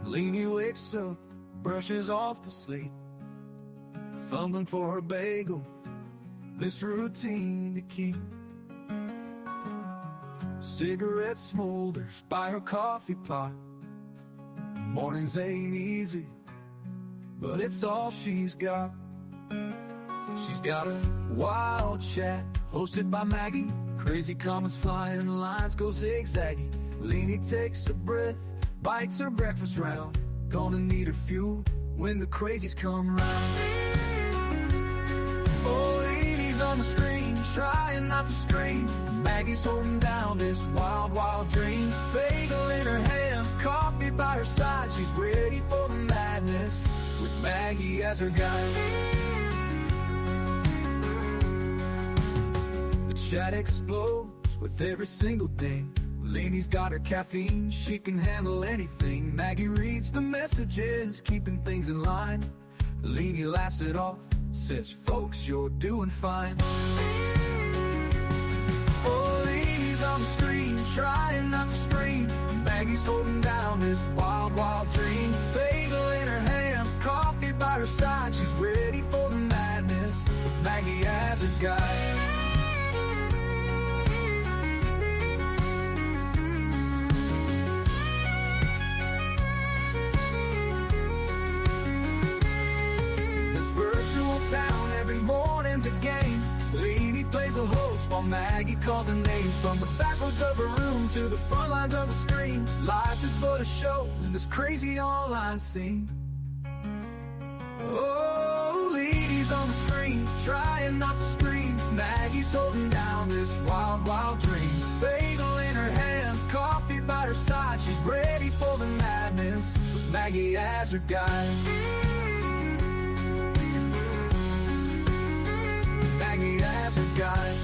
Leanie wakes up, brushes off the slate, fumbling for her bagel, this routine to keep. Cigarette smolders by her coffee pot. Mornings ain't easy, but it's all she's got. She's got a wild chat, hosted by Maggie. Crazy comments flying, lines go zigzaggy. Leanie takes a breath, bites her breakfast round. Gonna need her fuel when the crazies come round. Oh, Leanie's on the screen, trying not to scream. Maggie's holding down this wild, wild dream. Bagel in her hand, coffee by her side. She's ready for the madness, with Maggie as her guide. The chat explodes with every single ding. Leanie's got her caffeine, she can handle anything. Maggie reads the messages, keeping things in line. Leanie laughs it off, says, folks, you're doing fine. Oh, Leanie's on the screen, trying not to scream. Maggie's holding down this wild, wild dream. Bagel in her hand, coffee by her side. She's ready for the madness, with Maggie as her guide. Town every morning's a game. Leanie plays a host while Maggie calls her names. From the backwards of her room to the front lines of the screen, life is but a show in this crazy online scene. Oh, Leanie's on the screen, trying not to scream. Maggie's holding down this wild, wild dream. Bagel in her hand, coffee by her side. She's ready for the madness, with Maggie as her guide. Maggie as a guide.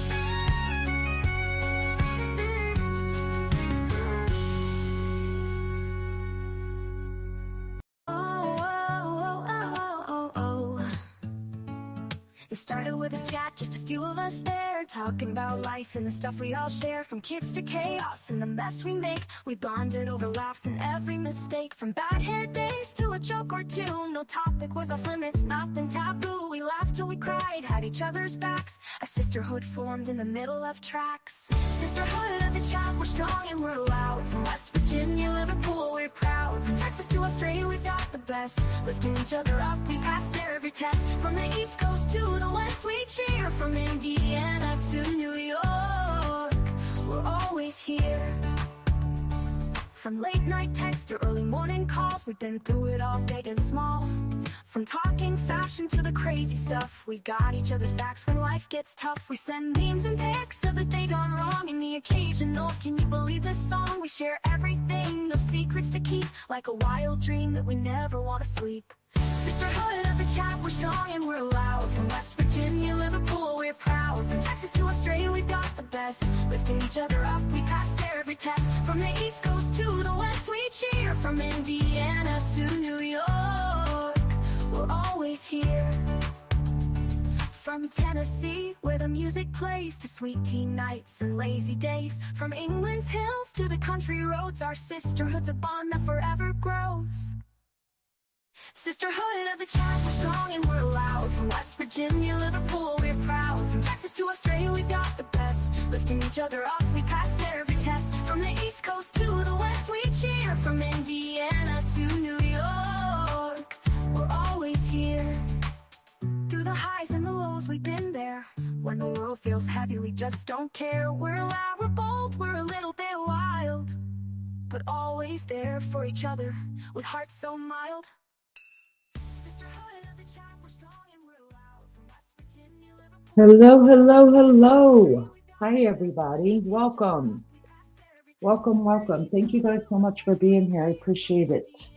It started with a chat, just a few of us there, talking about life and the stuff we all share. From kids to chaos and the mess we make, we bonded over laughs and every mistake. From bad hair days to a joke or two, no topic was off limits, nothing taboo. We laughed till we cried, had each other's backs. A sisterhood formed in the middle of tracks. Sisterhood of the chat, we're strong and we're loud. From West Virginia, Liverpool, we're proud. From Texas to Australia, we've got the best. Lifting each other up, we pass every test. From the East Coast to the West, we cheer. From Indiana to New York, we're always here. From late night texts to early morning calls, we've been through it all, big and small. From talking fashion to the crazy stuff, we've got each other's backs when life gets tough. We send memes and pics of the day gone wrong and the occasional, can you believe this song? We share everything, no secrets to keep, like a wild dream that we never want to sleep. Sisterhood of the chat, we're strong and we're loud. From West Virginia, Liverpool, we're proud. From Texas to Australia, we've got the best. Lifting each other up, we pass every test. From the East Coast to the West, we cheer. From Indiana to New York, we're always here. From Tennessee, where the music plays, to sweet tea nights and lazy days. From England's hills to the country roads, our sisterhood's a bond that forever grows. Sisterhood of the chat, we're strong and we're loud. From West Virginia, Liverpool, we're proud. From Texas to Australia, we've got the best. Lifting each other up, we pass every test. From the East Coast to the West, we cheer. From Indiana to New York, we're always here. Through the highs and the lows, we've been there. When the world feels heavy, we just don't care. We're loud, we're bold, we're a little bit wild, but always there for each other, with hearts so mild. Hello, hello, hello. Hi, everybody. Welcome. Welcome, welcome. Thank you guys so much for being here. I appreciate it.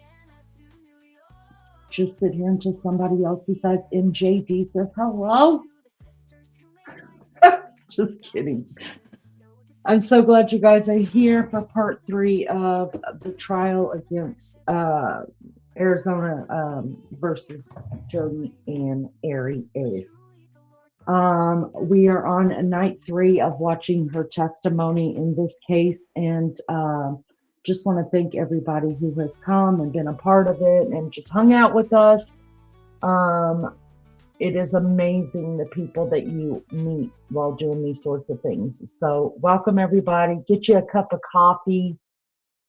Just sit here until somebody else besides MJD says hello. Just kidding. I'm so glad you guys are here for part 3 of the trial against Arizona versus Jodi and Arias. We are on night 3 of watching her testimony in this case, and just want to thank everybody who has come and been a part of it and just hung out with us. It is amazing the people that you meet while doing these sorts of things. So welcome everybody. Get you a cup of coffee,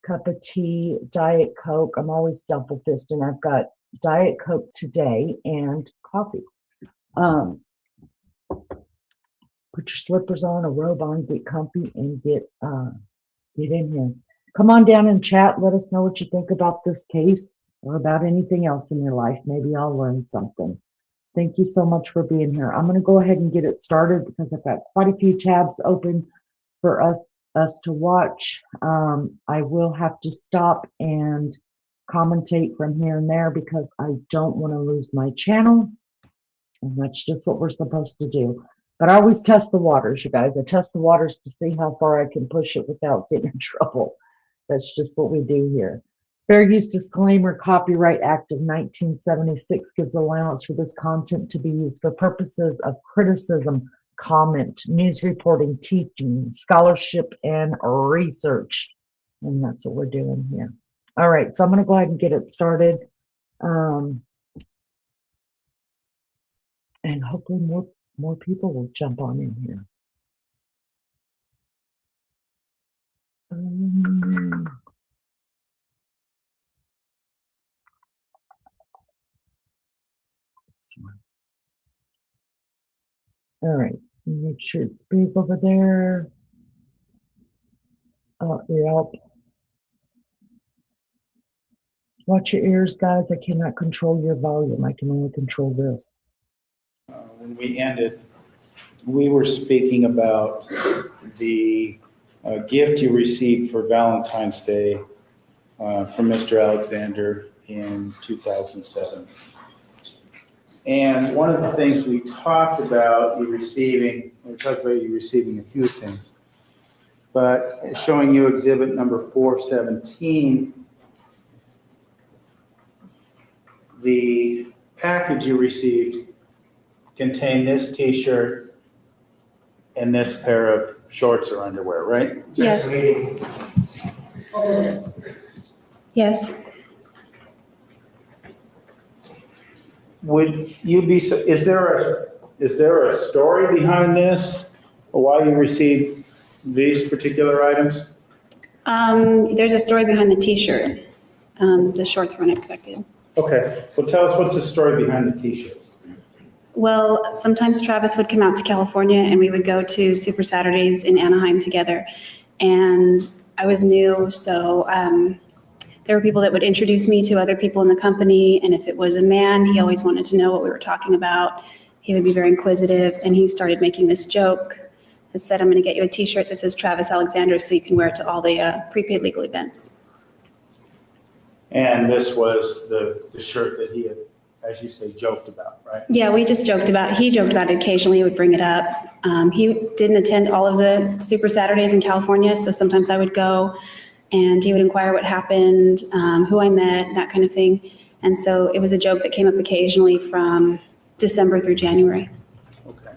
cup of tea, Diet Coke. I'm always double fisting. I've got Diet Coke today and coffee. Put your slippers on, a robe on, get comfy, and get in here. Come on down and chat. Let us know what you think about this case or about anything else in your life. Maybe I'll learn something. Thank you so much for being here. I'm going to go ahead and get it started because I've got quite a few tabs open for us to watch. I will have to stop and commentate from here and there because I don't want to lose my channel. And that's just what we're supposed to do. But I always test the waters, you guys. I test the waters to see how far I can push it without getting in trouble. That's just what we do here. Fair use disclaimer, Copyright Act of 1976 gives allowance for this content to be used for purposes of criticism, comment, news reporting, teaching, scholarship, and research. And that's what we're doing here. All right, so I'm going to go ahead and get it started. And hopefully more people will jump on in here. All right, make sure it's big over there. Yep. Watch your ears, guys. I cannot control your volume. I can only control this. When we ended, we were speaking about the gift you received for Valentine's Day from Mr. Alexander in 2007. And one of the things we talked about you receiving a few things, but showing you exhibit number 417, the package you received contained this t-shirt and this pair of shorts or underwear, right? Yes. Yes. Would you be, is there a story behind this, or why you received these particular items? There's a story behind the t-shirt. The shorts weren't expected. Okay, well tell us what's the story behind the t-shirt. Well, sometimes Travis would come out to California and we would go to Super Saturdays in Anaheim together. And I was new, so there were people that would introduce me to other people in the company. And if it was a man, he always wanted to know what we were talking about. He would be very inquisitive, and he started making this joke that said, I'm going to get you a t-shirt that says Travis Alexander so you can wear it to all the prepaid legal events. And this was the shirt that he had, as you say, joked about, right? Yeah, we just joked about it. He joked about it occasionally. He would bring it up. He didn't attend all of the Super Saturdays in California, so sometimes I would go and he would inquire what happened, who I met, that kind of thing. And so it was a joke that came up occasionally from December through January. Okay.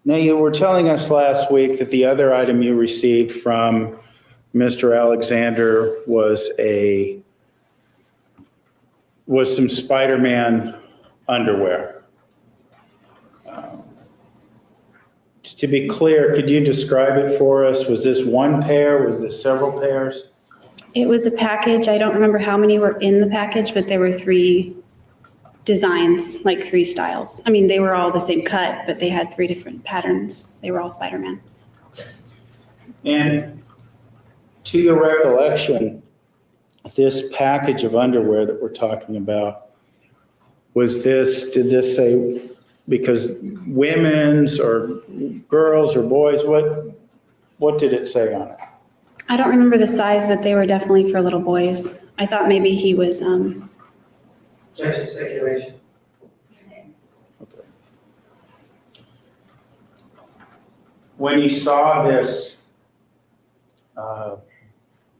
Now, you were telling us last week that the other item you received from Mr. Alexander was some Spider-Man underwear. To be clear, could you describe it for us? Was this one pair? Was this several pairs? It was a package. I don't remember how many were in the package, but there were 3 designs, like 3 styles. I mean, they were all the same cut, but they had 3 different patterns. They were all Spider-Man. And to your recollection, this package of underwear that we're talking about, did this say, because women's or girls or boys, what did it say on it? I don't remember the size, but they were definitely for little boys. I thought maybe he was, Section speculation. Okay. When you saw this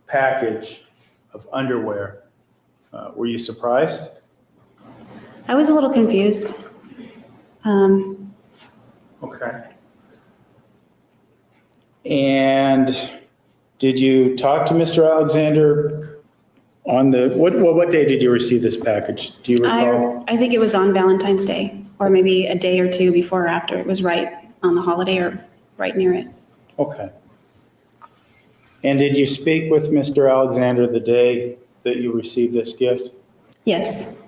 package of underwear, were you surprised? I was a little confused. Okay. And Did you talk to Mr. Alexander on what day did you receive this package? Do you recall? I think it was on Valentine's Day, or maybe a day or two before or after. It was right on the holiday or right near it. Okay. And did you speak with Mr. Alexander the day that you received this gift? Yes.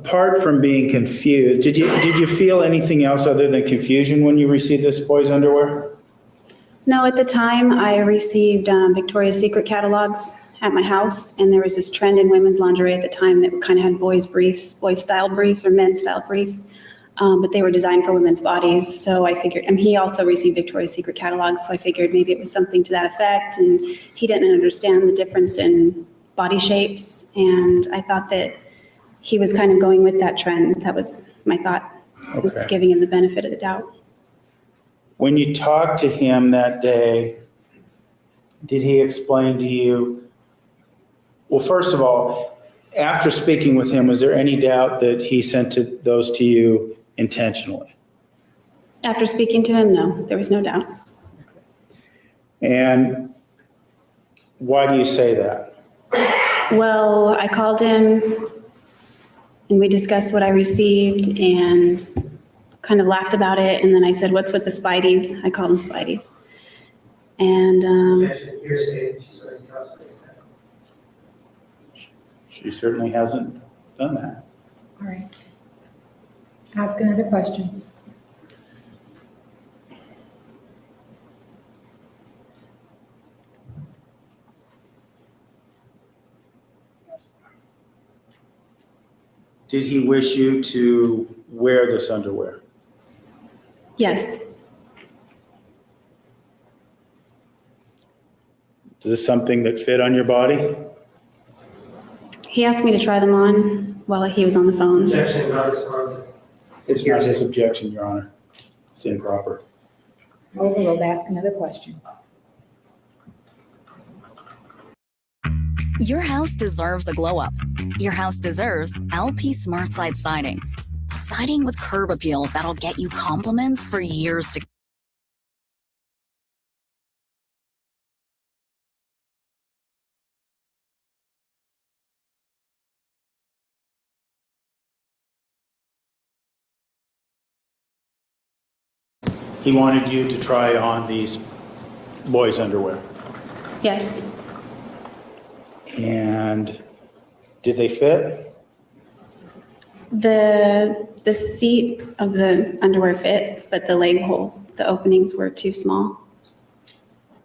Apart from being confused, did you feel anything else other than confusion when you received this boy's underwear? No, at the time I received Victoria's Secret catalogs at my house, and there was this trend in women's lingerie at the time that kind of had boys' style briefs or men's style briefs, but they were designed for women's bodies. So I figured, and he also received Victoria's Secret catalogs, so I figured maybe it was something to that effect, and he didn't understand the difference in body shapes, and I thought that he was kind of going with that trend. That was my thought. I was giving him the benefit of the doubt. When you talked to him that day, did he explain to you, well, first of all, after speaking with him, was there any doubt that he sent those to you intentionally? After speaking to him, no, there was no doubt. And why do you say that? Well, I called him and we discussed what I received and kind of laughed about it. And then I said, "What's with the Spideys?" I called them Spideys. And Objection, hearsay. She's already tells us that. She certainly hasn't done that. All right. Ask another question. Did he wish you to wear this underwear? yes, Is this something that fit on your body? he asked me to try them on while he was on the phone. Objection, not responsive. It's not his objection, Your Honor. It's improper. Overruled. Ask another question. Your house deserves a glow up. Your house deserves LP SmartSide siding. Siding with curb appeal that'll get you compliments for years to come. He wanted you to try on these boys' underwear. Yes, And did they fit? the seat of the underwear fit, but the leg holes, the openings were too small.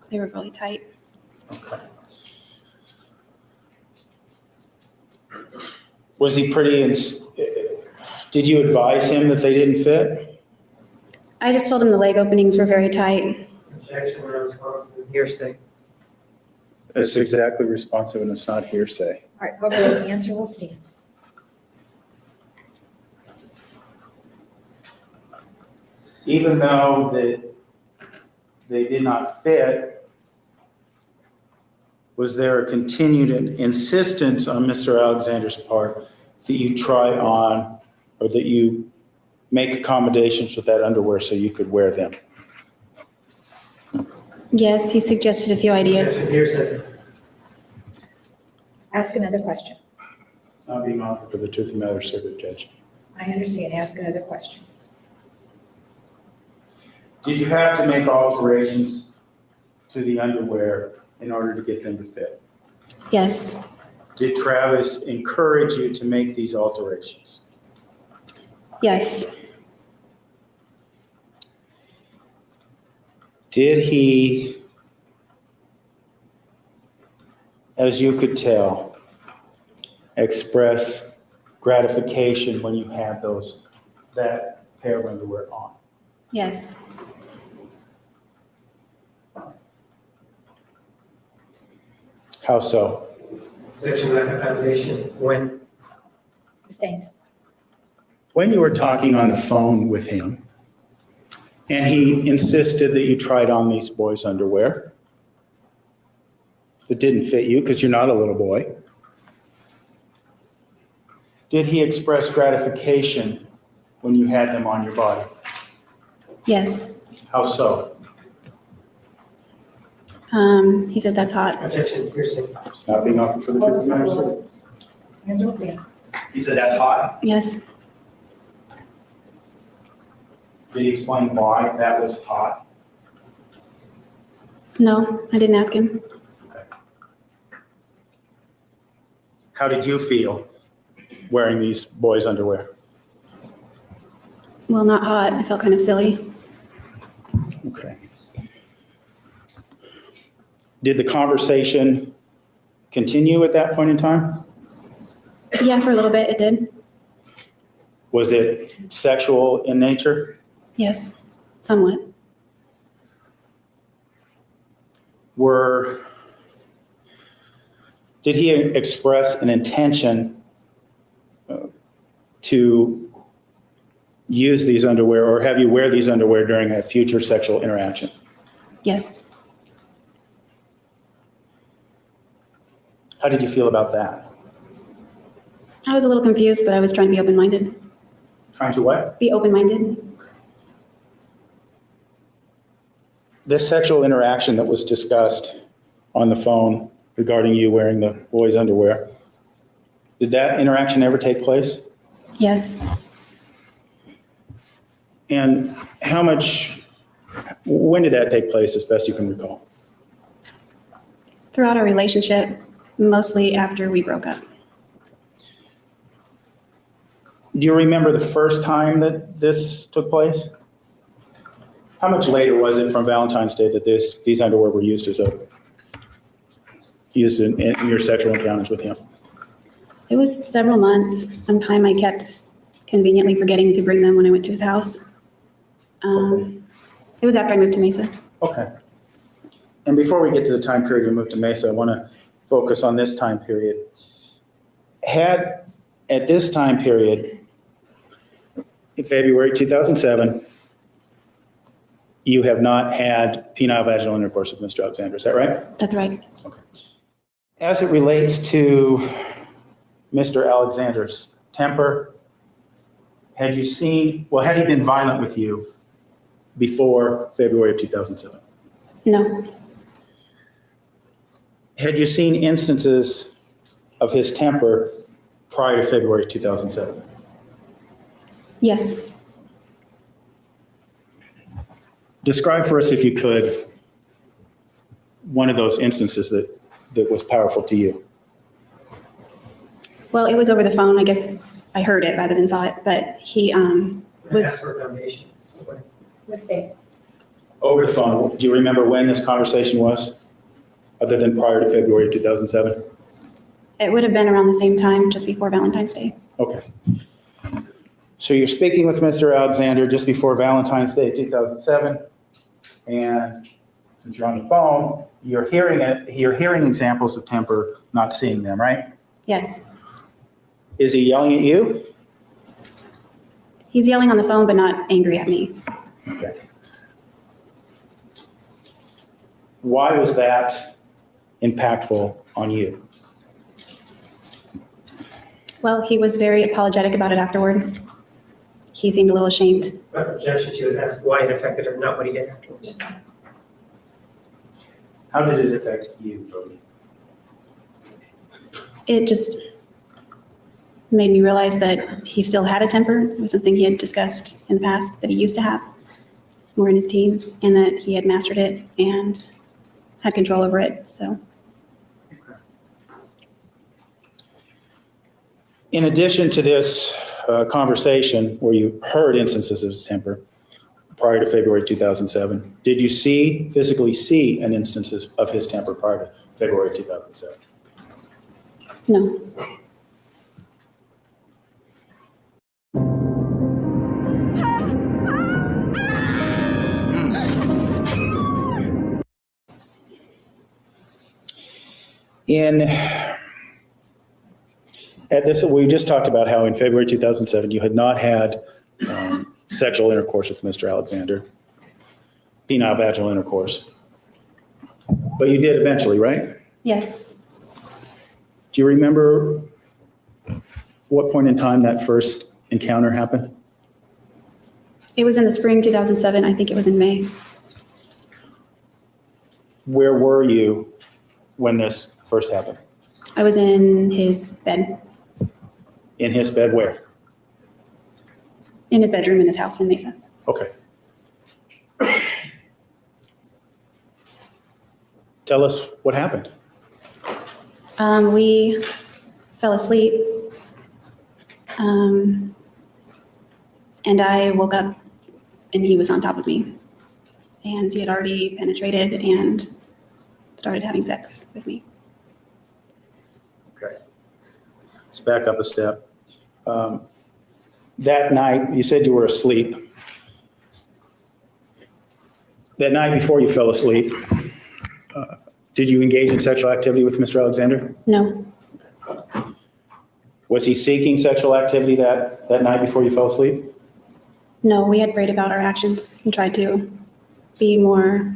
They were really tight. Okay. Was he did you advise him that they didn't fit? I just told him the leg openings were very tight. Objection, not responsive. Hearsay. It's exactly responsive and it's not hearsay. All right, overruled. The answer will stand. Even though that they did not fit, was there a continued insistence on Mr. Alexander's part that you try on or that you make accommodations with that underwear so you could wear them? Yes, he suggested a few ideas. Objection, hearsay. Ask another question. It's not being offered for the truth of the matter, Circuit Judge. I understand. Ask another question. Did you have to make alterations to the underwear in order to get them to fit? Yes, Did Travis encourage you to make these alterations? yes, Did he, as you could tell, express gratification when you had that pair of underwear on? yes. How so? Objection, lack of foundation. When? Sustained. When you were talking on the phone with him, and he insisted that you tried on these boys' underwear that didn't fit you because you're not a little boy, did he express gratification when you had them on your body? Yes. How so? He said that's hot. Objection, hearsay. It's not being offered for the truth of the matter, sir. Answer will stand. He said that's hot. Yes. Did he explain why that was hot? No, I didn't ask him. How did you feel wearing these boys' underwear? Well, not hot. I felt kind of silly. Okay. Did the conversation continue at that point in time? Yeah, for a little bit it did. Was it sexual in nature? Yes, somewhat. Did he express an intention to use these underwear or have you wear these underwear during a future sexual interaction? Yes. How did you feel about that? I was a little confused, but I was trying to be open-minded. Trying to what? Be open-minded. This sexual interaction that was discussed on the phone regarding you wearing the boys' underwear, did that interaction ever take place? Yes. And when did that take place, as best you can recall? Throughout our relationship, mostly after we broke up. Do you remember the first time that this took place? How much later was it from Valentine's Day that these underwear were used in your sexual encounters with him? It was several months. Sometime I kept conveniently forgetting to bring them when I went to his house. It was after I moved to Mesa. Okay. And before we get to the time period we moved to Mesa, I want to focus on this time period. At this time period, in February 2007, you have not had penile vaginal intercourse with Mr. Alexander, is that right? That's right. Okay. As it relates to Mr. Alexander's temper, had he been violent with you before February of 2007? No. Had you seen instances of his temper prior to February 2007? Yes. Describe for us, if you could, one of those instances that was powerful to you. Well, it was over the phone. I guess I heard it rather than saw it, but he was. Ask for a foundation. Ms. Day. Over the phone, do you remember when this conversation was, other than prior to February 2007? It would have been around the same time, just before Valentine's Day. Okay. So you're speaking with Mr. Alexander just before Valentine's Day 2007, and since you're on the phone, you're hearing examples of temper, not seeing them, right? Yes. Is he yelling at you? He's yelling on the phone, but not angry at me. Okay. Why was that impactful on you? Well, he was very apologetic about it afterward. He seemed a little ashamed. Objection, she was asked why it affected her, not what he did afterwards. How did it affect you, Jody? It just made me realize that he still had a temper. It was something he had discussed in the past that he used to have, more in his teens, and that he had mastered it and had control over it, so. In addition to this conversation where you heard instances of his temper prior to February 2007, did you physically see an instance of his temper prior to February 2007? No. We just talked about how in February 2007 you had not had sexual intercourse with Mr. Alexander, penile vaginal intercourse, but you did eventually, right? Yes. Do you remember what point in time that first encounter happened? It was in the spring 2007. I think it was in May. Where were you when this first happened? I was in his bed, In his bed where? in his bedroom in his house in Mesa. Okay. Tell us what happened. We fell asleep, and I woke up and he was on top of me, and he had already penetrated and started having sex with me. Okay. Let's back up a step. That night, you said you were asleep. That night before you fell asleep, did you engage in sexual activity with Mr. Alexander? No, Was he seeking sexual activity that night before you fell asleep? no, we had prayed about our actions and tried to be more,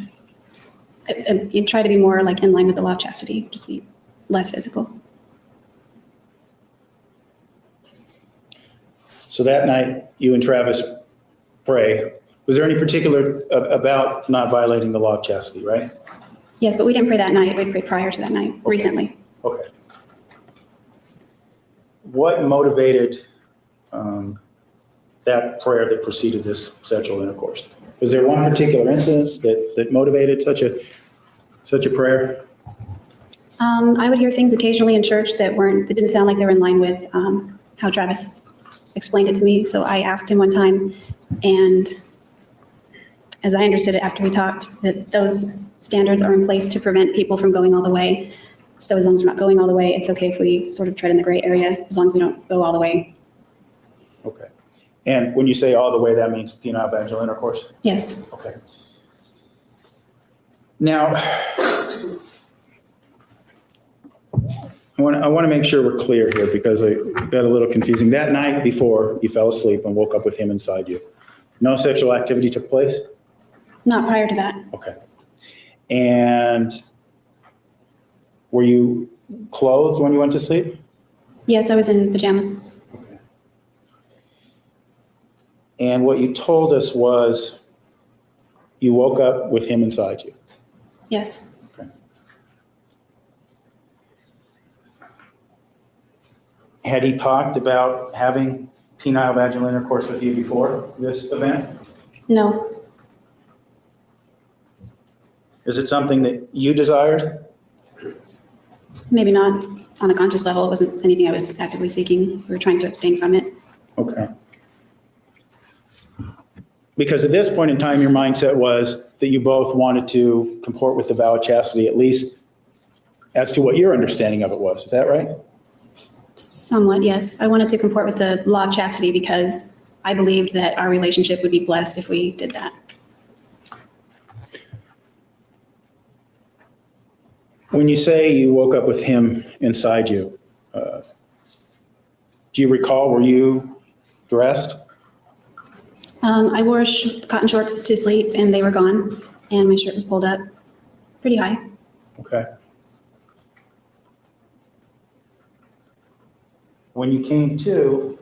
try to be more like in line with the law of chastity, just be less physical. So that night, you and Travis pray. Was there any particular about not violating the law of chastity, right? Yes, but we didn't pray that night. We prayed prior to that night, recently. Okay. What motivated that prayer that preceded this sexual intercourse? Was there one particular instance that motivated such a prayer? I would hear things occasionally in church that didn't sound like they were in line with how Travis explained it to me. So I asked him one time, and as I understood it after we talked, that those standards are in place to prevent people from going all the way. So as long as we're not going all the way, it's okay if we sort of tread in the gray area, as long as we don't go all the way. Okay. And when you say all the way, that means penile vaginal intercourse? Yes. Okay. Now, I want to make sure we're clear here because I got a little confusing. That night before you fell asleep and woke up with him inside you, no sexual activity took place? Not prior to that. Okay. And were you clothed when you went to sleep? Yes, I was in pajamas. Okay. And what you told us was you woke up with him inside you? Yes. Okay. Had he talked about having penile vaginal intercourse with you before this event? No. Is it something that you desired? Maybe not on a conscious level. It wasn't anything I was actively seeking. We were trying to abstain from it. Okay. Because at this point in time, your mindset was that you both wanted to comport with the vow of chastity, at least as to what your understanding of it was. Is that right? Somewhat, yes. I wanted to comport with the law of chastity because I believed that our relationship would be blessed if we did that. When you say you woke up with him inside you, do you recall, were you dressed? I wore cotton shorts to sleep and they were gone and my shirt was pulled up pretty high. Okay. When you came to,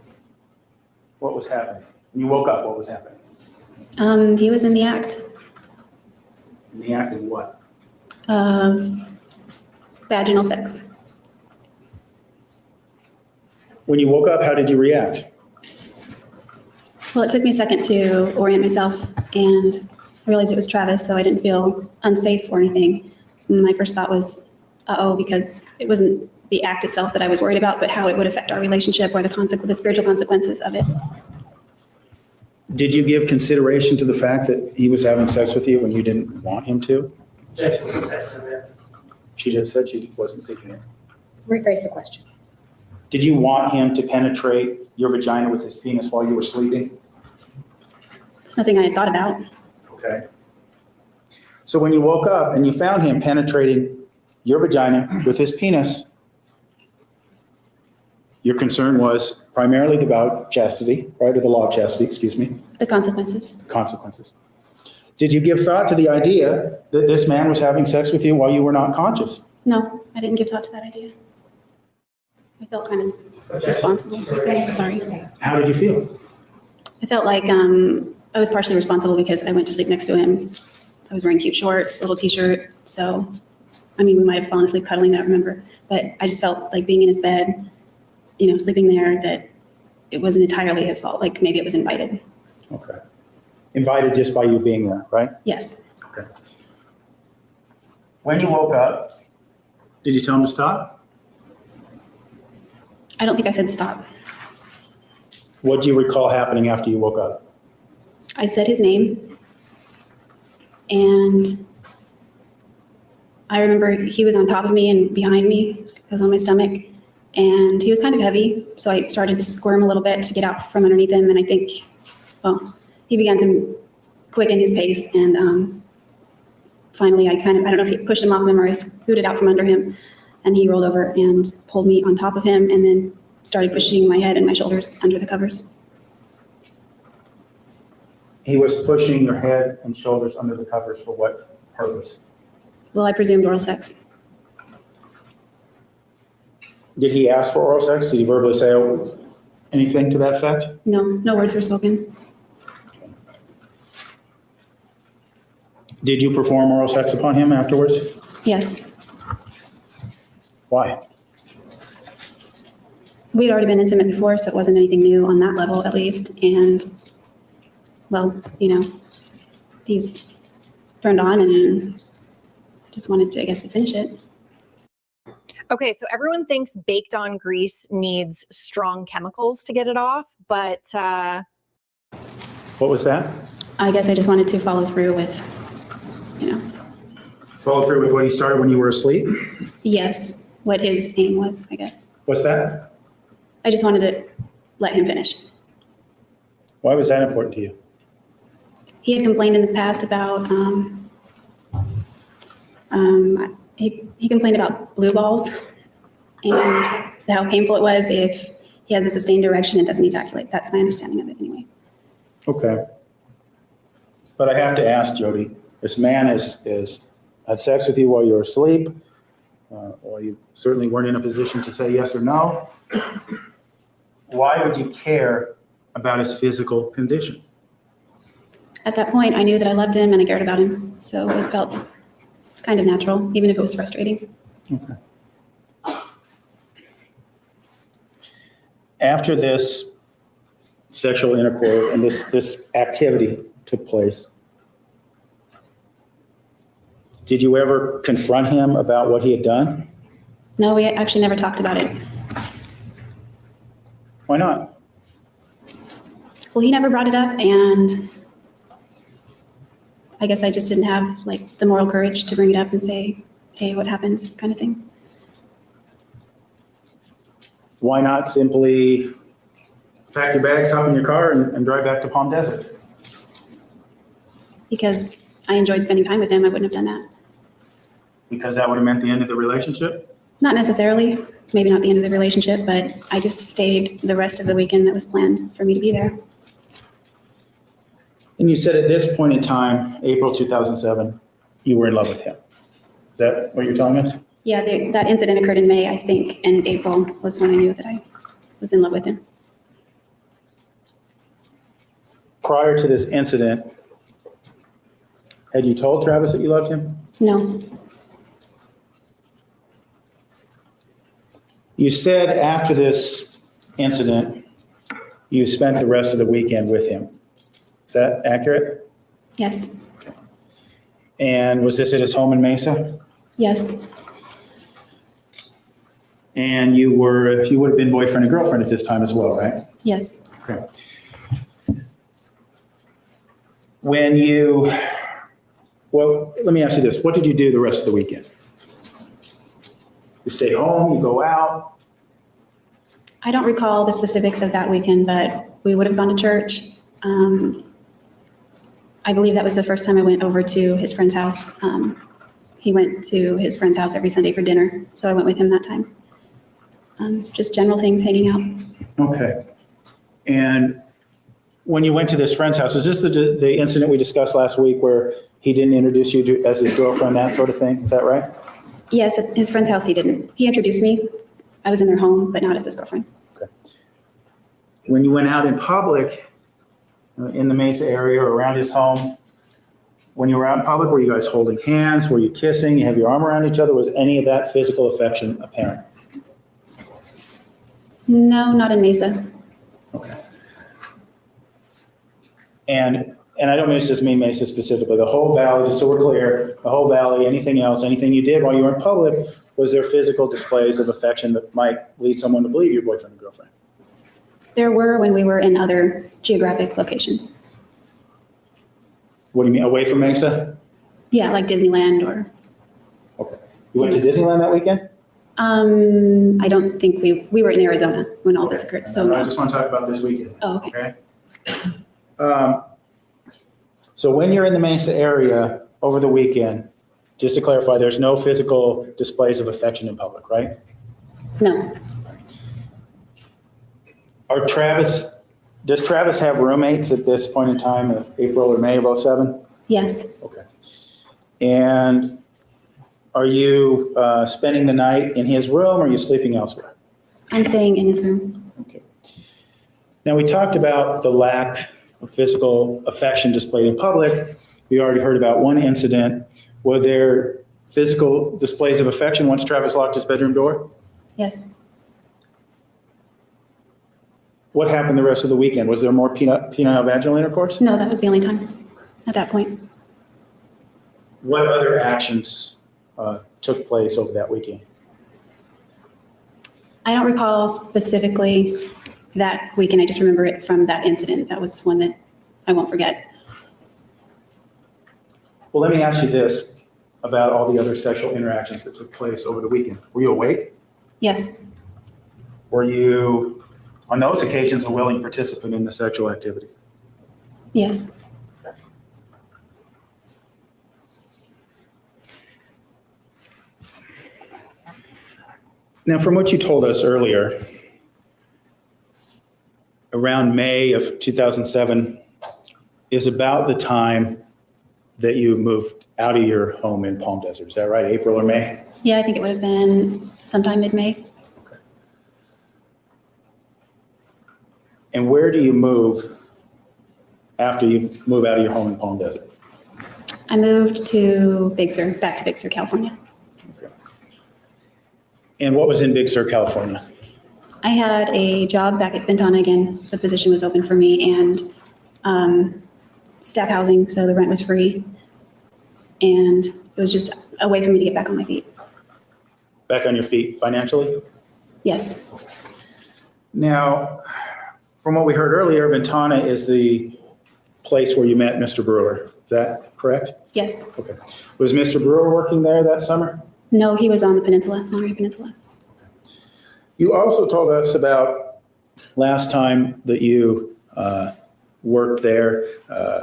what was happening? When you woke up, what was happening? He was in the act In the act of what? of vaginal sex. When you woke up, how did you react? Well, it took me a second to orient myself and I realized it was Travis, so I didn't feel unsafe or anything. My first thought was, uh-oh, because it wasn't the act itself that I was worried about, but how it would affect our relationship or the spiritual consequences of it. Did you give consideration to the fact that he was having sex with you when you didn't want him to? Objection to test on that. She just said she wasn't seeking it. Rephrase the question. Did you want him to penetrate your vagina with his penis while you were sleeping? It's nothing I had thought about. Okay. So when you woke up and you found him penetrating your vagina with his penis, your concern was primarily the vow of chastity, right, or the law of chastity, excuse me, The consequences. consequences. Did you give thought to the idea that this man was having sex with you while you were not conscious? No, I didn't give thought to that idea. I felt kind of responsible. Sorry. How did you feel? I felt like I was partially responsible because I went to sleep next to him. I was wearing cute shorts, little t-shirt. So, I mean, we might have fallen asleep cuddling, I don't remember. But I just felt like being in his bed, you know, sleeping there, that it wasn't entirely his fault. Like maybe it was invited. Okay. Invited just by you being there, right? Yes. Okay. When you woke up, did you tell him to stop? I don't think I said stop. What do you recall happening after you woke up? I said his name. And I remember he was on top of me and behind me. I was on my stomach. And he was kind of heavy. So I started to squirm a little bit to get out from underneath him. And I think, well, he began to quicken his pace. And finally, I don't know if he pushed him off him or I scooted out from under him. And he rolled over and pulled me on top of him and then started pushing my head and my shoulders under the covers. He was pushing your head and shoulders under the covers for what purpose? Well, I presumed oral sex. Did he ask for oral sex? Did he verbally say anything to that effect? No, no words were spoken. Did you perform oral sex upon him afterwards? Yes. Why? We'd already been intimate before, so it wasn't anything new on that level, at least. And, well, you know, he's turned on and just wanted to, I guess, to finish it. Okay, so everyone thinks baked on grease needs strong chemicals to get it off, but What was that? I guess I just wanted to follow through with, you know, Follow through with what he started when you were asleep? yes, what his aim was, I guess. What's that? I just wanted to let him finish. Why was that important to you? He had complained in the past about, he complained about blue balls and how painful it was if he has a sustained erection and doesn't ejaculate. That's my understanding of it anyway. Okay. But I have to ask, Jodi, this man has had sex with you while you were asleep, or you certainly weren't in a position to say yes or no. Why would you care about his physical condition? At that point, I knew that I loved him and I cared about him. So it felt kind of natural, even if it was frustrating. Okay. After this sexual intercourse and this activity took place, did you ever confront him about what he had done? No, we actually never talked about it. Why not? Well, he never brought it up, and I guess I just didn't have like the moral courage to bring it up and say, hey, what happened, kind of thing. Why not simply pack your bags, hop in your car, and drive back to Palm Desert? Because I enjoyed spending time with him, I wouldn't have done that. Because that would have meant the end of the relationship? Not necessarily, maybe not the end of the relationship, but I just stayed the rest of the weekend that was planned for me to be there. And you said at this point in time, April 2007, you were in love with him. Is that what you're telling us? Yeah, that incident occurred in May, I think, and April was when I knew that I was in love with him. Prior to this incident, had you told Travis that you loved him? No, You said after this incident, you spent the rest of the weekend with him. Is that accurate? yes, And was this at his home in Mesa? yes, And you would have been boyfriend and girlfriend at this time as well, right? yes. Okay. When you, well, let me ask you this. What did you do the rest of the weekend? You stay home, you go out? I don't recall the specifics of that weekend, but we would have gone to church. I believe that was the first time I went over to his friend's house. He went to his friend's house every Sunday for dinner, so I went with him that time. Just general things, hanging out. Okay. And when you went to this friend's house, is this the incident we discussed last week where he didn't introduce you as his girlfriend, that sort of thing? Is that right? Yes, at his friend's house he didn't. He introduced me. I was in their home, but not as his girlfriend. Okay. When you went out in public, in the Mesa area or around his home? When you were out in public, were you guys holding hands? Were you kissing? You have your arm around each other? Was any of that physical affection apparent? No, not in Mesa. Okay. And I don't mean it's just me, Mesa specifically, the whole valley, just so we're clear, the whole valley, anything else, anything you did while you were in public, was there physical displays of affection that might lead someone to believe your boyfriend or girlfriend? There were when we were in other geographic locations. What do you mean, away from Mesa? Yeah, like Disneyland or, Okay. You went to Disneyland that weekend? I don't think we were in Arizona when all this occurred. So I just want to talk about this weekend. Oh, okay. So when you're in the Mesa area over the weekend, just to clarify, there's no physical displays of affection in public, right? No, Does Travis have roommates at this point in time, of April or May of '07? yes, Okay. And are you spending the night in his room or are you sleeping elsewhere? I'm staying in his room. Okay. Now, we talked about the lack of physical affection displayed in public. We already heard about one incident. Were there physical displays of affection once Travis locked his bedroom door? Yes, What happened the rest of the weekend? Was there more penile vaginal intercourse? no, that was the only time at that point. What other actions took place over that weekend? I don't recall specifically that weekend. I just remember it from that incident. That was one that I won't forget. Well, let me ask you this about all the other sexual interactions that took place over the weekend. Were you awake? Yes, Were you, on those occasions, a willing participant in the sexual activity? yes, Now, from what you told us earlier, around May of 2007 is about the time that you moved out of your home in Palm Desert. Is that right? April or May? yeah, I think it would have been sometime mid-May. And where do you move after you move out of your home in Palm Desert? I moved to Big Sur, back to Big Sur, California. Okay. And what was in Big Sur, California? I had a job back at Ventana again. The position was open for me, and staff housing, so the rent was free. And it was just a way for me to get back on my feet. Back on your feet financially? Yes, Now, from what we heard earlier, Ventana is the place where you met Mr. Brewer. Is that correct? yes. Okay. Was Mr. Brewer working there that summer? No, he was on the peninsula, Monterey Peninsula. You also told us about last time that you worked there,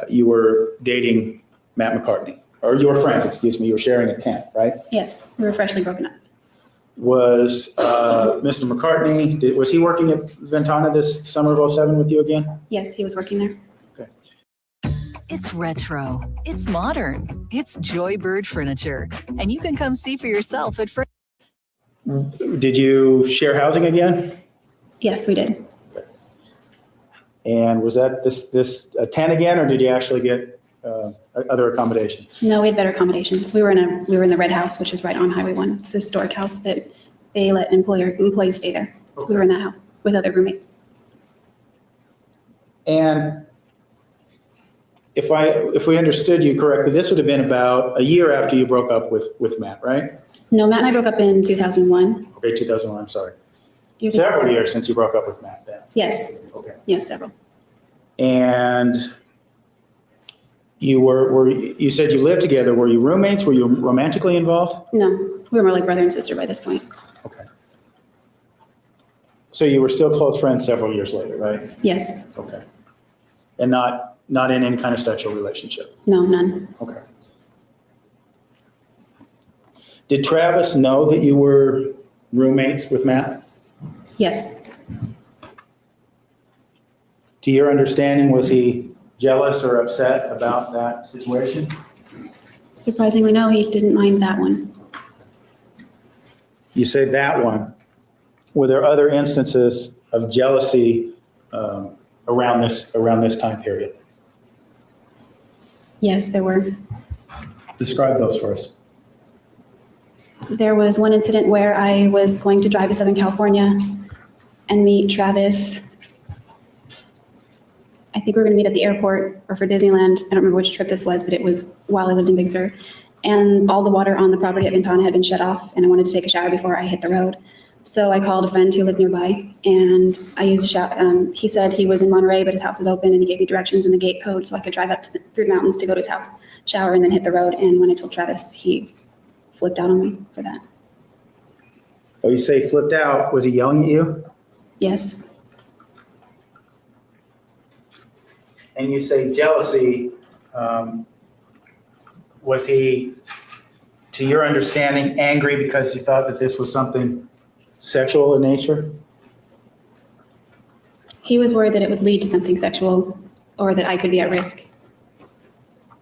you were dating Matt McCartney, or you were friends, excuse me, you were sharing a tent, right? Yes, we were freshly broken up. Was Mr. McCartney, was he working at Ventana this summer of '07 with you again? Yes, he was working there. It's retro, it's modern, it's Joybird Furniture, and you can come see for yourself at Did you share housing again? Yes, we did. And was that this a tent again, or did you actually get other accommodations? No, we had better accommodations. We were in the Red House, which is right on Highway 1. It's a historic house that they let employees stay there. So we were in that house with other roommates. And if we understood you correctly, this would have been about a year after you broke up with Matt, right? No, Matt and I broke up in 2001. Okay, 2001, I'm sorry. Several years since you broke up with Matt then. Yes. Okay. Yes, several. And you said you lived together. Were you roommates? Were you romantically involved? No, we were more like brother and sister by this point. Okay. So you were still close friends several years later, right? Yes. Okay. And not in any kind of sexual relationship? No, none. Okay. Did Travis know that you were roommates with Matt? Yes. To your understanding, was he jealous or upset about that situation? Surprisingly, no, he didn't mind that one. You say that one. Were there other instances of jealousy around this time period? Yes, there were. Describe those for us. There was one incident where I was going to drive to Southern California and meet Travis. I think we were going to meet at the airport or for Disneyland. I don't remember which trip this was, but it was while I lived in Big Sur. And all the water on the property at Ventana had been shut off, and I wanted to take a shower before I hit the road. So I called a friend who lived nearby, and I used a shower. He said he was in Monterey, but his house was open, and he gave me directions and the gate code so I could drive up to through the mountains to go to his house, shower, and then hit the road. And when I told Travis, he flipped out on me for that. Oh, you say flipped out. Was he yelling at you? Yes. And you say jealousy. Was he, to your understanding, angry because you thought that this was something sexual in nature? He was worried that it would lead to something sexual or that I could be at risk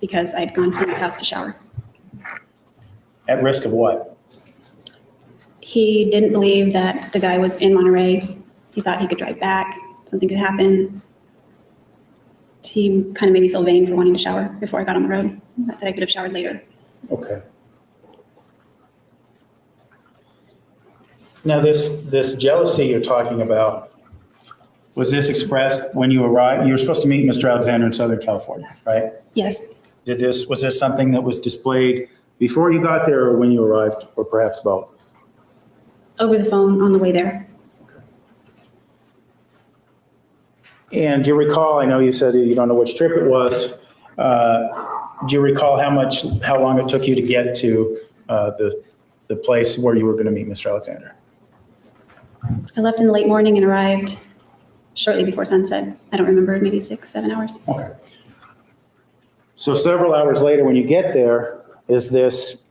because I'd gone to someone's house to shower. At risk of what? He didn't believe that the guy was in Monterey. He thought he could drive back. Something could happen. He kind of made me feel vain for wanting to shower before I got on the road, that I could have showered later. Okay. Now, this jealousy you're talking about, was this expressed when you arrived? You were supposed to meet Mr. Alexander in Southern California, right? Yes. Was this something that was displayed before you got there or when you arrived, or perhaps both? Over the phone on the way there. And do you recall, I know you said you don't know which trip it was, do you recall how long it took you to get to the place where you were going to meet Mr. Alexander? I left in the late morning and arrived shortly before sunset. I don't remember, maybe 6, 7 hours. Okay. So several hours later when you get there, is this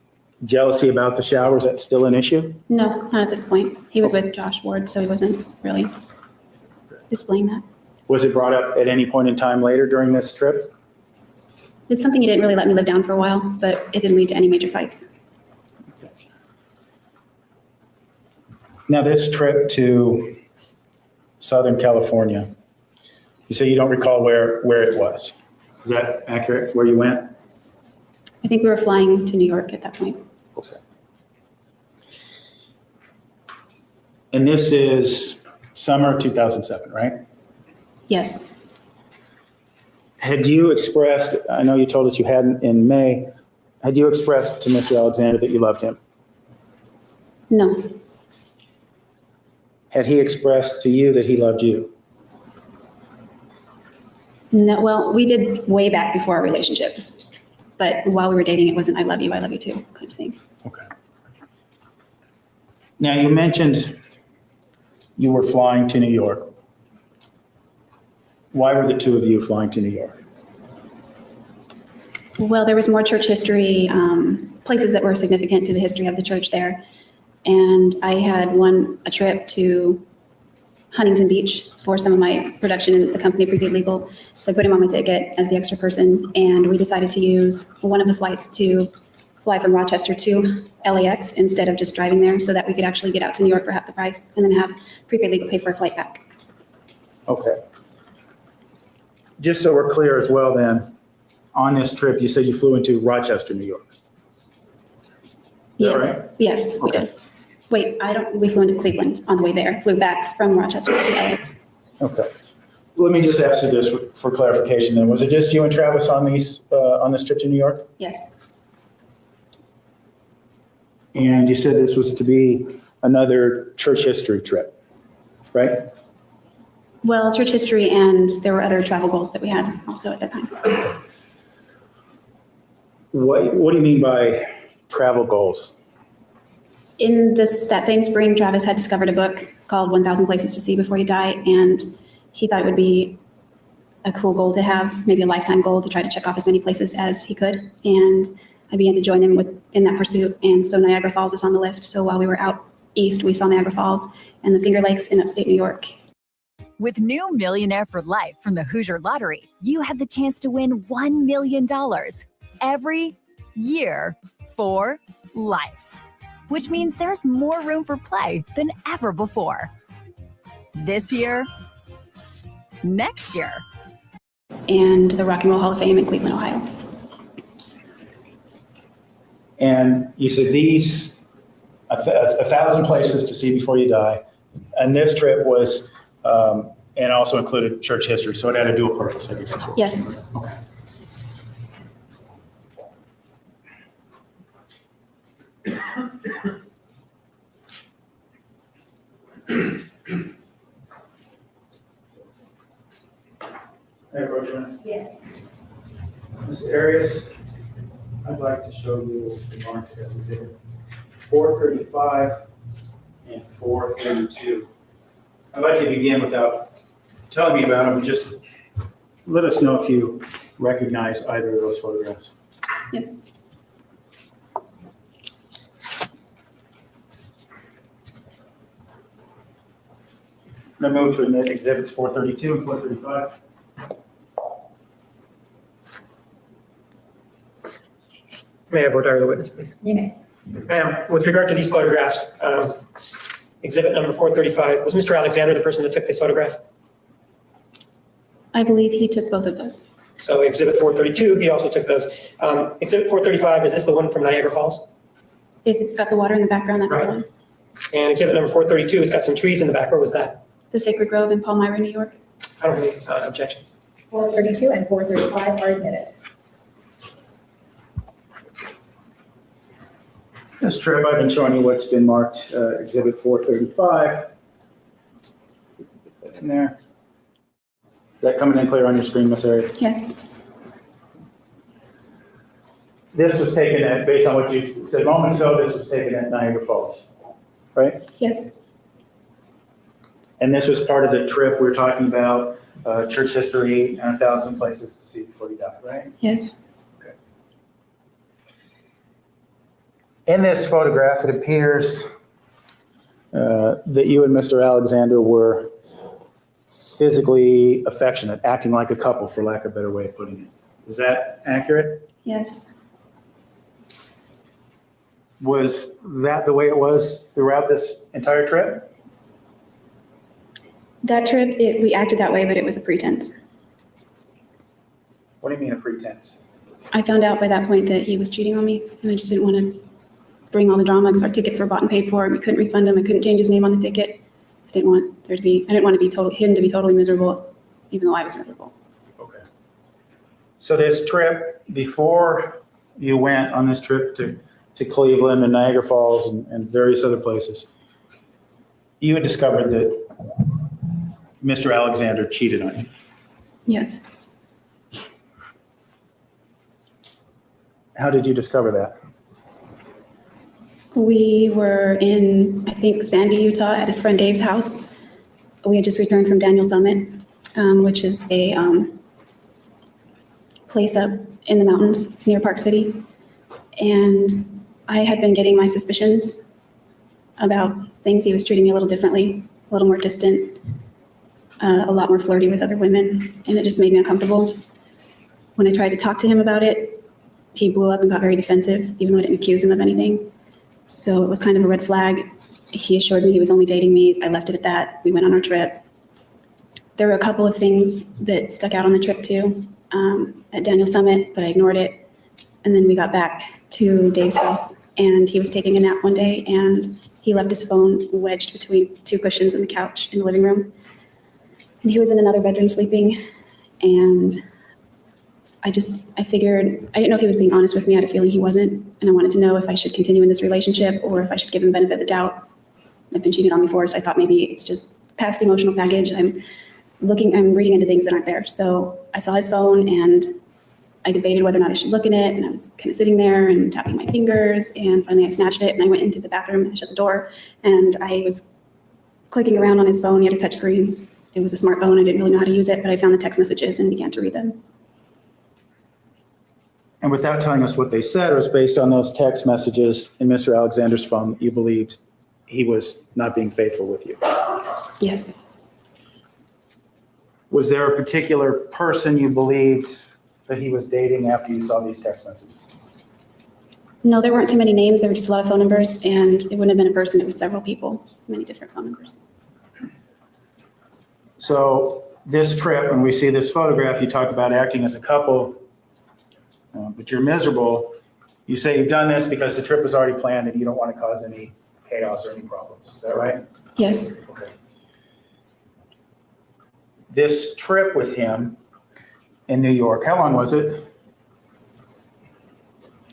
jealousy about the showers, that's still an issue? No, not at this point. He was with Josh Ward, so he wasn't really displaying that. Was it brought up at any point in time later during this trip? It's something he didn't really let me live down for a while, but it didn't lead to any major fights. Okay. Now this trip to Southern California, you say you don't recall where it was. Is that accurate, where you went? I think we were flying to New York at that point. Okay. And this is summer 2007, right? Yes. Had you expressed, I know you told us you hadn't in May, had you expressed to Mr. Alexander that you loved him? No. Had he expressed to you that he loved you? No, well, we did way back before our relationship. But while we were dating, it wasn't I love you too kind of thing. Okay. Now you mentioned you were flying to New York. Why were the two of you flying to New York? Well, there was more church history, places that were significant to the history of the church there. And I had won a trip to Huntington Beach for some of my production in the company Prepaid Legal. So I put him on my ticket as the extra person, and we decided to use one of the flights to fly from Rochester to LAX instead of just driving there so that we could actually get out to New York for half the price and then have Prepaid Legal pay for a flight back. Okay. Just so we're clear as well then, on this trip, you said you flew into Rochester, New York. Yes, right? yes, we Okay. did. Wait, we flew into Cleveland on the way there, flew back from Rochester to LAX. Okay. Let me just ask you this for clarification then. Was it just you and Travis on this trip to New York? Yes, And you said this was to be another church history trip, right? well, church history, and there were other travel goals that we had also at that time. What do you mean by travel goals? In that same spring, Travis had discovered a book called 1,000 Places to See Before You Die, and he thought it would be a cool goal to have, maybe a lifetime goal to try to check off as many places as he could. And I began to join him in that pursuit. And so Niagara Falls is on the list. So while we were out east, we saw Niagara Falls and the Finger Lakes in upstate New York. With new Millionaire for Life from the Hoosier Lottery, you have the chance to win $1 million every year for life, which means there's more room for play than ever before. This year, next year. And the Rock and Roll Hall of Fame in Cleveland, Ohio. And you said these, 1,000 places to see before you die. And this trip was, and also included church history. So it had a dual purpose, I guess. Is what you're Yes. saying. Okay. Hey, Roger. Yes. Ms. Arias, I'd like to show you the mark as exhibit 435 and 432. I'd like you to begin without telling me about them, but just let us know if you recognize either of those photographs. Yes. I'm going to move to admit exhibits 432 and 435. May I voir dire the witness, please? You may. Ma'am, with regard to these photographs, exhibit number 435, was Mr. Alexander the person that took this photograph? I believe he took both of those. So exhibit 432, he also took those. Exhibit 435, is this the one from Niagara Falls? If it's got the water in the background, that's Right. the one. And exhibit number 432, it's got some trees in the back. Where was that? The Sacred Grove in Palmyra, New York. I don't have any objection. 432 and 435 are admitted. This trip, I've been showing you what's been marked exhibit 435. Get that in there. Is that coming in clear on your screen, Ms. Arias? Yes. This was taken at, based on what you said moments ago, this was taken at Niagara Falls, right? Yes. And this was part of the trip we were talking about, church history and 1,000 places to see before you die, right? Yes. In this photograph, it appears that you and Mr. Alexander were physically affectionate, acting like a couple, for lack of a better way of putting it. Is that accurate? Yes. Was that the way it was throughout this entire trip? That trip, we acted that way, but it was a pretense. What do you mean a pretense? I found out by that point that he was cheating on me, and I just didn't want to bring all the drama because our tickets were bought and paid for, and we couldn't refund him. I couldn't change his name on the ticket. I didn't want him to be totally miserable, even though I was miserable. Okay. So this trip, before you went on this trip to Cleveland and Niagara Falls and various other places, you had discovered that Mr. Alexander cheated on you. Yes. How did you discover that? We were in, I think, Sandy, Utah at his friend Dave's house. We had just returned from Daniel Summit, which is a place up in the mountains near Park City. And I had been getting my suspicions about things. He was treating me a little differently, a little more distant, a lot more flirty with other women, and it just made me uncomfortable. When I tried to talk to him about it, he blew up and got very defensive, even though I didn't accuse him of anything. So it was kind of a red flag. He assured me he was only dating me. I left it at that. We went on our trip. There were a couple of things that stuck out on the trip too, at Daniel Summit, but I ignored it. And then we got back to Dave's house, and he was taking a nap one day, and he left his phone wedged between two cushions in the couch in the living room. And he was in another bedroom sleeping, and I figured, I didn't know if he was being honest with me. I had a feeling he wasn't, and I wanted to know if I should continue in this relationship or if I should give him the benefit of the doubt. I've been cheated on before, so I thought maybe it's just past emotional baggage. I'm reading into things that aren't there. So I saw his phone, and I debated whether or not I should look in it, and I was kind of sitting there and tapping my fingers, and finally I snatched it, and I went into the bathroom, and I shut the door, and I was clicking around on his phone. He had a touch screen. It was a smartphone. I didn't really know how to use it, but I found the text messages and began to read them. And without telling us what they said, it was based on those text messages in Mr. Alexander's phone that you believed he was not being faithful with you. Yes. Was there a particular person you believed that he was dating after you saw these text messages? No, there weren't too many names. There were just a lot of phone numbers, and it wouldn't have been a person. It was several people, many different phone numbers. So this trip, when we see this photograph, you talk about acting as a couple, but you're miserable. You say you've done this because the trip was already planned and you don't want to cause any chaos or any problems. Is that right? Yes. Okay. This trip with him in New York, how long was it?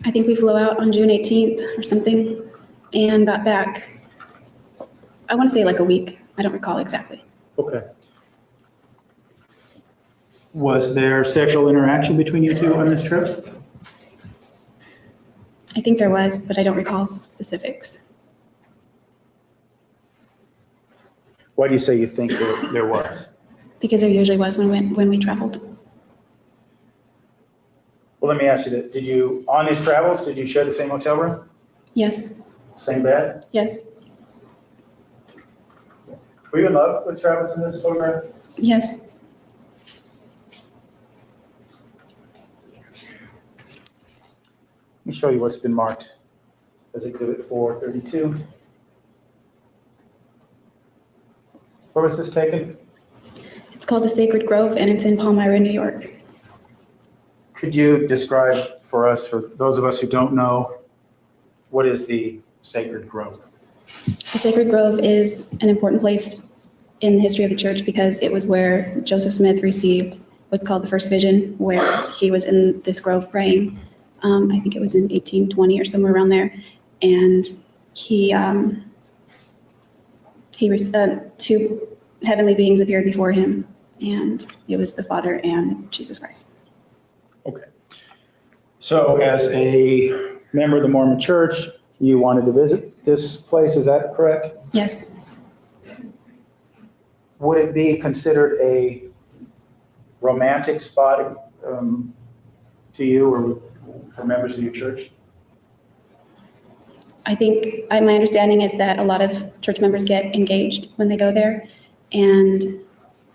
I think we flew out on June 18th or something and got back, I want to say like a week. I don't recall exactly. Okay. Was there sexual interaction between you two on this trip? I think there was, but I don't recall specifics. Why do you say you think there was? Because there usually was when we traveled. Well, let me ask you, did you, on these travels, did you share the same hotel room? Yes. Same bed? Yes. Were you in love with Travis in this photograph? Yes. Let me show you what's been marked as Exhibit 432. Where was this taken? It's called the Sacred Grove and it's in Palmyra, New York. Could you describe for us, for those of us who don't know, what is the Sacred Grove? The Sacred Grove is an important place in the history of the church because it was where Joseph Smith received what's called the first vision, where he was in this grove praying. I think it was in 1820 or somewhere around there. And two heavenly beings appeared before him, and it was the Father and Jesus Christ. Okay. So as a member of the Mormon Church, you wanted to visit this place, is that correct? Yes. Would it be considered a romantic spot to you or for members of your church? I think my understanding is that a lot of church members get engaged when they go there, and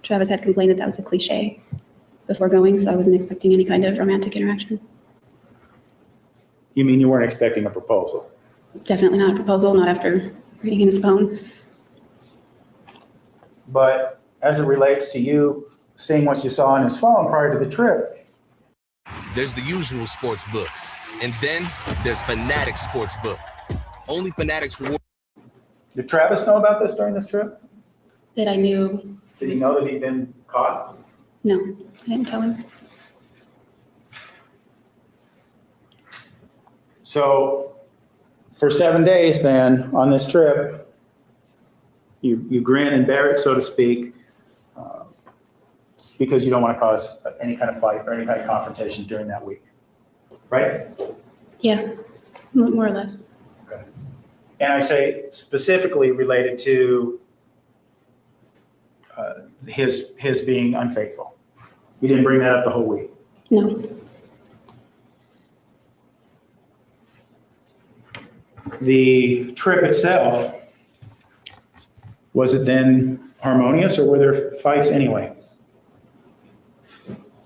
Travis had complained that that was a cliche before going, so I wasn't expecting any kind of romantic interaction. You mean you weren't expecting a proposal? Definitely not a proposal, not after reading in his phone. But as it relates to you seeing what you saw on his phone prior to the trip. There's the usual sports books, and then there's Fanatics Sportsbook. Only Fanatics reward. Did Travis know about this during this trip? That I knew. Did he know that he'd been caught? No, I didn't tell him. So for 7 days then on this trip, you grin and bear it, so to speak, because you don't want to cause any kind of fight or any kind of confrontation during that week, right? Yeah, more or less. Okay. And I say specifically related to his being unfaithful. You didn't bring that up the whole week? No. The trip itself, was it then harmonious or were there fights anyway?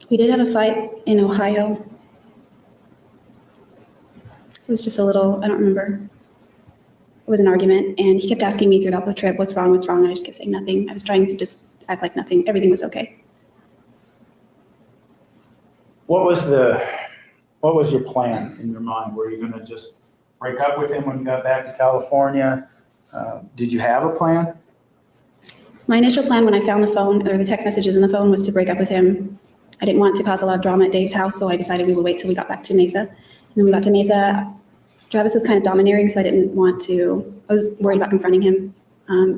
We did have a fight in Ohio. It was just a little, I don't remember. It was an argument, and he kept asking me throughout the trip, what's wrong, and I just kept saying nothing. I was trying to just act like nothing. Everything was okay. What was your plan in your mind? Were you going to just break up with him when you got back to California? Did you have a plan? My initial plan when I found the phone, or the text messages in the phone, was to break up with him. I didn't want to cause a lot of drama at Dave's house, so I decided we would wait till we got back to Mesa. And then we got to Mesa. Travis was kind of domineering, so I was worried about confronting him.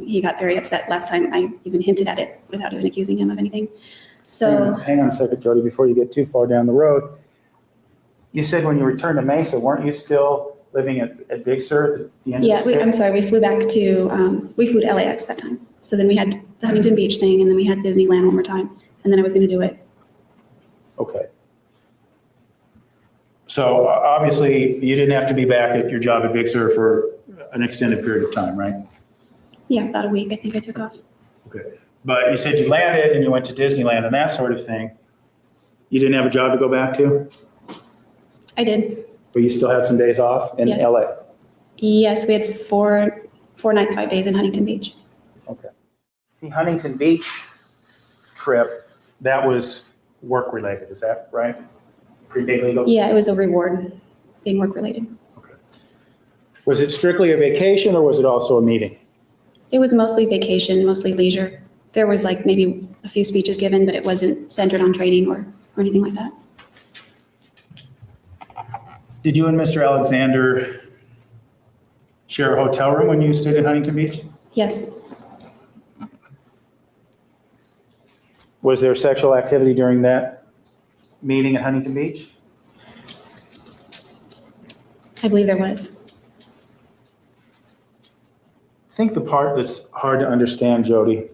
He got very upset last time I even hinted at it without even accusing him of anything. So hang on a second, Jody, before you get too far down the road. You said when you returned to Mesa, weren't you still living at Big Sur at the end of the trip? I'm sorry, we flew to LAX that time. So then we had the Huntington Beach thing, and then we had Disneyland one more time, and then I was going to do it. Okay. So obviously you didn't have to be back at your job at Big Sur for an extended period of time, right? Yeah, about a week I think I took off. Okay. But you said you landed and you went to Disneyland and that sort of thing. You didn't have a job to go back to? I did. But you still had some days off in Yes. LA? Yes, we had four nights, 5 days in Huntington Beach. Okay. The Huntington Beach trip, that was work related, is that right? Prepaid legal? Yeah, it was a reward. being work-related. Was it strictly a vacation or was it also a meeting? It was mostly vacation, mostly leisure. There was like maybe a few speeches given, but it wasn't centered on training or anything like that. Did you and Mr. Alexander share a hotel room when you stayed in Huntington Beach? Yes. Was there sexual activity during that meeting at Huntington Beach? I believe there was. I think the part that's hard to understand, Jodi,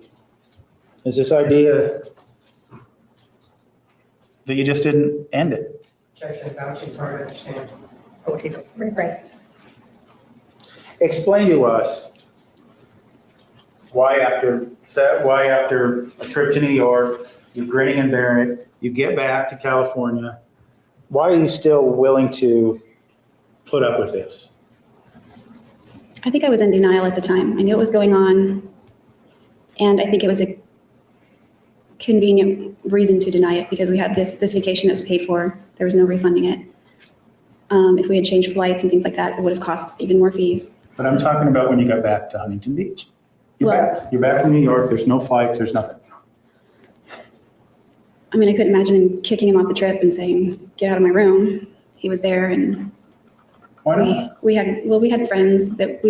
is this idea that you just didn't end it. Objection, vouching, hard to understand. Okay. Rephrase. Explain to us why after a trip to New York, you're grinning and bearing it, you get back to California, why are you still willing to put up with this? I think I was in denial at the time. I knew what was going on, and I think it was a convenient reason to deny it because we had this vacation that was paid for. There was no refunding it. If we had changed flights and things like that, it would have cost even more fees. But I'm talking about when you got back to Huntington Beach. You're back from New York, there's no flights, there's nothing. I mean, I couldn't imagine him kicking him off the trip and saying, "Get out of my room." He was there, and why not? We had friends that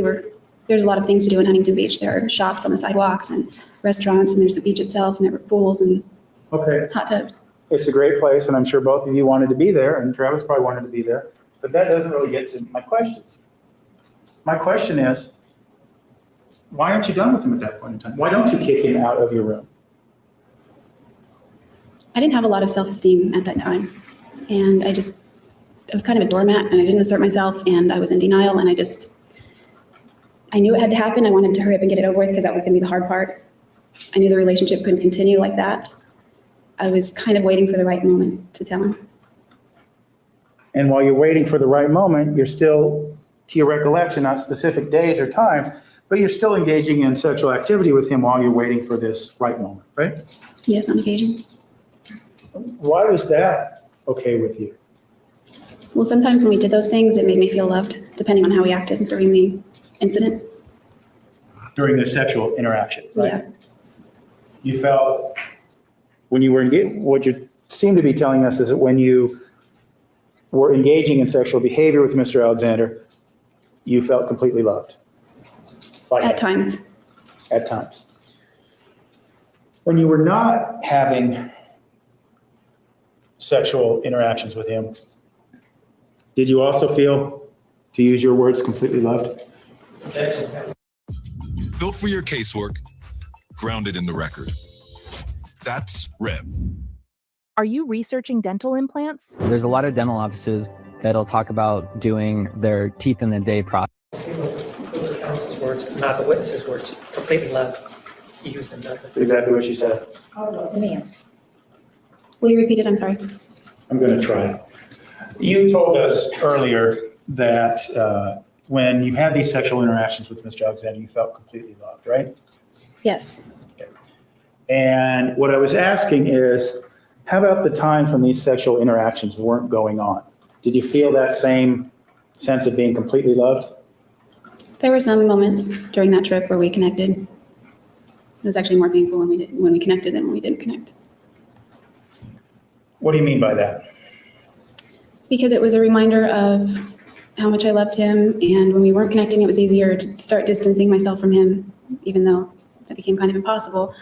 there's a lot of things to do in Huntington Beach. There are shops on the sidewalks and restaurants, and there's the beach itself, and there were pools and hot tubs. It's a great place, and I'm sure both of you wanted to be there, and Travis probably wanted to be there, but that doesn't really get to my question. My question is, why aren't you done with him at that point in time? Why don't you kick him out of your room? I didn't have a lot of self-esteem at that time, and I was kind of a doormat, and I didn't assert myself, and I was in denial, and I knew it had to happen. I wanted to hurry up and get it over with because that was going to be the hard part. I knew the relationship couldn't continue like that. I was kind of waiting for the right moment to tell him. And while you're waiting for the right moment, you're still, to your recollection, not specific days or times, but you're still engaging in sexual activity with him while you're waiting for this right moment, right? Yes, on occasion. Why was that okay with you? Well, sometimes when we did those things, it made me feel loved, depending on how he acted during the incident. During the sexual interaction, right? Yeah. You felt, when you were engaged, what you seem to be telling us is that when you were engaging in sexual behavior with Mr. Alexander, you felt completely loved. At times. At times. When you were not having sexual interactions with him, did you also feel, to use your words, completely loved? Built for your casework, grounded in the record. That's REV. Are you researching dental implants? There's a lot of dental offices that'll talk about doing their teeth in a day process. Those are counsel's words, not the witness's words. Completely loved. You used them. That's exactly what she said. Let me answer. Will you repeat it? I'm sorry. I'm going to try. You told us earlier that when you had these sexual interactions with Mr. Alexander, you felt completely loved, right? Yes. Okay. And what I was asking is, how about the times when these sexual interactions weren't going on? Did you feel that same sense of being completely loved? There were some moments during that trip where we connected. It was actually more painful when we connected than when we didn't connect. What do you mean by that? Because it was a reminder of how much I loved him, and when we weren't connecting, it was easier to start distancing myself from him, even though that became kind of impossible.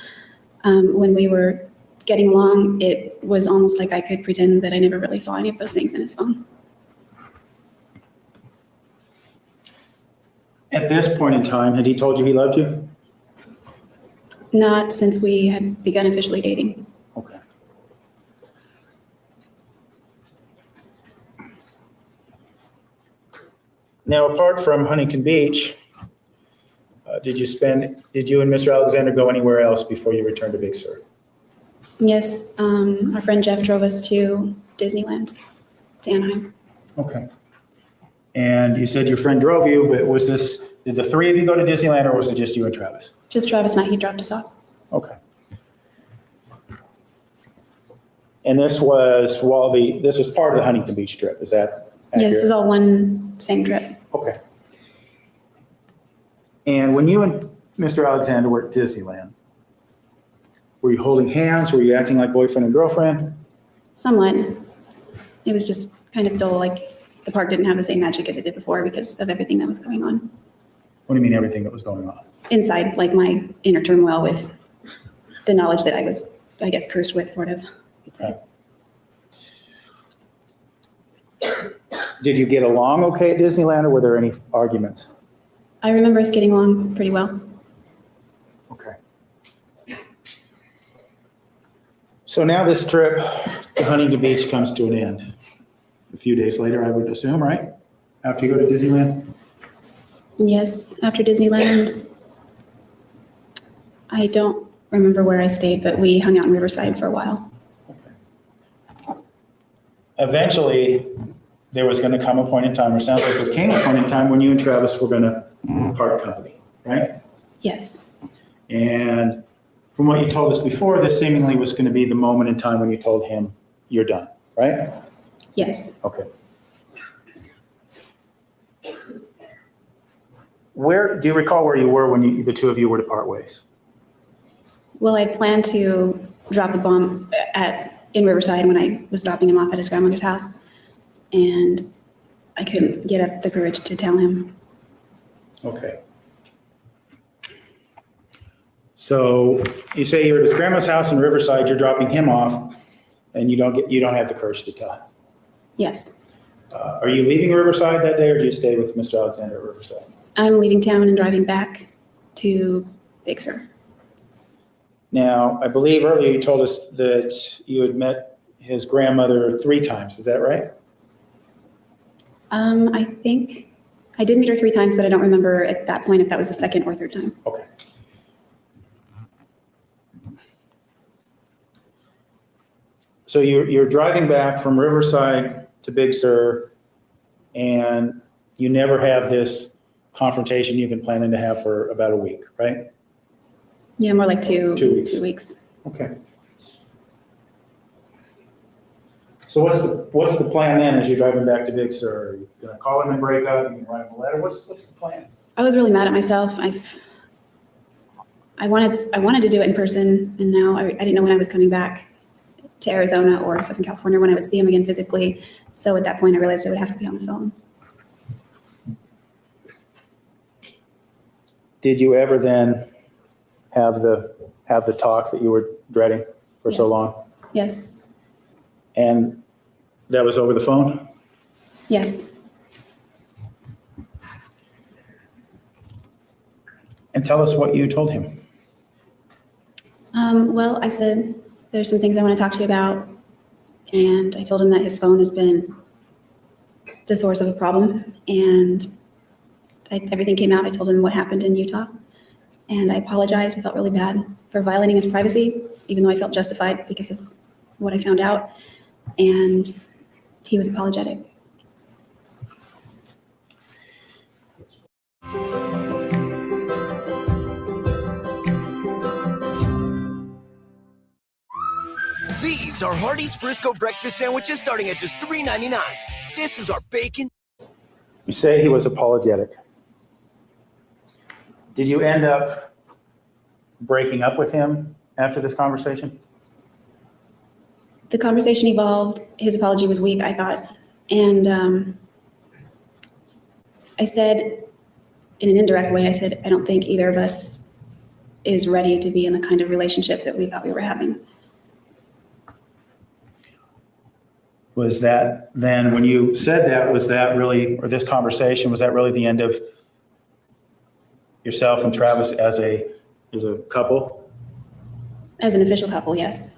When we were getting along, it was almost like I could pretend that I never really saw any of those things in his phone. At this point in time, had he told you he loved you? Not since we had begun officially dating. Okay. Now, apart from Huntington Beach, did you and Mr. Alexander go anywhere else before you returned to Big Sur? Yes, our friend Jeff drove us to Disneyland, to Anaheim. Okay. And you said your friend drove you, but did the three of you go to Disneyland, or was it just you and Travis? Just Travis and I, he dropped us off. Okay. And this was part of the Huntington Beach trip, is that Yeah, this accurate? is all one same trip. Okay. And when you and Mr. Alexander were at Disneyland, were you holding hands? Were you acting like boyfriend and girlfriend? Somewhat. It was just kind of dull, like the park didn't have the same magic as it did before because of everything that was going on. What do you mean everything that was going on? Inside, like my inner turmoil with the knowledge that I was, I guess, cursed with, sort of. Okay. Did you get along okay at Disneyland, or were there any arguments? I remember us getting along pretty well. Okay. So now this trip to Huntington Beach comes to an end. A few days later, I would assume, right? After you go to Disneyland? Yes, after Disneyland, I don't remember where I stayed, but we hung out in Riverside for a while. Eventually, there was going to come a point in time, or sounds like there came a point in time when you and Travis were going to part company, right? Yes. And from what you told us before, this seemingly was going to be the moment in time when you told him you're done, right? Yes. Okay. Where do you recall where you were when the two of you were to part ways? Well, I planned to drop the bomb in Riverside when I was dropping him off at his grandmother's house, and I couldn't get up the courage to tell him. Okay. So you say you're at his grandma's house in Riverside, you're dropping him off, and you don't have the courage to tell him. Yes. Are you leaving Riverside that day, or do you stay with Mr. Alexander at Riverside? I'm leaving town and driving back to Big Sur. Now, I believe earlier you told us that you had met his grandmother 3 times. Is that right? I think I did meet her 3 times, but I don't remember at that point if that was the second or third time. Okay. So you're driving back from Riverside to Big Sur, and you never have this confrontation you've been planning to have for about a week, right? Yeah, more like 2 weeks. 2 weeks. Okay. So what's the plan then as you're driving back to Big Sur? Are you going to call him and break up? Are you going to write him a letter? What's the plan? I was really mad at myself. I wanted to do it in person, and now I didn't know when I was coming back to Arizona or Southern California when I would see him again physically. So at that point, I realized I would have to be on the phone. Did you ever then have the talk that you were dreading for so Yes. long? Yes. And that was over the phone? Yes. And tell us what you told him. Well, I said, there's some things I want to talk to you about. And I told him that his phone has been the source of a problem. And everything came out. I told him what happened in Utah. And I apologized. I felt really bad for violating his privacy, even though I felt justified because of what I found out. And he was apologetic. These are Hardee's Frisco breakfast sandwiches starting at just $3.99. This is our bacon. You say he was apologetic. Did you end up breaking up with him after this conversation? The conversation evolved. His apology was weak, I thought. And I said, in an indirect way, I said, I don't think either of us is ready to be in the kind of relationship that we thought we were having. Was that then, when you said that, was that really, or this conversation, was that really the end of yourself and Travis as a couple? As an official couple, yes.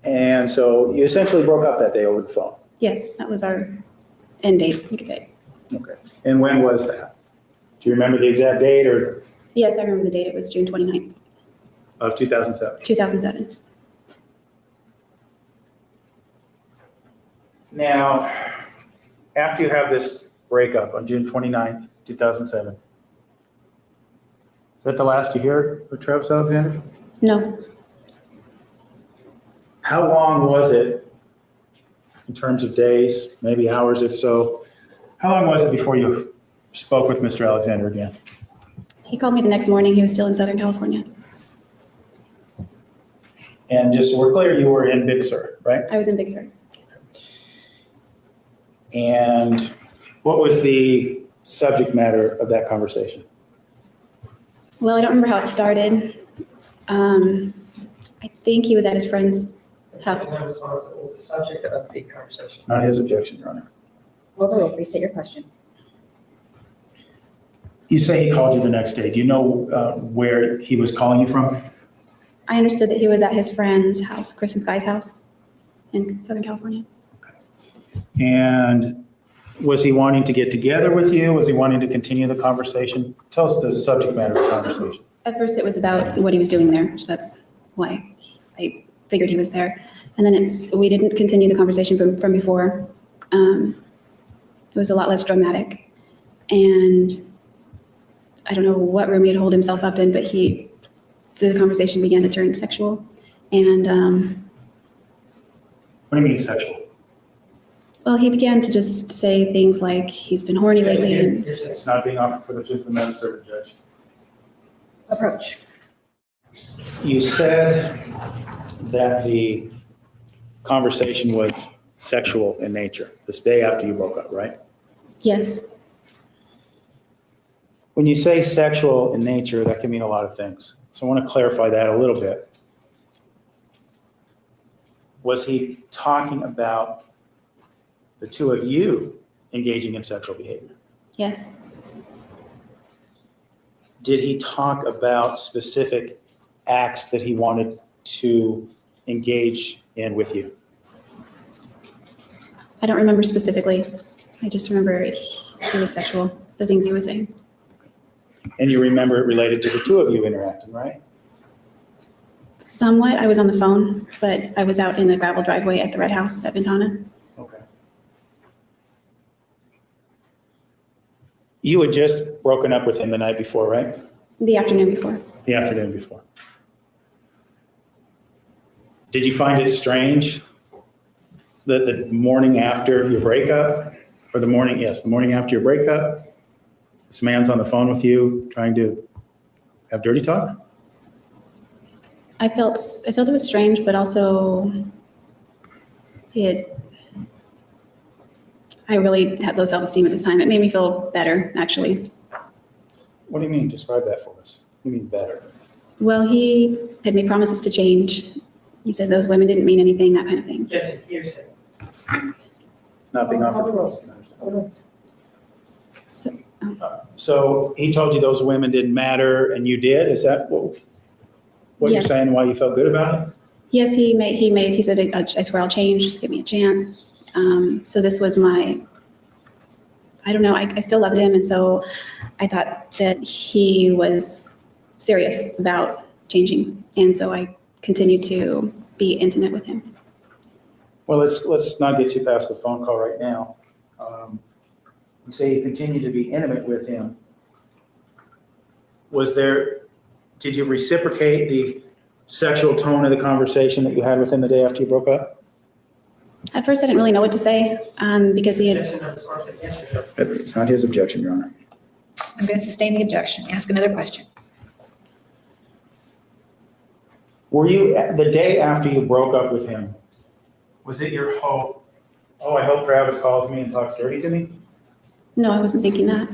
And so you essentially broke up that day over the phone? Yes, that was our end date, you could say. Okay. And when was that? Do you remember the exact date or? Yes, I remember the date. It was June 29th. Of 2007? 2007. Now, after you have this breakup on June 29th, 2007, is that the last you hear of Travis Alexander? No. How long was it in terms of days, maybe hours if so? How long was it before you spoke with Mr. Alexander again? He called me the next morning. He was still in Southern California. And just so we're clear, you were in Big Sur, right? I was in Big Sur. And what was the subject matter of that conversation? Well, I don't remember how it started. I think he was at his friend's house. What was the subject of the conversation? Not his objection, Your Honor. Overruled. Restate your question. You say he called you the next day. Do you know where he was calling you from? I understood that he was at his friend's house, Chris and Sky's house in Southern California. And was he wanting to get together with you? Was he wanting to continue the conversation? Tell us the subject matter of the conversation. At first it was about what he was doing there, so that's why I figured he was there. And then we didn't continue the conversation from before. It was a lot less dramatic. And I don't know what room he'd hold himself up in, but the conversation began to turn sexual. And what do you mean sexual? well, he began to just say things like he's been horny lately. And It's not being offered for the truth of the matter, sir, Judge. Approach. You said that the conversation was sexual in nature this day after you broke up, right? yes, When you say sexual in nature, that can mean a lot of things. So I want to clarify that a little bit. Was he talking about the two of you engaging in sexual behavior? yes, Did he talk about specific acts that he wanted to engage in with you? I don't remember specifically. I just remember it was sexual, the things he was saying. And you remember it related to the two of you interacting, right? Somewhat. I was on the phone, but I was out in the gravel driveway at the Red House at Ventana. Okay. You had just broken up with him the night before, right? The afternoon before. The afternoon before. Did you find it strange that the morning after your breakup, or the morning after your breakup, this man's on the phone with you trying to have dirty talk? I felt it was strange, but also I really had low self-esteem at this time. It made me feel better, actually. What do you mean? Describe that for us. What do you mean better? Well, he had made promises to change. He said those women didn't mean anything, that kind of thing. Objection, hearsay. Not being offered. Overruled. So he told you those women didn't matter and you did? Is that what you're Yes. saying, why you felt good about it? Yes, he said, I swear I'll change, just give me a chance. So this was I don't know, I still loved him. And so I thought that he was serious about changing. And so I continued to be intimate with him. Well, let's not get you past the phone call right now. You say you continued to be intimate with him. Did you reciprocate the sexual tone of the conversation that you had with him the day after you broke up? At first, I didn't really know what to say because he had. It's not his objection, Your Honor. I'm going to sustain the objection. Ask another question. Were you, the day after you broke up with him, was it your hope, I hope Travis calls me and talks dirty to me? No, I wasn't thinking that.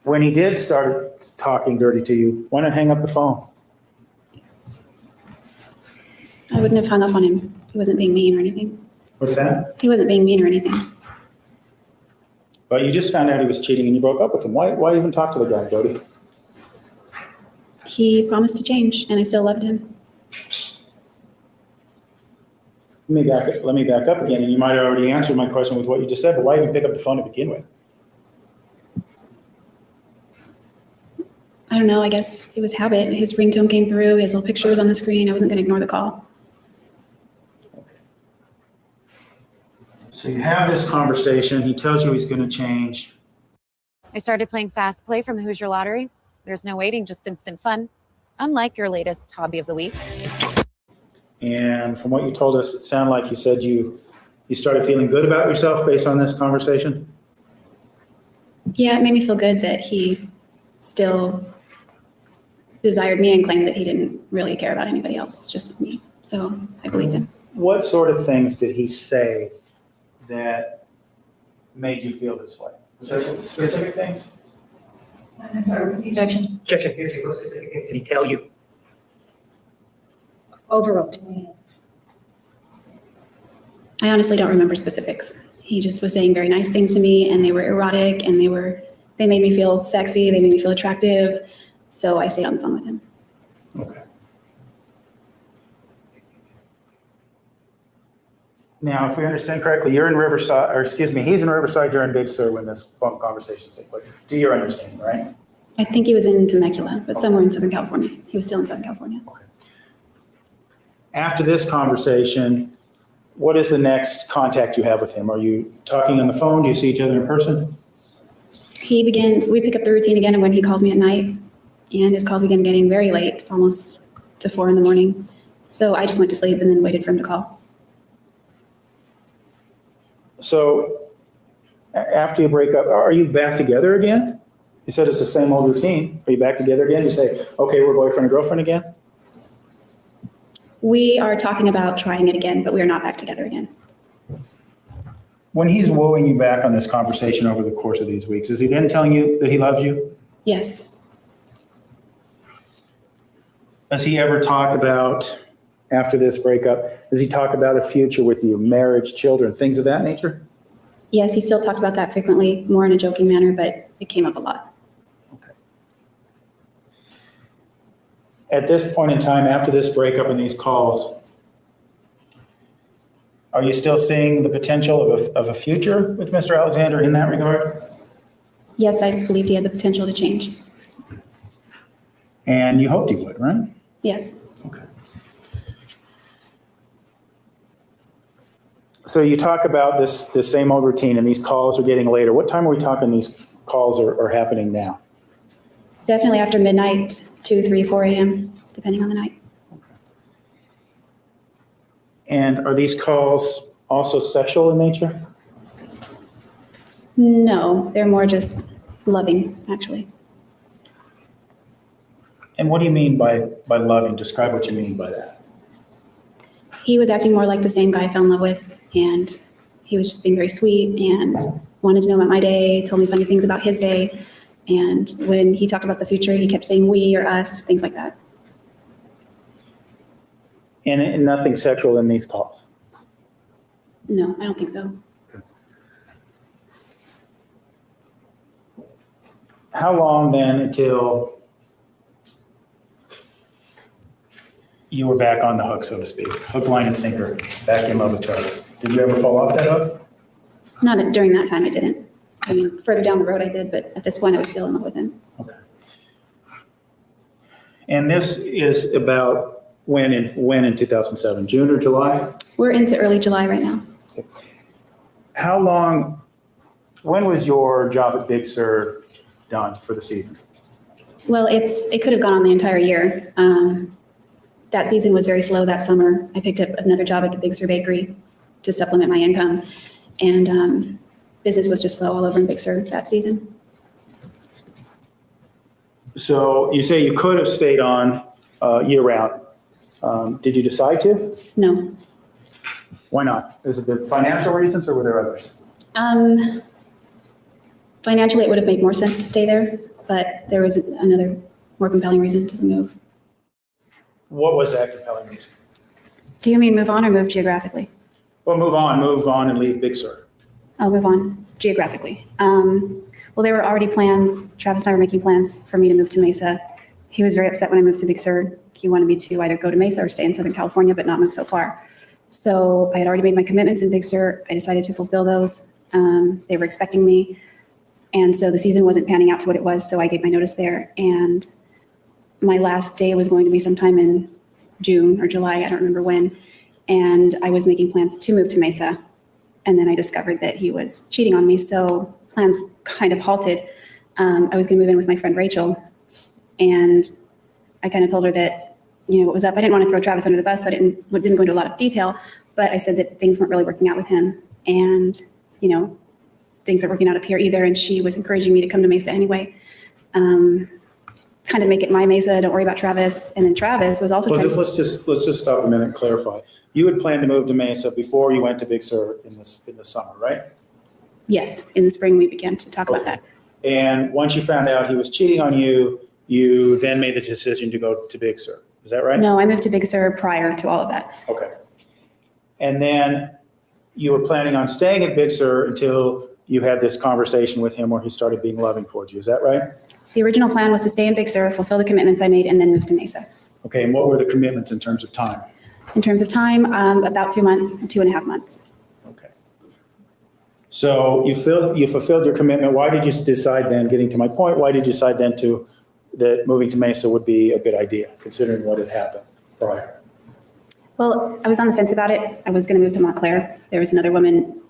When he did start talking dirty to you, why not hang up the phone? I wouldn't have hung up on him. He wasn't being mean or anything. What's that? He wasn't being mean or anything. But you just found out he was cheating and you broke up with him. Why even talk to the guy, Jody? He promised to change, and I still loved him. Let me back up again, and you might have already answered my question with what you just said, but why even pick up the phone to begin with? I don't know, I guess it was habit. His ringtone came through, his little picture was on the screen. I wasn't going to ignore the call. So you have this conversation. He tells you he's going to change. I started playing Fast Play from the Hoosier Lottery. There's no waiting, just instant fun. Unlike your latest hobby of the week. And from what you told us, it sounded like you said you started feeling good about yourself based on this conversation? Yeah, it made me feel good that he still desired me and claimed that he didn't really care about anybody else, just me. So I believed him. What sort of things did he say that made you feel this way? Was there specific things? I'm sorry, what's the objection? Objection, here's what specific things did he tell you? Overruled. I honestly don't remember specifics. He just was saying very nice things to me, and they were erotic, and they made me feel sexy, they made me feel attractive. So I stayed on the phone with him. Okay. Now, if we understand correctly, you're in Riverside, or excuse me, he's in Riverside, you're in Big Sur when this phone conversation takes place. Do you understand, right? I think he was in Temecula, but somewhere in Southern California. He was still in Southern California. Okay. After this conversation, what is the next contact you have with him? Are you talking on the phone? Do you see each other in person? We pick up the routine again when he calls me at night, and his calls began getting very late, almost to 4 in the morning. So I just went to sleep and then waited for him to call. So after you break up, are you back together again? You said it's the same old routine. Are you back together again? You say, okay, we're boyfriend and girlfriend again? We are talking about trying it again, but we are not back together again. When he's wooing you back on this conversation over the course of these weeks, is he then telling you that he loves you? Yes. Does he ever talk about, after this breakup, does he talk about a future with you, marriage, children, things of that nature? Yes, he still talked about that frequently, more in a joking manner, but it came up a lot. At this point in time, after this breakup and these calls, are you still seeing the potential of a future with Mr. Alexander in that regard? Yes, I believed he had the potential to change. And you hoped he would, right? Yes. Okay. So you talk about this same old routine and these calls are getting later. What time are we talking these calls are happening now? Definitely after midnight, 2, 3, 4 a.m., depending on the night. And are these calls also sexual in nature? No, they're more just loving, actually. And what do you mean by loving? Describe what you mean by that. He was acting more like the same guy I fell in love with, and he was just being very sweet and wanted to know about my day, told me funny things about his day. And when he talked about the future, he kept saying we or us, things like that. And nothing sexual in these calls? No, I don't think so. How long then until you were back on the hook, so to speak? Hook, line, and sinker, back in love with Travis. Did you ever fall off that hook? Not during that time, I didn't. I mean, further down the road I did, but at this point I was still in love with him. Okay. And this is about when in 2007, June or July? We're into early July right now. Okay. How long, when was your job at Big Sur done for the season? Well, it could have gone on the entire year. That season was very slow that summer. I picked up another job at the Big Sur Bakery to supplement my income. And business was just slow all over in Big Sur that season. So you say you could have stayed on year round. Did you decide to? No. Why not? Is it the financial reasons or were there others? Financially, it would have made more sense to stay there, but there was another more compelling reason to move. What was that compelling reason? Do you mean move on or move geographically? Well, move on and leave Big Sur. I'll move on geographically. Well, there were already plans. Travis and I were making plans for me to move to Mesa. He was very upset when I moved to Big Sur. He wanted me to either go to Mesa or stay in Southern California, but not move so far. So I had already made my commitments in Big Sur. I decided to fulfill those. They were expecting me. And so the season wasn't panning out to what it was, so I gave my notice there. And my last day was going to be sometime in June or July, I don't remember when. And I was making plans to move to Mesa. And then I discovered that he was cheating on me, so plans kind of halted. I was gonna move in with my friend Rachel, and I kind of told her that what was up. I didn't want to throw Travis under the bus, so I didn't go into a lot of detail, but I said that things weren't really working out with him, and, things aren't working out up here either, and she was encouraging me to come to Mesa anyway. Kind of make it my Mesa, don't worry about Travis. And then Travis was also trying to... Let's just stop a minute and clarify. You had planned to move to Mesa before you went to Big Sur in the summer, right? Yes, in the spring we began to talk about that. And once you found out he was cheating on you, you then made the decision to go to Big Sur. Is that right? No, I moved to Big Sur prior to all of that. Okay. And then you were planning on staying at Big Sur until you had this conversation with him where he started being loving towards you. Is that right? The original plan was to stay in Big Sur, fulfill the commitments I made, and then move to Mesa. Okay, and what were the commitments in terms of time? In terms of time, about 2 months, 2.5 months. Okay. So you fulfilled your commitment. Why did you decide then, getting to my point, why did you decide then that moving to Mesa would be a good idea, considering what had happened prior? Well, I was on the fence about it. I was going to move to Montclair. There was another woman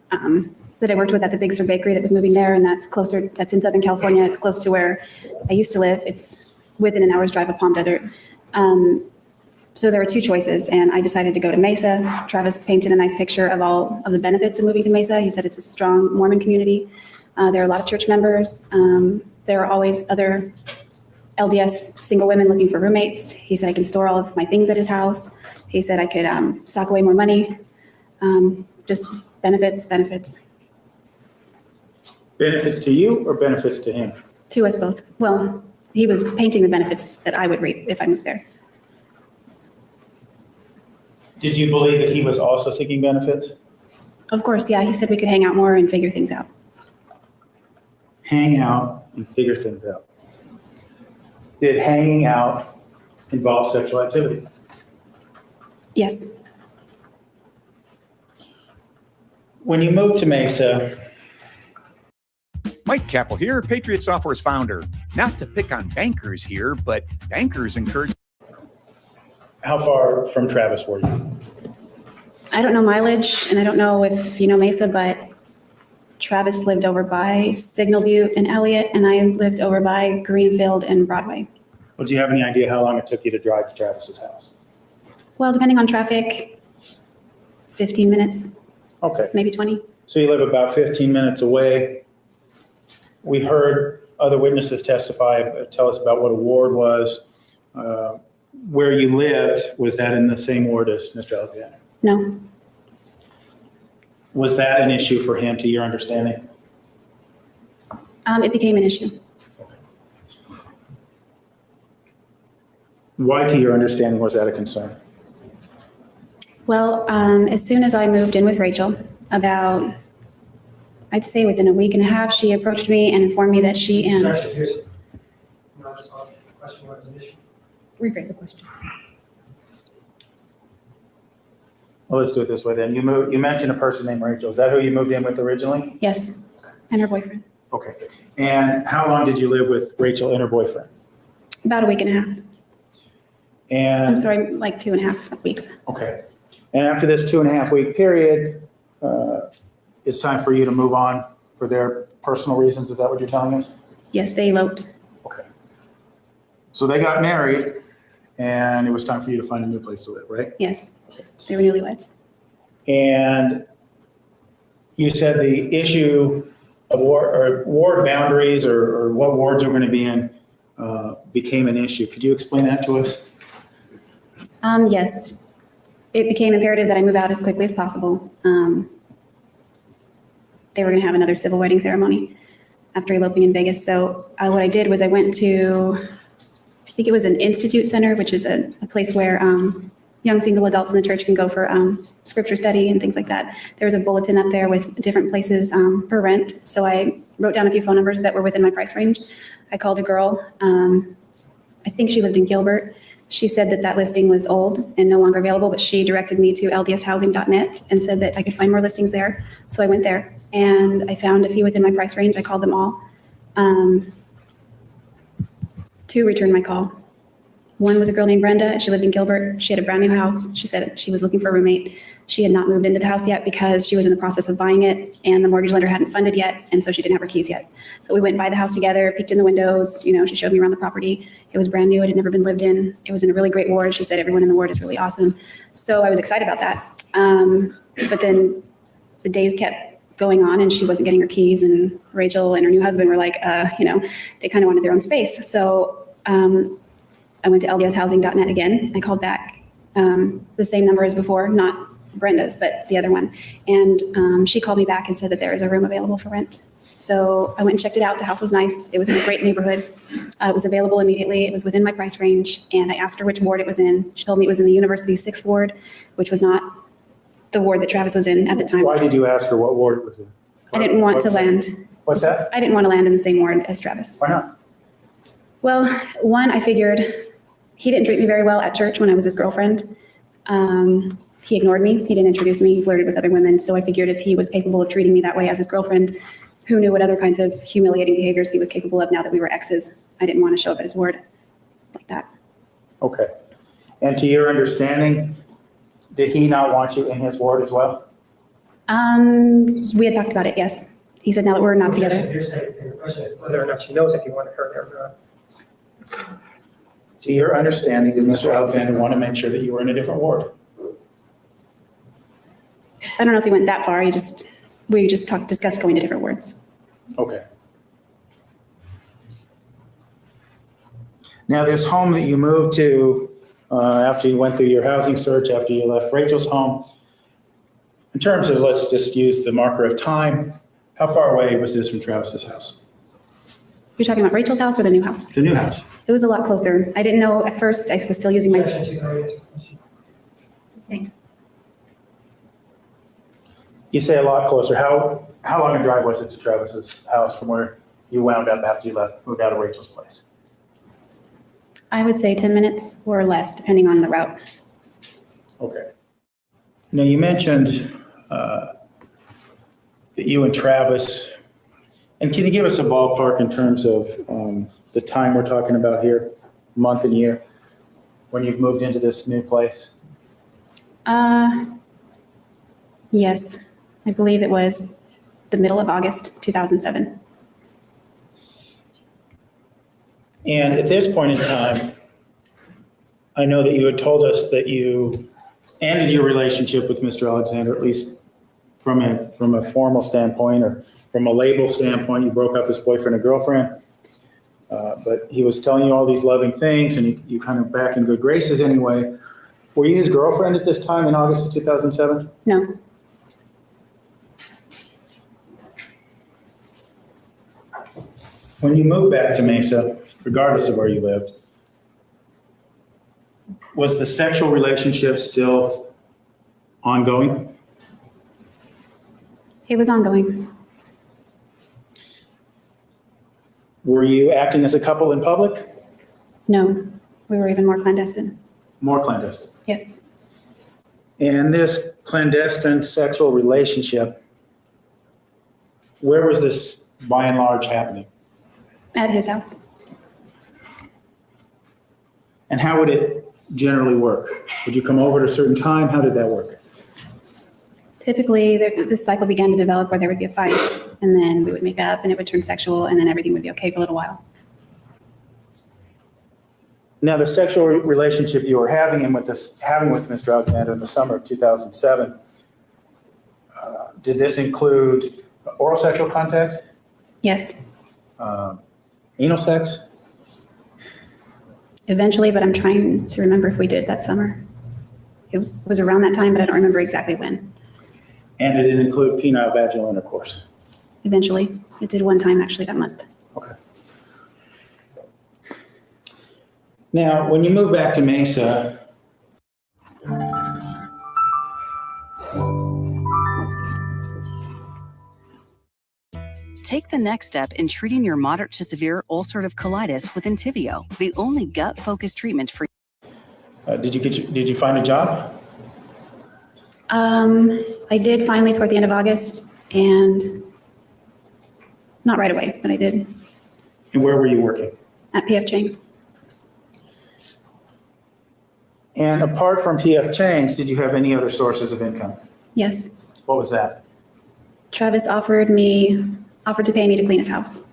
that I worked with at the Big Sur Bakery that was moving there, and that's in Southern California. It's close to where I used to live. It's within an hour's drive of Palm Desert. So there were two choices, and I decided to go to Mesa. Travis painted a nice picture of all of the benefits of moving to Mesa. He said it's a strong Mormon community. There are a lot of church members. There are always other LDS single women looking for roommates. He said I can store all of my things at his house. He said I could sock away more money. Just benefits. Benefits to you or benefits to him? To us both. Well, he was painting the benefits that I would reap if I moved there. Did you believe that he was also seeking benefits? Of course, yeah. He said we could hang out more and figure things out. Hang out and figure things out. Did hanging out involve sexual activity? Yes. When you moved to Mesa... Mike Capel here, Patriot Software's founder. Not to pick on bankers here, but bankers encourage... How far from Travis were you? I don't know mileage, and I don't know if you know Mesa, but Travis lived over by Signal Butte and Elliott, and I lived over by Greenfield and Broadway. Well, do you have any idea how long it took you to drive to Travis's house? Well, depending on traffic, 15 minutes. Okay. Maybe 20. So you live about 15 minutes away. We heard other witnesses testify, tell us about what a ward was. Where you lived, was that in the same ward as Mr. Alexander? No. Was that an issue for him, to your understanding? It became an issue. Why, to your understanding, was that a concern? Well, as soon as I moved in with Rachel, about, I'd say within a week and a half, she approached me and informed me that she and... Rephrase the question. Well, let's do it this way then. You mentioned a person named Rachel. Is that who you moved in with originally? Yes, and her boyfriend. Okay. And how long did you live with Rachel and her boyfriend? About a week and a half. And I'm sorry, like 2.5 weeks. Okay. And after this 2.5 week period, it's time for you to move on for their personal reasons. Is that what you're telling us? Yes, they eloped. Okay. So they got married, and it was time for you to find a new place to live, right? Yes, they were newlyweds. And you said the issue of ward boundaries or what wards you're going to be in became an issue. Could you explain that to us? Yes, it became imperative that I move out as quickly as possible. They were going to have another civil wedding ceremony after eloping in Vegas. So what I did was I went to, I think it was an institute center, which is a place where young single adults in the church can go for scripture study and things like that. There was a bulletin up there with different places for rent. So I wrote down a few phone numbers that were within my price range. I called a girl. I think she lived in Gilbert. She said that that listing was old and no longer available, but she directed me to ldshousing.net and said that I could find more listings there. So I went there and I found a few within my price range. I called them all. 2 returned my call. One was a girl named Brenda. She lived in Gilbert. She had a brand new house. She said she was looking for a roommate. She had not moved into the house yet because she was in the process of buying it and the mortgage lender hadn't funded yet. And so she didn't have her keys yet. But we went by the house together, peeked in the windows. You know, she showed me around the property. It was brand new. It had never been lived in. It was in a really great ward. She said everyone in the ward is really awesome. So I was excited about that. But then the days kept going on and she wasn't getting her keys, and Rachel and her new husband were like, you know, they kind of wanted their own space. So I went to ldshousing.net again. I called back the same number as before, not Brenda's, but the other one. And she called me back and said that there is a room available for rent. So I went and checked it out. The house was nice. It was in a great neighborhood. It was available immediately. It was within my price range. And I asked her which ward it was in. She told me it was in the University 6th ward, which was not the ward that Travis was in at the time. Why did you ask her what ward it was in? I didn't want to land. What's that? I didn't want to land in the same ward as Travis. Why not? Well, one, I figured he didn't treat me very well at church when I was his girlfriend. He ignored me. He didn't introduce me. He flirted with other women. So I figured if he was capable of treating me that way as his girlfriend, who knew what other kinds of humiliating behaviors he was capable of now that we were exes? I didn't want to show up at his ward like that. Okay. And to your understanding, did he not want you in his ward as well? We had talked about it, yes. He said now that we're not together. You're saying the question is whether or not she knows if you wanted her there or not. To your understanding, did Mr. Alexander want to make sure that you were in a different ward? I don't know if he went that far. We just discussed going to different wards. Okay. Now, this home that you moved to after you went through your housing search, after you left Rachel's home, in terms of, let's just use the marker of time, how far away was this from Travis's house? You're talking about Rachel's house or the new house? The new house. It was a lot closer. I didn't know at first. I was still using my... You say a lot closer. How long a drive was it to Travis's house from where you wound up after you moved out of Rachel's place? I would say 10 minutes or less, depending on the route. Okay. Now, you mentioned that you and Travis, and can you give us a ballpark in terms of the time we're talking about here, month and year, when you've moved into this new place? Yes, I believe it was the middle of August 2007. And at this point in time, I know that you had told us that you ended your relationship with Mr. Alexander, at least from a formal standpoint or from a label standpoint. You broke up as boyfriend and girlfriend, but he was telling you all these loving things and you kind of back in good graces anyway. Were you his girlfriend at this time in August of 2007? No. When you moved back to Mesa, regardless of where you lived, was the sexual relationship still ongoing? It was ongoing. Were you acting as a couple in public? No, we were even more clandestine. More clandestine? Yes. And this clandestine sexual relationship, where was this by and large happening? At his house. And how would it generally work? Would you come over at a certain time? How did that work? Typically, this cycle began to develop where there would be a fight, and then we would make up, and it would turn sexual, and then everything would be okay for a little while. Now, the sexual relationship you were having with Mr. Alexander in the summer of 2007, did this include oral sexual contact? Yes. Anal sex? Eventually, but I'm trying to remember if we did that summer. It was around that time, but I don't remember exactly when. And did it include penile vaginal intercourse? Eventually. It did one time actually that month. Okay. Now, when you moved back to Mesa, Take the next step in treating your moderate to severe ulcerative colitis with Entyvio, the only gut-focused treatment for. Did you find a job? I did finally toward the end of August, and not right away, but I did. And where were you working? At P.F. Chang's. And apart from PF Chang's, did you have any other sources of income? Yes. What was that? Travis offered to pay me to clean his house.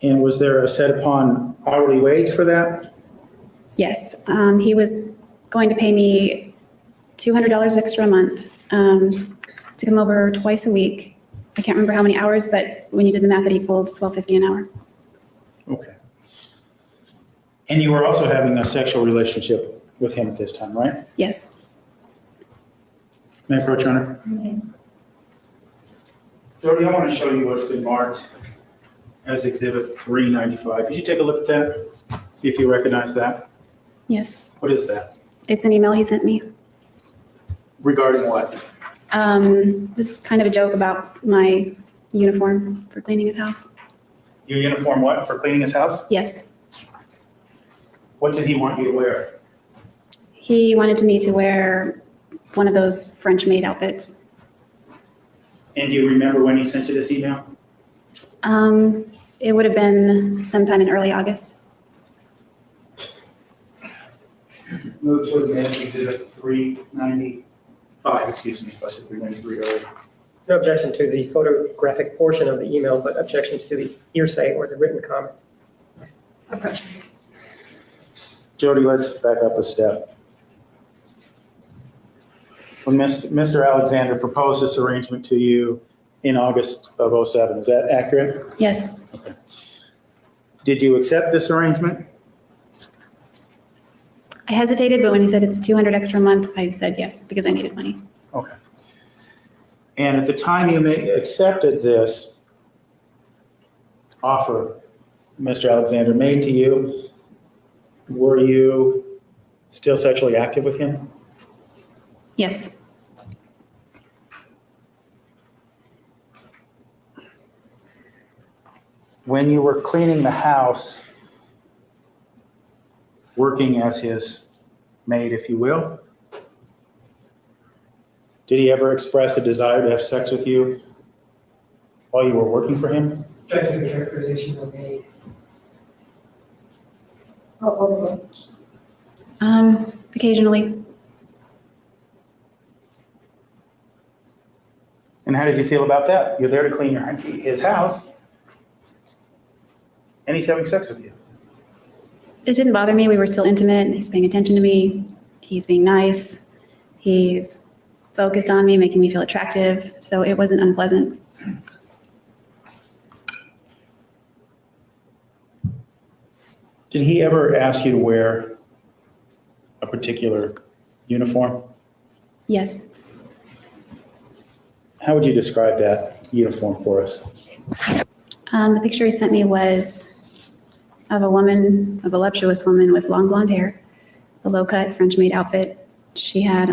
And was there a set upon hourly wage for that? Yes. He was going to pay me $200 extra a month to come over twice a week. I can't remember how many hours, but when you did the math, it equaled $12.50 an hour. Okay. And you were also having a sexual relationship with him at this time, right? Yes. May I approach, Your Honor? Jody, I want to show you what's been marked as Exhibit 395. Could you take a look at that? See if you recognize that? Yes. What is that? It's an email he sent me. Regarding what? This is kind of a joke about my uniform for cleaning his house. Your uniform what? For cleaning his house? Yes. What did he want you to wear? He wanted me to wear one of those French maid outfits. And do you remember when he sent you this email? It would have been sometime in early August. Move to admit Exhibit 395, excuse me, if I said 393 earlier. No objection to the photographic portion of the email, but objection to the hearsay or the written comment. Approach. Jody, let's back up a step. When Mr. Alexander proposed this arrangement to you in August of '07, is that accurate? Yes. Okay. Did you accept this arrangement? I hesitated, but when he said it's $200 extra a month, I said yes, because I needed money. Okay. And at the time you accepted this offer, Mr. Alexander made to you, were you still sexually active with him? Yes. When you were cleaning the house, working as his maid, if you will, did he ever express a desire to have sex with you while you were working for him? Objection to the characterization of a. Occasionally. And how did you feel about that? You're there to clean his house, and he's having sex with you. It didn't bother me. We were still intimate. He's paying attention to me. He's being nice. He's focused on me, making me feel attractive. So it wasn't unpleasant. Did he ever ask you to wear a particular uniform? Yes. How would you describe that uniform for us? The picture he sent me was of a woman, a voluptuous woman with long blonde hair, a low-cut French maid outfit. She had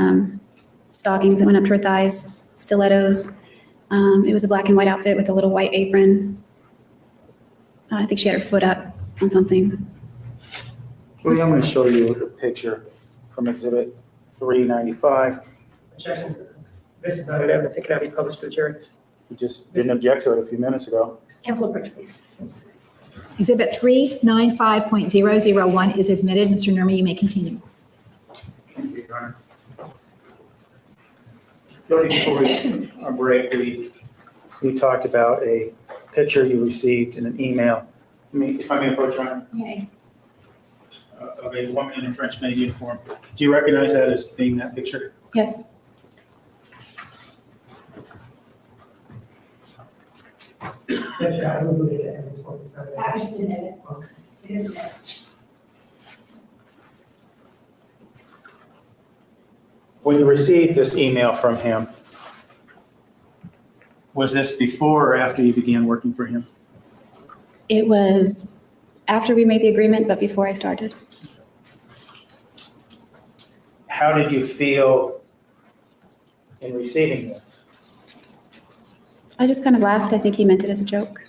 stockings that went up to her thighs, stilettos. It was a black and white outfit with a little white apron. I think she had her foot up on something. Julie, I'm going to show you the picture from Exhibit 395. Objection. This is not an evidence. It cannot be published to the jury. You just didn't object to it a few minutes ago. Counsel, approach, please. Exhibit 395.001 is admitted. Mr. Nurmi, you may continue. Thank you, Your Honor. Jody, before our break, we talked about a picture you received in an email. If I may approach, Your Honor. Okay. Of a woman in a French maid uniform. Do you recognize that as being that picture? Yes. Yes, I will move it to evidence for this. When you received this email from him, was this before or after you began working for him? It was after we made the agreement, but before I started. How did you feel in receiving this? I just kind of laughed. I think he meant it as a joke.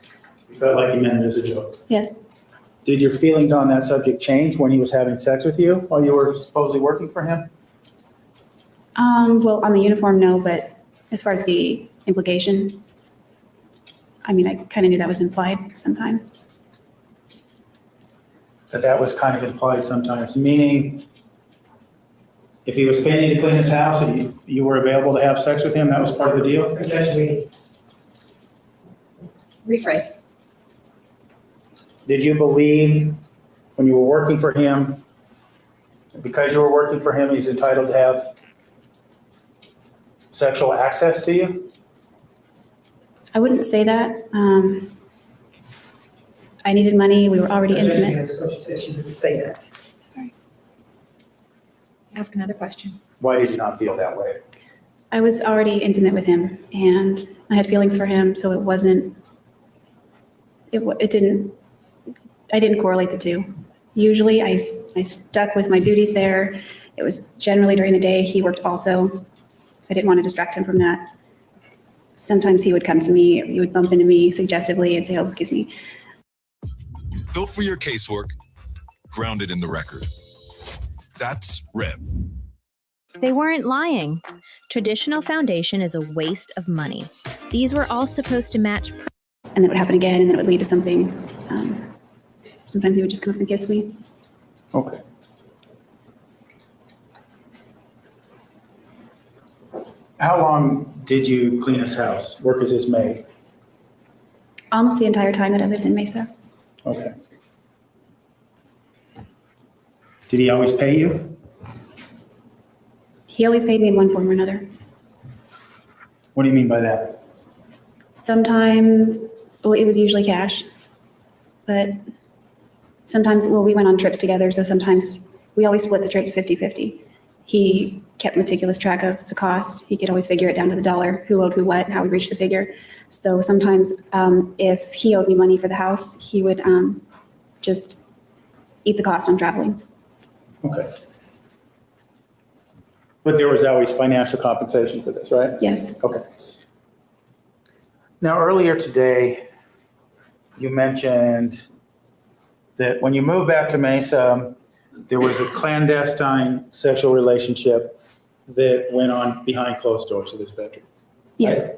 You felt like he meant it as a joke? Yes. Did your feelings on that subject change when he was having sex with you while you were supposedly working for him? Well, on the uniform, no, but as far as the implication, I mean, I kind of knew that was implied sometimes. that was kind of implied sometimes, meaning if he was paying you to clean his house and you were available to have sex with him, that was part of the deal? Objection. Rephrase. Did you believe when you were working for him, because you were working for him, he's entitled to have sexual access to you? I wouldn't say that. I needed money. We were already intimate. She said she didn't say that. Sorry. Ask another question. Why did you not feel that way? I was already intimate with him, and I had feelings for him, so it wasn't. I didn't correlate the two. Usually, I stuck with my duties there. It was generally during the day. He worked also. I didn't want to distract him from that. Sometimes he would come to me, or he would bump into me suggestively and say, "Oh, excuse me." Built for your casework, grounded in the record. That's REV. They weren't lying. Traditional foundation is a waste of money. These were all supposed to match. And it would happen again, and then it would lead to something. Sometimes he would just come up and kiss me. Okay. How long did you clean his house, work as his maid? Almost the entire time that I lived in Mesa. Okay. Did he always pay you? He always paid me in one form or another. What do you mean by that? Sometimes, well, it was usually cash, but sometimes, well, we went on trips together, so sometimes we always split the trips 50-50. He kept meticulous track of the cost. He could always figure it down to the dollar, who owed who what, and how we reached the figure. So sometimes if he owed me money for the house, he would just eat the cost on traveling. Okay. But there was always financial compensation for this, right? Yes. Okay. Now, earlier today, you mentioned that when you moved back to Mesa, there was a clandestine sexual relationship that went on behind closed doors of this bedroom. Yes.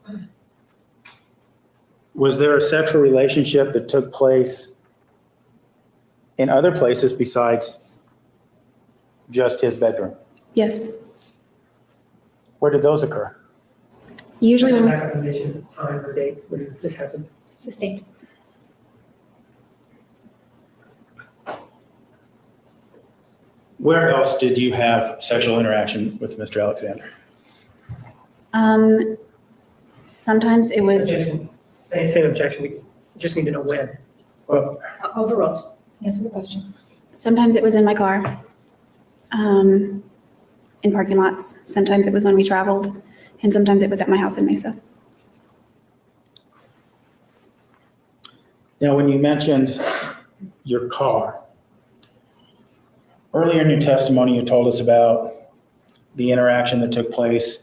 Right? Was there a sexual relationship that took place in other places besides just his bedroom? Yes. Where did those occur? Usually when Recommendation, time or date when this happened. Sustained. Where else did you have sexual interaction with Mr. Alexander? Sometimes it was. Objection. Same objection. We just need to know when. Well, Overruled. Answer the question. Sometimes it was in my car, in parking lots. Sometimes it was when we traveled, and sometimes it was at my house in Mesa. now, when you mentioned your car, earlier in your testimony, you told us about the interaction that took place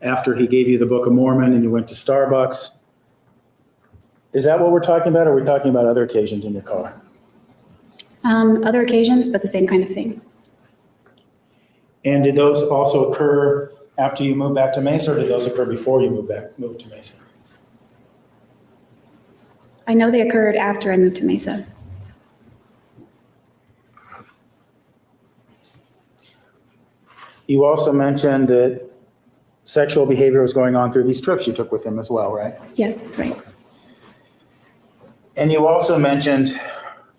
after he gave you the Book of Mormon and you went to Starbucks. Is that what we're talking about, or are we talking about other occasions in your car? Other occasions, but the same kind of thing. And did those also occur after you moved back to Mesa, or did those occur before you moved to Mesa? I know they occurred after I moved to Mesa. You also mentioned that sexual behavior was going on through these trips you took with him as well, right? Yes, that's right. And you also mentioned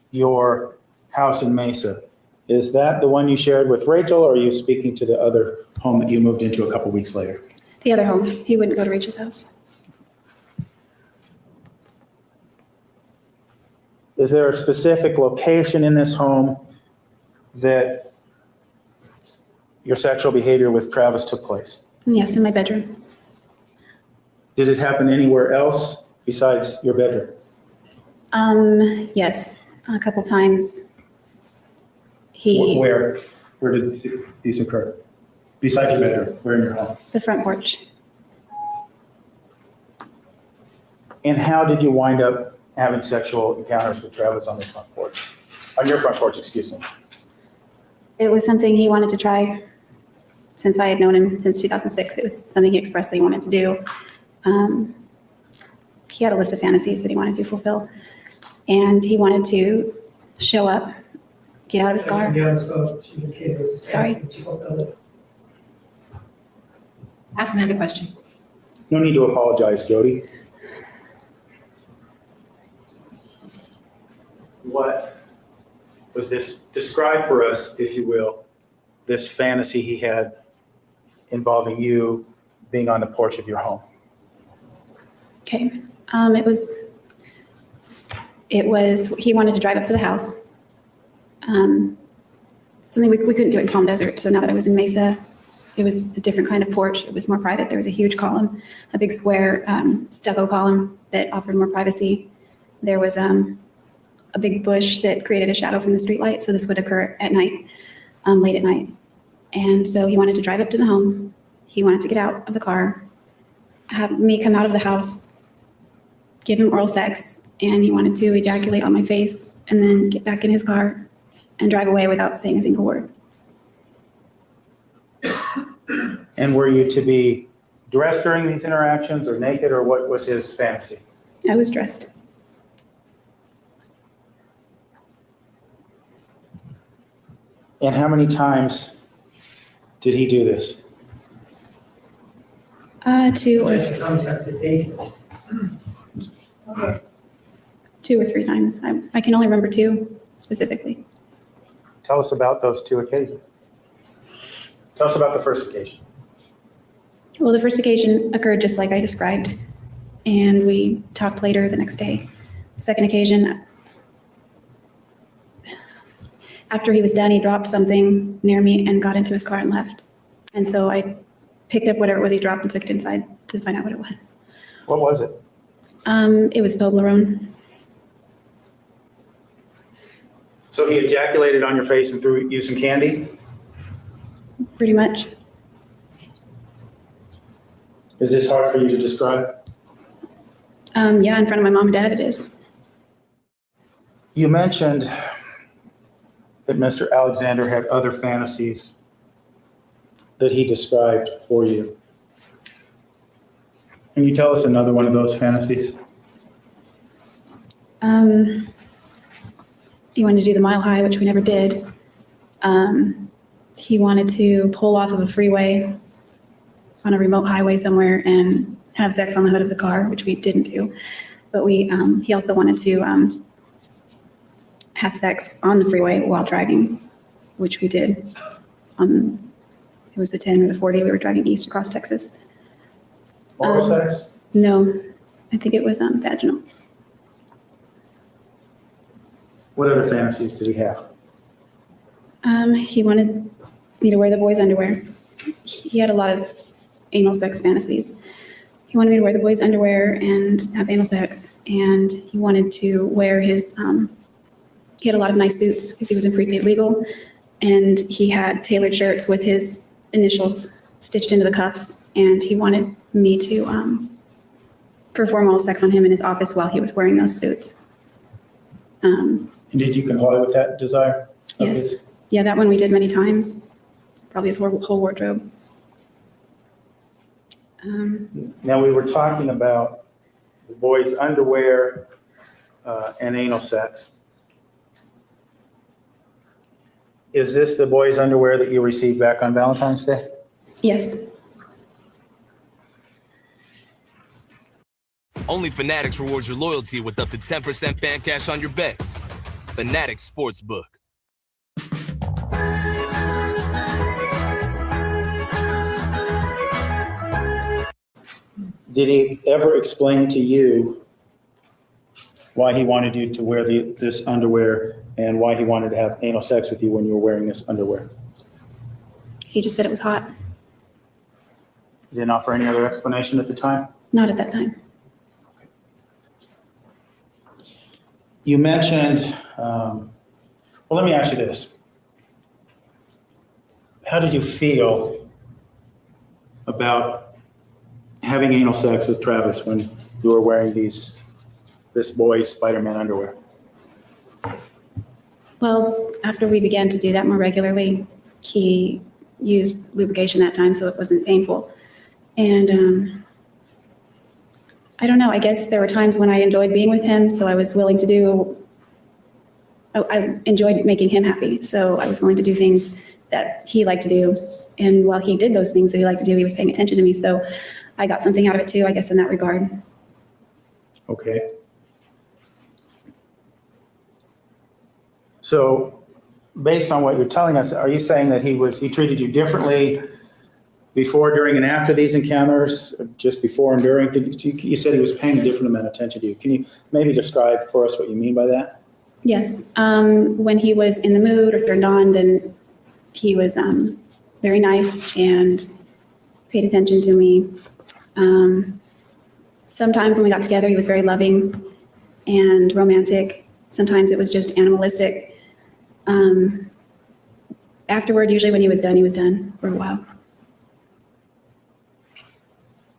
your house in Mesa. Is that the one you shared with Rachel, or are you speaking to the other home that you moved into a couple weeks later? The other home. He wouldn't go to Rachel's house. Is there a specific location in this home that your sexual behavior with Travis took place? Yes, in my bedroom. Did it happen anywhere else besides your bedroom? Yes, a couple times. Where did these occur? Besides your bedroom, where in your home? The front porch. And how did you wind up having sexual encounters with Travis on his front porch? On your front porch, excuse me. It was something he wanted to try. Since I had known him since 2006, it was something he expressed that he wanted to do. He had a list of fantasies that he wanted to fulfill. and he wanted to show up, get out of his car. Sorry. Ask another question. No need to apologize, Jodi. What was this? Describe for us, if you will, this fantasy he had involving you being on the porch of your home. Okay. It was, he wanted to drive up to the house. Something we couldn't do in Palm Desert. So now that I was in Mesa, it was a different kind of porch. It was more private. There was a huge column, a big square stucco column that offered more privacy. There was a big bush that created a shadow from the streetlight. So this would occur at night, late at night. And so he wanted to drive up to the home. He wanted to get out of the car, have me come out of the house, give him oral sex, and he wanted to ejaculate on my face and then get back in his car and drive away without saying a single word. And were you to be dressed during these interactions or naked, or what was his fantasy? I was dressed. And how many times did he do this? 2 or 3 times. I can only remember 2 specifically. Tell us about those 2 occasions. Tell us about the first occasion. Well, the first occasion occurred just like I described, and we talked later the next day. The second occasion, after he was done, he dropped something near me and got into his car and left. And so I picked up whatever it was he dropped and took it inside to find out what it was. What was it? It was Toblerone. So he ejaculated on your face and threw you some candy? Pretty much. Is this hard for you to describe? Yeah, in front of my mom and dad it is. You mentioned that Mr. Alexander had other fantasies that he described for you. Can you tell us another one of those fantasies? He wanted to do the mile high, which we never did. He wanted to pull off of a freeway on a remote highway somewhere and have sex on the hood of the car, which we didn't do. But he also wanted to have sex on the freeway while driving, which we did. It was the 10 or the 40. We were driving east across Texas. Oral sex? No, I think it was vaginal. What other fantasies did he have? He wanted me to wear the boys' underwear. He had a lot of anal sex fantasies. He wanted me to wear the boys' underwear and have anal sex, and he wanted to wear his, he had a lot of nice suits because he was in prepaid legal, and he had tailored shirts with his initials stitched into the cuffs, and he wanted me to perform oral sex on him in his office while he was wearing those suits. And did you comply with that desire? Yes. Yeah, that one we did many times. Probably his whole wardrobe. Now, we were talking about the boys' underwear and anal sex. Is this the boys' underwear that you received back on Valentine's Day? Yes. Only Fanatics rewards your loyalty with up to 10% fan cash on your bets. Fanatics Sportsbook. Did he ever explain to you why he wanted you to wear this underwear and why he wanted to have anal sex with you when you were wearing this underwear? He just said it was hot. He didn't offer any other explanation at the time? Not at that time. You mentioned, well, let me ask you this. How did you feel about having anal sex with Travis when you were wearing this boy's Spider-Man underwear? Well, after we began to do that more regularly, he used lubrication that time, so it wasn't painful. And I don't know, I guess there were times when I enjoyed being with him, so I was willing to do, I enjoyed making him happy, so I was willing to do things that he liked to do. And while he did those things that he liked to do, he was paying attention to me, so I got something out of it too, I guess, in that regard. Okay. So based on what you're telling us, are you saying that he treated you differently before, during, and after these encounters, or just before and during? You said he was paying a different amount of attention to you. Can you maybe describe for us what you mean by that? Yes, when he was in the mood or turned on, then he was very nice and paid attention to me. Sometimes when we got together, he was very loving and romantic. Sometimes it was just animalistic. Afterward, usually when he was done for a while.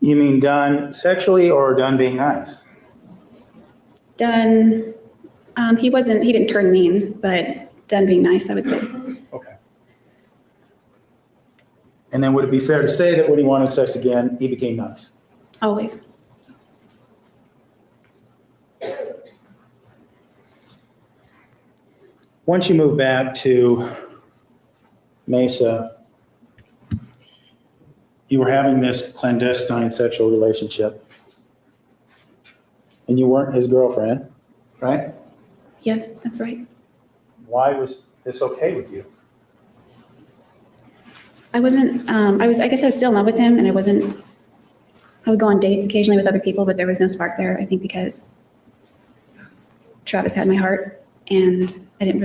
You mean done sexually or done being nice? Done, he didn't turn mean, but done being nice, I would say. Okay. And then would it be fair to say that when he wanted sex again, he became nice? Always. Once you move back to Mesa, you were having this clandestine sexual relationship, and you weren't his girlfriend, right? Yes, that's right. Why was this okay with you? I wasn't, I guess I was still in love with him, and I would go on dates occasionally with other people, but there was no spark there, I think because Travis had my heart, and I'm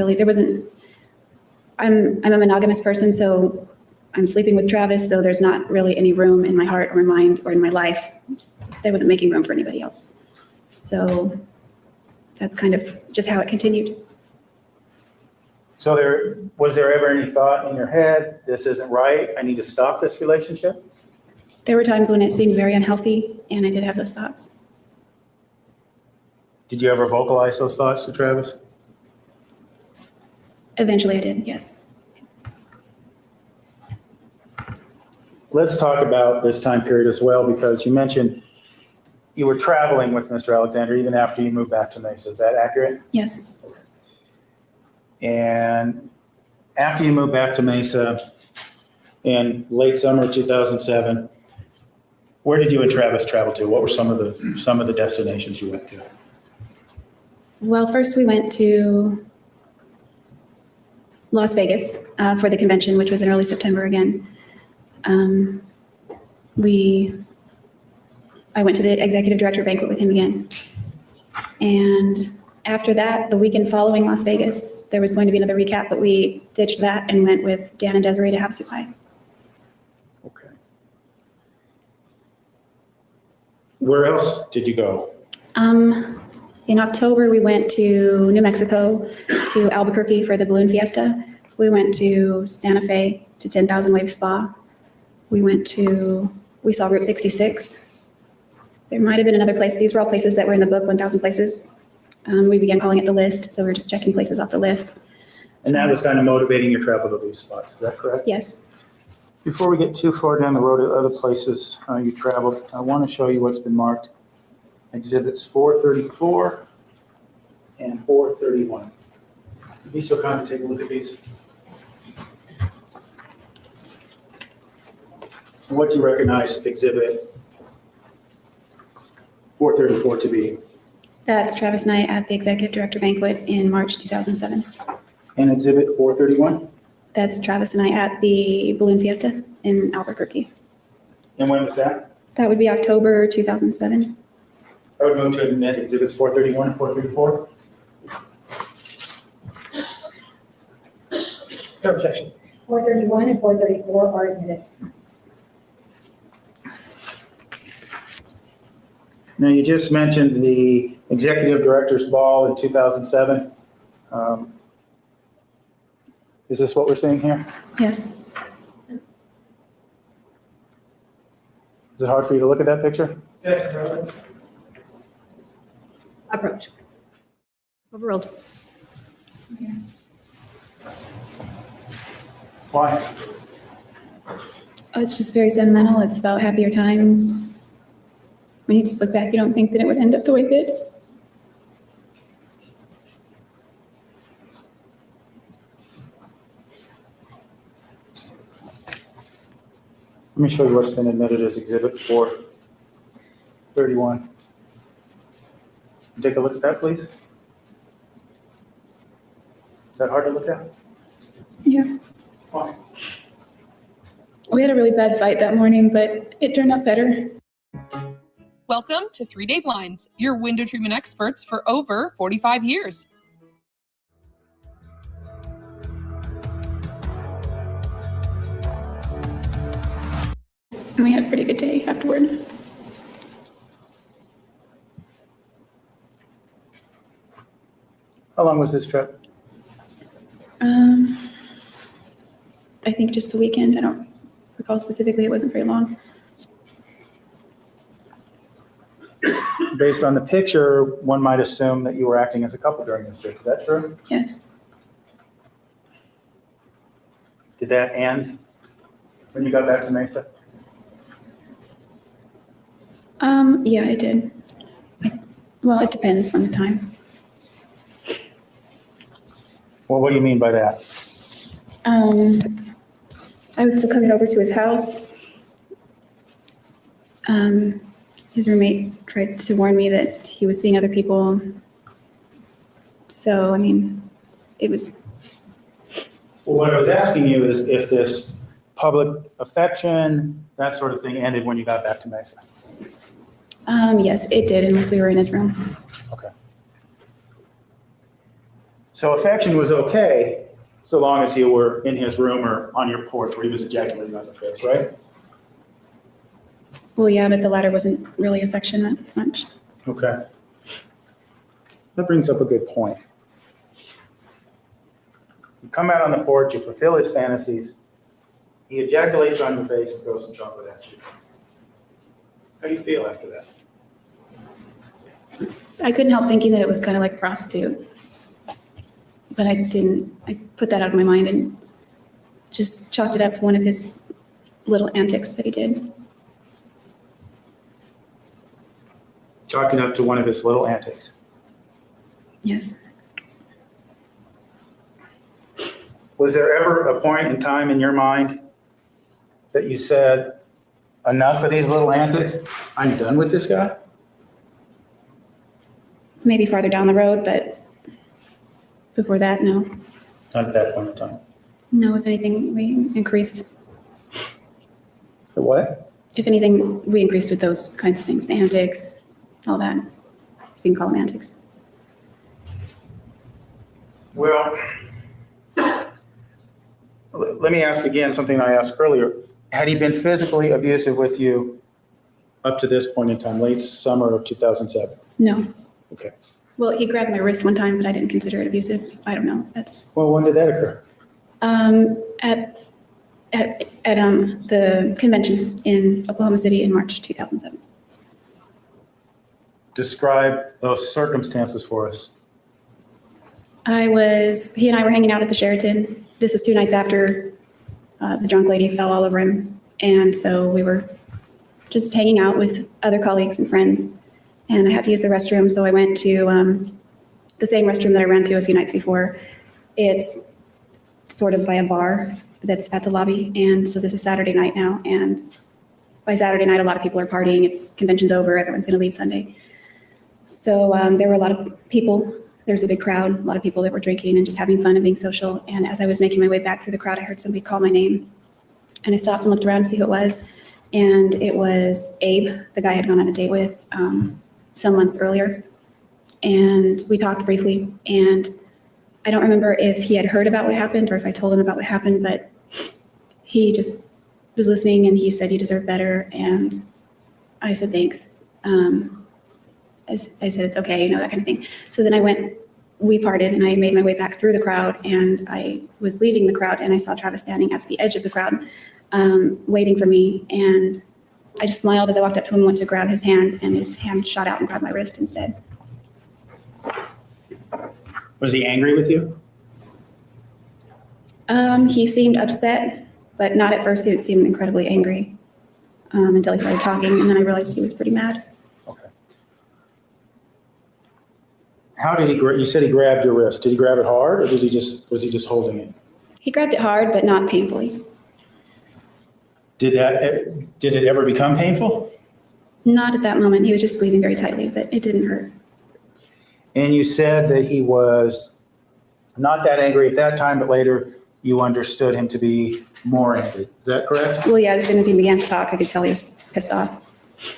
a monogamous person, so I'm sleeping with Travis, so there's not really any room in my heart or my mind or in my life. That wasn't making room for anybody else. So that's kind of just how it continued. So was there ever any thought in your head, this isn't right, I need to stop this relationship? There were times when it seemed very unhealthy, and I did have those thoughts. Did you ever vocalize those thoughts to Travis? Eventually I did, yes. Let's talk about this time period as well, because you mentioned you were traveling with Mr. Alexander even after you moved back to Mesa. Is that accurate? Yes. And after you moved back to Mesa in late summer of 2007, where did you and Travis travel to? What were some of the destinations you went to? Well, first we went to Las Vegas for the convention, which was in early September again. I went to the executive director banquet with him again. And after that, the weekend following Las Vegas, there was going to be another recap, but we ditched that and went with Dan and Desiree to Havasupai Pie. Okay. Where else did you go? In October, we went to New Mexico, to Albuquerque for the balloon fiesta. We went to Santa Fe to 10,000 Wave Spa. We saw Route 66. There might have been another place. These were all places that were in the book, 1,000 Places. We began calling it the list, so we were just checking places off the list. And that was kind of motivating your travel to these spots, is that correct? Yes. Before we get too far down the road to other places you traveled, I want to show you what's been marked Exhibits 434 and 431. Be so kind to take a look at these. And what do you recognize Exhibit 434 to be? That's Travis and I at the executive director banquet in March 2007. And Exhibit 431? That's Travis and I at the balloon fiesta in Albuquerque. And when was that? That would be October 2007. I would move to admit Exhibits 431 and 434. No objection. 431 and 434 are admitted. Now, you just mentioned the Executive Director's Ball in 2007. Is this what we're seeing here? Yes. Is it hard for you to look at that picture? Yes. Approach. Overruled. Yes. Why? Oh, it's just very sentimental. It's about happier times. when you just look back, you don't think that it would end up the way it did. Let me show you what's been admitted as Exhibit 431. Take a look at that, please. Is that hard to look at? Yeah. Why? We had a really bad fight that morning, but it turned out better. Welcome to 3 Day Blinds, your window treatment experts for over 45 years. And we had a pretty good day afterward. How long was this trip? I think just the weekend. I don't recall specifically. It wasn't very long. Based on the picture, one might assume that you were acting as a couple during this trip. Is that true? Yes. Did that end when you got back to Mesa? Yeah, it did. Well, it depends on the time. Well, what do you mean by that? I was still coming over to his house. His roommate tried to warn me that he was seeing other people. So, I mean, it was... Well, what I was asking you is if this public affection, that sort of thing ended when you got back to Mesa. Yes, it did, unless we were in his room. Okay. So affection was okay, so long as you were in his room or on your porch where he was ejaculating on the face, right? Well, yeah, but the latter wasn't really affection that much. Okay. That brings up a good point. You come out on the porch, you fulfill his fantasies, he ejaculates on your face and throws some chocolate at you. How do you feel after that? I couldn't help thinking that it was kind of like prostitute. But I didn't. I put that out of my mind and just chalked it up to one of his little antics that he did. Chalked it up to one of his little antics. Yes. Was there ever a point in time in your mind that you said, enough of these little antics, I'm done with this guy? Maybe farther down the road, but before that, no. Not at that point in time. No, if anything, we increased. The what? If anything, we increased with those kinds of things, the antics, all that. If you can call them antics. Well, let me ask again something I asked earlier. Had he been physically abusive with you up to this point in time, late summer of 2007? No. Okay. Well, he grabbed my wrist one time, but I didn't consider it abusive. So I don't know. That's Well, when did that occur? at the convention in Oklahoma City in March 2007. Describe those circumstances for us. He and I were hanging out at the Sheraton. This was 2 nights after the drunk lady fell all over him. And so we were just hanging out with other colleagues and friends. And I had to use the restroom, so I went to the same restroom that I ran to a few nights before. It's sort of by a bar that's at the lobby. And so this is Saturday night now. And by Saturday night, a lot of people are partying. It's convention's over. Everyone's going to leave Sunday. So there were a lot of people. There was a big crowd, a lot of people that were drinking and just having fun and being social. And as I was making my way back through the crowd, I heard somebody call my name. And I stopped and looked around to see who it was. And it was Abe, the guy I had gone on a date with some months earlier. And we talked briefly. And I don't remember if he had heard about what happened or if I told him about what happened, but he just was listening and he said, "You deserve better." And I said, "Thanks." I said, "It's okay," that kind of thing. So then we parted and I made my way back through the crowd and I was leaving the crowd and I saw Travis standing at the edge of the crowd waiting for me. And I just smiled as I walked up to him and went to grab his hand and his hand shot out and grabbed my wrist instead. Was he angry with you? He seemed upset, but not at first. He seemed incredibly angry until he started talking and then I realized he was pretty mad. How did he, you said he grabbed your wrist. Did he grab it hard or was he just holding it? He grabbed it hard, but not painfully. Did it ever become painful? Not at that moment. He was just squeezing very tightly, but it didn't hurt. And you said that he was not that angry at that time, but later you understood him to be more angry. Is that correct? Well, yeah, as soon as he began to talk, I could tell he was pissed off.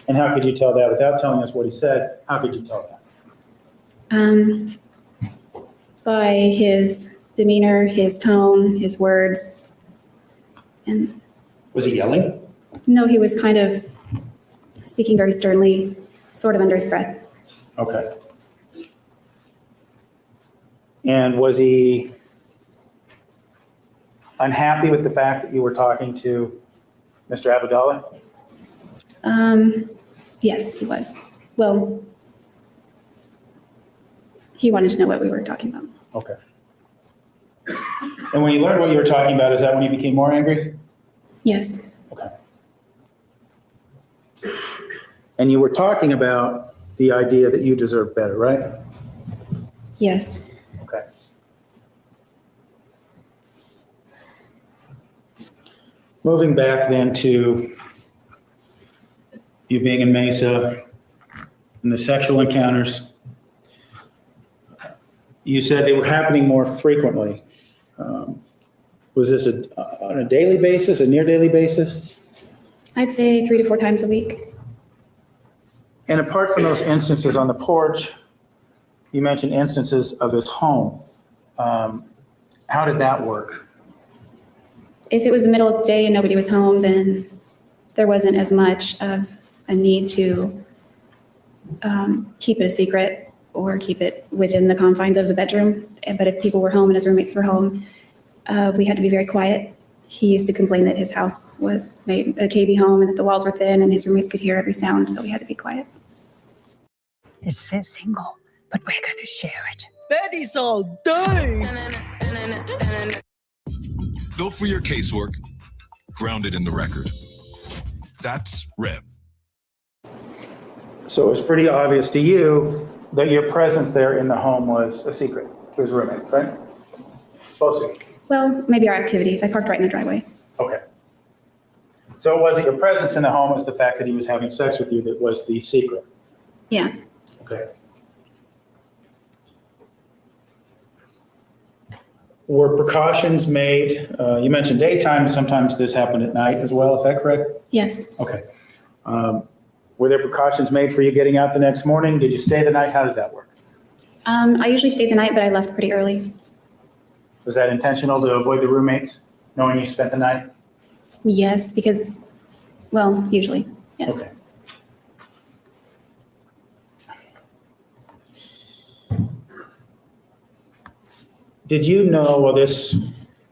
And how could you tell that without telling us what he said? How could you tell that? By his demeanor, his tone, his words. And was he yelling? no, he was kind of speaking very sternly, sort of under his breath. Okay. And was he unhappy with the fact that you were talking to Mr. Abdallah? Yes, he was. Well, he wanted to know what we were talking about. Okay. And when you learned what you were talking about, is that when you became more angry? Yes. Okay. And you were talking about the idea that you deserve better, right? Yes. Okay. Moving back then to you being in Mesa and the sexual encounters, you said they were happening more frequently. Was this on a daily basis, a near daily basis? I'd say 3 to 4 times a week. And apart from those instances on the porch, you mentioned instances of his home. How did that work? If it was the middle of the day and nobody was home, then there wasn't as much of a need to keep it a secret or keep it within the confines of the bedroom. But if people were home and his roommates were home, we had to be very quiet. He used to complain that his house was made a KB home and that the walls were thin and his roommates could hear every sound, so we had to be quiet. It says single, but we're gonna share it. Betty's all day. Go for your casework, grounded in the record. That's Rev. So it was pretty obvious to you that your presence there in the home was a secret to his roommates, right? Supposed to be. Well, maybe our activities. I parked right in the driveway. Okay. So it wasn't your presence in the home, it was the fact that he was having sex with you that was the secret. Yeah. Okay. Were precautions made? You mentioned daytime. Sometimes this happened at night as well. Is that correct? Yes. Okay. Were there precautions made for you getting out the next morning? Did you stay the night? How did that work? I usually stayed the night, but I left pretty early. Was that intentional to avoid the roommates, knowing you spent the night? Yes, because, well, usually, yes. Okay. Did you know, well, this,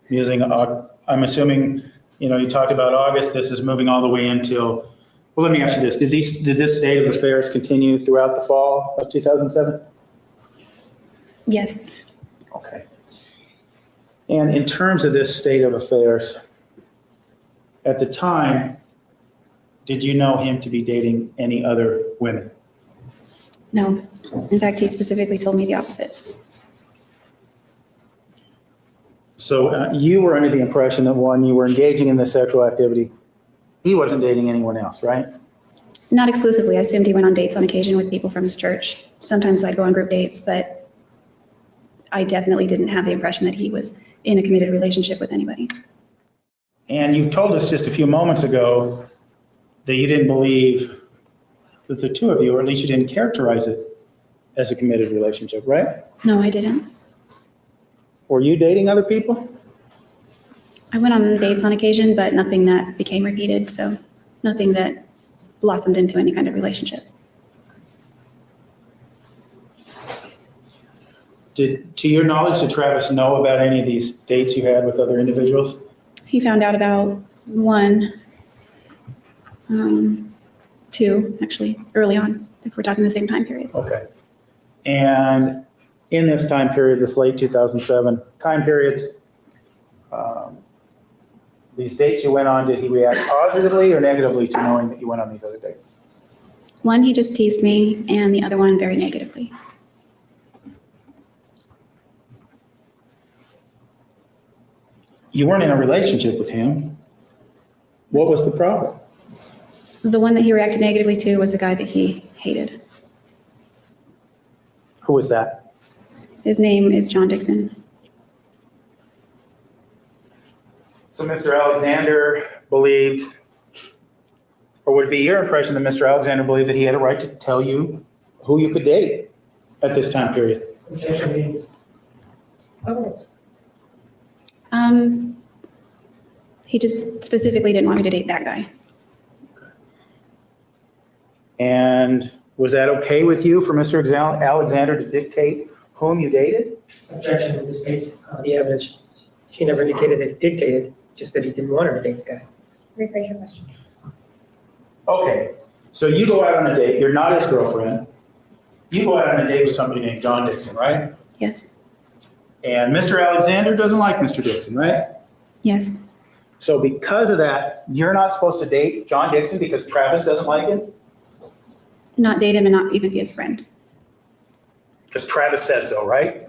I'm assuming, you talked about August, this is moving all the way until, well, let me ask you this. Did this state of affairs continue throughout the fall of 2007? Yes. Okay. And in terms of this state of affairs, at the time, did you know him to be dating any other women? No. In fact, he specifically told me the opposite. So you were under the impression that, one, you were engaging in this sexual activity. He wasn't dating anyone else, right? Not exclusively. I assumed he went on dates on occasion with people from his church. Sometimes I'd go on group dates, but I definitely didn't have the impression that he was in a committed relationship with anybody. And you told us just a few moments ago that you didn't believe that the two of you, or at least you didn't characterize it as a committed relationship, right? No, I didn't. Were you dating other people? I went on dates on occasion, but nothing that became repeated, so nothing that blossomed into any kind of relationship. To your knowledge, did Travis know about any of these dates you had with other individuals? He found out about one, 2, actually, early on, if we're talking the same time period. Okay. And in this time period, this late 2007 time period, these dates you went on, did he react positively or negatively to knowing that you went on these other dates? One, he just teased me, and the other one very negatively. You weren't in a relationship with him. What was the problem? The one that he reacted negatively to was a guy that he hated. Who was that? His name is John Dixon. So Mr. Alexander believed, or would it be your impression that Mr. Alexander believed that he had a right to tell you who you could date at this time period? Objection. He just specifically didn't want me to date that guy. And was that okay with you for Mr. Alexander to dictate whom you dated? Objection. In this case, the evidence, she never indicated that he dictated, just that he didn't want her to date the guy. Rephrase your question. Okay, so you go out on a date, you're not his girlfriend. You go out on a date with somebody named John Dixon, right? Yes. And Mr. Alexander doesn't like Mr. Dixon, right? Yes. So because of that, you're not supposed to date John Dixon because Travis doesn't like him? Not date him and not even be his friend. Because Travis says so, right?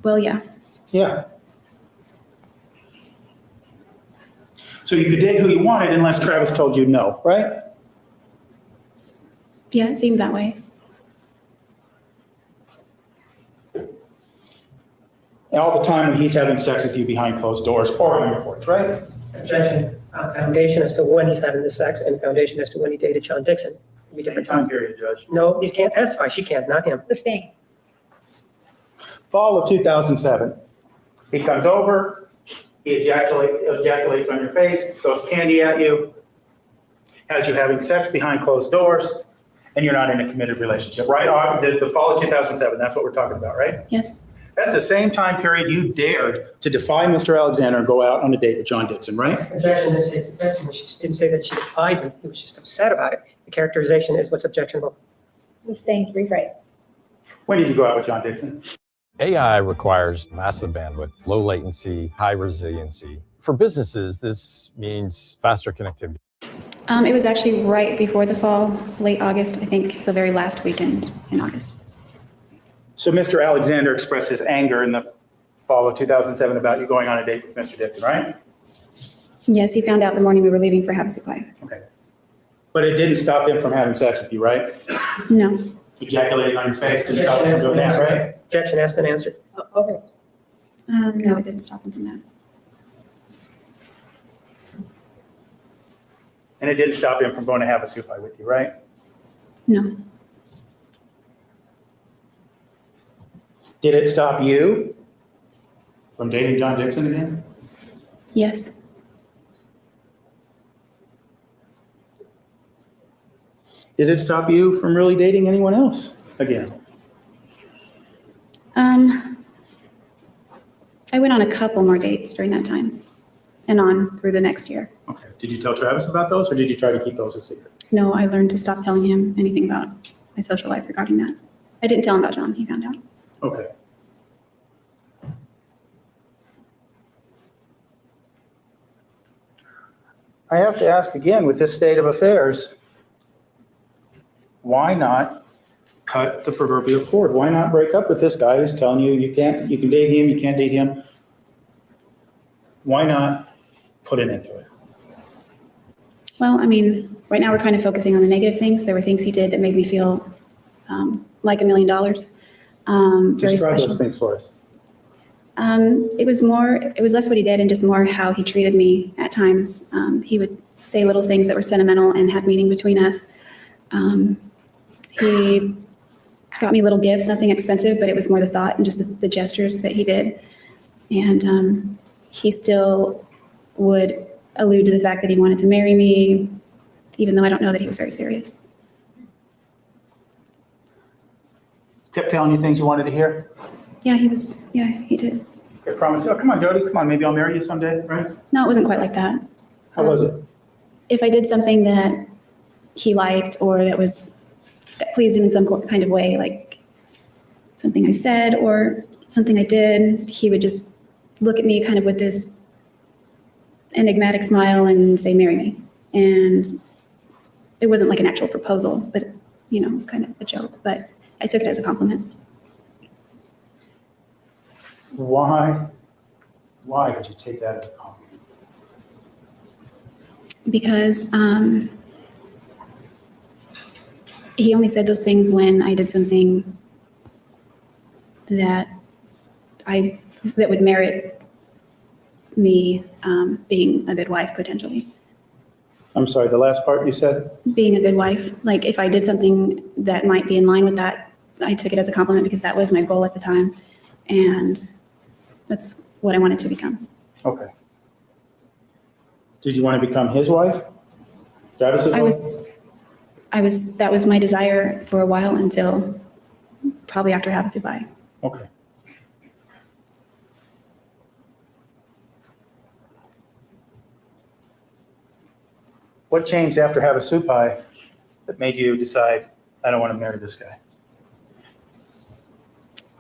Well, yeah. Yeah. So you could date who you wanted unless Travis told you no, right? Yeah, it seemed that way. And all the time when he's having sex with you behind closed doors or on your porch, right? Objection. Foundation as to when he's having the sex and foundation as to when he dated John Dixon. It'd be different time period, Judge. No, he can't testify. She can't, not him. Sustain. Fall of 2007. He comes over, he ejaculates on your face, throws candy at you, has you having sex behind closed doors, and you're not in a committed relationship, right? The fall of 2007, that's what we're talking about, right? Yes. That's the same time period you dared to defy Mr. Alexander and go out on a date with John Dixon, right? Objection is the testimony. She didn't say that she defied him. He was just upset about it. The characterization is what's objectionable. Sustained. Rephrase. When did you go out with John Dixon? AI requires massive bandwidth, low latency, high resiliency. For businesses, this means faster connectivity. It was actually right before the fall, late August, I think the very last weekend in August. So Mr. Alexander expressed his anger in the fall of 2007 about you going on a date with Mr. Dixon, right? Yes, he found out the morning we were leaving for Happy Supply. Okay. But it didn't stop him from having sex with you, right? No. Ejaculating on your face didn't stop him from doing that, right? Objection asked and answered. Okay. No, it didn't stop him from that. And it didn't stop him from going to Happy Supply with you, right? No. Did it stop you from dating John Dixon again? Yes. Did it stop you from really dating anyone else again? I went on a couple more dates during that time and on through the next year. Okay. Did you tell Travis about those or did you try to keep those a secret? No, I learned to stop telling him anything about my social life regarding that. I didn't tell him about John. He found out. Okay. I have to ask again, with this state of affairs, why not cut the proverbial cord? Why not break up with this guy who's telling you you can date him, you can't date him? Why not put an end to it? Well, I mean, right now we're kind of focusing on the negative things. There were things he did that made me feel like $1 million. Very Describe special. those things for us. It was less what he did and just more how he treated me at times. He would say little things that were sentimental and had meaning between us. He got me little gifts, nothing expensive, but it was more the thought and just the gestures that he did. And he still would allude to the fact that he wanted to marry me, even though I don't know that he was very serious. Kept telling you things you wanted to hear? Yeah, he did. I promise. Oh, come on, Jody. Come on. Maybe I'll marry you someday, right? No, it wasn't quite like that. How was it? If I did something that he liked or that pleased him in some kind of way, like something I said or something I did, he would just look at me kind of with this enigmatic smile and say, marry me. And it wasn't like an actual proposal, but it was kind of a joke, but I took it as a compliment. Why did you take that as a compliment? Because he only said those things when I did something that would merit me being a good wife, potentially. I'm sorry, the last part you said? Being a good wife. Like if I did something that might be in line with that, I took it as a compliment because that was my goal at the time. And that's what I wanted to become. Okay. Did you want to become his wife? Travis's wife? That was my desire for a while until probably after Havasupai. Okay. What changed after Havasupai that made you decide, I don't want to marry this guy?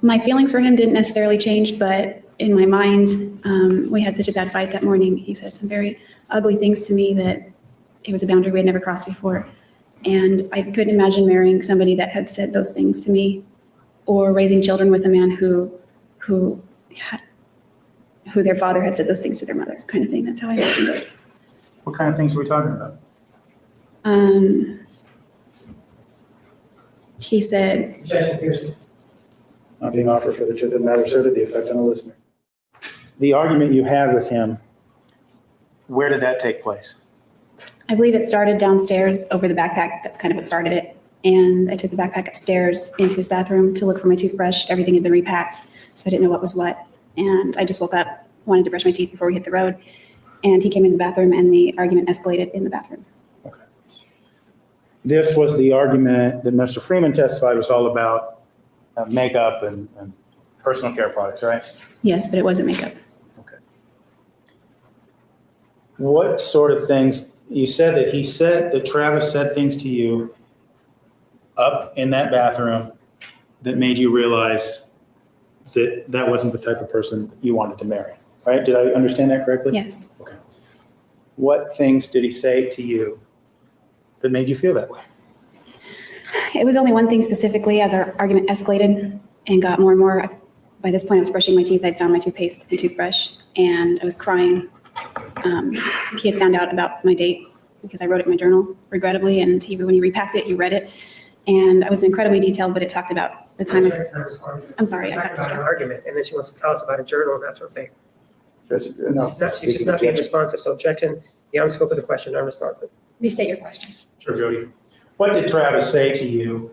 My feelings for him didn't necessarily change, but in my mind, we had such a bad fight that morning. He said some very ugly things to me that it was a boundary we had never crossed before. And I couldn't imagine marrying somebody that had said those things to me or raising children with a man who their father had said those things to their mother, kind of thing. That's how I imagined it. What kind of things were we talking about? He said, Not being offered for the truth of the matter asserted, the effect on the listener. The argument you had with him, where did that take place? I believe it started downstairs over the backpack. That's kind of what started it. And I took the backpack upstairs into his bathroom to look for my toothbrush. Everything had been repacked, so I didn't know what was what. And I just woke up, wanted to brush my teeth before we hit the road. And he came in the bathroom and the argument escalated in the bathroom. Okay. This was the argument that Mr. Freeman testified was all about makeup and personal care products, right? Yes, but it wasn't makeup. Okay. What sort of things, you said that Travis said things to you up in that bathroom that made you realize that that wasn't the type of person you wanted to marry, right? Did I understand that correctly? Yes. Okay. What things did he say to you that made you feel that way? It was only one thing specifically. As our argument escalated and got more and more, by this point I was brushing my teeth. I'd found my toothpaste and toothbrush and I was crying. He had found out about my date because I wrote it in my journal, regrettably, and when he repacked it, he read it. And I was incredibly detailed, but it talked about the time. I'm sorry. I got an argument, and then she wants to tell us about a journal and that sort of thing. She's just not being responsive. So objection, beyond scope of the question, non-responsive. Restate your question. Sure, Jody. What did Travis say to you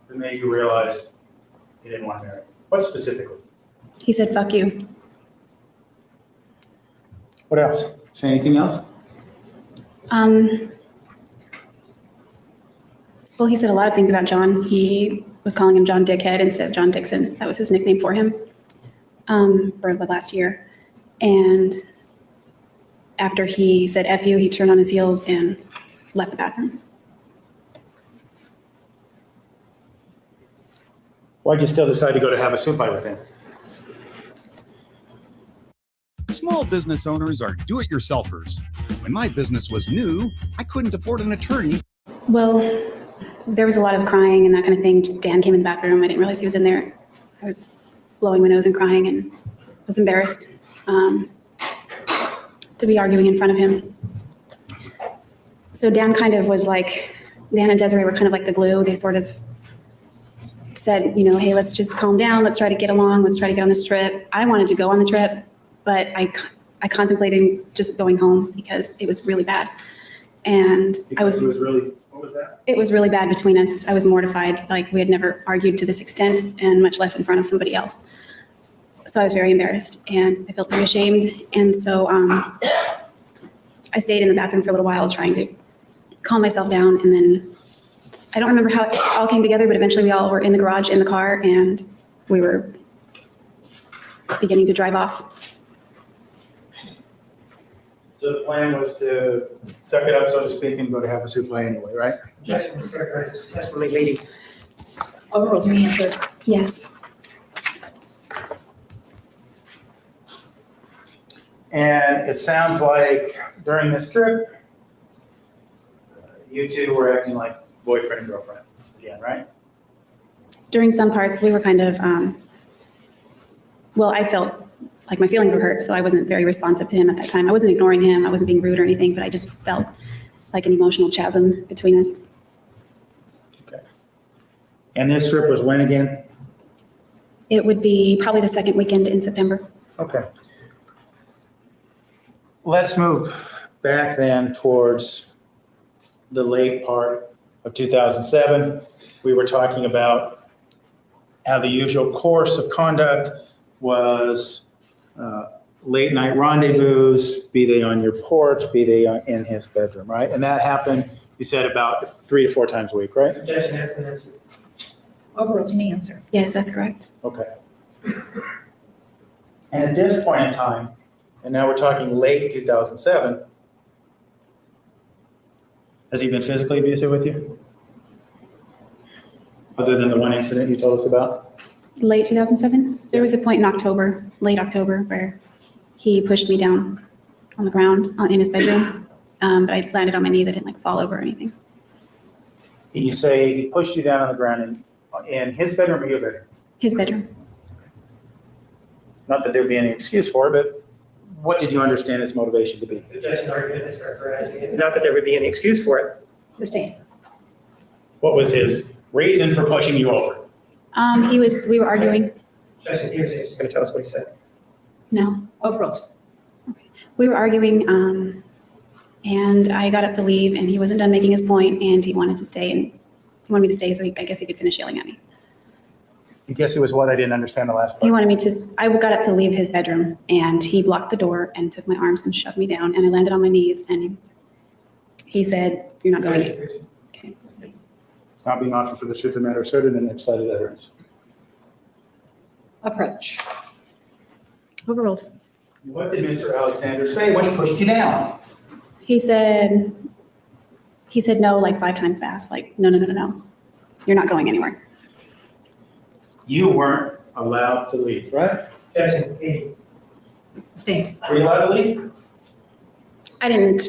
that made you realize he didn't want to marry? What specifically? He said, "Fuck you." What else? Say anything else? Well, he said a lot of things about John. He was calling him John Dickhead instead of John Dixon. That was his nickname for him for the last year. And after he said F you, he turned on his heels and left the bathroom. Why'd you still decide to go to Havasupai with him? Small business owners are do-it-yourselfers. When my business was new, I couldn't afford an attorney. Well, there was a lot of crying and that kind of thing. Dan came in the bathroom. I didn't realize he was in there. I was blowing my nose and crying and was embarrassed to be arguing in front of him. So Dan kind of was like, Dan and Desiree were kind of like the glue. They sort of said, you know, hey, let's just calm down. Let's try to get along. Let's try to get on this trip. I wanted to go on the trip, but I contemplated just going home because it was really bad. And It was really, what was that? It was really bad between us. I was mortified. Like we had never argued to this extent and much less in front of somebody else. So I was very embarrassed and I felt very ashamed. And so I stayed in the bathroom for a little while trying to calm myself down. And then I don't remember how it all came together, but eventually we all were in the garage in the car and we were beginning to drive off. So the plan was to suck it up, so to speak, and go to Havasupai anyway, right? Objection, that's from the lady. Overruled, you answered. Yes. And it sounds like during this trip, you two were acting like boyfriend and girlfriend again, right? During some parts, we were kind of well, I felt like my feelings were hurt, so I wasn't very responsive to him at that time. I wasn't ignoring him, I wasn't being rude or anything, but I just felt like an emotional chasm between us. Okay. And this trip was when again? It would be probably the second weekend in September. Okay. Let's move back then towards the late part of 2007. We were talking about how the usual course of conduct was late night rendezvous, be they on your porch, be they in his bedroom, right? And that happened, you said, about 3 to 4 times a week, right? Objection has been answered. Overruled, Janine answer. Yes, that's correct. Okay. And at this point in time, and now we're talking late 2007, has he been physically abusive with you? Other than the one incident you told us about? Late 2007, there was a point in October, late October, where he pushed me down on the ground in his bedroom, but I landed on my knees. I didn't like fall over or anything. You say he pushed you down on the ground in his bedroom or your bedroom? His bedroom. Not that there'd be any excuse for it, but what did you understand his motivation to be? Objection argument is referred. Not that there would be any excuse for it. Sustained. What was his reason for pushing you over? We were arguing. Objection, he's going to tell us what he said. No. Overruled. We were arguing, and I got up to leave, and he wasn't done making his point, and he wanted to stay, and he wanted me to stay, so I guess he could finish yelling at me. You guess it was what? I didn't understand the last part. He wanted me to, I got up to leave his bedroom, and he blocked the door and took my arms and shoved me down, and I landed on my knees, and he said, "You're not going anywhere." Okay. It's not being offered for the truth of the matter asserted and excited utterance. Approach. Overruled. What did Mr. Alexander say when he pushed you down? He said no like 5 times fast, like, no, you're not going anywhere. You weren't allowed to leave, right? Objection. Sustained. Were you allowed to leave? I didn't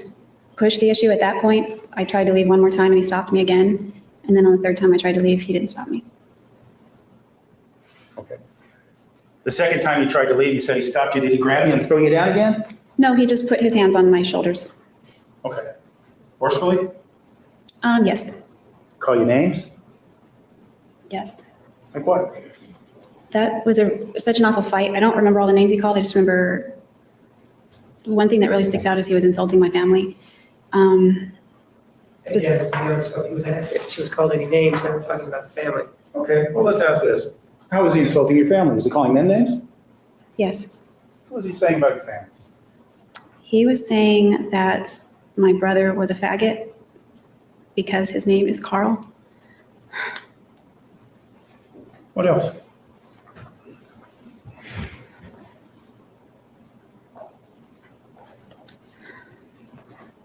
push the issue at that point. I tried to leave one more time and he stopped me again. And then on the third time I tried to leave, he didn't stop me. Okay. The second time you tried to leave, you said he stopped you. Did he grab you and throw you down again? No, he just put his hands on my shoulders. Okay. Forcefully? Yes. Call you names? Yes. Like what? That was such an awful fight. I don't remember all the names he called. I just remember one thing that really sticks out is he was insulting my family. He was asked if she was called any names, now we're talking about the family. Okay, well, let's ask this. How was he insulting your family? Was he calling them names? Yes. What was he saying about your family? He was saying that my brother was a faggot because his name is Carl. What else?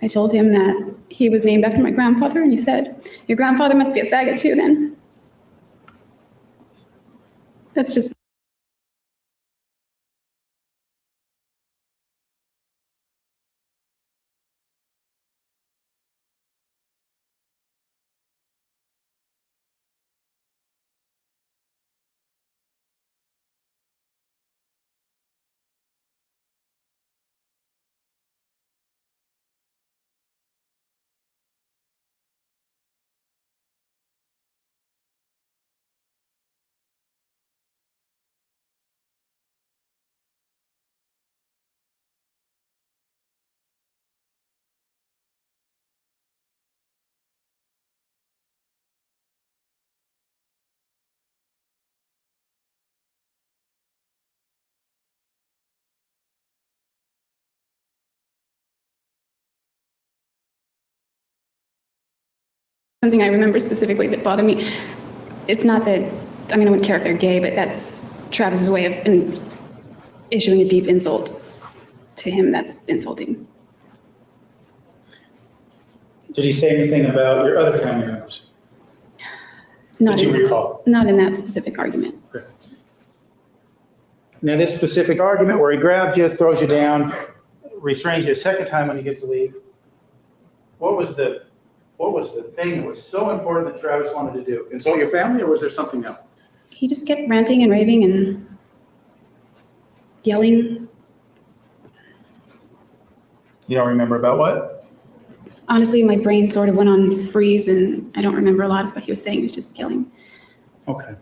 I told him that he was named after my grandfather, and he said, "Your grandfather must be a faggot too, then." That's just... Something I remember specifically that bothered me. It's not that, I mean, I wouldn't care if they're gay, but that's Travis's way of issuing a deep insult to him that's insulting. Did he say anything about your other family members? Not Did you in, recall? Not in that specific argument. Okay. Now, this specific argument where he grabs you, throws you down, restrains you a second time when you get to leave, what was the thing that was so important that Travis wanted to do? Insult your family, or was there something else? He just kept ranting and raving, and yelling. You don't remember about what? Honestly, my brain sort of went on freeze, and I don't remember a lot of what he was saying. He was just yelling. Okay.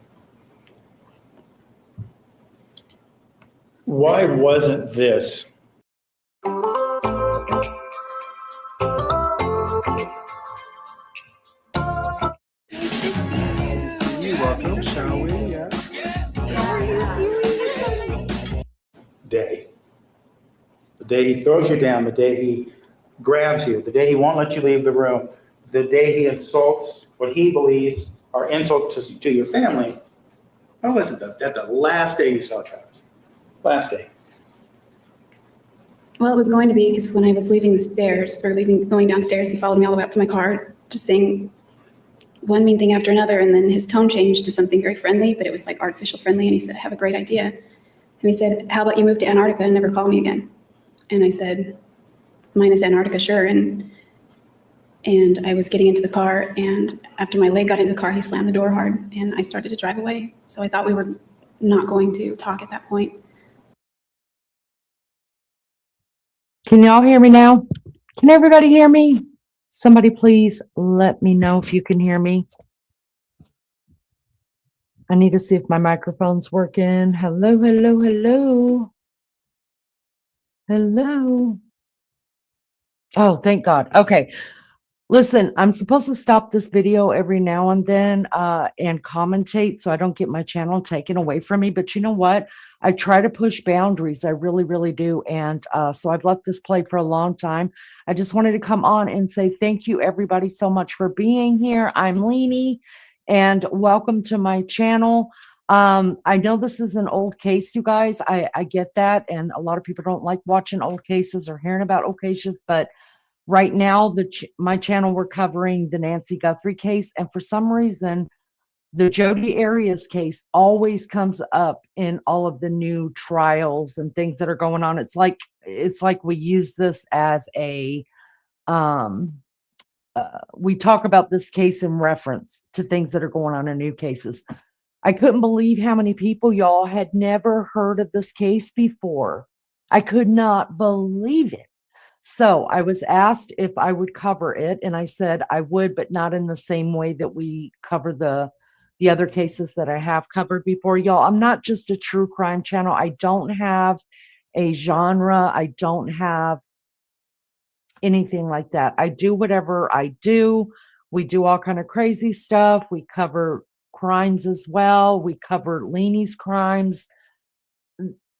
Why wasn't this? Welcome, shall we? Yeah. Day. The day he throws you down, the day he grabs you, the day he won't let you leave the room, the day he insults what he believes are insults to your family. When was it? That the last day you saw Travis? Last day. Well, it was going to be because when I was leaving the stairs or going downstairs, he followed me all the way up to my car, just saying one mean thing after another. And then his tone changed to something very friendly, but it was like artificial friendly. And he said, I have a great idea. And he said, how about you move to Antarctica and never call me again? And I said, mine is Antarctica, sure. And I was getting into the car, and after my leg got into the car, he slammed the door hard, and I started to drive away. So I thought we were not going to talk at that point. Can y'all hear me now? Can everybody hear me? Somebody please let me know if you can hear me. I need to see if my microphone's working. Hello, hello, hello. Hello. Oh, thank God. Okay. Listen, I'm supposed to stop this video every now and then and commentate so I don't get my channel taken away from me. But you know what? I try to push boundaries. I really, really do. And so I've let this play for a long time. I just wanted to come on and say thank you, everybody, so much for being here. I'm Leanie, and welcome to my channel. I know this is an old case, you guys. I get that. And a lot of people don't like watching old cases or hearing about old cases, but right now, my channel, we're covering the Nancy Guthrie case, and for some reason, the JODI Arias case always comes up in all of the new trials and things that are going on. It's like we use this as a we talk about this case in reference to things that are going on in new cases. I couldn't believe how many people, y'all, had never heard of this case before. I could not believe it. So I was asked if I would cover it, and I said I would, but not in the same way that we cover the other cases that I have covered before. Y'all, I'm not just a true crime channel. I don't have a genre. I don't have anything like that. I do whatever I do. We do all kind of crazy stuff. We cover crimes as well. We cover Leanie's crimes.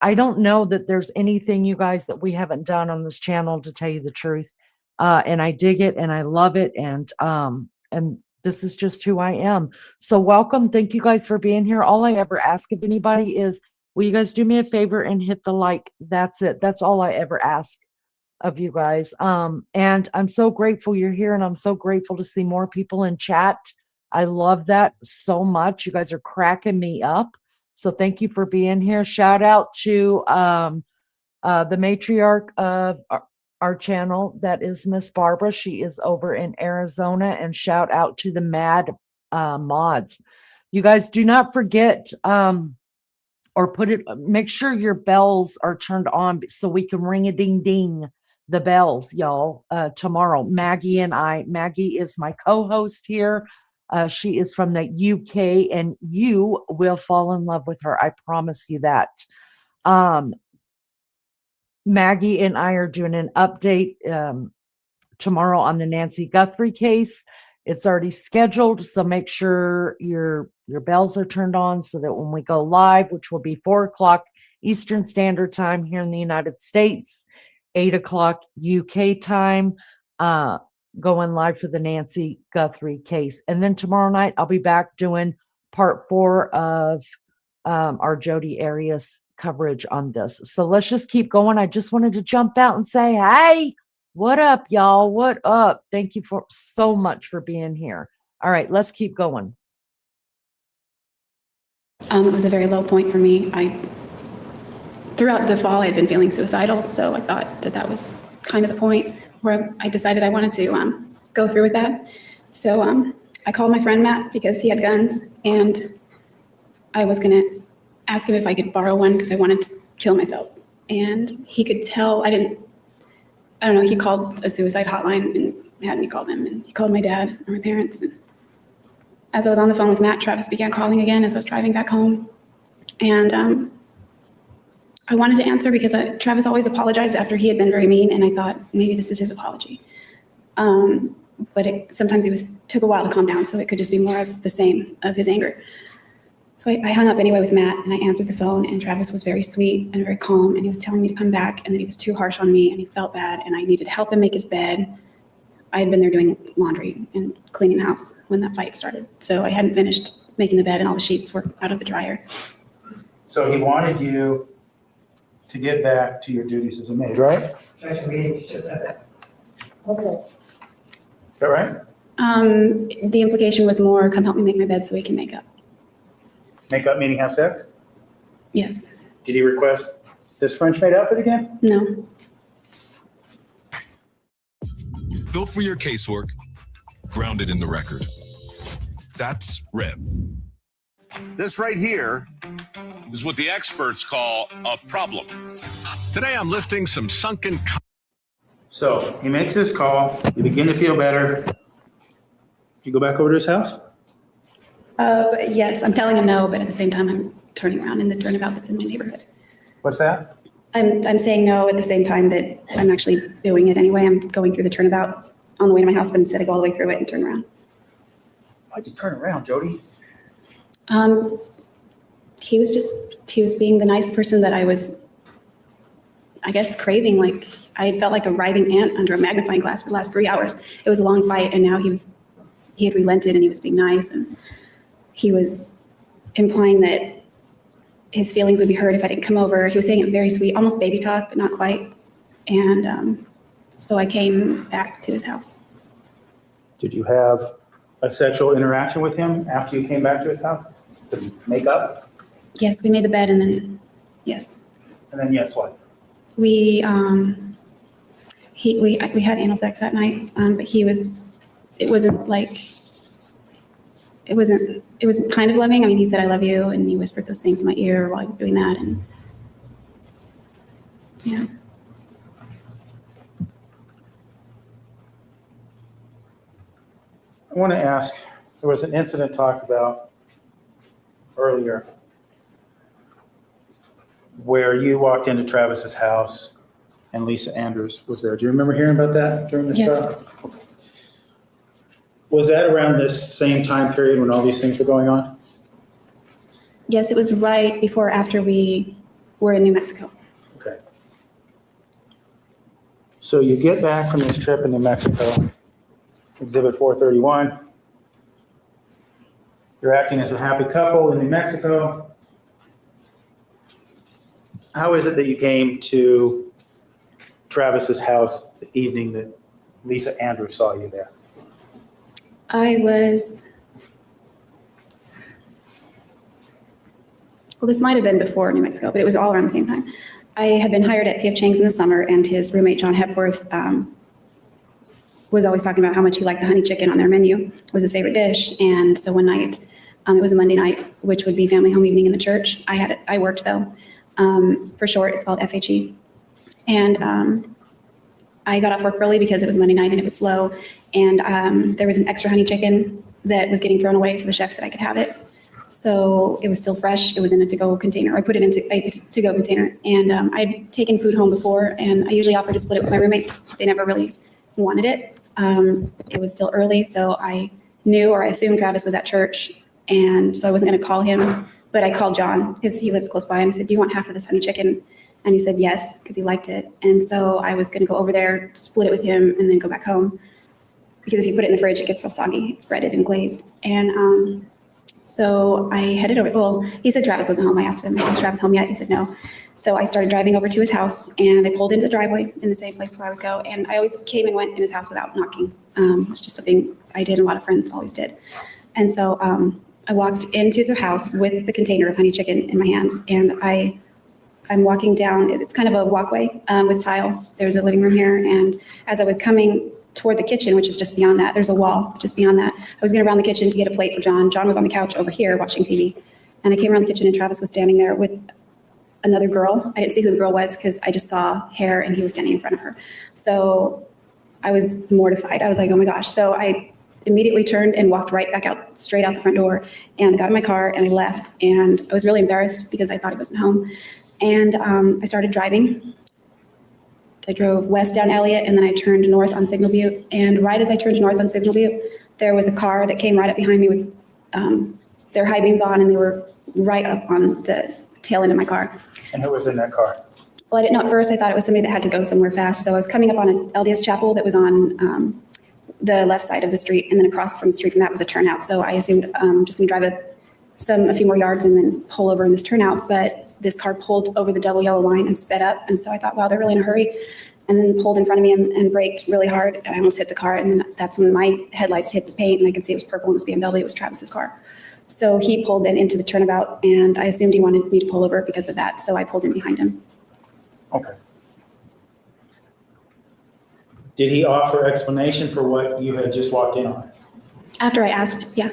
I don't know that there's anything, you guys, that we haven't done on this channel, to tell you the truth. And I dig it and I love it. And this is just who I am. So welcome. Thank you guys for being here. All I ever ask of anybody is, will you guys do me a favor and hit the like? That's it. That's all I ever ask of you guys. And I'm so grateful you're here, and I'm so grateful to see more people in chat. I love that so much. You guys are cracking me up. So thank you for being here. Shout out to the matriarch of our channel. That is Miss Barbara. She is over in Arizona. And shout out to the Mad mods. You guys do not forget make sure your bells are turned on so we can ring a ding ding the bells, y'all, tomorrow. Maggie is my co-host here. She is from the UK, and you will fall in love with her. I promise you that. Maggie and I are doing an update tomorrow on the Nancy Guthrie case. It's already scheduled, so make sure your bells are turned on so that when we go live, which will be 4 o'clock Eastern Standard Time here in the United States, 8 o'clock UK time, going live for the Nancy Guthrie case. And then tomorrow night, I'll be back doing part 4 of our JODI Arias coverage on this. So let's just keep going. I just wanted to jump out and say, hey, what up, y'all? What up? Thank you so much for being here. All right, let's keep going. It was a very low point for me. Throughout the fall, I'd been feeling suicidal, so I thought that was kind of the point where I decided I wanted to go through with that. So I called my friend Matt because he had guns, and I was gonna ask him if I could borrow one because I wanted to kill myself. And he could tell I don't know, he called a suicide hotline and had me call them. And he called my dad or my parents. And as I was on the phone with Matt, Travis began calling again as I was driving back home. And I wanted to answer because Travis always apologized after he had been very mean. And I thought maybe this is his apology. But sometimes it took a while to calm down. So it could just be more of the same of his anger. So I hung up anyway with Matt and I answered the phone, and Travis was very sweet and very calm, and he was telling me to come back and that he was too harsh on me and he felt bad and I needed to help him make his bed. I had been there doing laundry and cleaning the house when that fight started. So I hadn't finished making the bed and all the sheets were out of the dryer. So he wanted you to get back to your duties as a maid, right? Judge, we just said that. Okay. Is that right? The implication was more, come help me make my bed so we can make up. Make up meaning have sex? Yes. Did he request this French maid outfit again? No. Built for your casework, grounded in the record. That's Rev. This right here is what the experts call a problem. Today I'm lifting some sunken. So he makes this call. You begin to feel better. You go back over to his house? Yes, I'm telling him no, but at the same time, I'm turning around in the turnabout that's in my neighborhood. What's that? I'm saying no at the same time that I'm actually doing it anyway. I'm going through the turnabout on the way to my house, but instead I go all the way through it and turn around. Why'd you turn around, Jody? He was being the nice person that I was, I guess, craving. Like I felt like a writhing ant under a magnifying glass for the last 3 hours. It was a long fight, and now he had relented and he was being nice, and he was implying that his feelings would be hurt if I didn't come over. He was saying it very sweet, almost baby talk, but not quite. And so I came back to his house. Did you have a sexual interaction with him after you came back to his house? To make up? Yes, we made the bed, and then, yes. And then yes, what? We had anal sex that night, but it was kind of loving. I mean, he said, I love you, and he whispered those things in my ear while he was doing that, and yeah. I want to ask, there was an incident talked about earlier where you walked into Travis's house and Lisa Andrews was there. Do you remember hearing about that during this trial? Yes. Was that around this same time period when all these things were going on? Yes, it was right before or after we were in New Mexico. Okay. So you get back from this trip in New Mexico, Exhibit 431. You're acting as a happy couple in New Mexico. How is it that you came to Travis's house the evening that Lisa Andrews saw you there? Well, this might have been before New Mexico, but it was all around the same time. I had been hired at P.F. Chang's in the summer, and his roommate, John Hepworth, was always talking about how much he liked the honey chicken on their menu. It was his favorite dish. And so one night, it was a Monday night, which would be family home evening in the church. I worked though. For short, it's called FHE. And I got off work early because it was Monday night and it was slow. And there was an extra honey chicken that was getting thrown away, so the chef said I could have it. So it was still fresh. It was in a to-go container. I put it into a to-go container. And I'd taken food home before, and I usually offer to split it with my roommates. They never really wanted it. It was still early, so I knew, or I assumed Travis was at church, and so I wasn't going to call him, but I called John because he lives close by, and I said, do you want half of this honey chicken? And he said yes, because he liked it. And so I was going to go over there, split it with him, and then go back home, because if you put it in the fridge, it gets real soggy. It's breaded and glazed. And so I headed over. Well, he said Travis wasn't home. I asked him, is Travis home yet? He said no. So I started driving over to his house, and I pulled into the driveway in the same place where I always go. And I always came and went in his house without knocking. It's just something I did, and a lot of friends always did. And so I walked into the house with the container of honey chicken in my hands, and I'm walking down. It's kind of a walkway with tile. There's a living room here, and as I was coming toward the kitchen, which is just beyond that, there's a wall just beyond that. I was going to round the kitchen to get a plate for John. John was on the couch over here watching TV. And I came around the kitchen and Travis was standing there with another girl. I didn't see who the girl was because I just saw hair and he was standing in front of her. So I was mortified. I was like, oh my gosh. So I immediately turned and walked right back out, straight out the front door, and got in my car and I left. And I was really embarrassed because I thought he wasn't home. And I started driving. I drove west down Elliott, and then I turned north on Signal Butte. And right as I turned north on Signal Butte, there was a car that came right up behind me with their high beams on, and they were right up on the tail end of my car. And who was in that car? Well, I didn't know at first. I thought it was somebody that had to go somewhere fast. So I was coming up on an LDS chapel that was on the left side of the street, and then across from the street from that was a turnout. So I assumed just going to drive a few more yards and then pull over in this turnout. But this car pulled over the double yellow line and sped up. And so I thought, wow, they're really in a hurry. And then pulled in front of me and braked really hard. And I almost hit the car. And then that's when my headlights hit the paint and I could see it was purple and it was BMW. It was Travis's car. So he pulled then into the turnabout, and I assumed he wanted me to pull over because of that. So I pulled in behind him. Okay. Did he offer explanation for what you had just walked in on? After I asked, yeah.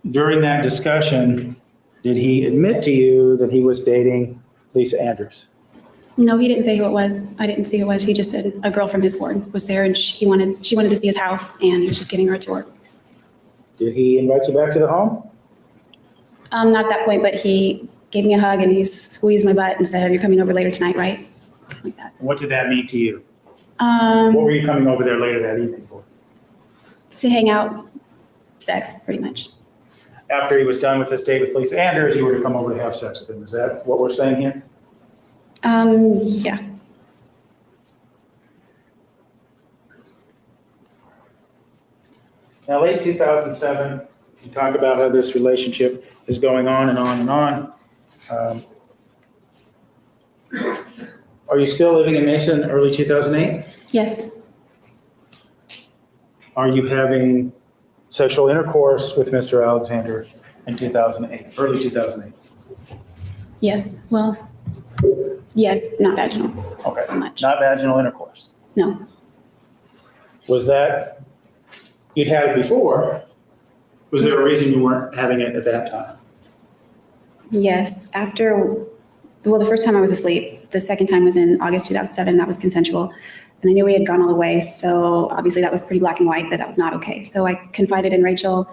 During that discussion, did he admit to you that he was dating Lisa Andrews? No, he didn't say who it was. I didn't see who it was. He just said a girl from his ward was there, and she wanted to see his house, and he was just getting her a tour. Did he invite you back to the home? Not at that point, but he gave me a hug and he squeezed my butt and said, "You're coming over later tonight, right?" Like that. What did that mean to you? What were you coming over there later that evening for? To hang out, sex, pretty much. After he was done with his date with Lisa Andrews, you were to come over to have sex with him. Is that what we're saying here? Yeah. Now, late 2007, you talk about how this relationship is going on and on and on. Are you still living in Mesa in early 2008? Yes. Are you having sexual intercourse with Mr. Alexander in 2008, early 2008? Yes. Well, yes, not vaginal. Okay. So much. Not vaginal intercourse. No. Was that, you'd had it before. Was there a reason you weren't having it at that time? Yes. The first time I was asleep. The second time was in August 2007. That was consensual. And I knew we had gone all the way. So obviously that was pretty black and white that was not okay. So I confided in Rachel.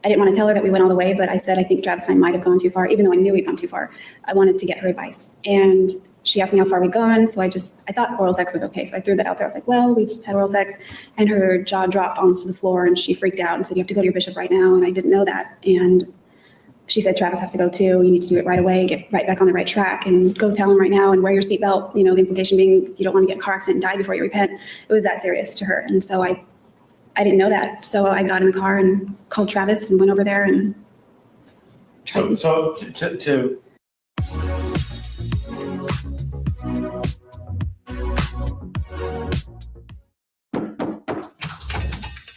I didn't want to tell her that we went all the way, but I said, I think Travis and I might have gone too far, even though I knew we'd gone too far. I wanted to get her advice. And she asked me how far we'd gone. So I thought oral sex was okay. So I threw that out there. I was like, well, we've had oral sex. And her jaw dropped onto the floor and she freaked out and said, you have to go to your bishop right now. And I didn't know that. And she said, Travis has to go too. You need to do it right away, get right back on the right track and go tell him right now and wear your seatbelt. You know, the implication being you don't want to get in a car accident and die before you repent. It was that serious to her. And so I didn't know that. So I got in the car and called Travis and went over there and tried. So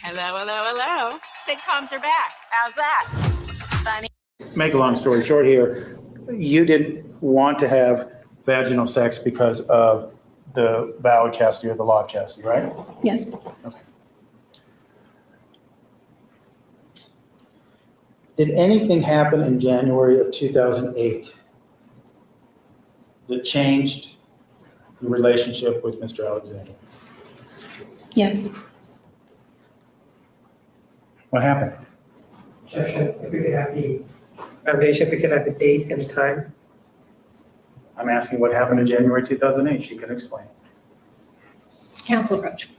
Hello. Sitcoms are back. How's that? Funny. make a long story short here, you didn't want to have vaginal sex because of the vow of chastity or the law of chastity, right? Yes. Okay. Did anything happen in January of 2008 that changed the relationship with Mr. Alexander? Yes. What happened? Objection, if we could have the foundation, if we could have the date and the time. I'm asking what happened in January 2008. She can explain. Council approach.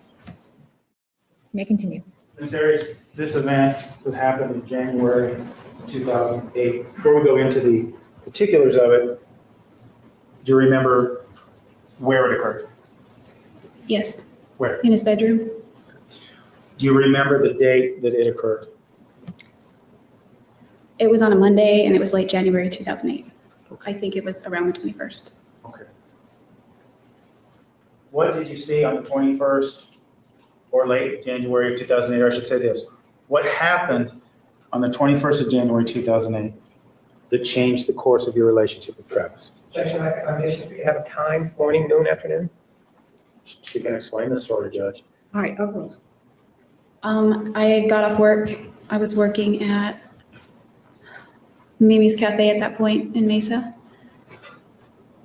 May continue. Ms. Arias, this event that happened in January 2008, before we go into the particulars of it, do you remember where it occurred? Yes. Where? In his bedroom. Do you remember the date that it occurred? It was on a Monday and it was late January 2008. I think it was around the 21st. Okay. What did you see on the 21st or late January of 2008? Or I should say this. What happened on the 21st of January 2008 that changed the course of your relationship with Travis? Objection, foundation, if we could have a time, morning, noon, afternoon. She can explain the story, Judge. All right, overruled. I got off work. I was working at Mimi's Cafe at that point in Mesa.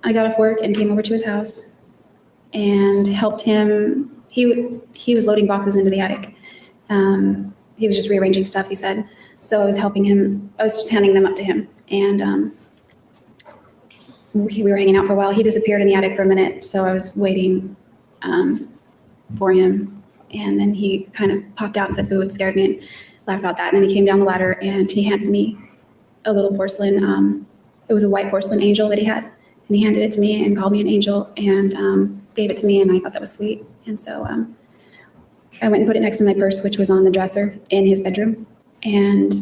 I got off work and came over to his house and helped him. He was loading boxes into the attic. He was just rearranging stuff, he said. So I was helping him. I was just handing them up to him. And we were hanging out for a while. He disappeared in the attic for a minute, so I was waiting for him. And then he kind of popped out and said, "Boo," it scared me, and laughed about that. And then he came down the ladder and he handed me a little porcelain. It was a white porcelain angel that he had. And he handed it to me and called me an angel and gave it to me, and I thought that was sweet. And so I went and put it next to my purse, which was on the dresser in his bedroom. And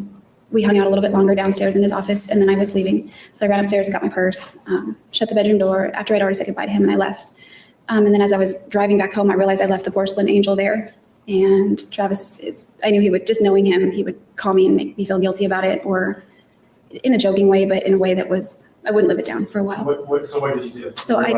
we hung out a little bit longer downstairs in his office, and then I was leaving. So I ran upstairs, got my purse, shut the bedroom door after I'd already said goodbye to him, and I left. And then as I was driving back home, I realized I left the porcelain angel there. And Travis I knew he would, just knowing him, he would call me and make me feel guilty about it, or in a joking way, but in a way that was, I wouldn't live it down for a while. So what did you do? So I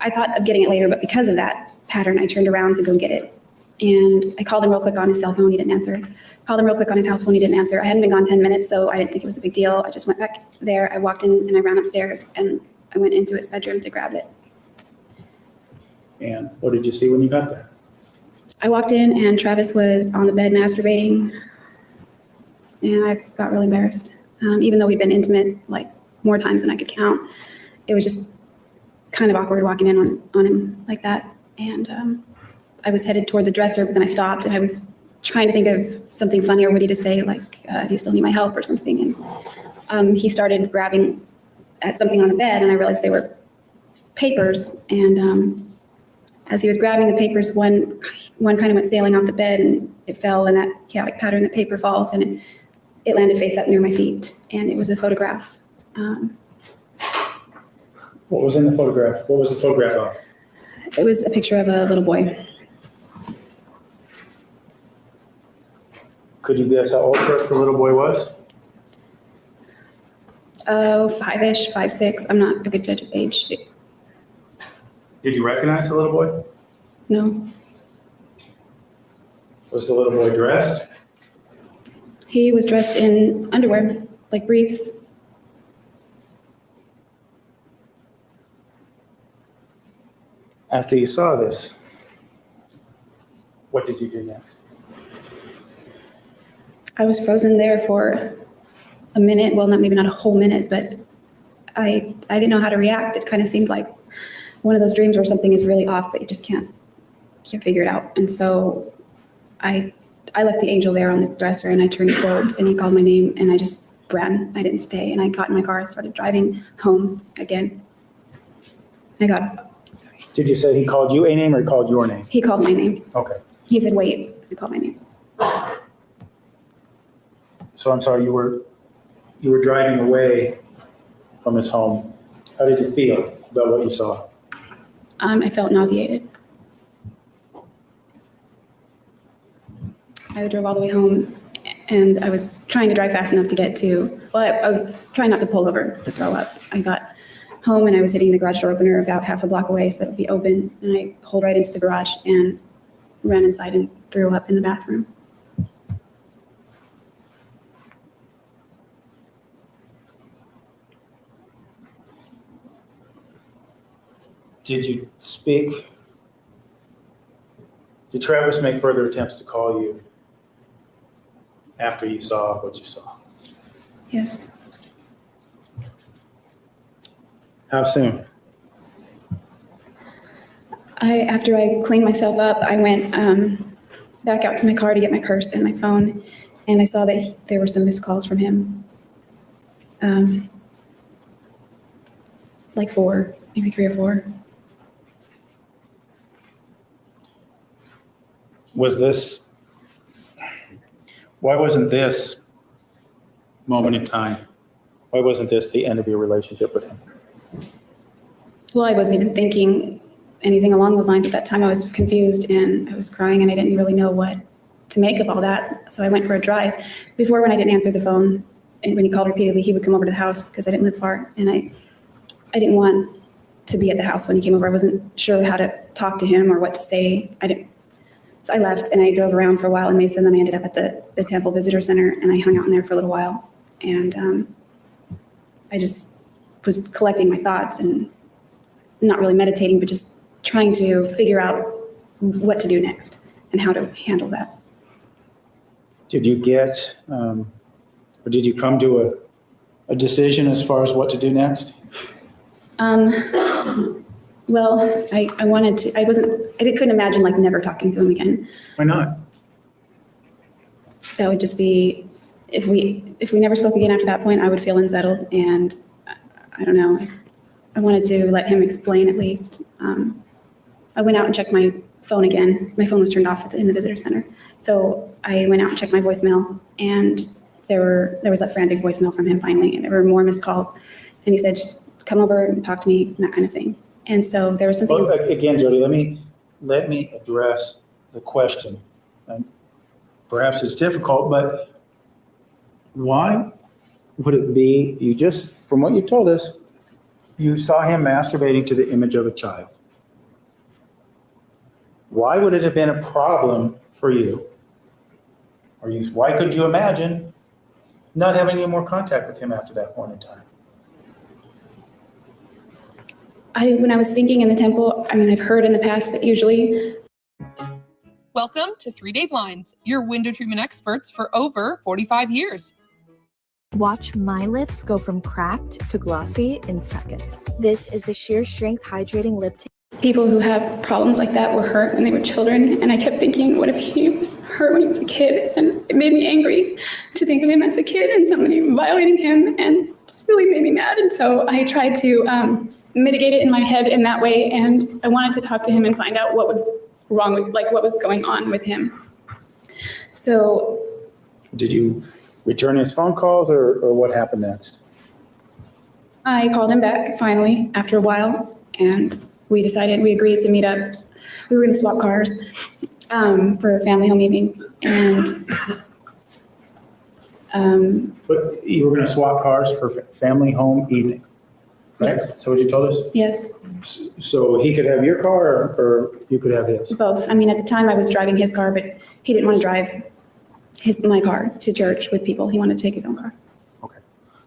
thought of getting it later, but because of that pattern, I turned around to go get it. And I called him real quick on his cell phone, he didn't answer. Called him real quick on his house phone, he didn't answer. I hadn't been gone 10 minutes, so I didn't think it was a big deal. I just went back there, I walked in and I ran upstairs and I went into his bedroom to grab it. And what did you see when you got there? I walked in and Travis was on the bed masturbating, and I got really embarrassed. Even though we'd been intimate like more times than I could count, it was just kind of awkward walking in on him like that. And I was headed toward the dresser, but then I stopped and I was trying to think of something funny or witty to say, like, "Do you still need my help?" or something. And he started grabbing at something on the bed, and I realized they were papers. And as he was grabbing the papers, one kind of went sailing off the bed, and it fell in that chaotic pattern that paper falls, and it landed face up near my feet, and it was a photograph. What was in the photograph? What was the photograph of? It was a picture of a little boy. Could you guess how old first the little boy was? Oh, 5-ish, 5, 6. I'm not a good judge of age. Did you recognize the little boy? No. Was the little boy dressed? He was dressed in underwear, like briefs. After you saw this, what did you do next? I was frozen there for a minute. Well, maybe not a whole minute, but I didn't know how to react. It kind of seemed like one of those dreams where something is really off, but you just can't figure it out. And so I left the angel there on the dresser, and I turned cold, and he called my name, and I just ran. I didn't stay, and I got in my car and started driving home again. Did you say he called you a name or he called your name? He called my name. Okay. He said, "Wait," he called my name. So I'm sorry, you were driving away from his home. How did you feel about what you saw? I felt nauseated. I drove all the way home, and I was trying to drive fast enough to get to, I was trying not to pull over to throw up. I got home and I was hitting the garage door opener about half a block away so that it would be open, and I pulled right into the garage and ran inside and threw up in the bathroom. Did you speak? Did Travis make further attempts to call you after you saw what you saw? Yes. How soon? After I cleaned myself up, I went back out to my car to get my purse and my phone, and I saw that there were some missed calls from him. Like 4, maybe 3 or 4. Why wasn't this moment in time, why wasn't this the end of your relationship with him? Well, I wasn't even thinking anything along those lines at that time. I was confused and I was crying, and I didn't really know what to make of all that. So I went for a drive. Before, when I didn't answer the phone, and when he called repeatedly, he would come over to the house because I didn't live far, and I didn't want to be at the house when he came over. I wasn't sure how to talk to him or what to say. So I left and I drove around for a while in Mesa, and then I ended up at the Temple Visitor Center, and I hung out in there for a little while. And I just was collecting my thoughts and not really meditating, but just trying to figure out what to do next and how to handle that. Did you get, or did you come to a decision as far as what to do next? Well, I wanted to, I couldn't imagine like never talking to him again. Why not? That would just be, if we never spoke again after that point, I would feel unsettled, and I don't know. I wanted to let him explain at least. I went out and checked my phone again. My phone was turned off in the visitor center. So I went out and checked my voicemail, and there was a frantic voicemail from him finally, and there were more missed calls. And he said, just come over and talk to me, and that kind of thing. And so there was something. Well, again, Jody, let me address the question. And perhaps it's difficult, but why would it be, you just, from what you told us, you saw him masturbating to the image of a child. Why would it have been a problem for you? Or why could you imagine not having any more contact with him after that point in time? When I was thinking in the temple, I've heard in the past that usually. Welcome to 3 Day Blinds, your window treatment experts for over 45 years. Watch my lips go from cracked to glossy in seconds. This is the Sheer Strength Hydrating Lip Tint. People who have problems like that were hurt when they were children, and I kept thinking, what if he was hurt when he was a kid? And it made me angry to think of him as a kid and somebody violating him, and just really made me mad. And so I tried to mitigate it in my head in that way, and I wanted to talk to him and find out what was wrong with, what was going on with him. So. Did you return his phone calls, or what happened next? I called him back finally after a while, and we agreed to meet up. We were going to swap cars for a family home evening. And but you were going to swap cars for family home evening, right? Yes. So what you told us? Yes. So he could have your car, or you could have his? Both. At the time I was driving his car, but he didn't want to drive my car to church with people. He wanted to take his own car. Okay.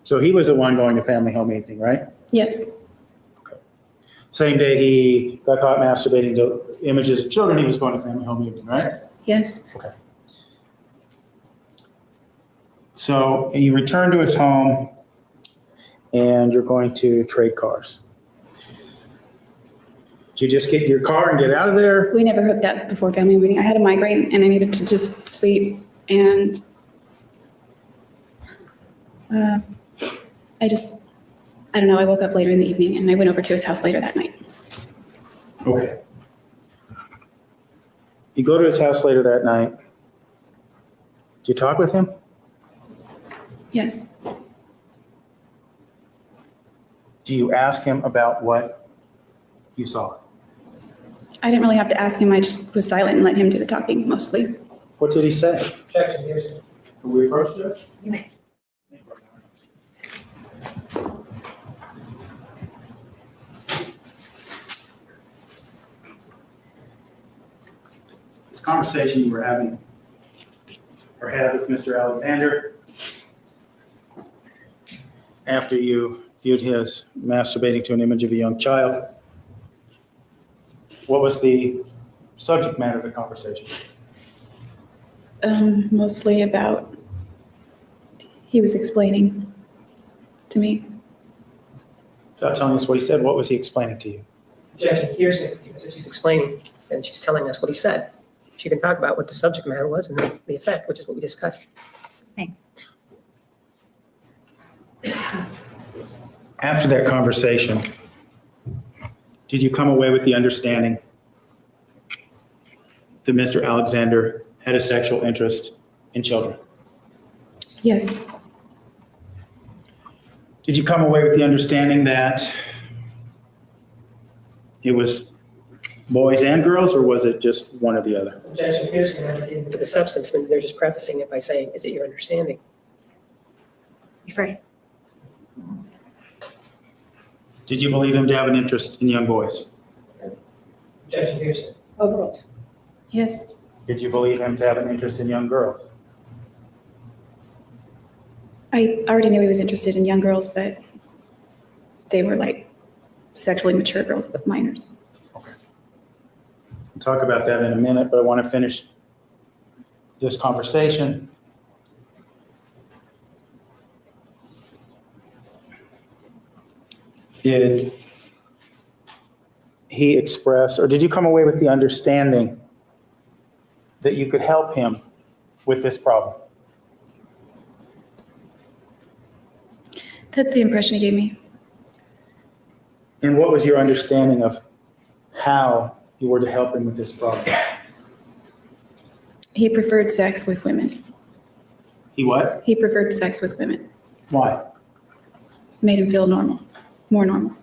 So he was the one going to family home evening, right? Yes. Same day he got caught masturbating to images of children, he was going to family home evening, right? Yes. Okay. So you return to his home and you're going to trade cars. Did you just get in your car and get out of there? We never hooked up before family meeting. I had a migraine and I needed to just sleep, and I don't know, I woke up later in the evening and I went over to his house later that night. Okay. You go to his house later that night. Did you talk with him? Yes. Do you ask him about what you saw? I didn't really have to ask him. I just was silent and let him do the talking mostly. What did he say? Objection, here's. Will we approach the judge? You may. This conversation you were having or had with Mr. Alexander after you viewed his masturbating to an image of a young child, what was the subject matter of the conversation? Mostly about, he was explaining to me. Without telling us what he said, what was he explaining to you? Objection, hearsay, because she's explaining and she's telling us what he said. She can talk about what the subject matter was and the effect, which is what we discussed. Thanks. After that conversation, did you come away with the understanding that Mr. Alexander had a sexual interest in children? Yes. Did you come away with the understanding that it was boys and girls, or was it just one or the other? Objection, hearsay, not getting into the substance, but they're just prefacing it by saying, is it your understanding? Rephrase. Did you believe him to have an interest in young boys? Objection, hearsay. Overruled. Yes. Did you believe him to have an interest in young girls? I already knew he was interested in young girls, but they were like sexually mature girls, but minors. We'll talk about that in a minute, but I want to finish this conversation. Did he express, or did you come away with the understanding that you could help him with this problem? That's the impression he gave me. And what was your understanding of how you were to help him with this problem? He preferred sex with women. He what? He preferred sex with women. Why? Made him feel normal, more normal.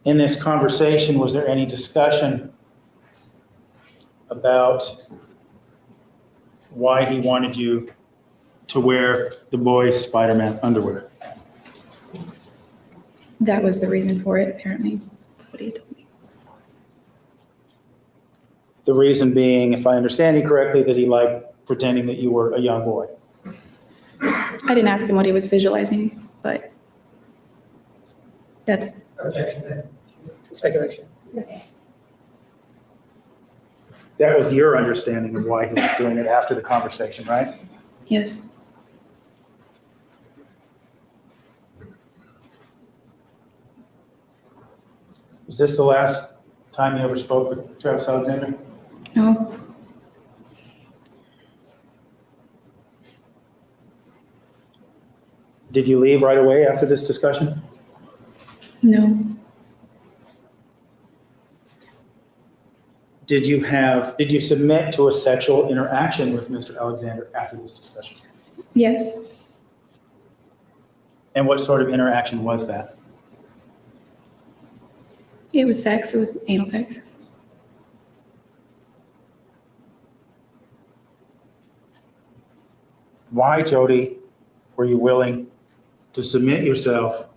In this conversation, was there any discussion about why he wanted you to wear the boys' Spider-Man underwear? That was the reason for it, apparently. That's what he told me. The reason being, if I understand you correctly, that he liked pretending that you were a young boy. I didn't ask him what he was visualizing, but that's... Objection. Speculation. That was your understanding of why he was doing it after the conversation, right? Yes. Was this the last time you ever spoke with Travis Alexander? No. Did you leave right away after this discussion? No. Did you submit to a sexual interaction with Mr. Alexander after this discussion? Yes. And what sort of interaction was that? It was sex. It was anal sex. Why, Jodi, were you willing to submit yourself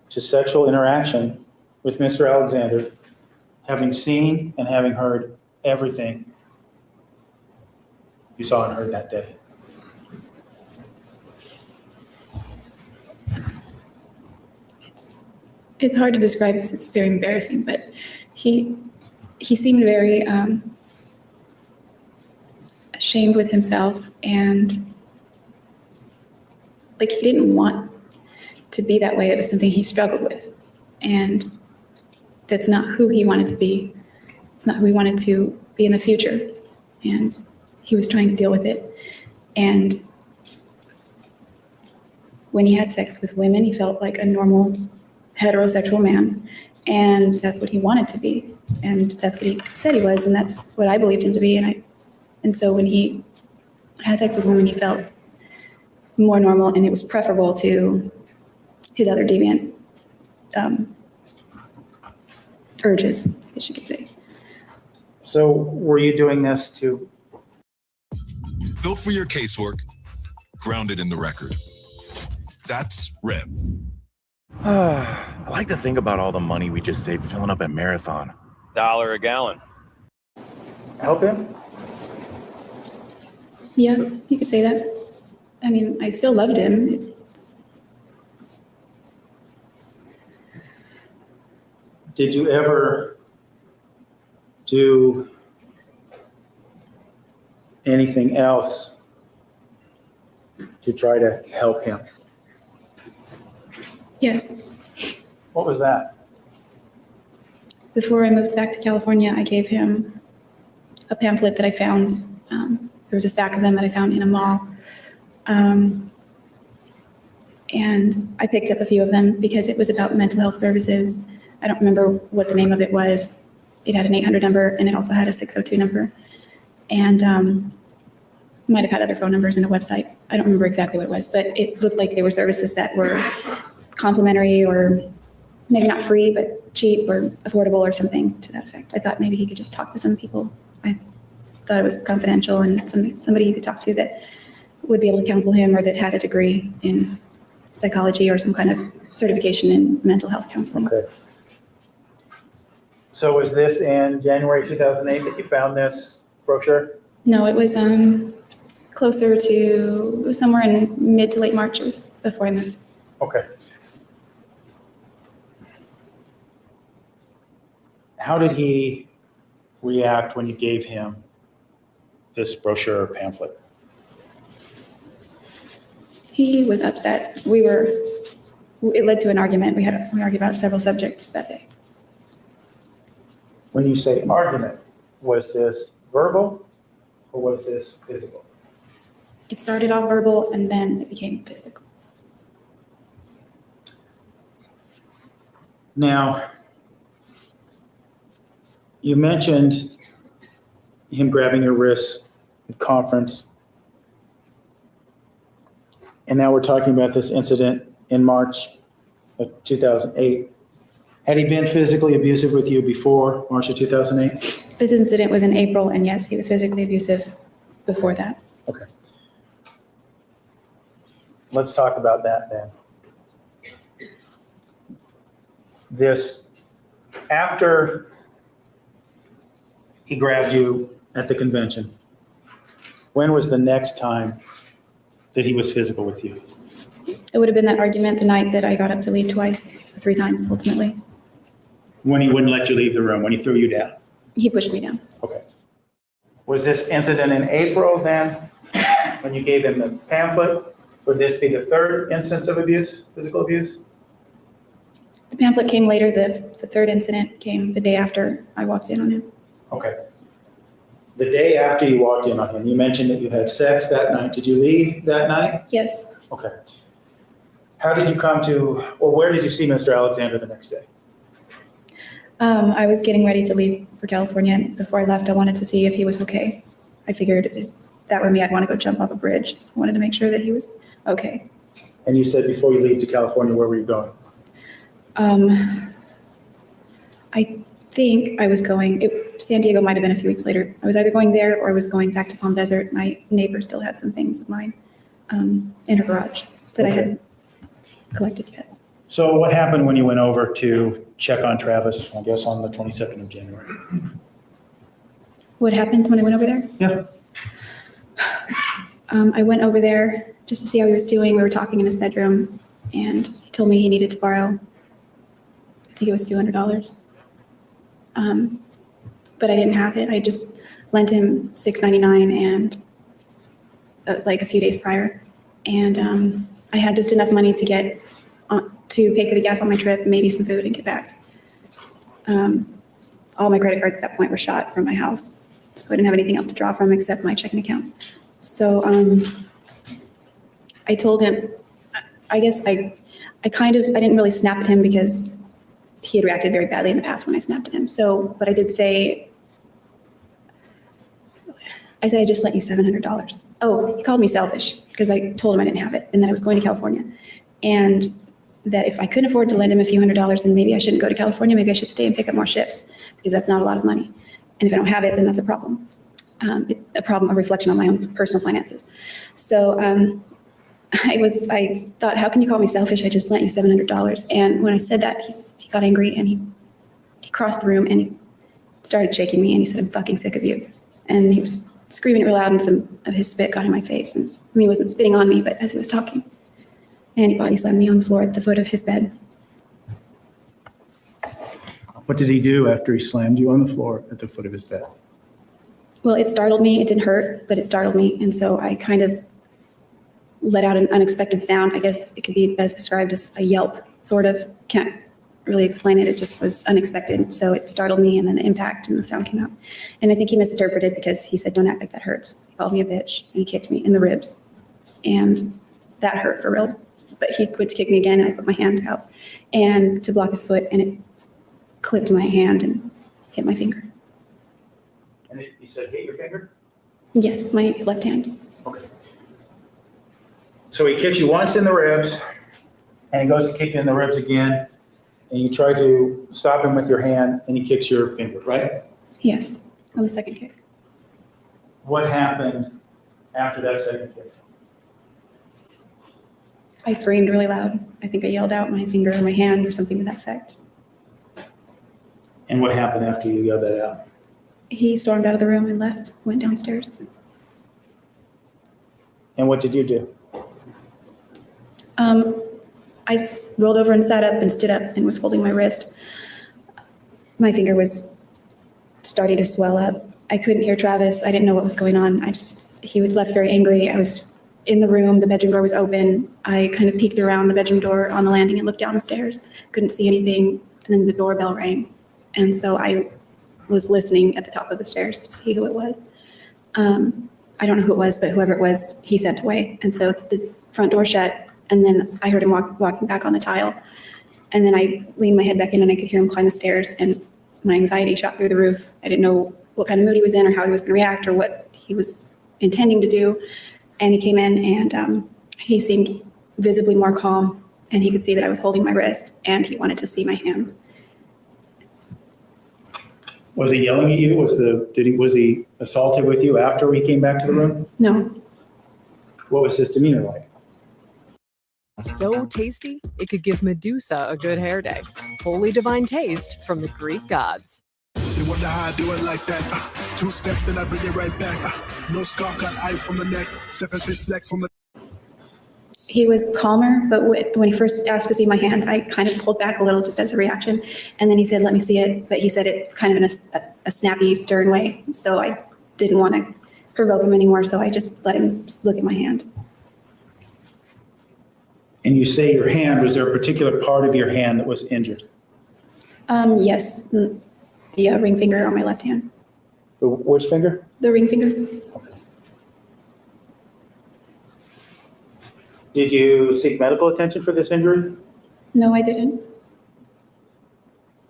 to sexual interaction with Mr. Alexander, having seen and having heard everything you saw and heard that day? It's hard to describe because it's very embarrassing, but he seemed very ashamed with himself, and like he didn't want to be that way. It was something he struggled with, and that's not who he wanted to be. It's not who he wanted to be in the future, and he was trying to deal with it. And when he had sex with women, he felt like a normal heterosexual man, and that's what he wanted to be, and that's what he said he was, and that's what I believed him to be. And so when he had sex with women, he felt more normal, and it was preferable to his other deviant urges, I guess you could say. So were you doing this to... Built for your casework, grounded in the record. That's Rev. I like to think about all the money we just saved filling up at Marathon. $1 a gallon. Help him? Yeah, you could say that. I mean, I still loved him. Did you ever do anything else to try to help him? Yes. What was that? Before I moved back to California, I gave him a pamphlet that I found. There was a stack of them that I found in a mall. And I picked up a few of them because it was about mental health services. I don't remember what the name of it was. It had an 800 number, and it also had a 602 number. And might have had other phone numbers and a website. I don't remember exactly what it was, but it looked like they were services that were complimentary, or maybe not free, but cheap or affordable or something to that effect. I thought maybe he could just talk to some people. I thought it was confidential, and somebody you could talk to that would be able to counsel him, or that had a degree in psychology or some kind of certification in mental health counseling. Okay. So was this in January 2008 that you found this brochure? No, it was closer to, it was somewhere in mid to late March. It was before I moved. Okay. How did he react when you gave him this brochure or pamphlet? He was upset. It led to an argument. We argued about several subjects that day. When you say argument, was this verbal or was this physical? It started off verbal and then it became physical. Now, you mentioned him grabbing your wrist at conference. And now we're talking about this incident in March of 2008. Had he been physically abusive with you before March of 2008? This incident was in April, and yes, he was physically abusive before that. Okay. Let's talk about that then. After he grabbed you at the convention, when was the next time that he was physical with you? It would have been that argument the night that I got up to leave twice, 3 times ultimately. When he wouldn't let you leave the room, when he threw you down? He pushed me down. Okay. Was this incident in April then, when you gave him the pamphlet? Would this be the third instance of abuse, physical abuse? The pamphlet came later. The third incident came the day after I walked in on him. Okay. The day after you walked in on him, you mentioned that you had sex that night. Did you leave that night? Yes. Okay. How did you come to, or where did you see Mr. Alexander the next day? I was getting ready to leave for California, and before I left, I wanted to see if he was okay. I figured if that were me, I'd want to go jump off a bridge. So I wanted to make sure that he was okay. And you said before you leave to California, where were you going? I think I was going, San Diego might have been a few weeks later. I was either going there or I was going back to Palm Desert. My neighbor still had some things of mine in her garage that I hadn't collected yet. So what happened when you went over to check on Travis, I guess on the 22nd of January? What happened when I went over there? Yeah. I went over there just to see how he was doing. We were talking in his bedroom, and he told me he needed to borrow, I think it was $200. But I didn't have it. I just lent him $6.99 and like a few days prior. And I had just enough money to get to pay for the gas on my trip, maybe some food, and get back. All my credit cards at that point were shot from my house. So I didn't have anything else to draw from except my checking account. So I told him, I guess I didn't really snap at him because he had reacted very badly in the past when I snapped at him. So, but I did say, I said, I just lent you $700. Oh, he called me selfish because I told him I didn't have it and that I was going to California. And that if I couldn't afford to lend him a few $100s, then maybe I shouldn't go to California. Maybe I should stay and pick up more shifts because that's not a lot of money. And if I don't have it, then that's a problem. A reflection on my own personal finances. So I thought, how can you call me selfish? I just lent you $700. And when I said that, he got angry and he crossed the room and he started shaking me and he said, I'm fucking sick of you. And he was screaming it real loud and some of his spit got in my face. And I mean, he wasn't spitting on me, but as he was talking. And he body slammed me on the floor at the foot of his bed. What did he do after he slammed you on the floor at the foot of his bed? Well, it startled me. It didn't hurt, but it startled me. And so I kind of let out an unexpected sound. I guess it could be best described as a yelp, sort of. Can't really explain it. It just was unexpected. So it startled me and then the impact and the sound came out. And I think he misinterpreted because he said, don't act like that hurts. He called me a bitch and he kicked me in the ribs. And that hurt for real. But he went to kick me again and I put my hand out and to block his foot and it clipped my hand and hit my finger. And he said, hit your finger? Yes, my left hand. Okay. So he kicks you once in the ribs and he goes to kick you in the ribs again and you try to stop him with your hand and he kicks your finger, right? Yes, on the second kick. What happened after that second kick? I screamed really loud. I think I yelled out my finger or my hand or something to that effect. And what happened after you yelled that out? He stormed out of the room and left, went downstairs. And what did you do? I rolled over and sat up and stood up and was holding my wrist. My finger was starting to swell up. I couldn't hear Travis. I didn't know what was going on. He was left very angry. I was in the room. The bedroom door was open. I kind of peeked around the bedroom door on the landing and looked down the stairs. Couldn't see anything. And then the doorbell rang. And so I was listening at the top of the stairs to see who it was. I don't know who it was, but whoever it was, he sent away. And so the front door shut. And then I heard him walking back on the tile. And then I leaned my head back in and I could hear him climb the stairs, and my anxiety shot through the roof. I didn't know what kind of mood he was in or how he was going to react or what he was intending to do. And he came in and he seemed visibly more calm, and he could see that I was holding my wrist, and he wanted to see my hand. Was he yelling at you? Was he assaultive with you after he came back to the room? No. What was his demeanor like? So tasty, it could give Medusa a good hair day. Wholly divine taste from the Greek gods. You wonder how I do it like that. Two-step, then I bring it right back. No scar, got ice on the neck. 7-fish flex on the... He was calmer, but when he first asked to see my hand, I kind of pulled back a little just as a reaction. And then he said, let me see it. But he said it kind of in a snappy, stern way. So I didn't want to provoke him anymore. So I just let him look at my hand. And you say your hand, was there a particular part of your hand that was injured? Yes, the ring finger on my left hand. Which finger? The ring finger. Did you seek medical attention for this injury? No, I didn't.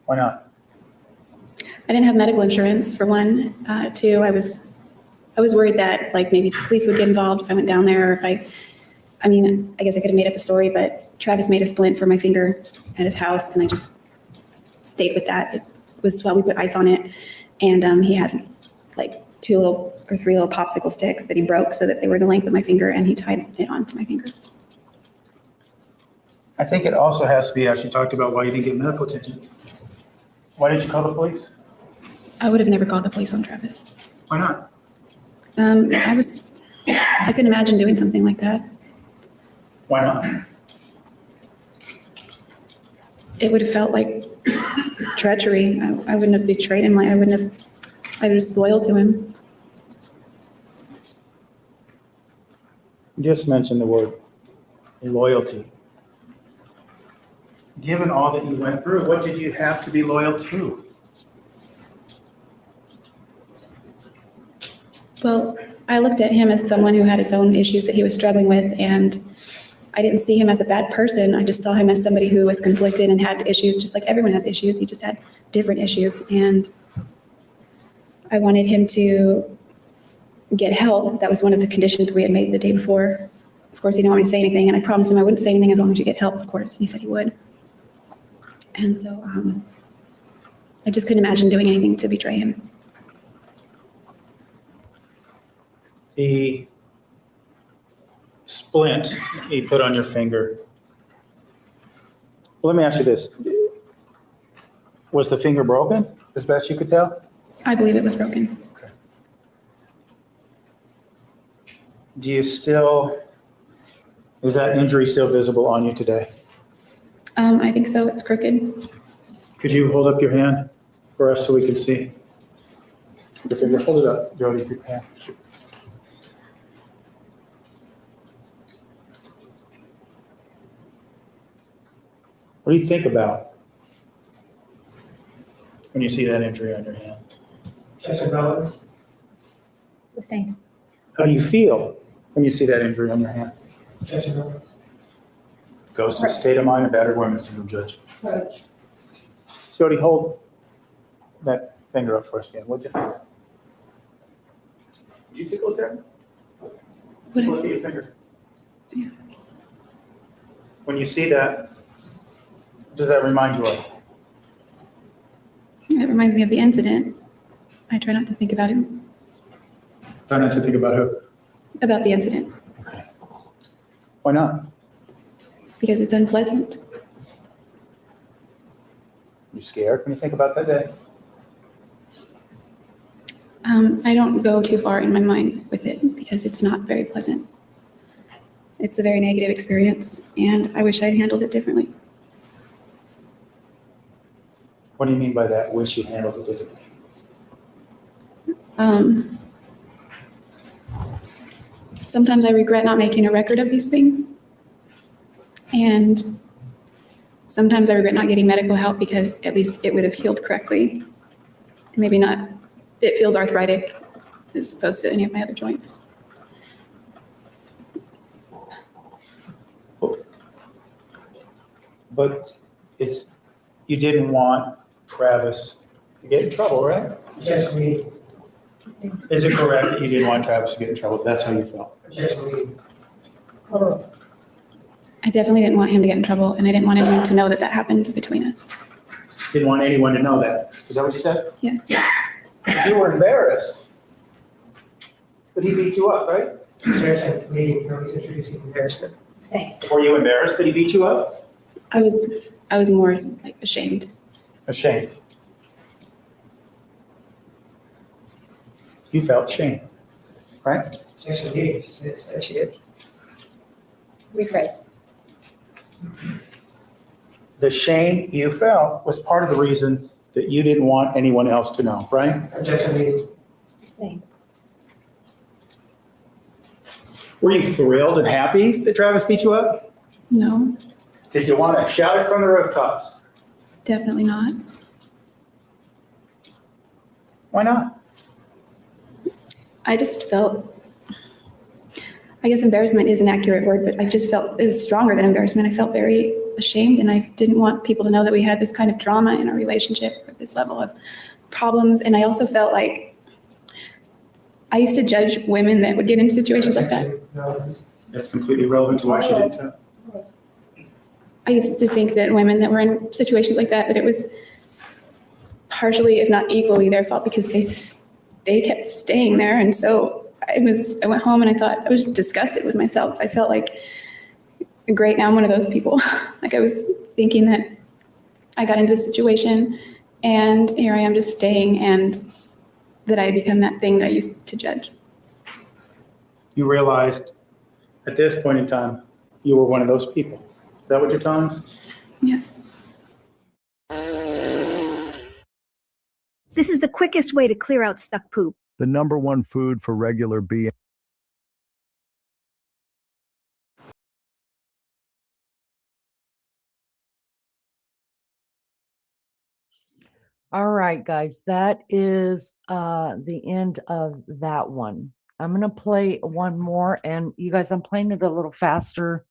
Why not? I didn't have medical insurance, for one. Two, I was worried that like maybe the police would get involved if I went down there, or if I guess I could have made up a story, but Travis made a splint for my finger at his house, and I just stayed with that. It was swell. We put ice on it, and he had like 2 or 3 little popsicle sticks that he broke so that they were the length of my finger, and he tied it onto my finger. I think it also has to be, as you talked about, why you didn't get medical attention. Why didn't you call the police? I would have never called the police on Travis. Why not? I couldn't imagine doing something like that. Why not? It would have felt like treachery. I wouldn't have betrayed him. I was loyal to him. You just mentioned the word loyalty. Given all that you went through, what did you have to be loyal to? Well, I looked at him as someone who had his own issues that he was struggling with, and I didn't see him as a bad person. I just saw him as somebody who was conflicted and had issues, just like everyone has issues. He just had different issues, and I wanted him to get help. That was one of the conditions we had made the day before. Of course, he didn't want me to say anything, and I promised him I wouldn't say anything as long as you get help, of course, and he said he would. And so I just couldn't imagine doing anything to betray him. The splint you put on your finger. Well, let me ask you this. Was the finger broken, as best you could tell? I believe it was broken. Okay. Do you still, is that injury still visible on you today? I think so. It's crooked. Could you hold up your hand for us so we can see? Your finger, hold it up, Jody, if you can. What do you think about when you see that injury on your hand? Checks and balances. Sustained. How do you feel when you see that injury on your hand? Checks and balances. Goes to the state of mind of battered women, single judge. Right. Jody, hold that finger up for us again, would you? Did you tickle it there? Look at your finger. Yeah. When you see that, what does that remind you of? It reminds me of the incident. I try not to think about it. Try not to think about who? About the incident. Why not? Because it's unpleasant. You scared when you think about that day? I don't go too far in my mind with it because it's not very pleasant. It's a very negative experience, and I wish I'd handled it differently. What do you mean by that? Wish you handled it differently? Sometimes I regret not making a record of these things. And sometimes I regret not getting medical help because at least it would have healed correctly. Maybe not, it feels arthritic as opposed to any of my other joints. But you didn't want Travis to get in trouble, right? Objection meeting. Is it correct that you didn't want Travis to get in trouble? That's how you felt? Objection meeting. I definitely didn't want him to get in trouble, and I didn't want anyone to know that that happened between us. Didn't want anyone to know that. Is that what you said? Yes. You were embarrassed. But he beat you up, right? Objection meeting. Nobody's introducing embarrassment. Were you embarrassed that he beat you up? I was more like ashamed. Ashamed. You felt shame, right? Objection meeting. She said she did. Rephrase. The shame you felt was part of the reason that you didn't want anyone else to know, right? Objection meeting. Sustained. Were you thrilled and happy that Travis beat you up? No, Did you want to shout it from the rooftops? definitely not. Why not? I just felt, I guess embarrassment is an accurate word, but I just felt it was stronger than embarrassment. I felt very ashamed, and I didn't want people to know that we had this kind of drama in our relationship, or this level of problems. And I also felt like I used to judge women that would get into situations like that. That's completely irrelevant to why she did so. I used to think that women that were in situations like that it was partially, if not equally, their fault because they kept staying there. And so I went home and I was disgusted with myself. I felt like, great, now I'm one of those people. Like I was thinking that I got into this situation and here I am just staying, and that I had become that thing that I used to judge. You realized at this point in time, you were one of those people. Is that what you're telling us? Yes. This is the quickest way to clear out stuck poop. The #1 food for regular BM. All right, guys, that is the end of that one. I'm gonna play one more, and you guys, I'm playing it a little faster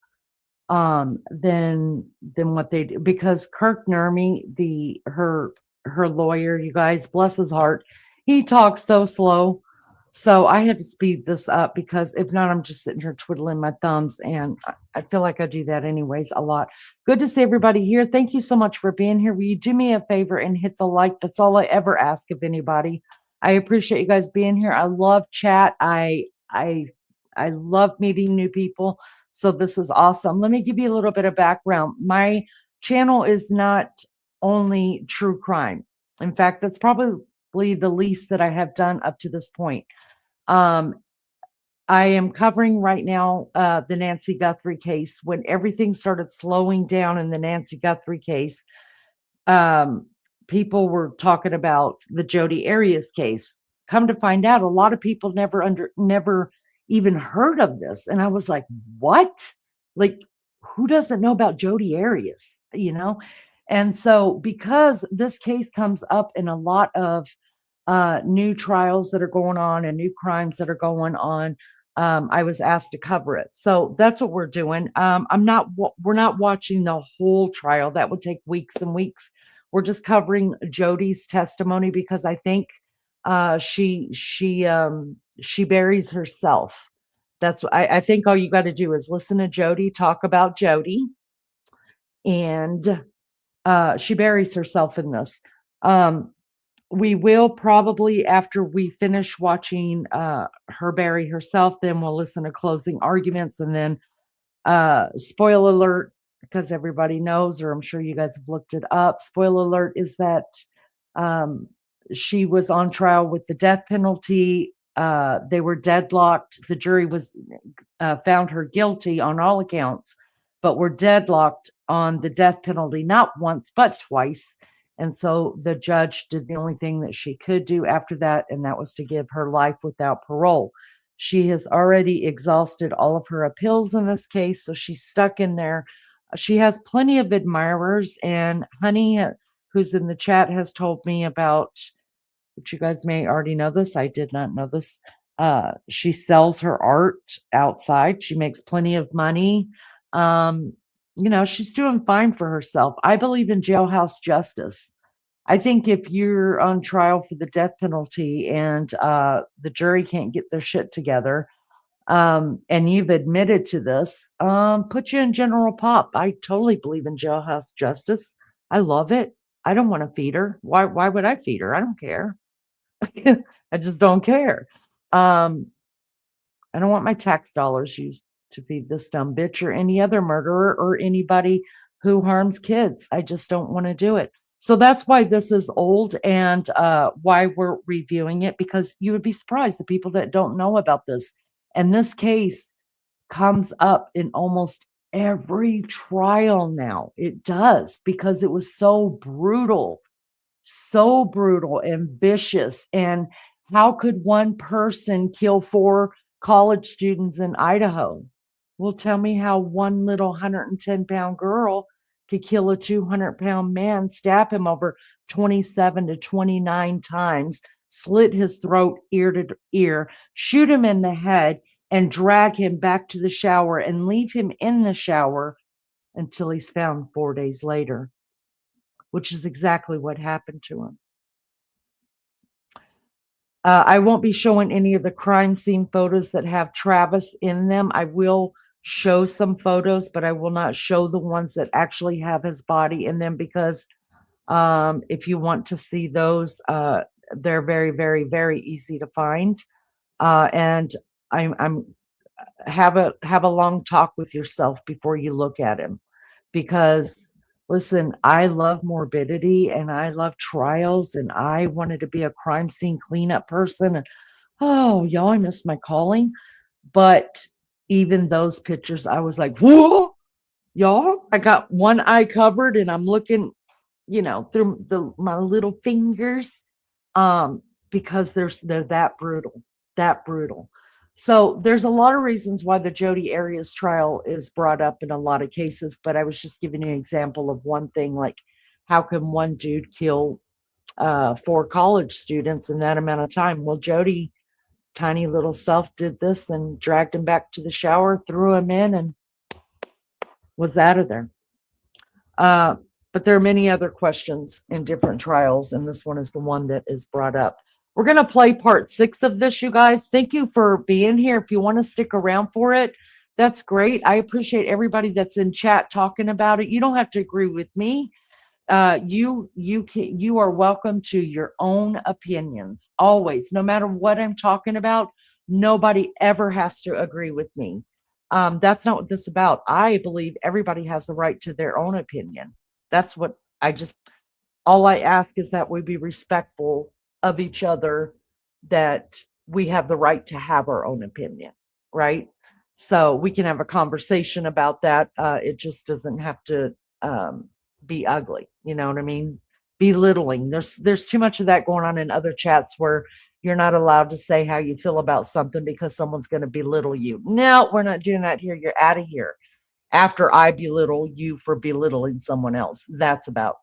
than what they do, because Kirk Nurmi, her lawyer, you guys, bless his heart, he talks so slow. So I had to speed this up because if not, I'm just sitting here twiddling my thumbs, and I feel like I do that anyways a lot. Good to see everybody here. Thank you so much for being here. Will you do me a favor and hit the like? That's all I ever ask of anybody. I appreciate you guys being here. I love chat. I love meeting new people. So this is awesome. Let me give you a little bit of background. My channel is not only true crime. In fact, that's probably the least that I have done up to this point. I am covering right now the Nancy Guthrie case. When everything started slowing down in the Nancy Guthrie case, people were talking about the JODI Arias case. Come to find out, a lot of people never even heard of this. And I was like, what? Like, who doesn't know about JODI Arias, you know? And so because this case comes up in a lot of new trials that are going on and new crimes that are going on, I was asked to cover it. So that's what we're doing. We're not watching the whole trial. That would take weeks and weeks. We're just covering JODI's testimony because I think she buries herself. That's what I think. All you got to do is listen to JODI talk about JODI, and she buries herself in this. We will probably, after we finish watching her bury herself, then we'll listen to closing arguments, and then spoiler alert, because everybody knows, or I'm sure you guys have looked it up. Spoiler alert is that she was on trial with the death penalty. they were deadlocked. The jury was found her guilty on all accounts, but were deadlocked on the death penalty, not once, but twice. And so the judge did the only thing that she could do after that, and that was to give her life without parole. She has already exhausted all of her appeals in this case, so she's stuck in there. She has plenty of admirers, and Honey, who's in the chat, has told me about, which you guys may already know this. I did not know this. She sells her art outside. She makes plenty of money. She's doing fine for herself. I believe in jailhouse justice. I think if you're on trial for the death penalty and the jury can't get their shit together, and you've admitted to this, put you in general pop. I totally believe in jailhouse justice. I love it. I don't want to feed her. Why would I feed her? I don't care. I just don't care. I don't want my tax dollars used to feed this dumb bitch or any other murderer or anybody who harms kids. I just don't want to do it. So that's why this is old, and why we're reviewing it, because you would be surprised the people that don't know about this. And this case comes up in almost every trial now. It does, because it was so brutal and vicious. And how could one person kill 4 college students in Idaho? Well, tell me how one little 110-pound girl could kill a 200-pound man, stab him over 27 to 29 times, slit his throat ear to ear, shoot him in the head, and drag him back to the shower and leave him in the shower until he's found 4 days later, which is exactly what happened to him. I won't be showing any of the crime scene photos that have Travis in them. I will show some photos, but I will not show the ones that actually have his body in them, because if you want to see those, they're very, very, very easy to find. And I'm have a long talk with yourself before you look at him, because listen, I love morbidity and I love trials, and I wanted to be a crime scene cleanup person. And oh, y'all, I miss my calling. But even those pictures, I was like, whoa, y'all, I got one eye covered and I'm looking, through my little fingers, because they're that brutal. So there's a lot of reasons why the JODI Arias trial is brought up in a lot of cases, but I was just giving you an example of one thing, like how can one dude kill 4 college students in that amount of time? Well, JODI, tiny little self, did this and dragged him back to the shower, threw him in, and was out of there. But there are many other questions in different trials, and this one is the one that is brought up. We're going to play part 6 of this, you guys. Thank you for being here. If you want to stick around for it, that's great. I appreciate everybody that's in chat talking about it. You don't have to agree with me. You are welcome to your own opinions, always. No matter what I'm talking about, nobody ever has to agree with me. That's not what this is about. I believe everybody has the right to their own opinion. That's what all I ask is that we be respectful of each other, that we have the right to have our own opinion, right? So we can have a conversation about that. It just doesn't have to be ugly. You know what I mean? Belittling. There's too much of that going on in other chats where you're not allowed to say how you feel about something because someone's going to belittle you. No, we're not doing that here. You're out of here. After I belittle you for belittling someone else. That's about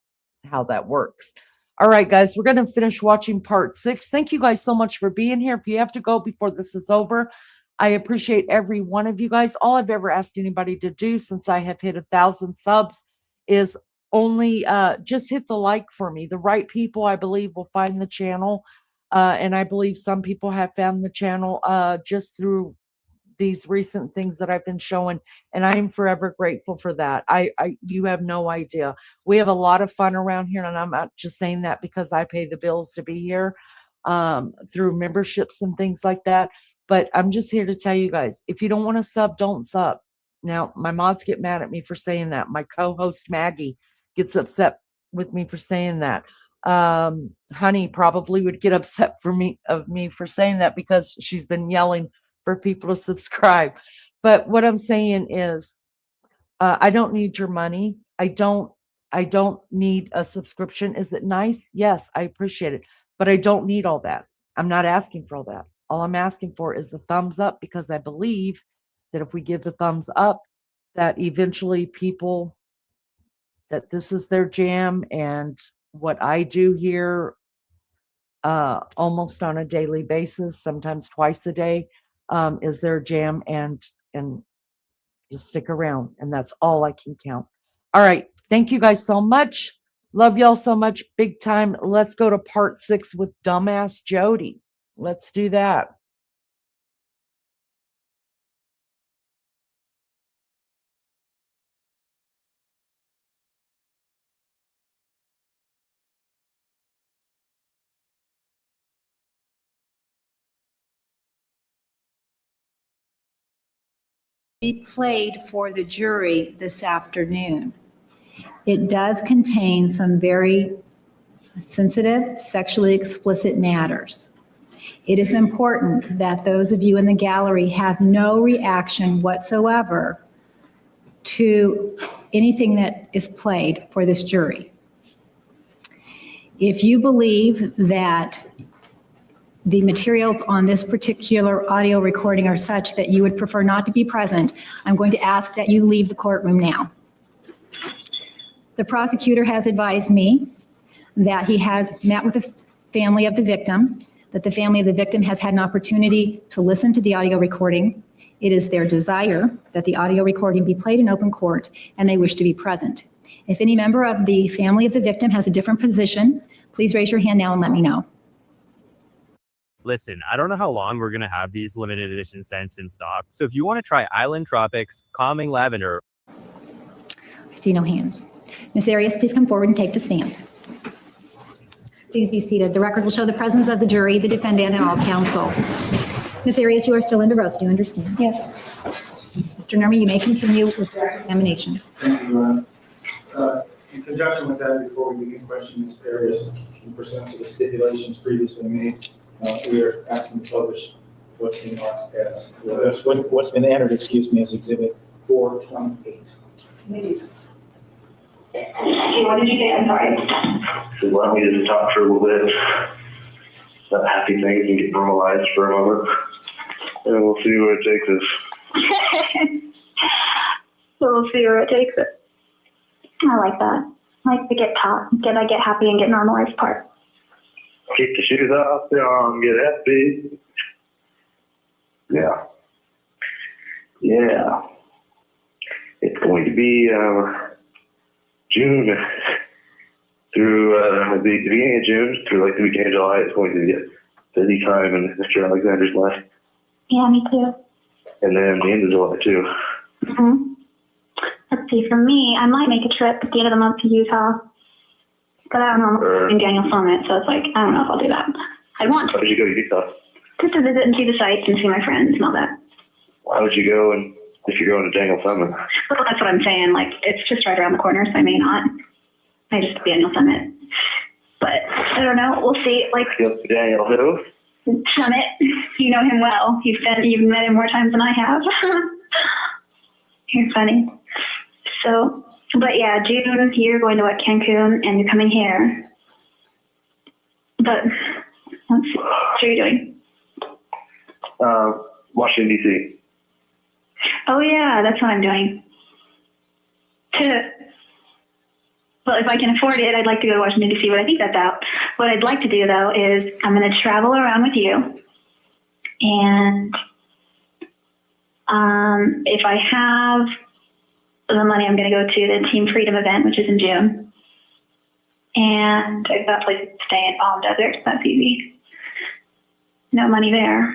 how that works. All right, guys, we're going to finish watching part 6. Thank you guys so much for being here. If you have to go before this is over, I appreciate every one of you guys. All I've ever asked anybody to do since I have hit 1,000 subs is only just hit the like for me. The right people, I believe, will find the channel. And I believe some people have found the channel just through these recent things that I've been showing, and I am forever grateful for that. You have no idea. We have a lot of fun around here, and I'm not just saying that because I pay the bills to be here through memberships and things like that. But I'm just here to tell you guys, if you don't want to sub, don't sub. Now, my mods get mad at me for saying that. My co-host Maggie gets upset with me for saying that. Honey probably would get upset for me for saying that because she's been yelling for people to subscribe. But what I'm saying is, I don't need your money. I don't need a subscription. Is it nice? Yes, I appreciate it. But I don't need all that. I'm not asking for all that. All I'm asking for is the thumbs up, because I believe that if we give the thumbs up, that eventually people, that this is their jam, and what I do here almost on a daily basis, sometimes twice a day, is their jam, and just stick around. And that's all I can count. All right. Thank you guys so much. Love y'all so much. Big time. Let's go to part 6 with dumbass Jodi. Let's do that. Be played for the jury this afternoon. It does contain some very sensitive, sexually explicit matters. It is important that those of you in the gallery have no reaction whatsoever to anything that is played for this jury. If you believe that the materials on this particular audio recording are such that you would prefer not to be present, I'm going to ask that you leave the courtroom now. The prosecutor has advised me that he has met with the family of the victim, that the family of the victim has had an opportunity to listen to the audio recording. It is their desire that the audio recording be played in open court, and they wish to be present. If any member of the family of the victim has a different position, please raise your hand now and let me know. Listen, I don't know how long we're going to have these limited edition scents in stock, so if you want to try Island Tropics Calming Lavender. I see no hands. Ms. Arias, please come forward and take the stand. Please be seated. The record will show the presence of the jury, the defendant, and all counsel. Ms. Arias, you are still under oath. Do you understand? Yes. Mr. Nerman, you may continue with your examination. Thank you, Your Honor. In conjunction with that, before we begin questioning Ms. Arias, in pursuant to the stipulations previously made, we are asking to publish what's been marked as, what's been entered, as Exhibit 428. What did you say? I'm sorry. So let me just talk for a little bit about happy things and get normalized for a moment. And we'll see where it takes us. We'll see where it takes us. I like that. I like to get happy and get normalized part. Keep the shoes off, and get happy. Yeah. Yeah. It's going to be June through the beginning of June through like the beginning of July. It's going to be a busy time in Mr. Alexander's life. Yeah, me too. And then the end of July too. Mm-hmm. Let's see, for me, I might make a trip at the end of the month to Utah. But I don't know, I'm in Daniel Summit, so it's like, I don't know if I'll do that. I want to. Why would you go to Utah? Just to visit and see the sights and see my friends and all that. Why would you go and if you're going to Daniel Summit? Well, that's what I'm saying. Like, it's just right around the corner, so I may not. I just Daniel Summit. But I don't know. We'll see. Like, Daniel who? Summit. You know him well. You've met him more times than I have. You're funny. So, but yeah, June, you're going to Cancun, and you're coming here. But let's see. What are you doing? Washington, D.C. Oh, yeah, that's what I'm doing. Well, if I can afford it, I'd like to go to Washington, D.C., but I think that's out. What I'd like to do, though, is I'm going to travel around with you. And if I have the money, I'm going to go to the Team Freedom event, which is in June. And I've got places to stay in Palm Desert. That's easy. No money there.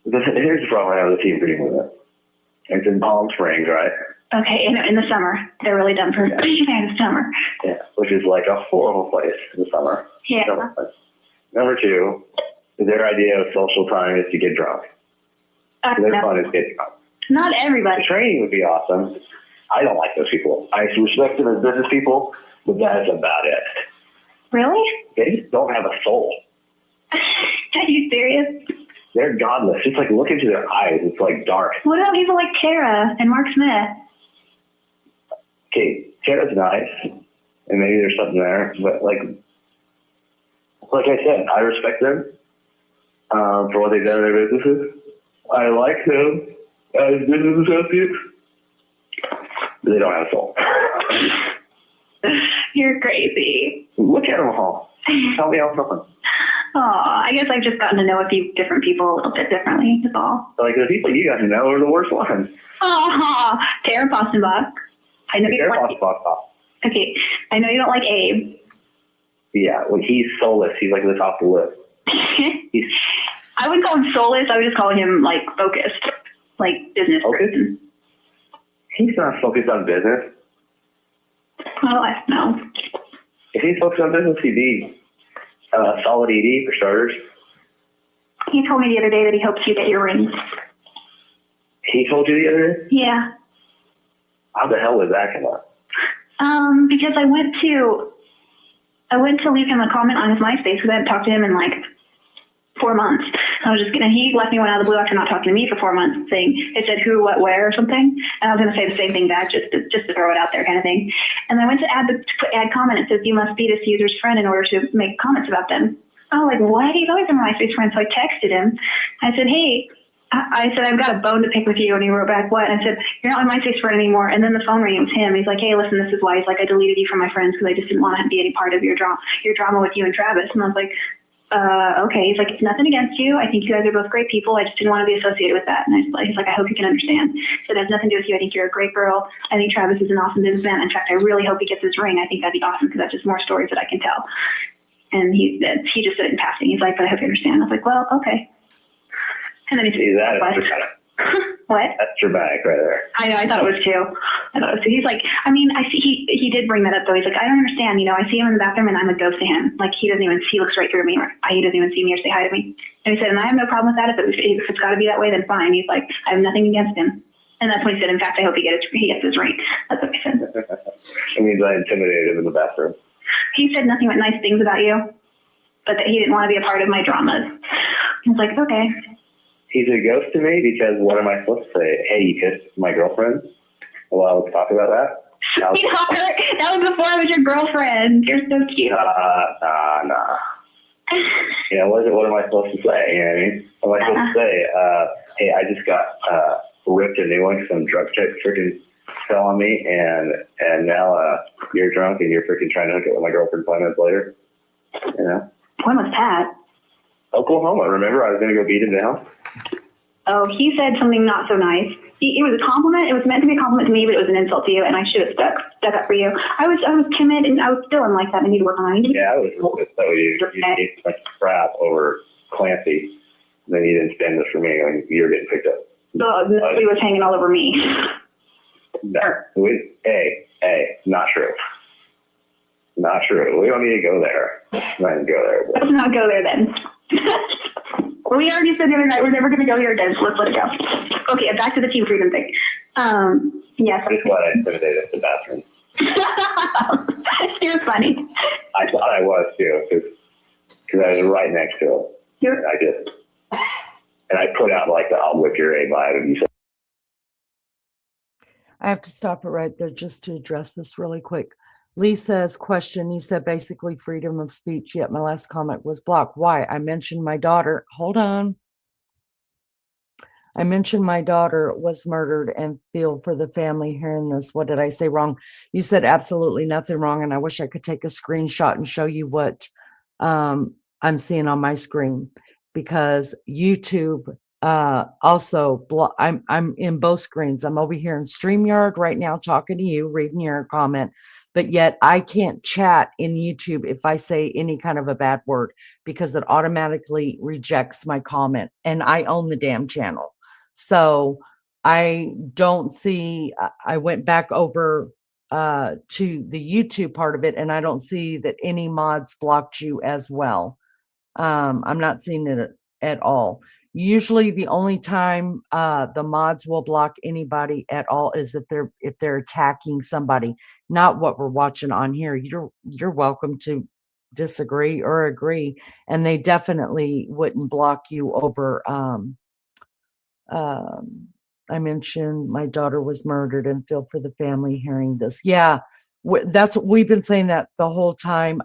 Here's the problem I have with the Team Freedom event. It's in Palm Springs, right? Okay, in the summer. They're really done for in the summer. Yeah, which is like a horrible place in the summer. Yeah. Number two, their idea of social time is to get drunk. Their fun is getting drunk. Not everybody. The training would be awesome. I don't like those people. I respect them as business people, but that is about it. Really? They just don't have a soul. Are you serious? They're godless. Just like look into their eyes. It's like dark. What about people like Tara and Mark Smith? Okay, Tara's nice, and maybe there's something there, but like I said, I respect them for what they've done in their businesses. I like them as business associates. But they don't have a soul. You're crazy. Look at them all. Tell me how something. Oh, I guess I've just gotten to know a few different people a little bit differently, is all. Like the people you got to know are the worst ones. Oh, Tara Postenbach. I know you don't like. Okay, I know you don't like Abe. Yeah, well, he's soulless. He's like at the top of the list. I wouldn't call him soulless. I would just call him like focused, like business person. He's not focused on business. Well, I don't know. If he's focused on business, he'd be solid ED for starters. He told me the other day that he hopes you get your ring. He told you the other day? Yeah. How the hell did that come up? Because I went to leave him a comment on his MySpace because I hadn't talked to him in like 4 months. He left me one out of the blue after not talking to me for 4 months, saying it said who, what, where, or something. And I was going to say the same thing back just to throw it out there kind of thing. And I went to add comment. It says you must be this user's friend in order to make comments about them. I was like, what? He's always been my MySpace friend. So I texted him. I said, hey, I said, I've got a bone to pick with you. And he wrote back, what? And I said, you're not my MySpace friend anymore. And then the phone rang. It was him. He's like, hey, listen, this is why. He's like, I deleted you from my friends because I just didn't want to be any part of your drama with you and Travis. And I was like, okay. He's like, it's nothing against you. I think you guys are both great people. I just didn't want to be associated with that. And he's like, I hope you can understand. So it has nothing to do with you. I think you're a great girl. I think Travis is an awesome businessman. In fact, I really hope he gets his ring. I think that'd be awesome because that's just more stories that I can tell. And he just said it in passing. He's like, but I hope you understand. I was like, well, okay. And then he said, what? That's dramatic right there. I know, I thought it was too. He's like, I mean, I see he did bring that up though. He's like, I don't understand, I see him in the bathroom and I'm a ghost to him. Like he looks right through me, or he doesn't even see me or say hi to me. And he said, and I have no problem with that. If it's got to be that way, then fine. He's like, I have nothing against him. And that's when he said, in fact, I hope he gets his ring. That's what he said. It means I intimidated him in the bathroom. He said nothing but nice things about you, but that he didn't want to be a part of my dramas. I was like, okay. He's a ghost to me because what am I supposed to say? Hey, you kissed my girlfriend? Well, let's talk about that. That was before I was your girlfriend. You're so cute. Nah. What am I supposed to say? You know what I mean? What am I supposed to say? Hey, I just got ripped a new one because some drug check freaking fell on me, and now you're drunk and you're freaking trying to hook it with my girlfriend 5 minutes later. When was that? Oklahoma. Remember, I was going to go beat him down. Oh, he said something not so nice. It was a compliment. It was meant to be a compliment to me, but it was an insult to you, and I should have stuck up for you. I was timid, and I was still like that. I need to work on that. Yeah, I was so you gave like crap over Clancy, and then you didn't stand this for me. Like, you're getting picked up. Nobody was hanging all over me. No, not true. Not true. We don't need to go there. Let's not go there. Let's not go there then. We already said the other night we're never going to go here again, so let's let it go. Okay, back to the team freedom thing. Yes. That's why I intimidated the bathroom. You're funny. I thought I was too, because I was right next to him. And I put out like the I'll whip your A vibe, and you said. I have to stop it right there just to address this really quick. Lisa's question, you said basically freedom of speech, yet my last comment was blocked. Why? I mentioned my daughter. Hold on. I mentioned my daughter was murdered and feel for the family hearing this. What did I say wrong? You said absolutely nothing wrong, and I wish I could take a screenshot and show you what I'm seeing on my screen, because YouTube also I'm in both screens. I'm over here in StreamYard right now talking to you, reading your comment, but yet I can't chat in YouTube if I say any kind of a bad word, because it automatically rejects my comment, and I own the damn channel. So I don't see, I went back over to the YouTube part of it, and I don't see that any mods blocked you as well. I'm not seeing it at all. Usually the only time the mods will block anybody at all is if they're attacking somebody, not what we're watching on here. You're welcome to disagree or agree, and they definitely wouldn't block you over I mentioned my daughter was murdered and feel for the family hearing this. Yeah, that's we've been saying that the whole time,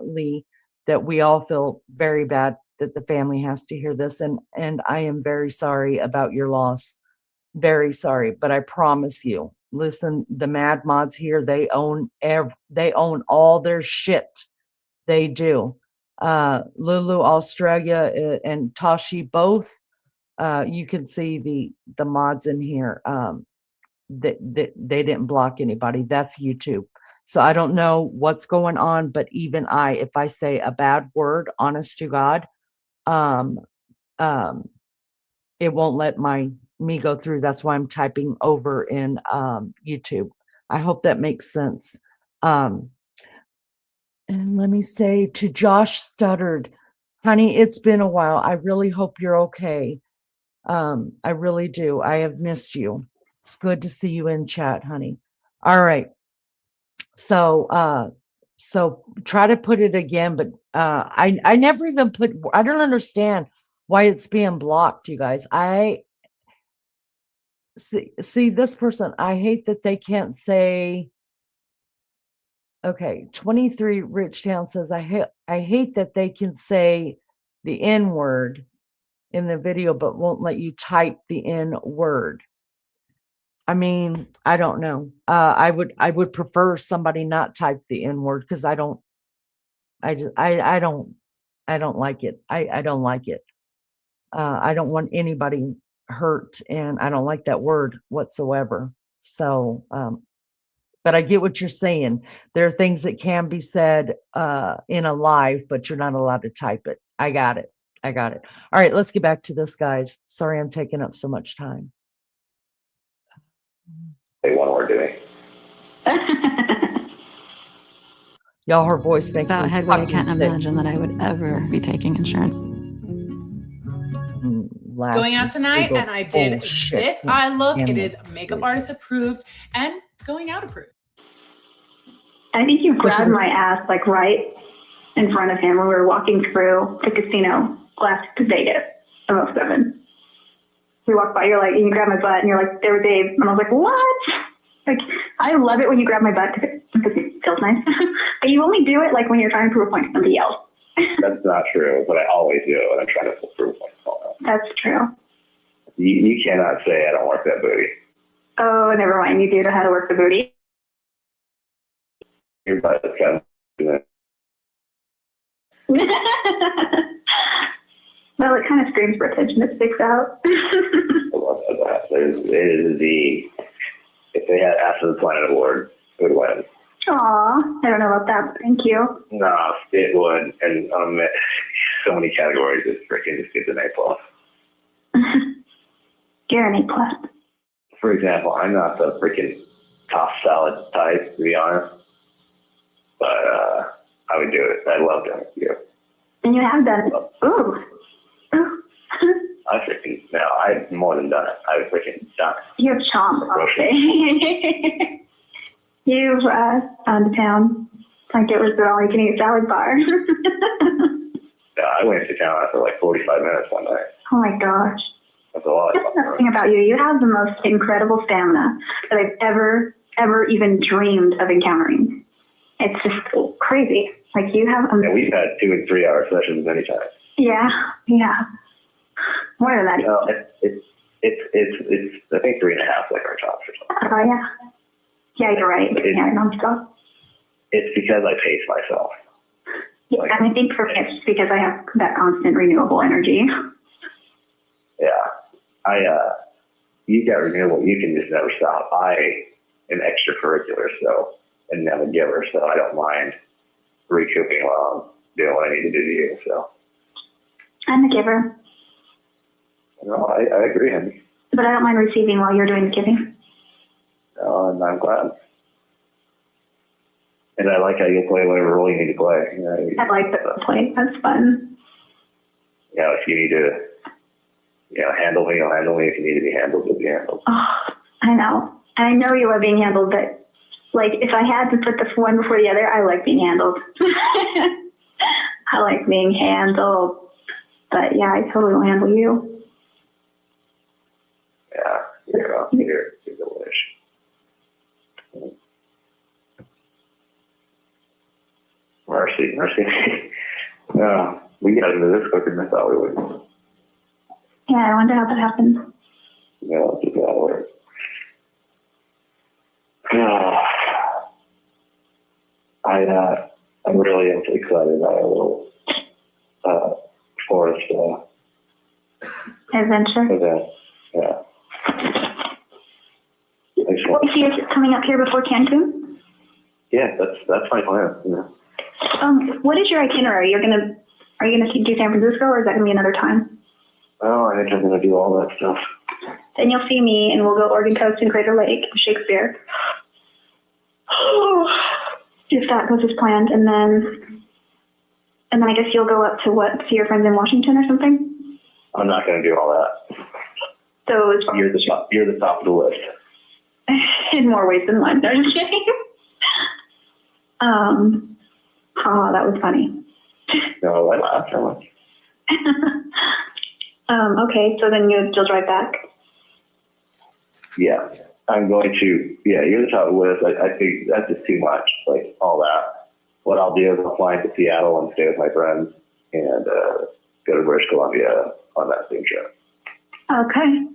Lee, that we all feel very bad that the family has to hear this, and I am very sorry about your loss. Very sorry, but I promise you, listen, the Mad Mods here, they own all their shit. They do. Lulu, Australia, and Tashi both. You can see the mods in here. That they didn't block anybody. That's YouTube. So I don't know what's going on, but even if I say a bad word, honest to God, it won't let me go through. That's why I'm typing over in YouTube. I hope that makes sense. And let me say to Josh Stuttered, honey, it's been a while. I really hope you're okay. I really do. I have missed you. It's good to see you in chat, honey. All right. So try to put it again, but I never even I don't understand why it's being blocked, you guys. I see this person. I hate that they can't say. Okay, 23 Rich Town says I hate that they can say the N word in the video, but won't let you type the N word. I mean, I don't know. I would prefer somebody not type the N word because I don't like it. I don't like it. I don't want anybody hurt, and I don't like that word whatsoever. So, but I get what you're saying. There are things that can be said in a live, but you're not allowed to type it. I got it. All right, let's get back to this, guys. Sorry I'm taking up so much time. Say one word to me. Y'all, her voice makes Without me headway, I fucking can't sick. imagine that I would ever be taking insurance. Going out tonight, and I did this eye look. It is makeup artist approved and going out approved. I think you grabbed my ass like right in front of him when we were walking through the casino last Vegas, 07. We walked by, you're like, you grabbed my butt, and you're like, there was Dave. And I was like, what? Like, I love it when you grab my butt because it feels nice. But you only do it like when you're trying to prove a point to somebody else. That's not true, but I always do it when I'm trying to prove myself. That's true. You cannot say I don't work that booty. Oh, never mind. You do know how to work the booty. Your butt is kind of... Well, it kind of screams for attention. It sticks out. If they had After the Planet Award, it would win. Aw, I don't know about that, but thank you. No, it would. And so many categories, it's freaking just gets an A+. You're an A+. For example, I'm not the freaking tossed salad type, to be honest. But I would do it. I love doing it to you. And you have done it. Ooh. I freaking, no, I've more than done it. I've freaking done it. You have chomp. Okay. You've gone to town like it was the all-you-can-eat salad bar. Yeah, I went to town after like 45 minutes one night. Oh my gosh. That's a lot. That's nothing about you. You have the most incredible stamina that I've ever even dreamed of encountering. It's just crazy. Like you have. And we've had 2 and 3 hour sessions anytime. Yeah. More than that. No, it's I think 3.5 like our tops or something. Oh yeah. Yeah, you're right. Nonstop. It's because I pace myself. Yeah, and I think for me it's just because I have that constant renewable energy. Yeah. You got renewable, you can just never stop. I am extracurricular, and I'm a giver, so I don't mind recouping while I'm doing what I need to do to you, so. I'm a giver. No, I agree, honey. But I don't mind receiving while you're doing the giving. And I'm glad. And I like how you play whatever role you need to play. You know, I like the play. That's fun. You know, if you need to, handle me, you'll handle me. If you need to be handled, you'll be handled. Oh, I know. I know you love being handled, but like if I had to put the one before the other, I like being handled. I like being handled. But yeah, I totally will handle you. Yeah, you're delish. Mercy. No, we got into this quicker than I thought we would. Yeah, I wonder how that happened. Yeah, let's get that work. I really am excited about a little forest Adventure. event. Yeah. Well, you see us coming up here before Cancun? Yeah, that's my plan. Yeah. What is your itinerary? Are you gonna do San Francisco, or is that gonna be another time? Oh, I think I'm gonna do all that stuff. Then you'll see me, and we'll go Oregon Coast and Crater Lake, Shakespeare. If that goes as planned, and then I guess you'll go up to see your friends in Washington or something. I'm not gonna do all that. So You're the top of the list. in more ways than one. No, I'm just kidding. That was funny. No, I laughed. Okay, so then you'll drive back. Yeah, I'm going to. Yeah, you're the top of the list. I think that's just too much. Like all that. What I'll do is I'll fly to Seattle and stay with my friends and go to British Columbia on that same trip. Okay.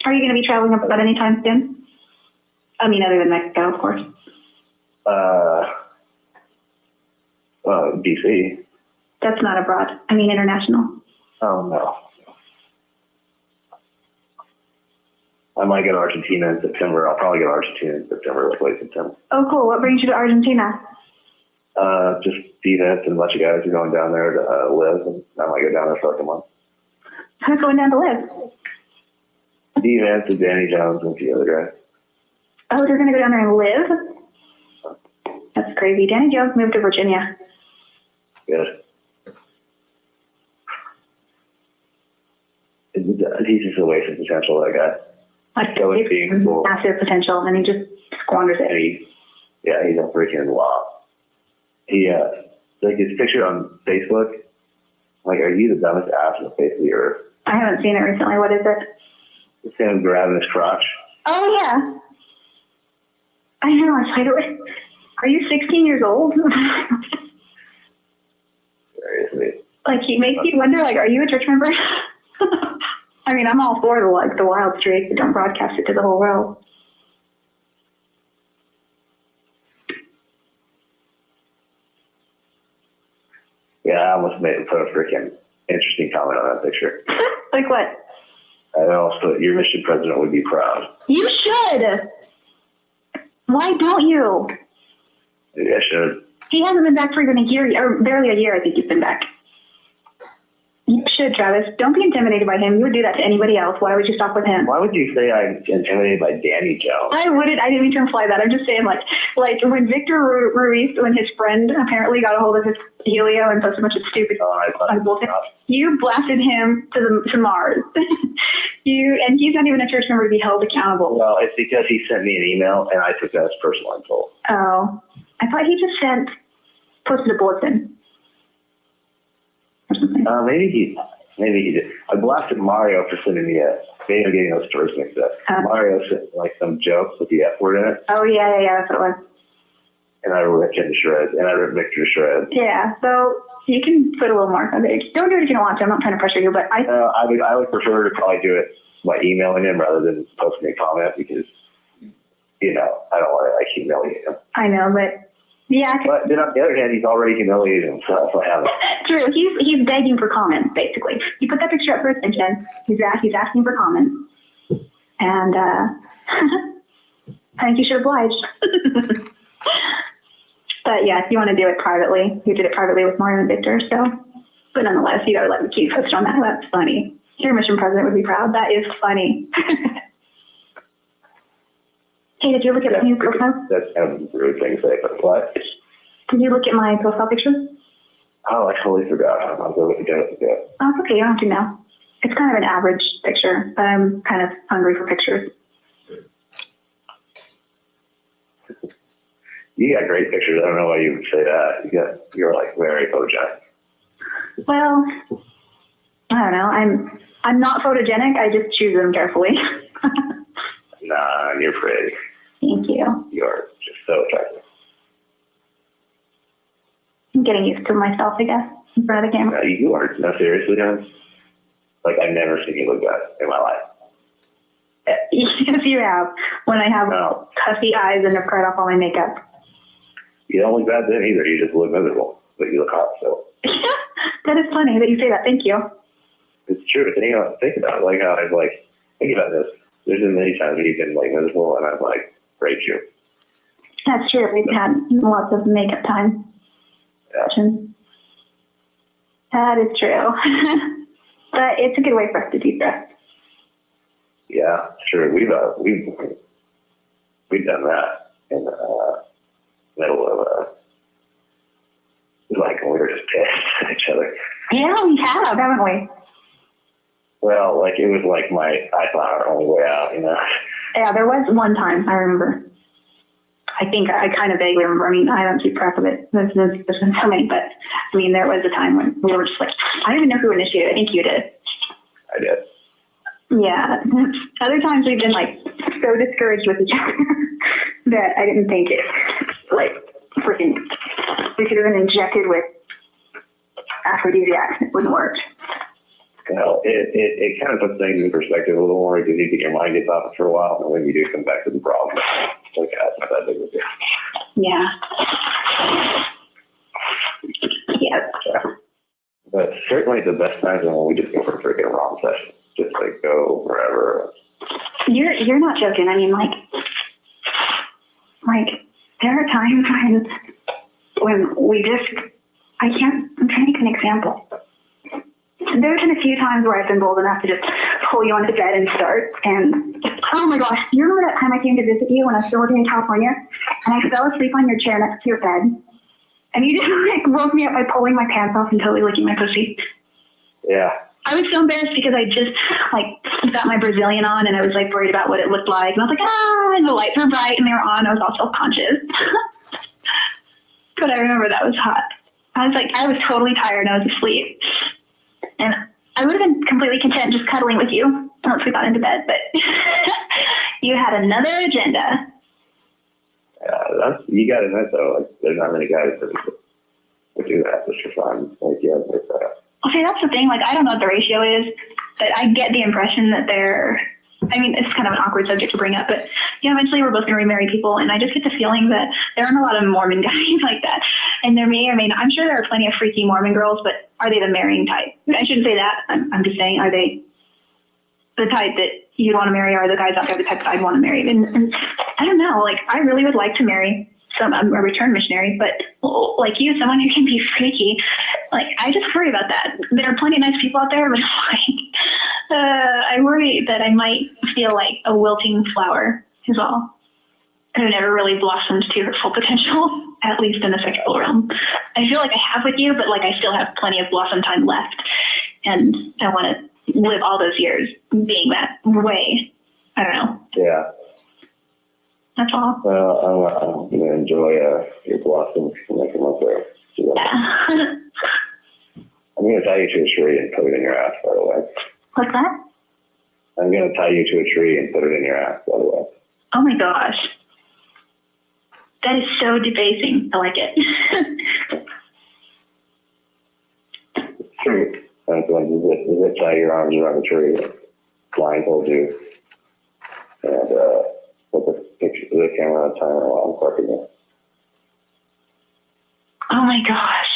Are you going to be traveling up about any time soon? I mean, other than Mexico, of course. DC. That's not abroad. I mean, international. Oh, no. I might go to Argentina in September. I'll probably go to Argentina in September, like late September. Oh, cool. What brings you to Argentina? Just the events and a bunch of guys are going down there to live, and I might go down there for like a month. Who's going down to live? The events with Danny Jones and a few other guys. Oh, they're going to go down there and live? That's crazy. Danny Jones moved to Virginia. Good. He's just a waste of potential, that guy. Like, massive potential, and he just squanders it. He's a freaking lot. Like his picture on Facebook, like, are you the dumbest ass on the face of the earth? I haven't seen it recently. What is it? It's him grabbing his crotch. Oh, yeah. I know. I tried it. Are you 16 years old? Seriously. Like, he makes you wonder, like, are you a church member? I mean, I'm all for the wild streak, but don't broadcast it to the whole world. Yeah, I almost put a freaking interesting comment on that picture. Like what? I also, your mission president would be proud. You should. Why don't you? Maybe I should. He hasn't been back for even a year, or barely a year, I think he's been back. You should, Travis. Don't be intimidated by him. You would do that to anybody else. Why would you stop with him? Why would you say I'm intimidated by Danny Jones? I didn't mean to imply that. I'm just saying, like when Victor Ruiz, when his friend apparently got a hold of his Helio and posted a bunch of stupid bullshit, you blasted him to Mars. And he's not even a church member to be held accountable. Well, it's because he sent me an email and I took that as personal insult. Oh, I thought he just posted a bulletin. Maybe he did. I blasted Mario for sending me they're getting those stories mixed up. Mario sent like some jokes with the F word in it. Oh yeah, that's what it was. And I ripped him to shreds, and I ripped Victor to shreds. Yeah, so you can put a little more on it. Don't do it if you don't want to. I'm not trying to pressure you, but I would prefer to probably do it by emailing him rather than posting a comment because, I don't want to like humiliate him. I know, but yeah. But then on the other hand, he's already humiliated himself. So I haven't. True. He's begging for comments, basically. You put that picture up for attention. He's asking for comments. And I think you should oblige. But yeah, if you want to do it privately, you did it privately with Mario and Victor, so. But nonetheless, you got to let me keep posted on that. That's funny. Your mission president would be proud. That is funny. Hey, did you look at my new profile? That's kind of a rude thing to say, but what? Did you look at my profile picture? Oh, I totally forgot. I'll go look at it again. Oh, it's okay. You don't have to now. It's kind of an average picture, but I'm kind of hungry for pictures. You got great pictures. I don't know why you would say that. You're like very photogenic. Well, I don't know. I'm not photogenic. I just choose them carefully. Nah, you're pretty. Thank you. You're just so attractive. I'm getting used to myself, I guess, in front of the camera. You are. No, seriously, guys. Like, I've never seen you look good in my life. Yes, you have. When I have puffy eyes and have cried off all my makeup. You don't look bad then either. You just look miserable, but you look hot still. That is funny that you say that. Thank you. It's true. Think about it. Like how I've like, think about this. There's been many times when you've been like miserable and I've like praised you. That's true. We've had lots of makeup time. Yeah. That is true. But it's a good way for us to de-stress. Yeah, sure. We've done that in the middle of like when we were just pissed at each other. Yeah, we have, haven't we? Well, like it was like I thought our only way out, you know. Yeah, there was one time I remember. I think I kind of vaguely remember. I mean, I don't keep track of it. There's been so many, but I mean, there was a time when we were just like, I don't even know who initiated. I think you did. I did. Yeah. Other times we've been like so discouraged with each other that I didn't think it like freaking we could have been injected with aphrodisiacs. It wouldn't work. Well, it kind of puts things in perspective a little more because you get your mind gets off it for a while, and when you do come back to the problem, like that's not that big of a deal. Yeah. Yeah. But certainly the best times are when we just go for a freaking ROM session. Just like go wherever. You're not joking. I mean, like there are times when we just I'm trying to think of an example. There's been a few times where I've been bold enough to just pull you onto bed and start. And oh my gosh, you remember that time I came to visit you when I was still living in California, and I fell asleep on your chair next to your bed, and you just like woke me up by pulling my pants off and totally licking my pussy. Yeah. I was so embarrassed because I just like got my Brazilian on and I was like worried about what it looked like. And I was like, and the lights were bright and they were on. I was all self-conscious. But I remember that was hot. I was totally tired and I was asleep. And I would have been completely content just cuddling with you once we got into bed, but you had another agenda. Yeah, you got to admit though, like there's not many guys that would do that just for fun. Like yeah, like that. Okay, that's the thing. Like, I don't know what the ratio is, but I get the impression that it's kind of an awkward subject to bring up, but eventually we're both going to remarry people. And I just get the feeling that there aren't a lot of Mormon guys like that. And there may or may not, I'm sure there are plenty of freaky Mormon girls, but are they the marrying type? I shouldn't say that. I'm just saying, are they the type that you'd want to marry, or are the guys out there the type that I'd want to marry? And I don't know, like, I really would like to marry a return missionary, but like you, someone who can be freaky, like I just worry about that. There are plenty of nice people out there, but like I worry that I might feel like a wilting flower is all, who never really blossomed to her full potential, at least in the sexual realm. I feel like I have with you, but like I still have plenty of blossom time left, and I want to live all those years being that way. I don't know. Yeah. That's all. Well, I'm going to enjoy your blossoms next month there. Yeah. I'm going to tie you to a tree and put it in your ass, by the way. What's that? I'm going to tie you to a tree and put it in your ass, by the way. Oh my gosh. That is so debasing. I like it. True. I'm going to zip tie your arms around the tree, blindfold you, and put the camera on timer while I'm parking it. Oh my gosh.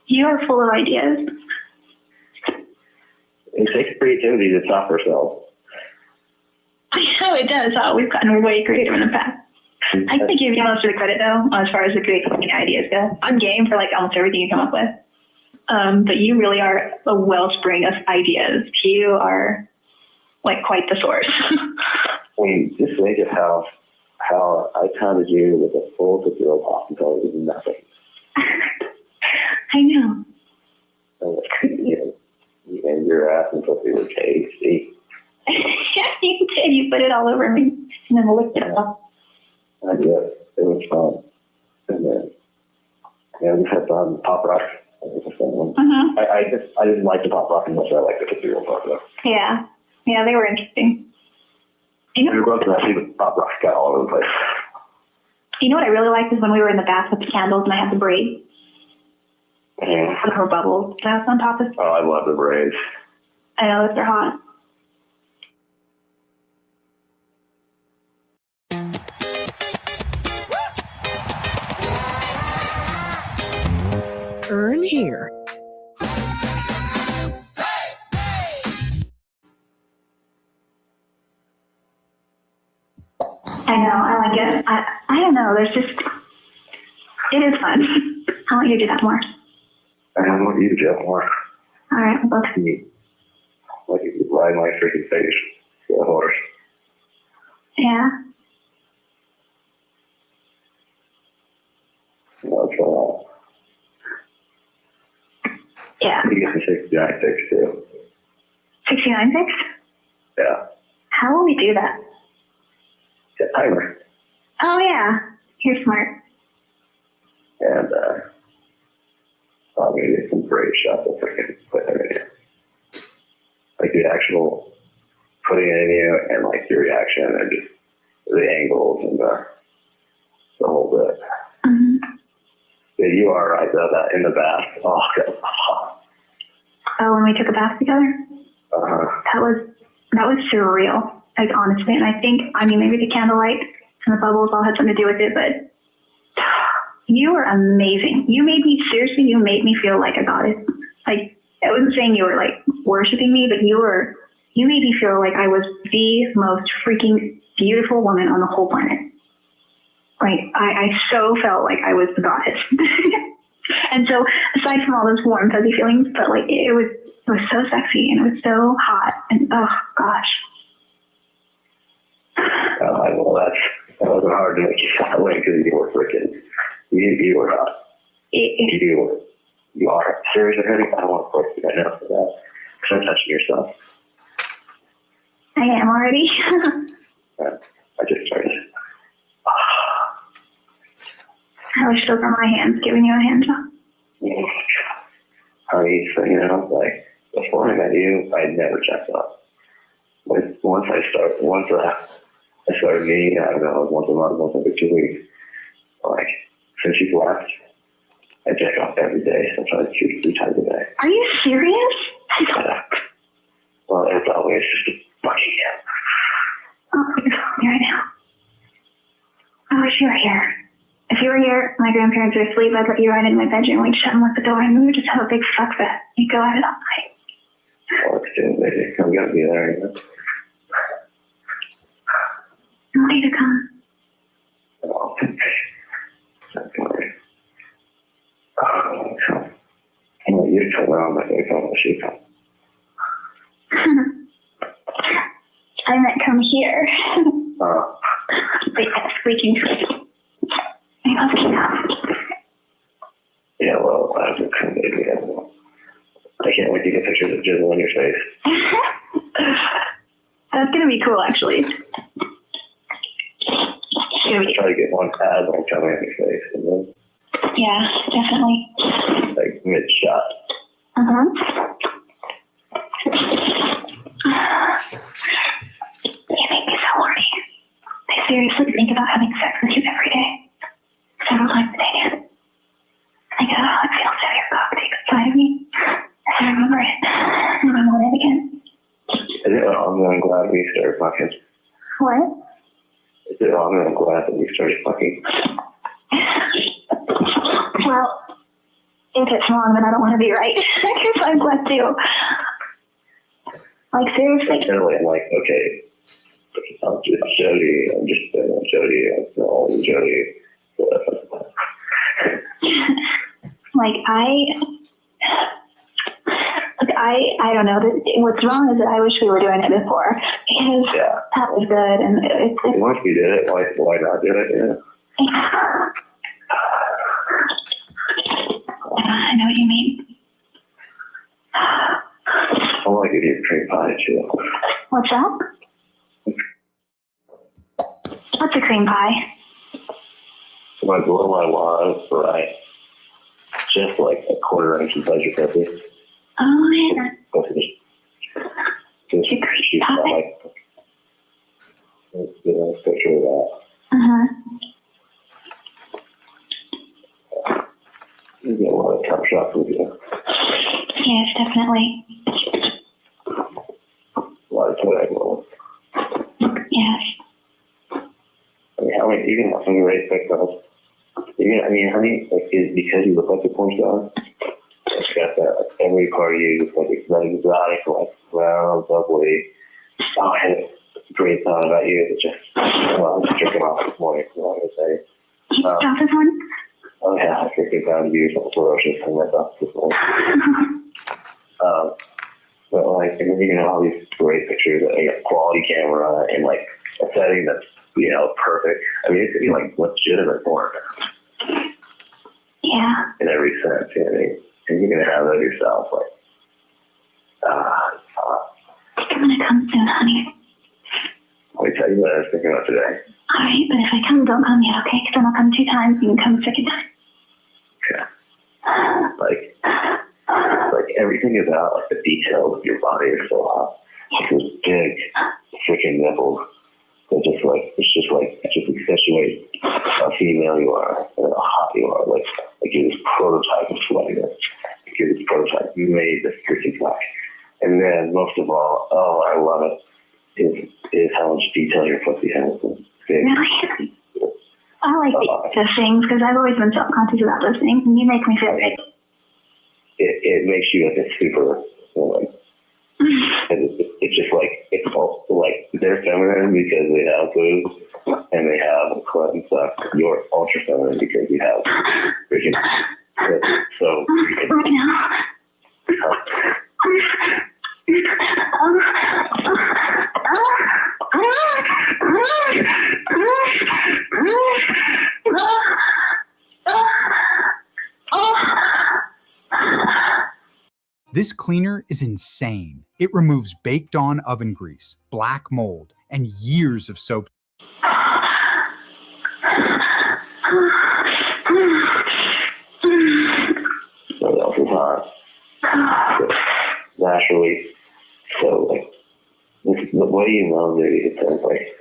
You are full of ideas. It takes creativity to top ourselves. I know it does. Oh, we've gotten way creative in the past. I think you give most of the credit though, as far as the creative ideas go. I'm game for like almost everything you come up with. But you really are a wellspring of ideas. You are like quite the source. I mean, just think of how I pounded you with a full tutorial pop until it was nothing. I know. And your ass and pussy were tasty. You did. You put it all over me and then licked it off. I did. It was fun. And then, we had Pop Rock. Mm-hmm. I didn't like the Pop Rock as much as I liked the Cathedral Pop Rock. Yeah. Yeah, they were interesting. You We know, were going to that, see the Pop Rock got all over the place. you know what I really liked is when we were in the bath with the candles and I had the braid Mm-hmm. with her bubbles that was on top of. Oh, I love the braids. I know those are hot. Earn here. I know, I like it. I don't know, there's just, it is fun. I want you to do that more. I want you to do that more. All right, we'll both. Like you ride my freaking face. The horse. Yeah. No, Yeah. you get the 69 fix too. 69 fix? Yeah. How will we do that? Get timer. Oh, yeah. You're smart. And I'm going to get some braid shots of freaking put in you. Like the actual putting it in you and like your reaction and just the angles and the whole bit. Mm-hmm. Yeah, you are right though, that in the bath. Oh, God. Oh, when we took a bath together? Uh-huh. That was surreal. Like, honestly. And I think, maybe the candlelight and the bubbles all had something to do with it, but you were amazing. You made me feel like a goddess. Like, I wasn't saying you were like worshiping me, but you made me feel like I was the most freaking beautiful woman on the whole planet. Like, I so felt like I was the goddess. And so, aside from all those warm, fuzzy feelings, but like, it was so sexy and it was so hot and oh gosh. Well, that wasn't hard to make you feel that way because you were freaking, you were hot. You are seriously, honey. I don't want to force you right now for that because I'm touching yourself. I am already. I just started. I wish those were my hands giving you a hand job. Honey, so like before I met you, I never checked up. Once I started meeting, I don't know, once a month, once every 2 weeks. Like, since you've left, I check off every day, sometimes 2-3 times a day. Are you serious? Well, it's always just fucking Oh, you're calling me right now. I wish you were here. If you were here, my grandparents were asleep, I'd let you right in my bedroom, we'd shut and lock the door, and we would just have a big fuck fest. You'd go at it all night. Well, it's too busy. I'm gonna be there, I want you to come. Oh, that's great. So, you told me I'm not going to come when she comes. I meant come here. Oh. Wait, that's squeaking. I must get out. Yeah, well, I haven't come maybe. I can't wait to get pictures of Jizzle on your face. That's going to be cool, actually. Try to get one ad on coming on your face. And then, Yeah, definitely. like, mid-shot. Uh-huh. You make me so horny. I seriously think about having sex with you every day. Several times a day. I get how it feels to have your cock take inside of me. I remember it. And I want it again. Is it wrong? I'm glad we started fucking. What? Is it wrong? I'm glad that we started fucking. Well, if it's wrong, then I don't want to be right. Because I'm glad too. Like, seriously. Internally, I'm like, okay, I'm just Jody. I'm just Jody. I'm all Jody. Like, I don't know. What's wrong is that I wish we were doing it before. Because that was good. And once we did it, why not do it? Yeah. I know what you mean. I want to give you a cream pie too. What's that? What's a cream pie? My below my was right, just like a quarter inch inside your pussy. Oh, yeah. Just shoot like, let's get a nice picture of that. Uh-huh. You get a lot of tough shots with you. Yes, definitely. A lot of toe angles. Yes. I mean, how many, you can have some great pickups. I mean, how many, like, is because you look like a porn star? It's got that, like, every part of you is like, it's that exotic, like, brown, bubbly. Oh, I had a great thought about you. It's just, well, I was jerking off this morning, you know what I'm going to say. Stop this one? Oh, yeah, I freaking found you something ferocious and that's off this morning. But, like, and then you can have all these great pictures, like, a quality camera and, like, a setting that's, you know, perfect. I mean, it's gonna be like legitimate porn. Yeah. In every sense, you know what I mean? And you're gonna have that yourself, like, I'm gonna come soon, honey. let me tell you what I was thinking about today. Alright, but if I come, don't come yet, okay? Because then I'll come 2 times, you can come a second time. Okay. Like everything about like the details of your body is so hot. Like those big freaking nipples. It's just accentuate how female you are and how hot you are. Like you're this prototype of sluttiness. Like you're this prototype. You made this freaking flag. And then most of all, oh, I love it, is how much detail your pussy has. Really? I like those things because I've always been self-conscious about those things, and you make me feel good. It makes you like a super, and it's just like, it's all like, they're feminine because they have boobs and they have a clit and stuff. You're ultra feminine because you have freaking, so right now. This cleaner is insane. It removes baked-on oven grease, black mold, and years of soap. What else is hot? Naturally, so like, the way you love it, it sounds like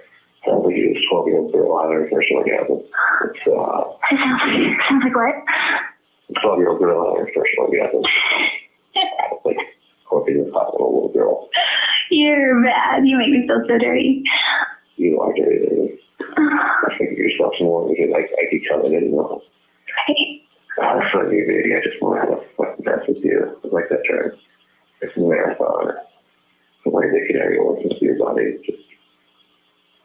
you're a 12-year-old girl having her first orgasm. It's so hot. Sounds like what? 12-year-old girl having her first orgasm. Like, or being a hot little girl. You're bad. You make me feel so dirty. You are dirty. I think of yourself more because I keep coming in, you know. That's funny, baby. I just want to have a fucking dance with you. It's like that term. It's a marathon. The way they can area works into your body. It's just,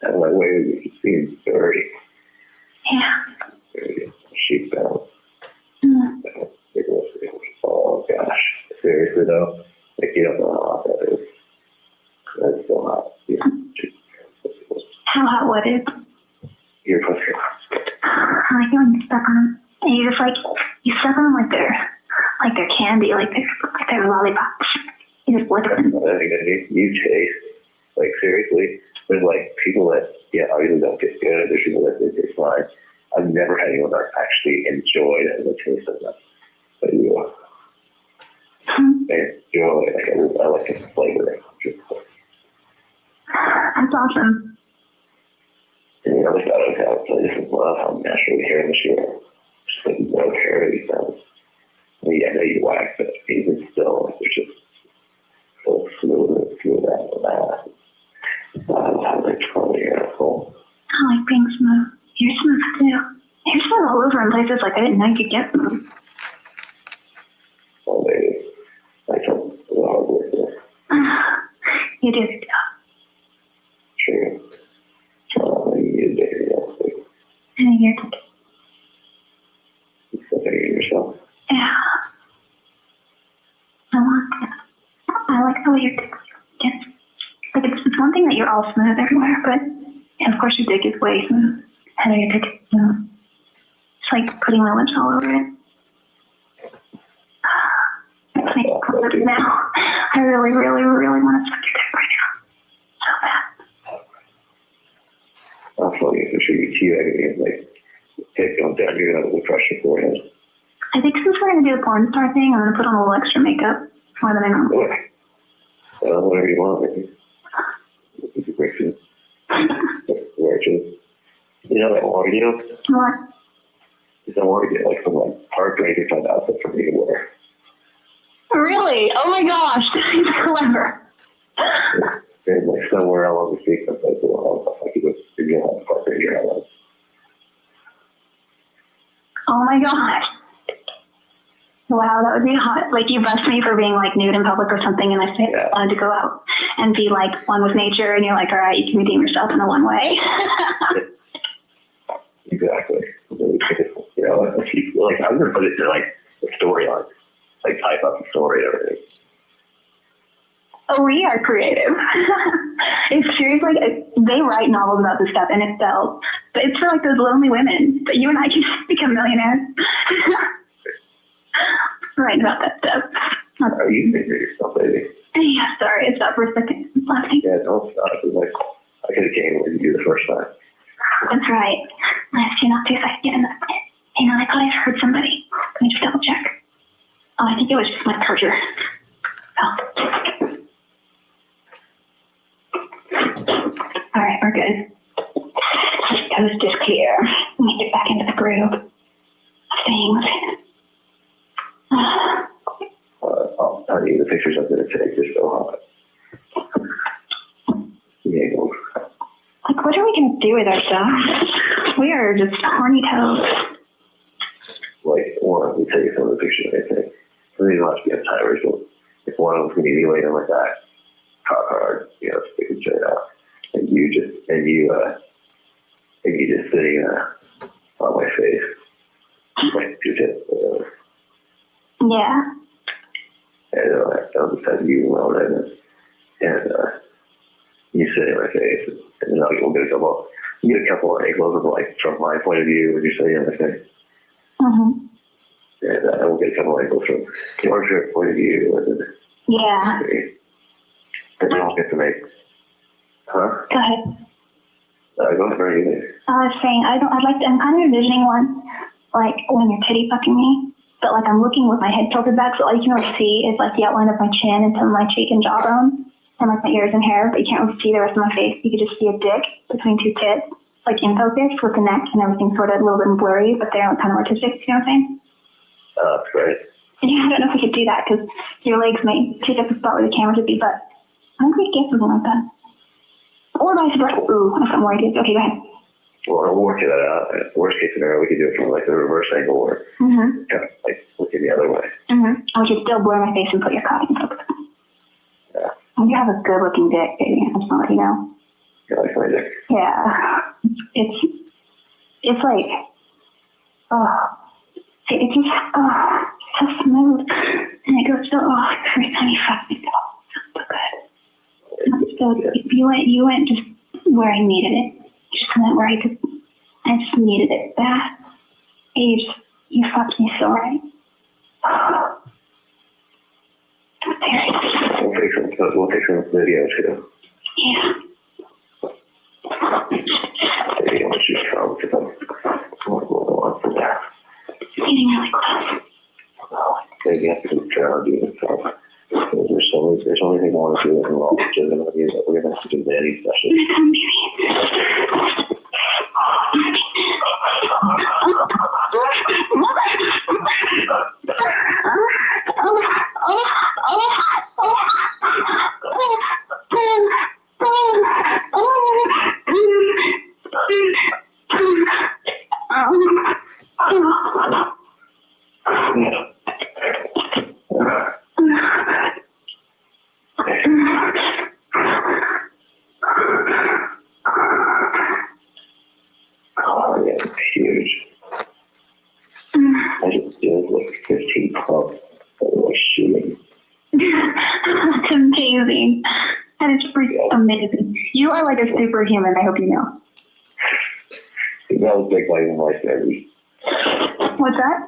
and the way you can see it's dirty. Yeah. Dirty. Sheep down. Oh, gosh. Seriously, though, like, you don't know how hot that is. That's so hot. Yeah. How hot what is? Your pussy. I like it when you suck on them. And you just like, you suck on them like they're candy, like they're lollipops. You just lick them. You taste, like, seriously, there's like people that, yeah, obviously don't get good. There's people that they taste fine. I've never had anyone that actually enjoyed the taste of them. But you enjoy it. Like, I like the flavor. That's awesome. And you know, like, I don't have, so I just love how naturally hair in the shoe. Just like no hair to be found. I mean, I know you wax, but even still, like, it's just so smooth out of that. I like totally asshole. I like being smooth. You're smooth too. You're smooth all over in places like I didn't know you could get smooth. Oh, baby. I come a hard work there. You do a good job. Sure. You did it, And you're good. You still figuring yourself. Yeah. I want that. I like the way your dick gets. Like, it's one thing that you're all smooth everywhere, but and of course your dick is way smooth. And your dick is smooth. It's like putting my lips all over it. Makes me comforted now. I really, really, really want to suck your dick right now. So bad. I'll tell you for sure, you teabag like, pick on down, you're gonna have a little pressure for you. I think since we're gonna do the porn star thing, I'm gonna put on a little extra makeup more than I normally would. Well, whatever you want, maybe. It's a great food. You know what I want to do? What? Is I want to get like some like park ranger type outfit for me to wear. Really? Oh my gosh, that's clever. And like somewhere along the street, someplace I could just figure out park ranger outfit. Oh my gosh. Wow, that would be hot. Like you bust me for being like nude in public or something, and I say I wanted to go out and be like one with nature, and you're like, all right, you can redeem yourself in a one way. Exactly. You know, like I'm gonna put it to like a story arc, like type up a story and everything. Oh, we are creative. It's seriously like they write novels about this stuff, and it sells. But it's for like those lonely women. But you and I can become millionaires. Writing about that stuff. Oh, you think of yourself, baby. Yeah, sorry, it's up for a second. Laughing. Yeah, don't stop. It's like I could have came when you do the first time. That's right. I asked you not to if I could get in the hang on, I thought I heard somebody. Let me just double check. Oh, I think it was just my charger. Oh. All right, we're good. The coast is clear. Let me get back into the groove of things. I'll tell you, the pictures I'm going to take are so hot. Yeah. Like, what are we going to do with ourselves? We are just horny toes. Like, one, let me tell you some of the pictures I take. There's not to be timers, but if one of them's going to be laying on my back, cock hard, you know, sticking straight out. And you just sitting on my face. Like, two tips, whatever. Yeah. And I'll just have you alone and you sit in my face, and then we'll get a couple of angles of like from my point of view when you're sitting in my face. Mm-hmm. And we'll get a couple of angles from your point of view, and then yeah. And then we'll get to make. Huh? Go ahead. Go ahead, Bernie. I was saying I'm kind of envisioning one like when you're titty fucking me. But like I'm looking with my head tilted back, so all you can really see is like the outline of my chin and some of my cheek and jawbone, and like my ears and hair. But you can't really see the rest of my face. You could just see a dick between two tits, like in focus with the neck and everything sort of a little bit blurry, but they're kind of artistic. You know what I'm saying? That's great. Yeah, I don't know if we could do that because your legs may take up the spot where the camera should be, but I think we could get something like that. Or vice versa. Ooh, that's something more ideas. Okay, go ahead. Well, we'll work that out. Worst case scenario, we could do it from like the reverse angle or kind of like looking the other way. I would just still blur my face and put your cock in focus. Yeah. You have a good looking dick, baby. I just want to let you know. You like my dick? Yeah. It's like, it's just, so smooth. And it goes so, every time you fuck me, so good. So you went just where I needed it. Just went where I just needed it bad. You fucked me so right. We'll take some video too. Yeah. Maybe I'll just come because I'm on for that. Getting really close. Maybe I have to try to do it. So there's only thing I want to do in law, which is we're going to have to do the Eddie session. Oh, yeah, it's huge. I just did like 15 pumps that were like shooting. That's amazing. That is freaking amazing. You are like a superhuman, I hope you know. That was big by even my standards. What's that?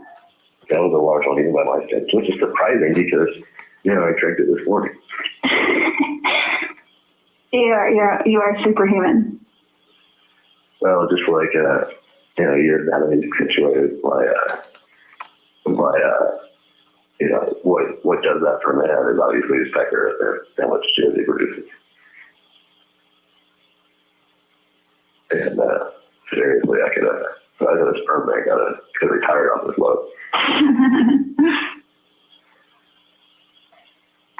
That was a large one even by my standards, which is surprising because, you know, I drank it this morning. You are superhuman. Well, just like You're having situated what does that for a man is obviously his pecker and how much jizz he produces. And seriously, I got a sperm bank, could retire off this load.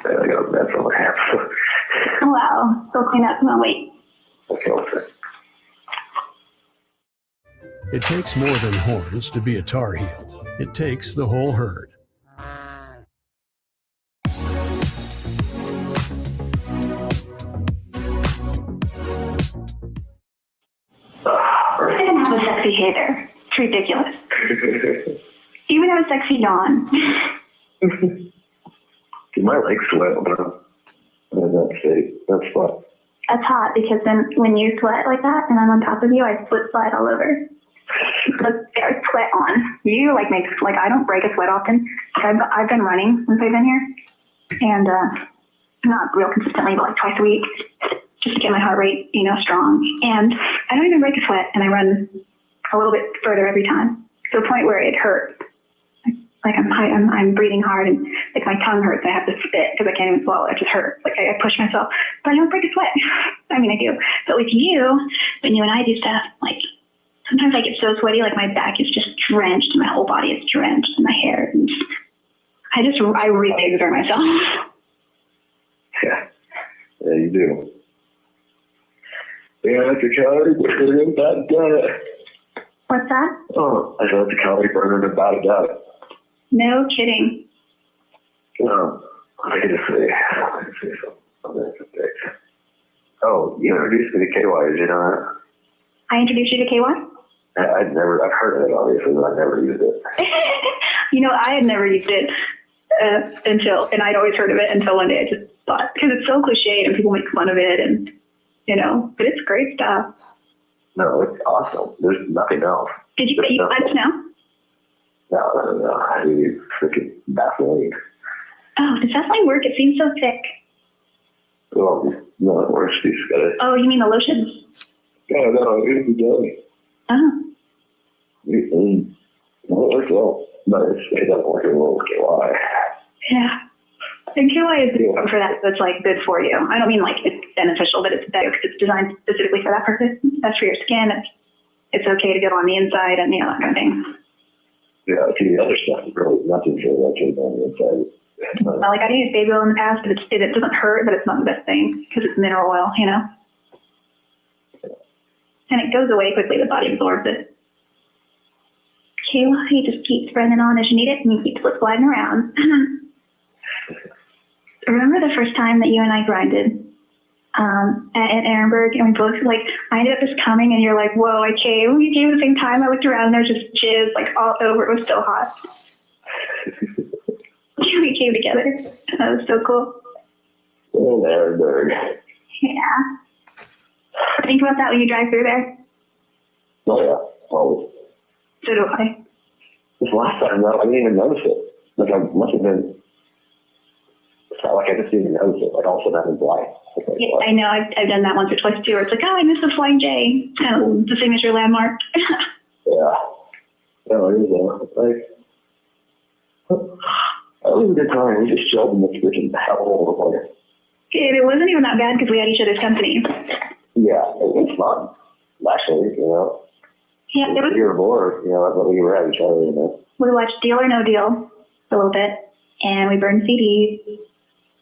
And I got a mess on my hands. Wow. Go clean up. No, wait. Okay, what's that? It takes more than horns to be a Tar Heel. It takes the whole herd. I didn't have a sexy hater. It's ridiculous. Even have a sexy yawn. My legs sweat, bro. That's fun. That's hot because then when you sweat like that and I'm on top of you, I split slide all over. There's sweat on. You I don't break a sweat often. I've been running since I've been here, and not real consistently, but like twice a week, just to get my heart rate, strong. And I don't even break a sweat, and I run a little bit further every time to the point where it hurts. Like I'm breathing hard, and like my tongue hurts. I have to spit because I can't even swallow. It just hurts. Like I push myself, but I don't break a sweat. I mean, I do. But with you, when you and I do stuff, like sometimes I get so sweaty, like my back is just drenched, and my whole body is drenched, and my hair. And I really exert myself. Yeah, you do. Yeah, that's a calorie burner, about it. What's that? Oh, I said that's a calorie burner, about it. No kidding. I can see something. Oh, you introduced me to KY, did you know that? I introduced you to KY? I've heard of it, obviously, but I've never used it. I had never used it and I'd always heard of it until one day I just thought, because it's so cliched and people make fun of it and, but it's great stuff. No, it's awesome. There's nothing else. Did you eat lunch now? No. I use freaking Vaseline. Oh, does Vaseline work? It seems so thick. Well, no, it works. You just gotta. Oh, you mean the lotion? Yeah, no, it's the jelly. Oh. It works well, but it doesn't work as well as KY. Yeah. And KY is good for that. That's like good for you. I don't mean like it's beneficial, but it's better because it's designed specifically for that purpose. That's for your skin. It's okay to go on the inside and that kind of thing. Yeah, the other stuff is really nothing for that on the inside. Like I used baby oil in the past, but it doesn't hurt, but it's not the best thing because it's mineral oil, And it goes away quickly. The body absorbs it. KY just keeps running on as you need it, and you keep sliding around. Remember the first time that you and I grinded at Ehrenberg, and we both I ended up just coming, and you're like, "Whoa, I came." We came at the same time. I looked around, and there's just jizz all over. It was so hot. We came together. That was so cool. Oh, Ehrenberg. Yeah. Think about that when you drive through there. Oh yeah, always. So do I. This last time, though, I didn't even notice it. I must have been. It's not like I just didn't even notice it. All of a sudden, I'm blind. Yeah, I know. I've done that once or twice too. Where it's I missed the Flying J. Kind of the signature landmark. Yeah. No, it was it was a good time. We just chilled in the freaking hellhole of the place. It wasn't even that bad because we had each other's company. Yeah, it was fun. Actually, Yeah, it was. We were bored, but we were at each other, We watched Deal or No Deal for a little bit, and we burned CDs,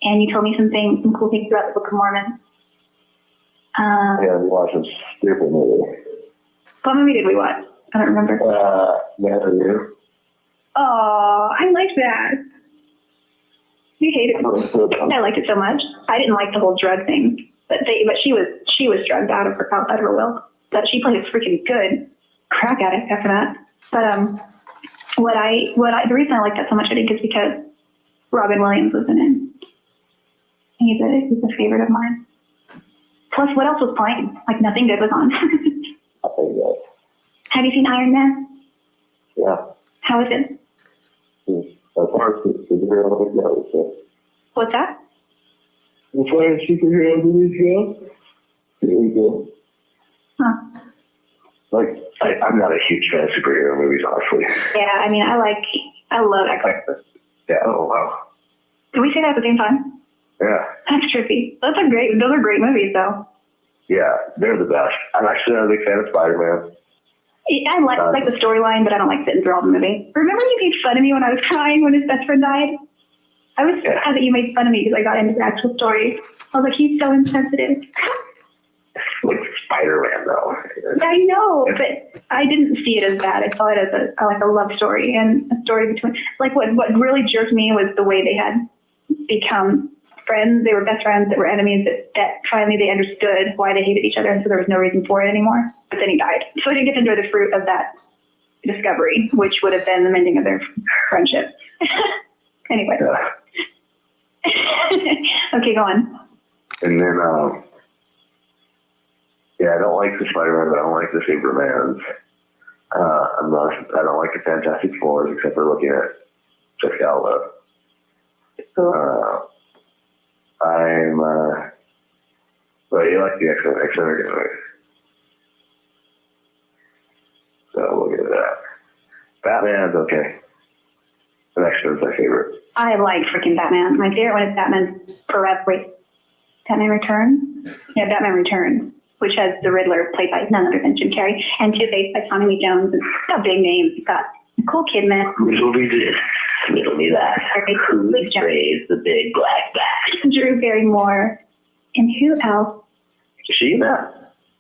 and you told me some cool things about the Book of Mormon. Yeah, we watched some stupid movie. What movie did we watch? I don't remember. Man of You. Oh, I liked that. You hated it. I liked it so much. I didn't like the whole drug thing, but she was drugged out of her will. But she played a freaking good crack at it after that. But the reason I liked that so much, I think, is because Robin Williams was in it. He's a favorite of mine. Plus, what else was playing? Nothing good was on. Nothing good. Have you seen Iron Man? Yeah. How is it? As far as superhero movies go, What's that? as far as superhero movies go, really good. Huh. Like, I'm not a huge fan of superhero movies, honestly. Yeah, I mean, I love Eckler. Yeah, oh, wow. Did we say that at the same time? Yeah. That's trippy. Those are great movies, though. Yeah, they're the best. I'm actually not a big fan of Spider-Man. I like the storyline, but I don't like sitting through all the movie. Remember you made fun of me when I was crying when his best friend died? I was sad that you made fun of me because I got into the actual story. I was like, he's so insensitive. Like Spider-Man, though. I know, but I didn't see it as bad. I saw it as a love story and a story between, like what really jerked me was the way they had become friends. They were best friends that were enemies that finally they understood why they hated each other, and so there was no reason for it anymore. But then he died. So I didn't get to enjoy the fruit of that discovery, which would have been the mending of their friendship. Anyway. Okay, go on. And then, yeah, I don't like the Spider-Man, but I don't like the Supermans. I don't like the Fantastic Fours, except for looking at Jessica Alba. But you like the X-Men are good movies. So we'll get to that. Batman's okay. The X-Men's my favorite. I like freaking Batman. My favorite one is Batman Forever. Wait, Batman Returns? Yeah, Batman Returns, which has the Riddler played by none other than Jim Carrey, and Two-Face by Tommy Lee Jones. It's got big names. It's got Nicole Kidman. Riddle me this, riddle me that. Who sprays the big black bat? Drew Barrymore. And who else? Is she in that?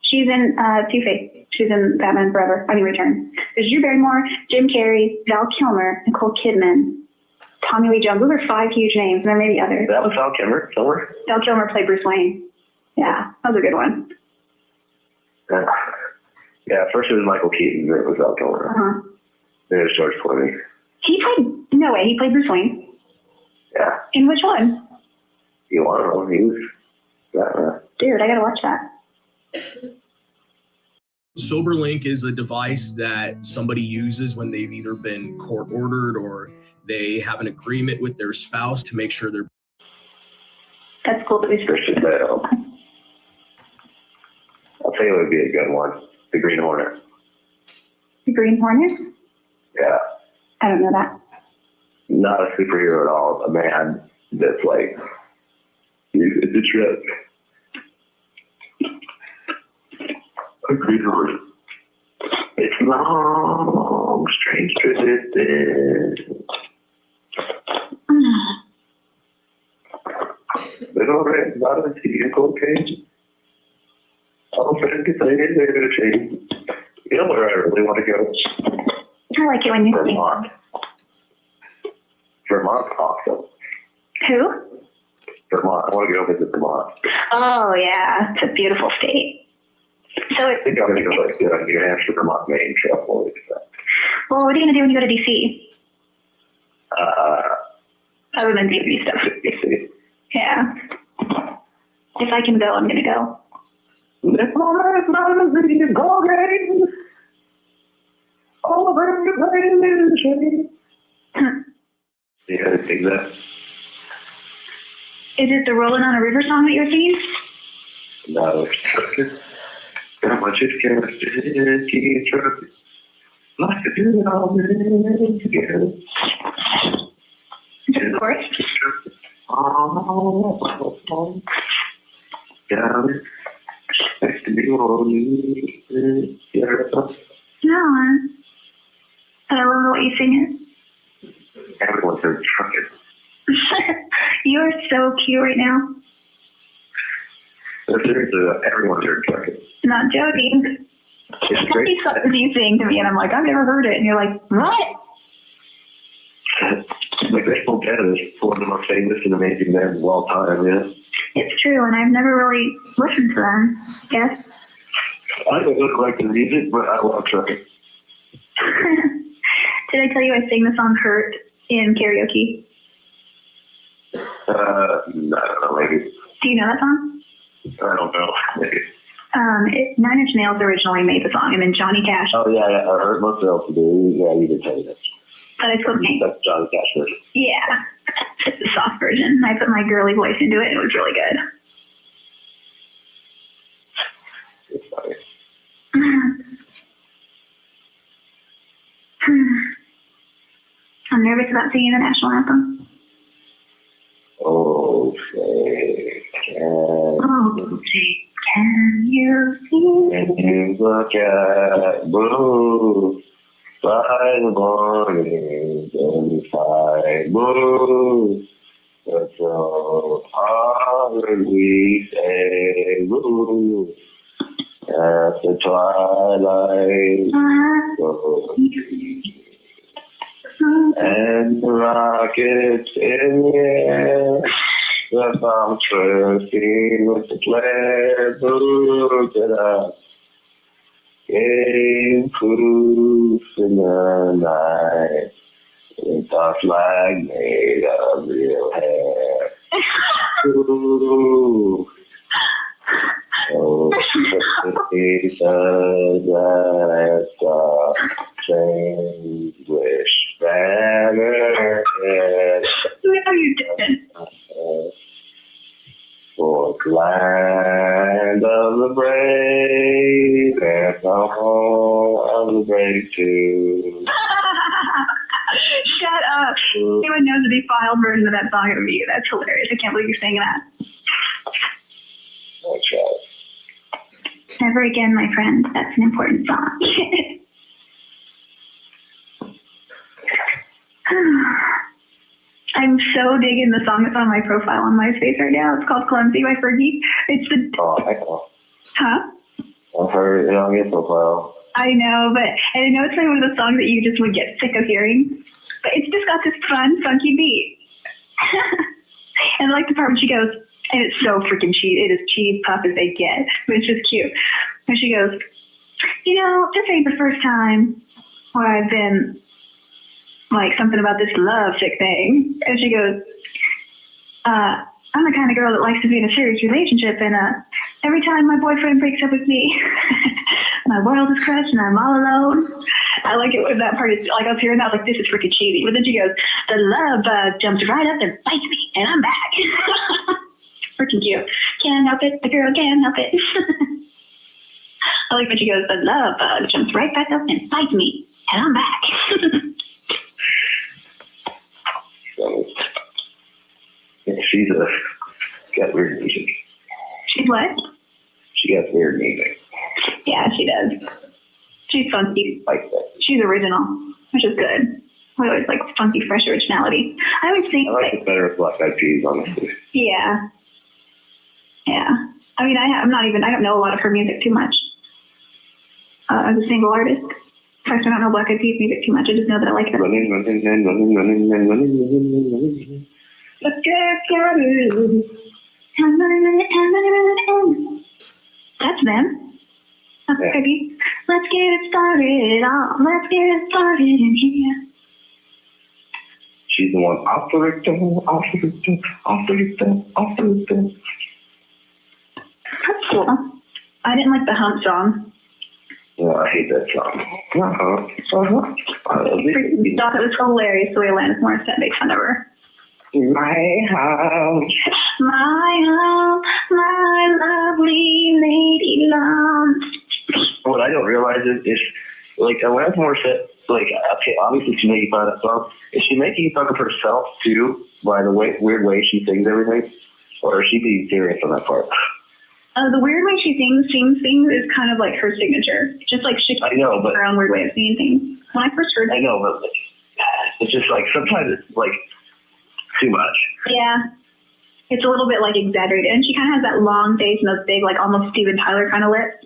She's in Two-Face. She's in Batman Forever. Returns. There's Drew Barrymore, Jim Carrey, Val Kilmer, Nicole Kidman, Tommy Lee Jones. Those are 5 huge names, and there may be others. That was Val Kilmer? Val Kilmer played Bruce Wayne. Yeah, that was a good one. Yeah, first it was Michael Keaton, then it was Val Kilmer. Uh-huh. Then it was George Clooney. He played Bruce Wayne. Yeah. In which one? You want to know? He was Dude, I gotta watch that. SoberLink is a device that somebody uses when they've either been court ordered or they have an agreement with their spouse to make sure they're. That's cool that we Christian Bale. I'll tell you what would be a good one. The Green Hornet. The Green Hornet? Yeah. I don't know that. Not a superhero at all. A man that's like, it's a trip. A Green Hornet. It's long, strange twisted. Little red bottom vehicle cage. All friends can say they're going to change. You know where I really want to go? I like it when you Vermont. Vermont's awesome. Who? Vermont. I want to go visit Vermont. Oh, yeah. It's a beautiful state. So I think I'm going to go like New Hampshire, Vermont, Maine, travel. Well, what are you going to do when you go to D.C.? Other than D.C. stuff. DC. Yeah. If I can go, I'm going to go. Yeah, I think that. Is it the Rolling on a River song that you're singing? No, it's trucking. Got my chips cast, keep trucking. Like to do it all together. Is it the chorus? Got it. Next to me, No. I don't know what you singing. Everyone's heard trucking. You are so cute right now. Everyone's heard trucking. Not joking. It's great. Something you sing to me, and I'm like, I've never heard it. And you're like, what? Like Grateful Dead is one of the most famous and amazing bands of all time, yeah. It's true, and I've never really listened to them. Yes. I don't look like the music, but I love trucking. Did I tell you I sang the song Hurt in karaoke? No, I don't know, maybe. Do you know that song? I don't know, maybe. 9 Inch Nails originally made the song, and then Johnny Cash. Oh, yeah, I heard most else to do. Yeah, you did tell me that. But it's okay. That's Johnny Cash version. Yeah. It's the soft version. I put my girly voice into it, and it was really good. It's funny. I'm nervous about singing the national anthem. Oh, say, Can you see? can you look at blue by the morning and find blue? But so hard we say blue at the twilight and the rockets in the air. The bomb trusting with the flare blue that I gave proof in the night. It's a flag made of real hair. Ooh. Oh, Jesus, that's the English banner. No, you didn't. For the land of the brave and the home of the brave too. Shut up. Anyone knows the defiled version of that song, it would be you. That's hilarious. I can't believe you're saying that. That's right. Never again, my friend. That's an important song. I'm so digging the song that's on my profile on MySpace right now. It's called Clumsy by Fergie. It's the... Oh, I know. Huh? I've heard it on your profile. I know, but and I know it's like one of those songs that you just would get sick of hearing. But it's just got this fun, funky beat. And I like the part when she goes, and it's so freaking cheap. It is cheap puff as they get, but it's just cute. And she goes, you know, this ain't the first time where I've been like something about this love sick thing. And she goes, I'm the kind of girl that likes to be in a serious relationship, and every time my boyfriend breaks up with me, my world is crushed and I'm all alone. I like it when that part is like I was hearing that, like, this is freaking cheesy. But then she goes, the love bug jumps right up and bites me, and I'm back. Freaking cute. Can't help it. The girl can't help it. I like when she goes, the love bug jumps right back up and bites me, and I'm back. She's got weird music. She's what? She got weird music. Yeah, she does. She's funky. Like that. She's original, which is good. I always like funky, fresh originality. I always think I like it better with Black Eyed Peas, honestly. Yeah. Yeah. I mean, I don't know a lot of her music too much. As a single artist. In fact, I don't know Black Eyed Peas music too much. I just know that I like her. Running. Let's get started. That's them. That's Peggy. Let's get it started. Let's get it started in here. She's the one. Off the Richter. That's cool. I didn't like the hump song. Yeah, I hate that song. I thought it was hilarious the way Alanis Morissette makes fun of her. My house. My lovely lady love. What I don't realize is like Alanis Morissette, like, okay, obviously she's making fun of that song. Is she making fun of herself too by the weird way she sings everything? Or is she being serious on that part? The weird way she sings things is kind of like her signature. Just like she has her own weird way of seeing things. When I first heard it. I know, but like, it's just like sometimes it's like too much. Yeah. It's a little bit like exaggerated. And she kind of has that long face and those big, like almost Steven Tyler kind of lips.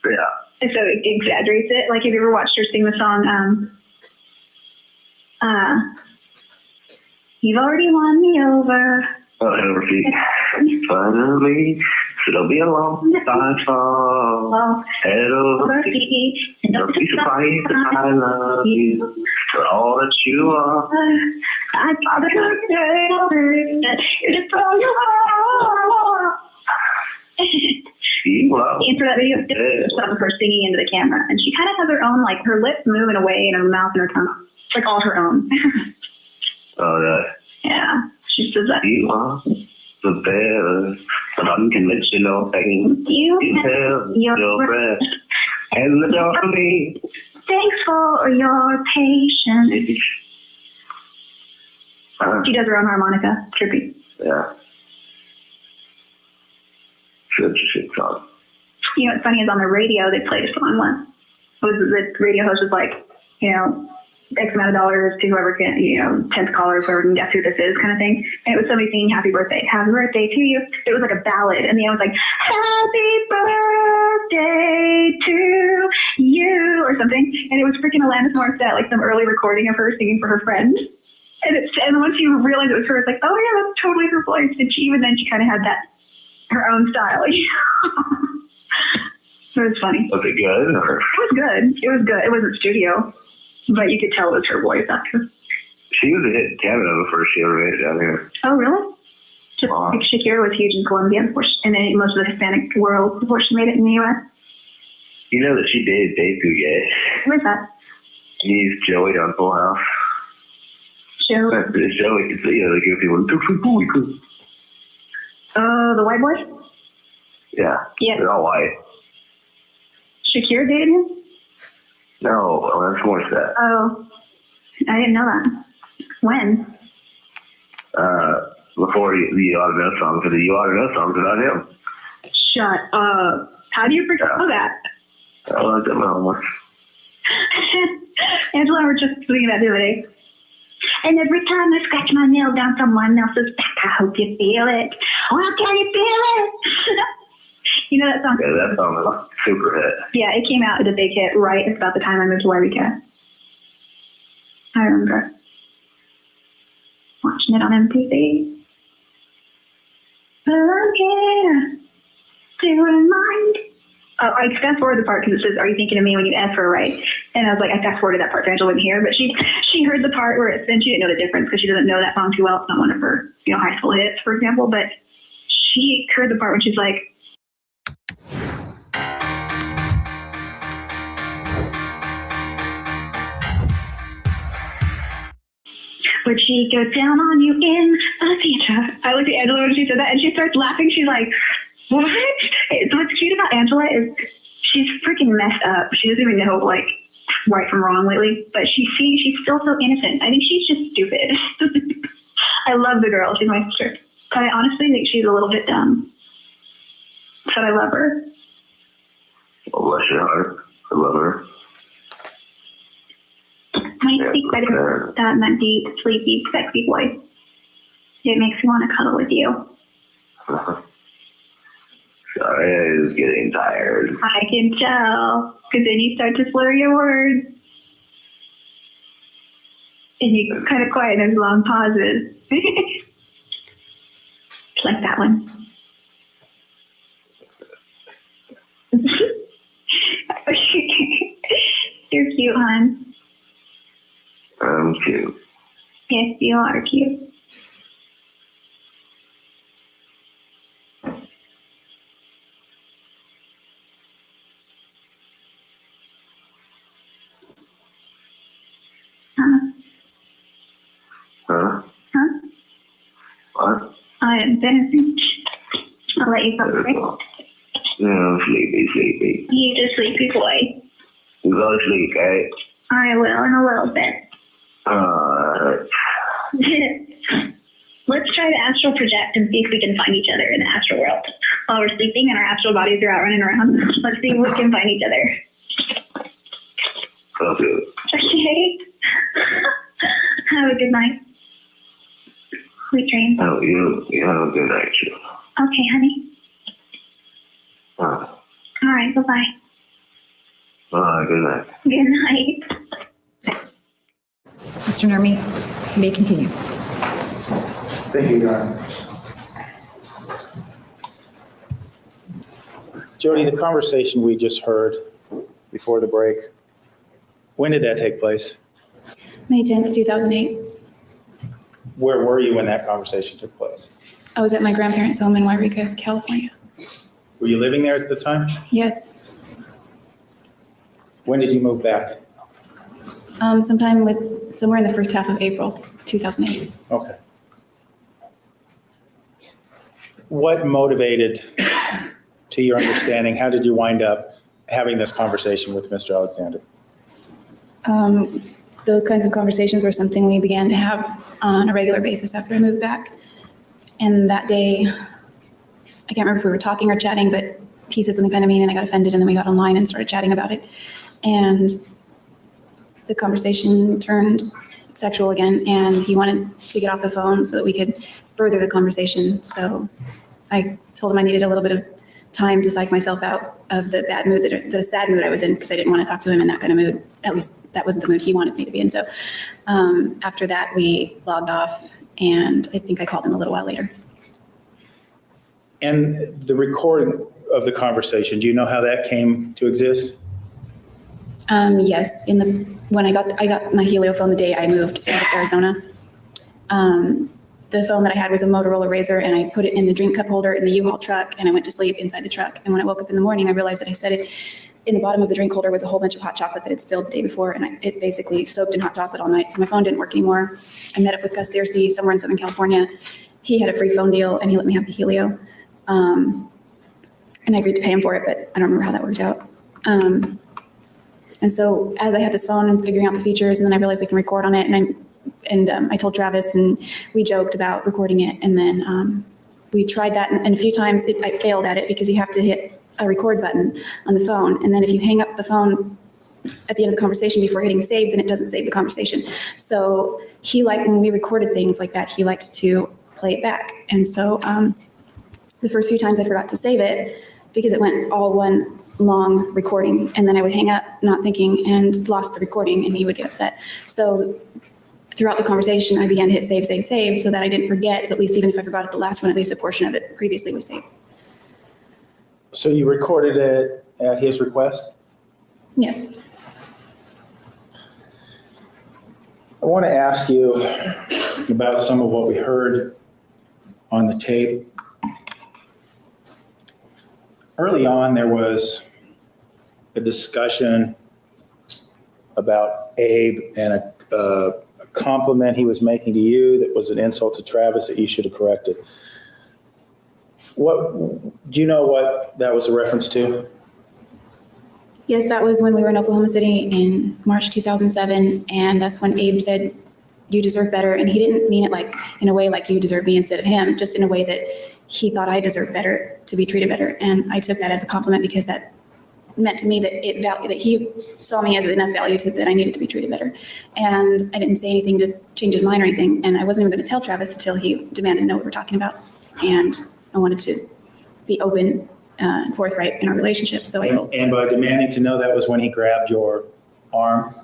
Yeah. And so it exaggerates it. Like, have you ever watched her sing the song, You've Already Won Me Over? Oh, and repeat. Finally, it'll be a long time fall. Head over feet. Don't be surprised that I love you for all that you are. I probably could that you're just all you are. Answer that video. It's of her singing into the camera, and she kind of has her own, like, her lips move in a way, and her mouth and her tongue. It's like all her own. Oh, yeah. Yeah, she says that. You are the best, but unconventional thing. You have your breath and the door for me. Thanks for your patience. She does her own harmonica. Trippy. Yeah. Shit song. You know what's funny is on the radio they played a song once. The radio host was like, you know, X amount of dollars to whoever can, you know, 10th caller, whoever can guess who this is, kind of thing. And it was somebody singing happy birthday to you. It was like a ballad. And the end was like, happy birthday to you, or something. And it was freaking Alanis Morissette, like some early recording of her singing for her friend. And once you realized it was her, it's like, oh yeah, that's totally her voice. And she kind of had that, her own style. So it was funny. Was it good? Or? It was good. It was good. It wasn't studio, but you could tell it was her voice after. She was a hit in Canada before she ever made it down here. Oh, really? Just like Shakira was huge in Colombia, and then most of the Hispanic world before she made it in the U.S. You know that she dated Dave Coulier? Where's that? He's Joey on Full House. Joe? It's Joey. You know, they give people the white boy? Yeah. Yeah. They're all white. Shakira dated him? No, that's Morissette. Oh, I didn't know that. When? Before the You Ought to Know song, because the You Ought to Know song's about him. Shut up. How do you forget that? I like that one. Angela and I were just thinking that the other day. And every time I scratch my nail down someone else's back, I hope you feel it. Well, can you feel it? You know that song? Yeah, that song is super hit. Yeah, it came out as a big hit right about the time I moved to YBK. I remember watching it on MTV. But I'm here to remind. Oh, I fast forwarded the part because it says, "Are you thinking of me when you ask for a right?" And I was like, I fast forwarded that part so Angela wouldn't hear, but she heard the part where it said she didn't know the difference because she doesn't know that song too well. It's not one of her, you know, high school hits, for example. But she heard the part when she's like, would she go down on you in the theater? I looked at Angela when she said that, and she starts laughing. She's like, what? What's cute about Angela is she's freaking messed up. She doesn't even know, like, right from wrong lately, but she's still so innocent. I think she's just stupid. I love the girl. She's my sister. But I honestly think she's a little bit dumb. But I love her. Oh, bless your heart. I love her. I speak better than that deep, sleepy, sexy voice. It makes me want to cuddle with you. Sorry, I was getting tired. I can tell, because then you start to slur your words. And you kind of quiet those long pauses. Like that one. You're cute, hon. I'm cute. Yes, you are cute. Huh? What? I am finished. I'll let you go, right? Yeah, I'm sleepy. You're just sleepy boy. You go to sleep, right? I will in a little bit. Let's try to astral project and see if we can find each other in the astral world. While we're sleeping and our astral bodies are out running around, let's see if we can find each other. Okay. Okay. Have a good night. Sweet dreams. Oh, you have a good night, too. Okay, honey. All right, bye-bye. Good night. Good night. Mr. Nurmi, you may continue. Thank you, Your Honor. Jodi, the conversation we just heard before the break, when did that take place? May 10th, 2008. Where were you when that conversation took place? I was at my grandparents' home in Wairika, California. Were you living there at the time? Yes. When did you move back? Somewhere in the first half of April, 2008. Okay. What motivated, to your understanding, how did you wind up having this conversation with Mr. Alexander? Those kinds of conversations were something we began to have on a regular basis after I moved back. And that day, I can't remember if we were talking or chatting, but he said something kind of mean and I got offended, and then we got online and started chatting about it. And the conversation turned sexual again, and he wanted to get off the phone so that we could further the conversation. So I told him I needed a little bit of time to psych myself out of the bad mood, the sad mood I was in, because I didn't want to talk to him in that kind of mood. At least that wasn't the mood he wanted me to be in. So after that, we logged off, and I think I called him a little while later. And the recording of the conversation, do you know how that came to exist? Yes, when I got my Helio phone the day I moved out of Arizona. The phone that I had was a Motorola Razr, and I put it in the drink cup holder in the U-Haul truck, and I went to sleep inside the truck. And when I woke up in the morning, I realized that I set it in the bottom of the drink holder was a whole bunch of hot chocolate that had spilled the day before, and it basically soaked in hot chocolate all night. So my phone didn't work anymore. I met up with Gus Searcy somewhere in Southern California. He had a free phone deal, and he let me have the Helio. And I agreed to pay him for it, but I don't remember how that worked out. And so as I had this phone and figuring out the features, and then I realized we can record on it, and I told Travis, and we joked about recording it. And then we tried that, and a few times I failed at it because you have to hit a record button on the phone. And then if you hang up the phone at the end of the conversation before hitting save, then it doesn't save the conversation. So he liked, when we recorded things like that, he liked to play it back. And so the first few times I forgot to save it because it went all one long recording, and then I would hang up not thinking and lost the recording, and he would get upset. So throughout the conversation, I began to hit save, save, save so that I didn't forget. So at least even if I forgot at the last one, at least a portion of it previously was saved. So you recorded it at his request? Yes. I want to ask you about some of what we heard on the tape. Early on, there was a discussion about Abe and a compliment he was making to you that was an insult to Travis that you should have corrected. What do you know what that was a reference to? Yes, that was when we were in Oklahoma City in March 2007, and that's when Abe said, "You deserve better," and he didn't mean it like in a way like you deserve me instead of him, just in a way that he thought I deserved better, to be treated better. And I took that as a compliment because that meant to me that that he saw me as enough value to that I needed to be treated better. And I didn't say anything to change his mind or anything, and I wasn't even going to tell Travis until he demanded to know what we're talking about. And I wanted to be open and forthright in our relationship. So And by demanding to know, that was when he grabbed your arm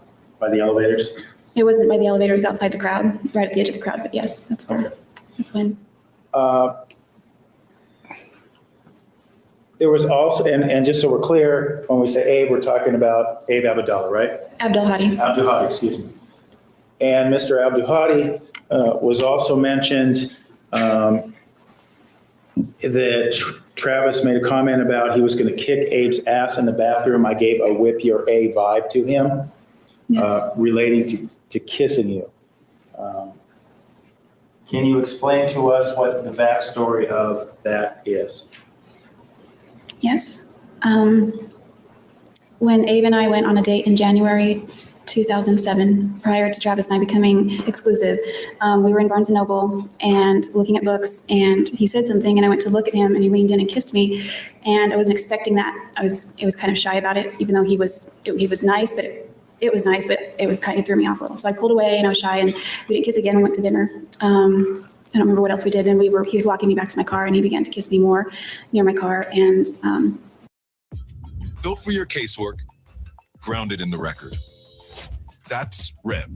by the elevators? It wasn't by the elevators, outside the crowd, right at the edge of the crowd, but yes, that's where. Okay. That's when. There was also, and just so we're clear, when we say Abe, we're talking about Abe Abdallah, right? Abdul Hadi. Abdul Hadi, excuse me. And Mr. Abdul Hadi was also mentioned that Travis made a comment about he was going to kick Abe's ass in the bathroom. I gave a whip your A vibe to him, yes. Relating to kissing you. Can you explain to us what the backstory of that is? Yes. When Abe and I went on a date in January 2007, prior to Travis and I becoming exclusive, we were in Barnes & Noble and looking at books, and he said something, and I went to look at him, and he leaned in and kissed me, and I wasn't expecting that. I was kind of shy about it, even though he was nice, but it was nice, but it was kind of threw me off a little. So I pulled away, and I was shy, and we didn't kiss again. We went to dinner. I don't remember what else we did, and he was walking me back to my car, and he began to kiss me more near my car, and Built for your casework, grounded in the record. That's Rev.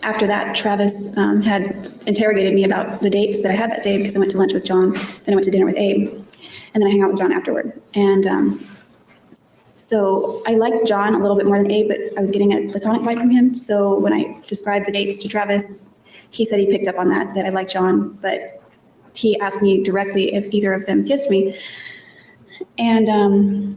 after that, Travis had interrogated me about the dates that I had that day because I went to lunch with John, then I went to dinner with Abe, and then I hung out with John afterward. And so I liked John a little bit more than Abe, but I was getting a platonic vibe from him. So when I described the dates to Travis, he said he picked up on that I liked John, but he asked me directly if either of them kissed me. And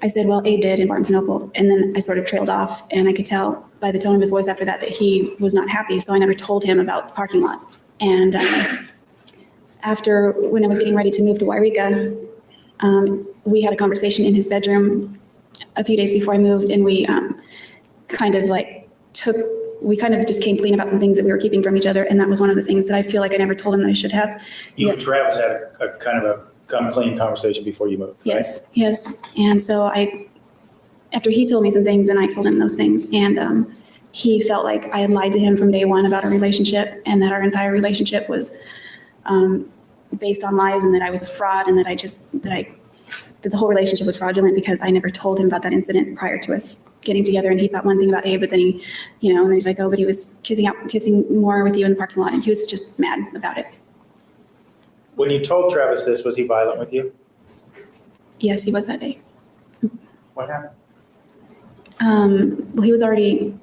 I said, well, Abe did in Barnes & Noble. And then I sort of trailed off, and I could tell by the tone of his voice after that he was not happy, so I never told him about the parking lot. And after, when I was getting ready to move to Wairika, we had a conversation in his bedroom a few days before I moved, and we kind of just came clean about some things that we were keeping from each other, and that was one of the things that I feel like I never told him that I should have. You and Travis had a kind of a come clean conversation before you moved, right? Yes. And so after he told me some things, and I told him those things, and he felt like I had lied to him from day one about our relationship, and that our entire relationship was based on lies, and that I was a fraud, and that the whole relationship was fraudulent because I never told him about that incident prior to us getting together. And he thought one thing about Abe, but then he, and then he's like, oh, but he was kissing more with you in the parking lot, and he was just mad about it. When you told Travis this, was he violent with you? Yes, he was that day. What happened? Well, he was already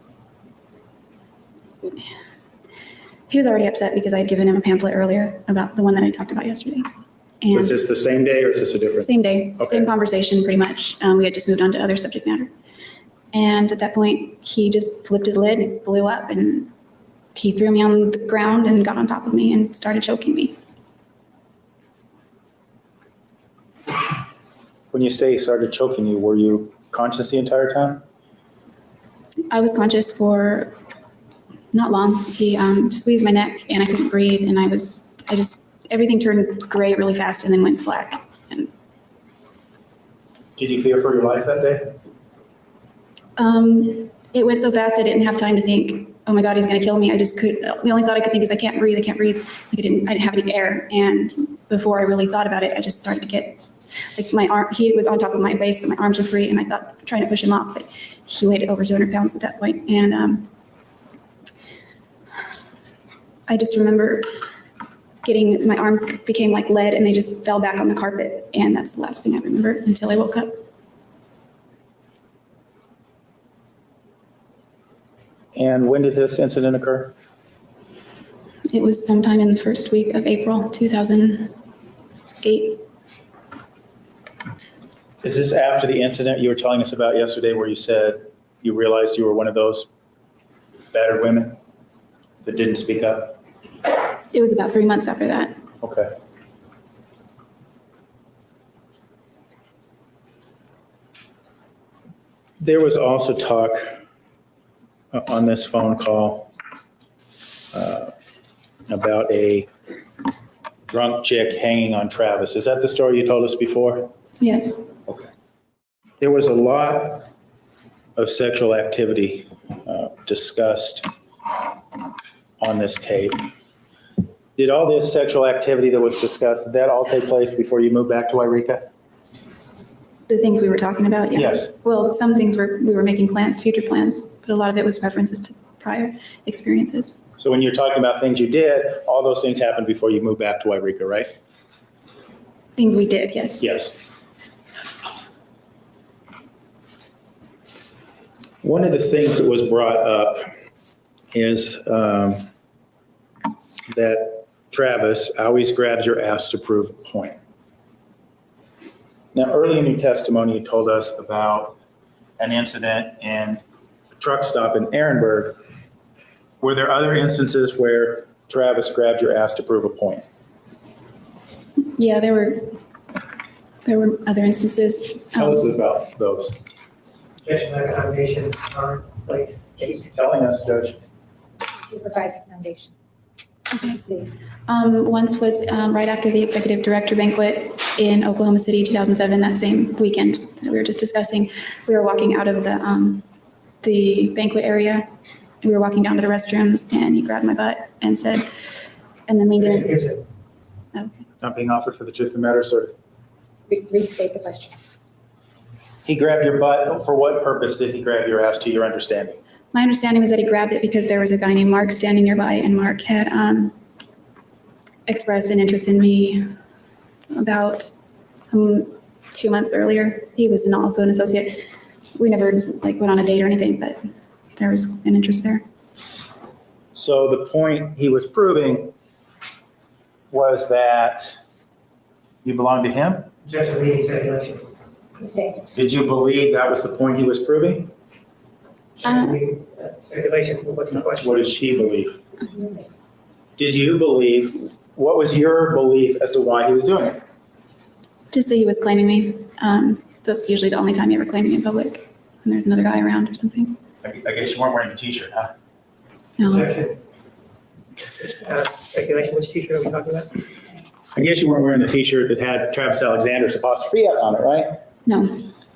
upset because I had given him a pamphlet earlier about the one that I talked about yesterday. And was this the same day, or is this a different? Same day, Okay. Same conversation, pretty much. We had just moved on to other subject matter. And at that point, he just flipped his lid, and blew up, and he threw me on the ground and got on top of me and started choking me. When you say he started choking you, were you conscious the entire time? I was conscious for not long. He squeezed my neck, and I couldn't breathe, and everything turned gray really fast and then went black. And did you fear for your life that day? it went so fast I didn't have time to think, oh my God, he's going to kill me. The only thought I could think is I can't breathe. Like I didn't have any air. And before I really thought about it, I just started to get, like my arm, he was on top of my waist, but my arms were free, and I thought, trying to push him off, but he weighed over 200 pounds at that point. And I just remember my arms became like lead, and they just fell back on the carpet. And that's the last thing I remember until I woke up. And when did this incident occur? It was sometime in the first week of April 2008. Is this after the incident you were telling us about yesterday where you said you realized you were one of those battered women that didn't speak up? It was about 3 months after that. Okay. There was also talk on this phone call about a drunk chick hanging on Travis. Is that the story you told us before? Yes. Okay. There was a lot of sexual activity discussed on this tape. Did all this sexual activity that was discussed, did that all take place before you moved back to Wairika? The things we were talking about, yeah. Yes. Well, some things we were making future plans, but a lot of it was references to prior experiences. So when you're talking about things you did, all those things happened before you moved back to Wairika, right? Things we did, yes. Yes. One of the things that was brought up is that Travis always grabs your ass to prove a point. Now, early in your testimony, you told us about an incident in a truck stop in Ehrenberg. Were there other instances where Travis grabbed your ass to prove a point? Yeah, there were other instances. Tell us about those. Objection by the foundation, time, place, date. Telling us, Judge. Supervisor Foundation. Okay. Once was right after the executive director banquet in Oklahoma City, 2007, that same weekend that we were just discussing. We were walking out of the banquet area. We were walking down to the restrooms, and he grabbed my butt and said, and then leaned in. Okay. Not being offered for the truth of the matter, sir. Restate the question. He grabbed your butt. For what purpose did he grab your ass, to your understanding? My understanding was that he grabbed it because there was a guy named Mark standing nearby, and Mark had expressed an interest in me about 2 months earlier. He was also an associate. We never went on a date or anything, but there was an interest there. So the point he was proving was that you belonged to him? Objection, leading speculation. Stay. Did you believe that was the point he was proving? Speculation, what's the question? What did she believe? Did you believe, what was your belief as to why he was doing it? Just that he was claiming me. That's usually the only time you ever claim me in public, when there's another guy around or something. I guess you weren't wearing a t-shirt, huh? No. Objection. Speculation, which t-shirt are we talking about? I guess you weren't wearing the t-shirt that had Travis Alexander's apostrophe S on it, right? No.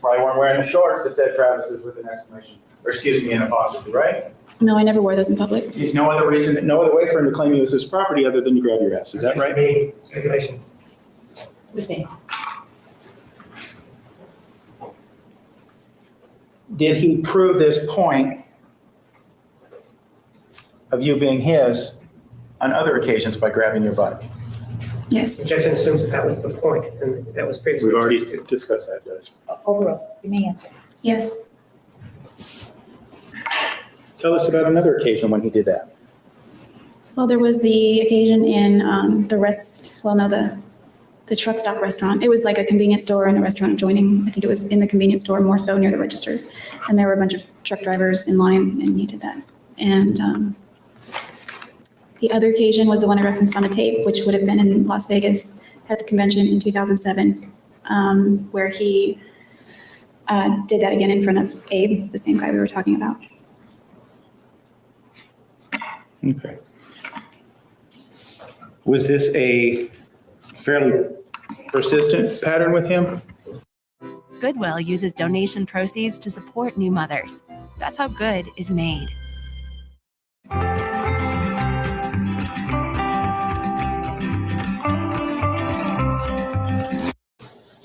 Probably weren't wearing the shorts that said Travis's with an exclamation, or excuse me, an apostrophe, right? No, I never wore those in public. There's no other reason, no other way for him to claim you as his property other than to grab your ass. Is that right? Speculation. Stay. Did he prove this point of you being his on other occasions by grabbing your butt? Yes. Objection assumes that was the point, and that was previously. We've already discussed that, Judge. Overruled. You may answer. Yes. Tell us about another occasion when he did that. Well, there was the occasion in the truck stop restaurant. It was like a convenience store and a restaurant adjoining. I think it was in the convenience store, more so near the registers. And there were a bunch of truck drivers in line, and he did that. And the other occasion was the one I referenced on the tape, which would have been in Las Vegas at the convention in 2007, where he did that again in front of Abe, the same guy we were talking about. Okay. Was this a fairly persistent pattern with him? Goodwill uses donation proceeds to support new mothers. That's how good is made.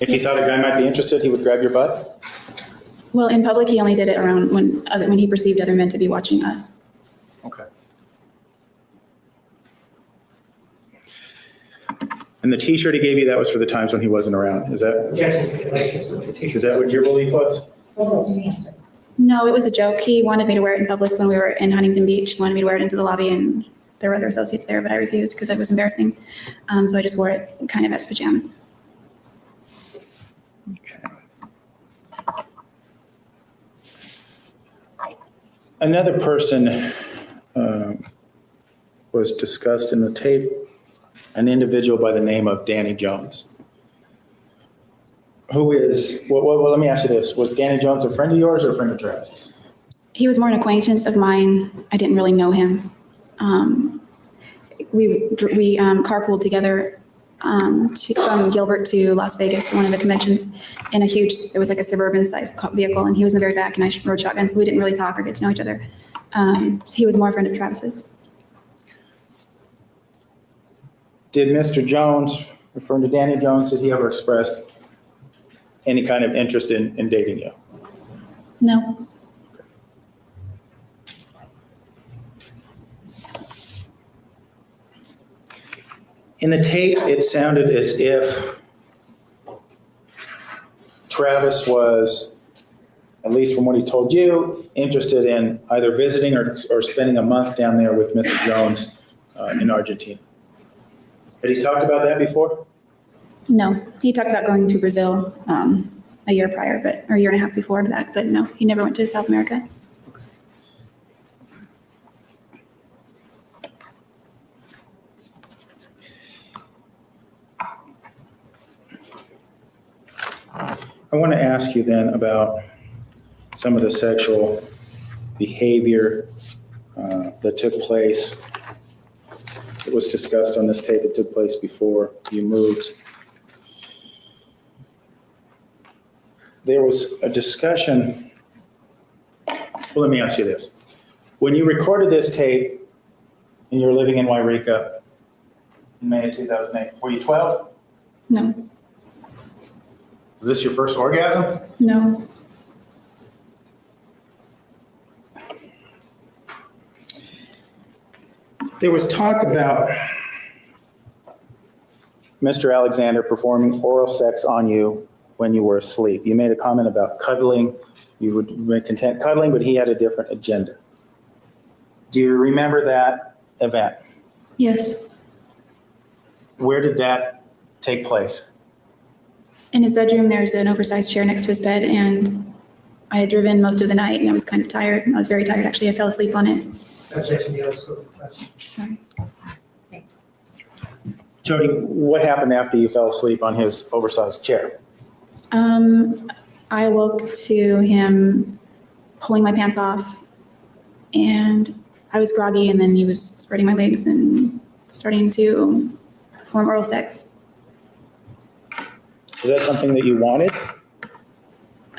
If he thought a guy might be interested, he would grab your butt? Well, in public, he only did it around when he perceived other men to be watching us. Okay. And the t-shirt he gave you, that was for the times when he wasn't around. Is that what your belief was? Overruled. You may answer. No, it was a joke. He wanted me to wear it in public when we were in Huntington Beach. He wanted me to wear it into the lobby, and there were other associates there, but I refused because it was embarrassing. So I just wore it kind of as pajamas. Okay. Another person was discussed in the tape, an individual by the name of Danny Jones. Who is, well, let me ask you this. Was Danny Jones a friend of yours or a friend of Travis's? He was more an acquaintance of mine. I didn't really know him. We carpooled together from Gilbert to Las Vegas for one of the conventions in it was like a suburban sized vehicle, and he was in the very back and I rode shotgun, so we didn't really talk or get to know each other. So he was more a friend of Travis's. Did Mr. Jones, referring to Danny Jones, did he ever express any kind of interest in dating you? No. In the tape, it sounded as if Travis was, at least from what he told you, interested in either visiting or spending a month down there with Mr. Jones in Argentina. Had he talked about that before? No. He talked about going to Brazil a year prior, or a year and a half before that, but no, he never went to South America. I want to ask you then about some of the sexual behavior that took place. It was discussed on this tape. It took place before you moved. There was a discussion. Well, let me ask you this. When you recorded this tape and you were living in Wairika in May of 2008, were you 12? No. Was this your first orgasm? No. There was talk about Mr. Alexander performing oral sex on you when you were asleep. You made a comment about cuddling. You would be content cuddling, but he had a different agenda. Do you remember that event? Yes. Where did that take place? In his bedroom, there's an oversized chair next to his bed, and I had driven most of the night, and I was kind of tired. I was very tired, actually. I fell asleep on it. Objection, the unscope of the question. Sorry. Jody, what happened after you fell asleep on his oversized chair? I woke to him pulling my pants off, and I was groggy, and then he was spreading my legs and starting to perform oral sex. Is that something that you wanted?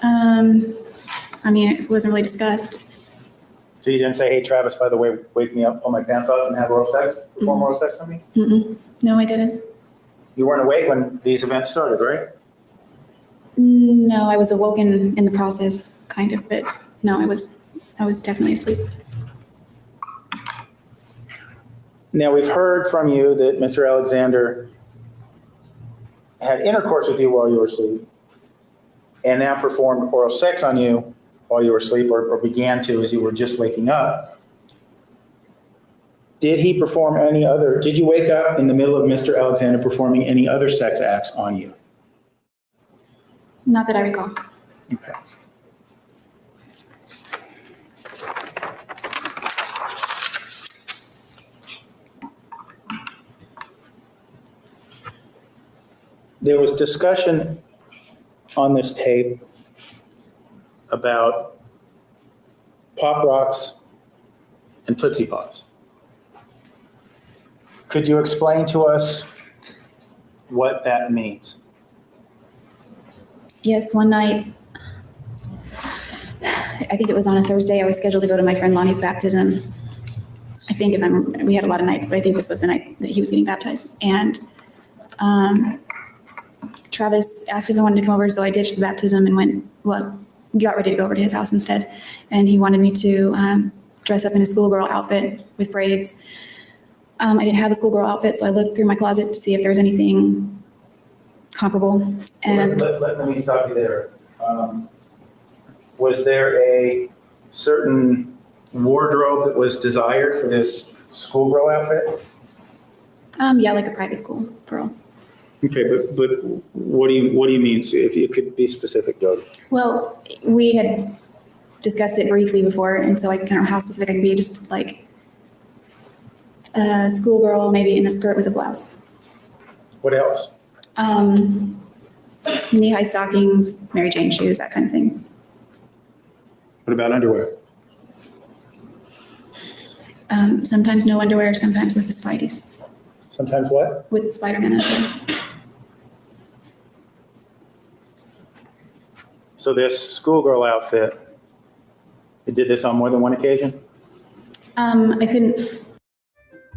I mean, it wasn't really discussed. So you didn't say, hey, Travis, by the way, wake me up, pull my pants off and have oral sex, perform oral sex on me? Mm-mm. No, I didn't. You weren't awake when these events started, right? No, I was awoken in the process, kind of, but no, I was definitely asleep. Now, we've heard from you that Mr. Alexander had intercourse with you while you were asleep and now performed oral sex on you while you were asleep, or began to as you were just waking up. Did he perform did you wake up in the middle of Mr. Alexander performing any other sex acts on you? Not that I recall. Okay. There was discussion on this tape about Pop Rocks and Tootsie Pops. Could you explain to us what that means? Yes, one night, I think it was on a Thursday, I was scheduled to go to my friend Lonnie's baptism. I think we had a lot of nights, but I think this was the night that he was getting baptized. And Travis asked if I wanted to come over, so I ditched the baptism and got ready to go over to his house instead. And he wanted me to dress up in a schoolgirl outfit with braids. I didn't have a schoolgirl outfit, so I looked through my closet to see if there was anything comparable. And let me stop you there. Was there a certain wardrobe that was desired for this schoolgirl outfit? Yeah, like a private school girl. Okay, but what do you mean? So if you could be specific, Jody. Well, we had discussed it briefly before, and so I don't know how specific I can be. Just like a schoolgirl, maybe in a skirt with a blouse. What else? Knee-high stockings, Mary Jane shoes, that kind of thing. What about underwear? Sometimes no underwear, sometimes with the Spideys. Sometimes what? With the Spider-Man underwear. So this schoolgirl outfit, you did this on more than one occasion? I couldn't.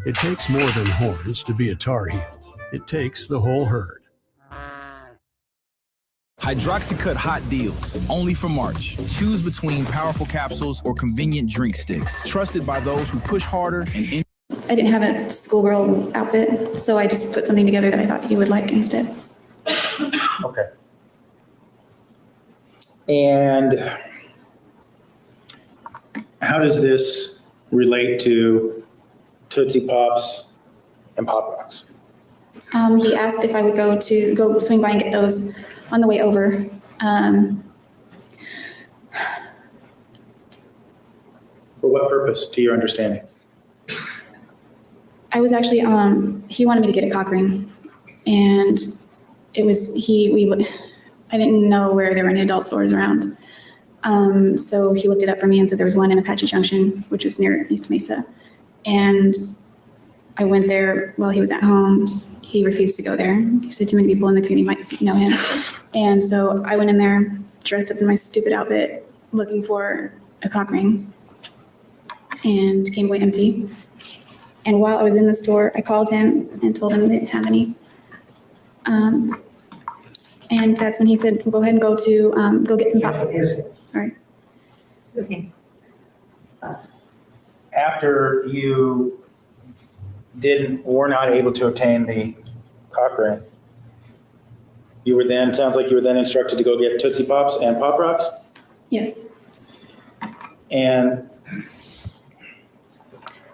It takes more than horns to be a Tar Heel. It takes the whole herd. Hydroxycut hot deals, only for March. Choose between powerful capsules or convenient drink sticks. Trusted by those who push harder and I didn't have a schoolgirl outfit, so I just put something together that I thought he would like instead. Okay. And how does this relate to Tootsie Pops and Pop Rocks? He asked if I would go swing by and get those on the way over. For what purpose, to your understanding? I was actually, he wanted me to get a cock ring, and it was, I didn't know where there were any adult stores around. So he looked it up for me and said there was one in Apache Junction, which was near East Mesa. And I went there while he was at home. He refused to go there. He said too many people in the community might know him. And so I went in there, dressed up in my stupid outfit, looking for a cock ring, and came away empty. And while I was in the store, I called him and told him they didn't have any. And that's when he said, well, go ahead and go get some pop. Sorry. After you were not able to obtain the cock ring, sounds like you were then instructed to go get Tootsie Pops and Pop Rocks? Yes. And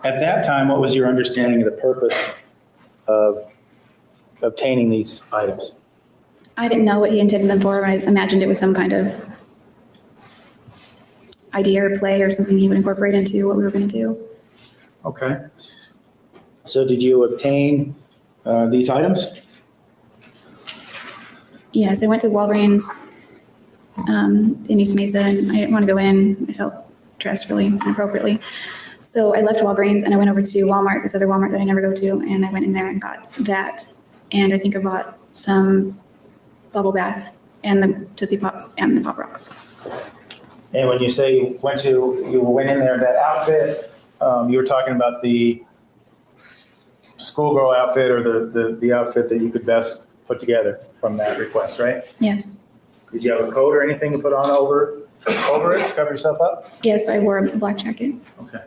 at that time, what was your understanding of the purpose of obtaining these items? I didn't know what he intended them for. I imagined it was some kind of idea or play or something he would incorporate into what we were going to do. Okay. So did you obtain these items? Yes, I went to Walgreens in East Mesa, and I didn't want to go in. I felt dressed really inappropriately. So I left Walgreens and I went over to Walmart, this other Walmart that I never go to, and I went in there and got that. And I think I bought some bubble bath and the Tootsie Pops and the Pop Rocks. And when you say you went in there, that outfit, you were talking about the schoolgirl outfit or the outfit that you could best put together from that request, right? Yes. Did you have a coat or anything to put on over it to cover yourself up? Yes, I wore a black jacket. Okay.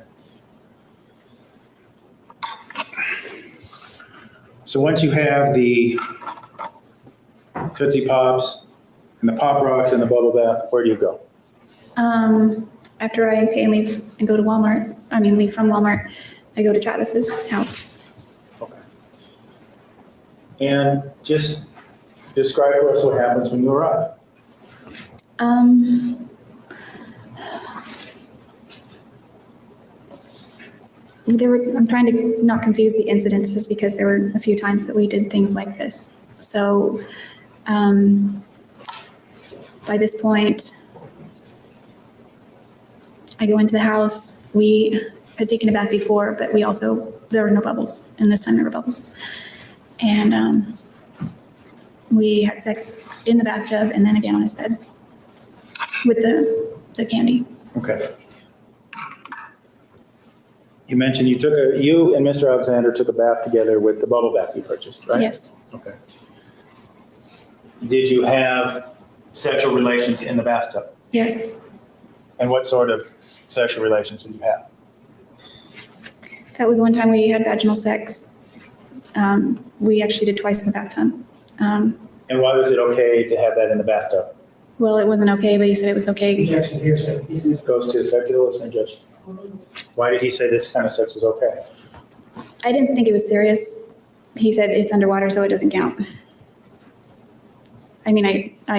So once you have the Tootsie Pops and the Pop Rocks and the bubble bath, where do you go? After I pay and leave and go to Walmart, leave from Walmart, I go to Travis's house. Okay. And just describe for us what happens when you arrive. I'm trying to not confuse the incidences because there were a few times that we did things like this. So by this point, I go into the house. We had taken a bath before, but there were no bubbles, and this time there were bubbles. And we had sex in the bathtub and then again on his bed with the candy. Okay. You mentioned you and Mr. Alexander took a bath together with the bubble bath you purchased, right? Yes. Okay. Did you have sexual relations in the bathtub? Yes. And what sort of sexual relations did you have? That was one time we had vaginal sex. We actually did twice in the bathtub. And why was it okay to have that in the bathtub? Well, it wasn't okay, but he said it was okay. Objection, hearsay. This goes to the effect of the listening, Judge. Why did he say this kind of sex was okay? I didn't think it was serious. He said it's underwater, so it doesn't count. I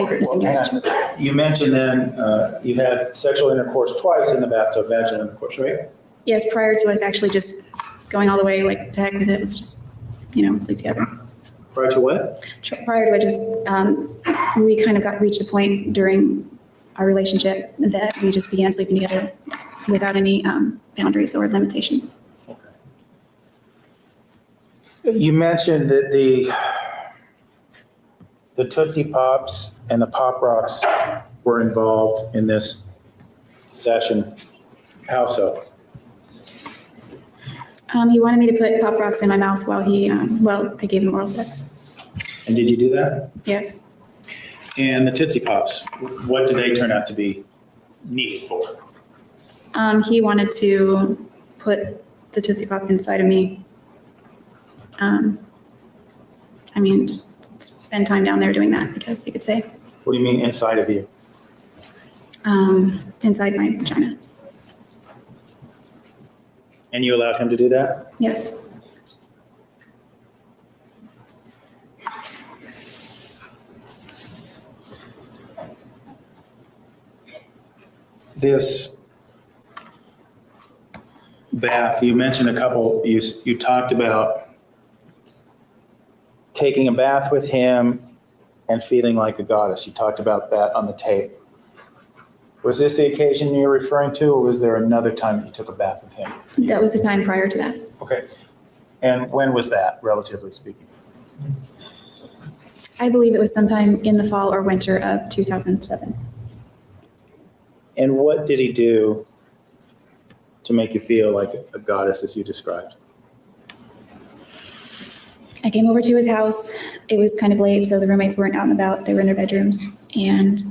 heard some message. You mentioned then you had sexual intercourse twice in the bathtub, vaginal intercourse, right? Yes, prior to us actually just going all the way, like, to heck with it. Let's just, sleep together. Prior to what? Prior to it, just, we kind of reached a point during our relationship that we just began sleeping together without any boundaries or limitations. You mentioned that the Tootsie Pops and the Pop Rocks were involved in this session. How so? He wanted me to put Pop Rocks in my mouth while I gave him oral sex. And did you do that? Yes. And the Tootsie Pops, what did they turn out to be needed for? He wanted to put the Tootsie Pop inside of me. Just spend time down there doing that, I guess you could say. What do you mean inside of you? Inside my vagina. And you allowed him to do that? Yes. This bath, you mentioned you talked about taking a bath with him and feeling like a goddess. You talked about that on the tape. Was this the occasion you're referring to, or was there another time that you took a bath with him? That was the time prior to that. Okay. And when was that, relatively speaking? I believe it was sometime in the fall or winter of 2007. And what did he do to make you feel like a goddess, as you described? I came over to his house. It was kind of late, so the roommates weren't out and about. They were in their bedrooms. And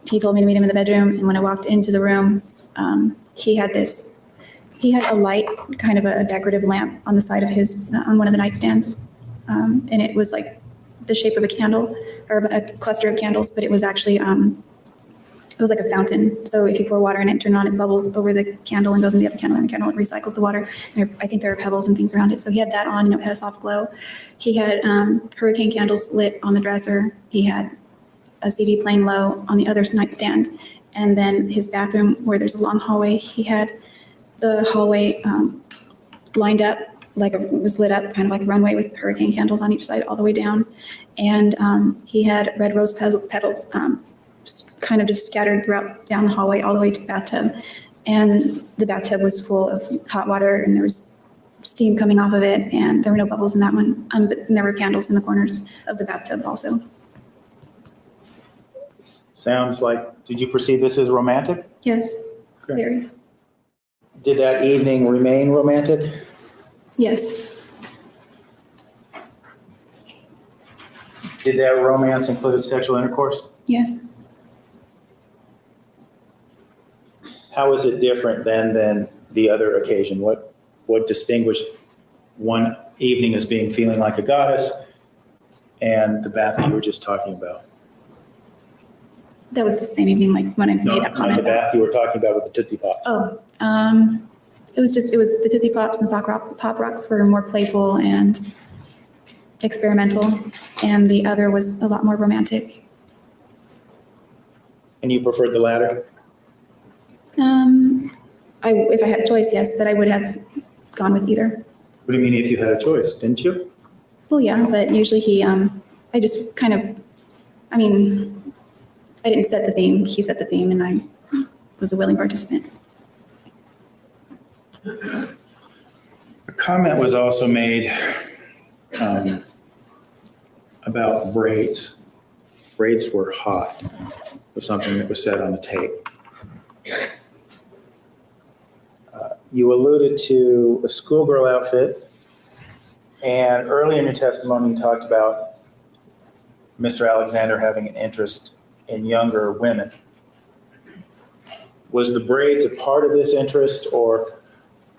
he told me to meet him in the bedroom. And when I walked into the room, he had a light, kind of a decorative lamp on the side of on one of the nightstands. And it was like the shape of a candle or a cluster of candles, but it was actually it was like a fountain. So if you pour water in it, turn it on, it bubbles over the candle and goes in the other candle, and the candle recycles the water. I think there are pebbles and things around it. So he had that on, and it had a soft glow. He had hurricane candles lit on the dresser. He had a CD playing low on the other nightstand. And then his bathroom, where there's a long hallway, he had the hallway lined up, like it was lit up, kind of like a runway with hurricane candles on each side all the way down. And he had red rose petals kind of just scattered throughout down the hallway all the way to the bathtub. And the bathtub was full of hot water, and there was steam coming off of it, and there were no bubbles in that one. But there were candles in the corners of the bathtub also. Sounds like, did you perceive this as romantic? Yes, very. Did that evening remain romantic? Yes. Did that romance include sexual intercourse? Yes. How is it different than the other occasion? What distinguished one evening as being feeling like a goddess and the bath that you were just talking about? That was the same evening, like when I made that comment. The bath you were talking about with the Tootsie Pops. Oh, it was the Tootsie Pops and the Pop Rocks were more playful and experimental, and the other was a lot more romantic. And you preferred the latter? If I had a choice, yes, but I would have gone with either. What do you mean if you had a choice, didn't you? Well, yeah, but usually I just kind of, I didn't set the theme, he set the theme, and I was a willing participant. A comment was also made about braids. Braids were hot, was something that was said on the tape. You alluded to a schoolgirl outfit, and early in your testimony you talked about Mr. Alexander having an interest in younger women. Was the braids a part of this interest, or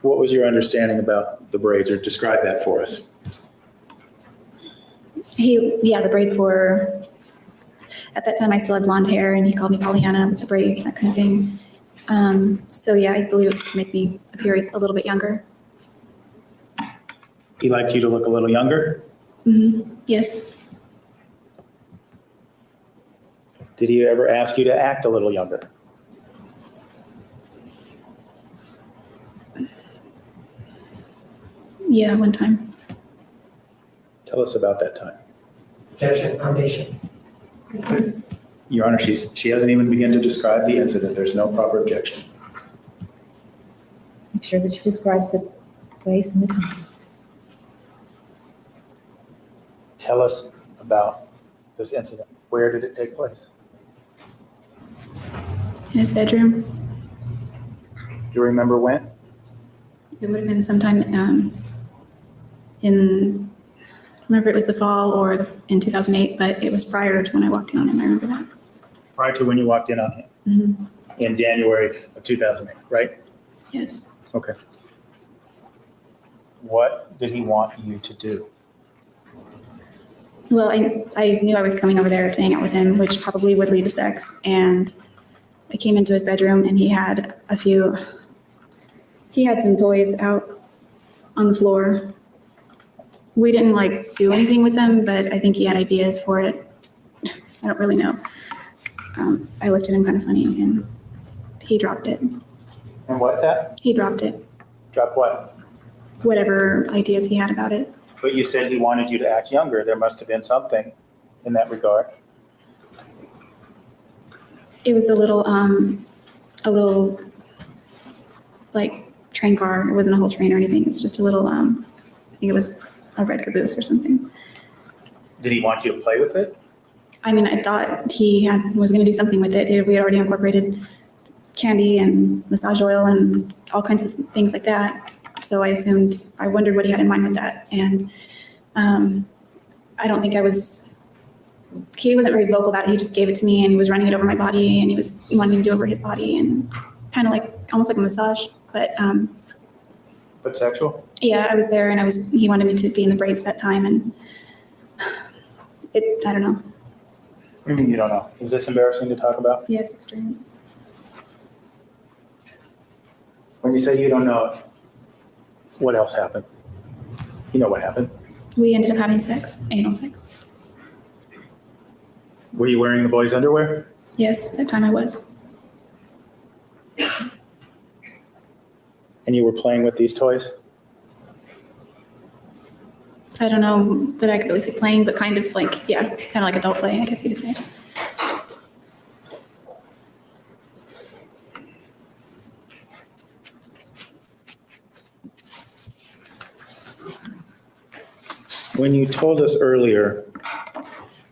what was your understanding about the braids, or describe that for us? The braids were, at that time I still had blonde hair, and he called me Pollyanna with the braids, that kind of thing. So yeah, I believe it was to make me appear a little bit younger. He liked you to look a little younger? Mm-hmm. Yes. Did he ever ask you to act a little younger? Yeah, one time. Tell us about that time. Objection, foundation. Your Honor, she hasn't even begun to describe the incident. There's no proper objection. Make sure that she describes the place and the time. Tell us about this incident. Where did it take place? In his bedroom. Do you remember when? It would have been sometime I remember it was the fall or in 2008, but it was prior to when I walked in on him. I remember that. Prior to when you walked in on him? Mm-hmm. In January of 2008, right? Yes. Okay. What did he want you to do? Well, I knew I was coming over there to hang out with him, which probably would lead to sex. And I came into his bedroom, and he had some toys out on the floor. We didn't do anything with them, but I think he had ideas for it. I don't really know. I looked at him kind of funny, and he dropped it. And what's that? He dropped it. Drop what? Whatever ideas he had about it. But you said he wanted you to act younger. There must have been something in that regard. It was a little train car. It wasn't a whole train or anything. It was just a little, I think it was a red caboose or something. Did he want you to play with it? I thought he was going to do something with it. We had already incorporated candy and massage oil and all kinds of things like that. So I wondered what he had in mind with that. And I don't think he wasn't very vocal about it. He just gave it to me, and he was running it over my body, and he wanted me to do it over his body, and kind of almost like a massage. But sexual? Yeah, I was there, and he wanted me to be in the braids that time, and I don't know. What do you mean you don't know? Is this embarrassing to talk about? Yes, extremely. When you say you don't know it, what else happened? You know what happened. We ended up having sex, anal sex. Were you wearing the boy's underwear? Yes, that time I was. And you were playing with these toys? I don't know that I could really say playing, but kind of like, yeah, kind of like adult play, I guess you could say. When you told us earlier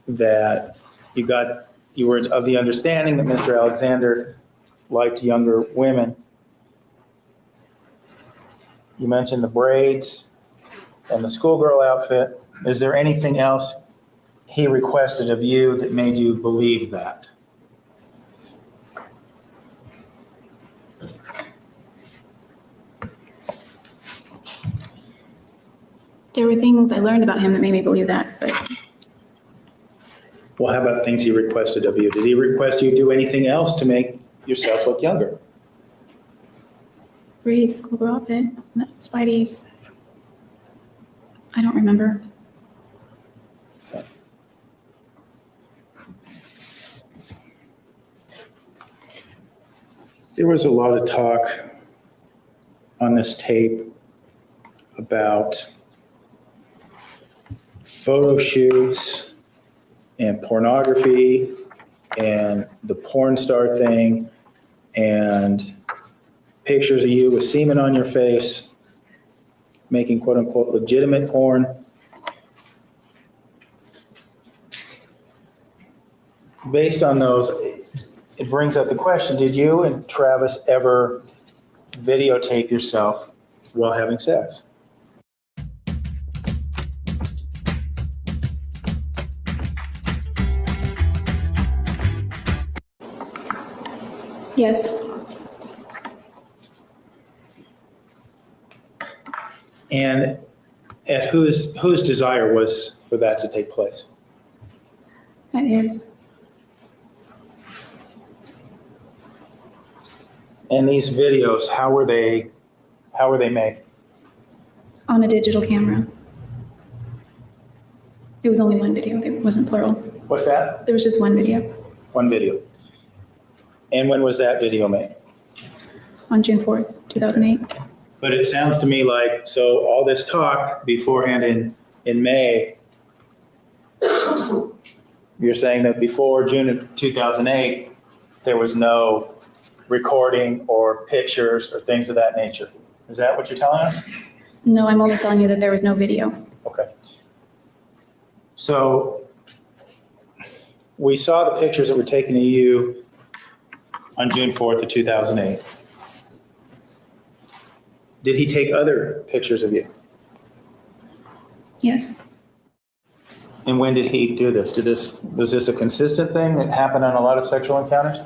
that you were of the understanding that Mr. Alexander liked younger women, you mentioned the braids and the schoolgirl outfit. Is there anything else he requested of you that made you believe that? There were things I learned about him that made me believe that, but Well, how about things he requested of you? Did he request you do anything else to make yourself look younger? braids, schoolgirl outfit, Spidey's. I don't remember. There was a lot of talk on this tape about photo shoots and pornography and the porn star thing and pictures of you with semen on your face, making quote unquote legitimate porn. Based on those, it brings up the question, did you and Travis ever videotape yourself while having sex? Yes. And at whose desire was for that to take place? That is. And these videos, how were they made? On a digital camera. There was only one video. It wasn't plural. What's that? There was just one video. One video. And when was that video made? On June 4th, 2008. But it sounds to me like, so all this talk beforehand in May, you're saying that before June of 2008, there was no recording or pictures or things of that nature. Is that what you're telling us? No, I'm only telling you that there was no video. Okay. So we saw the pictures that were taken of you on June 4th of 2008. Did he take other pictures of you? Yes. And when did he do this? Was this a consistent thing that happened on a lot of sexual encounters?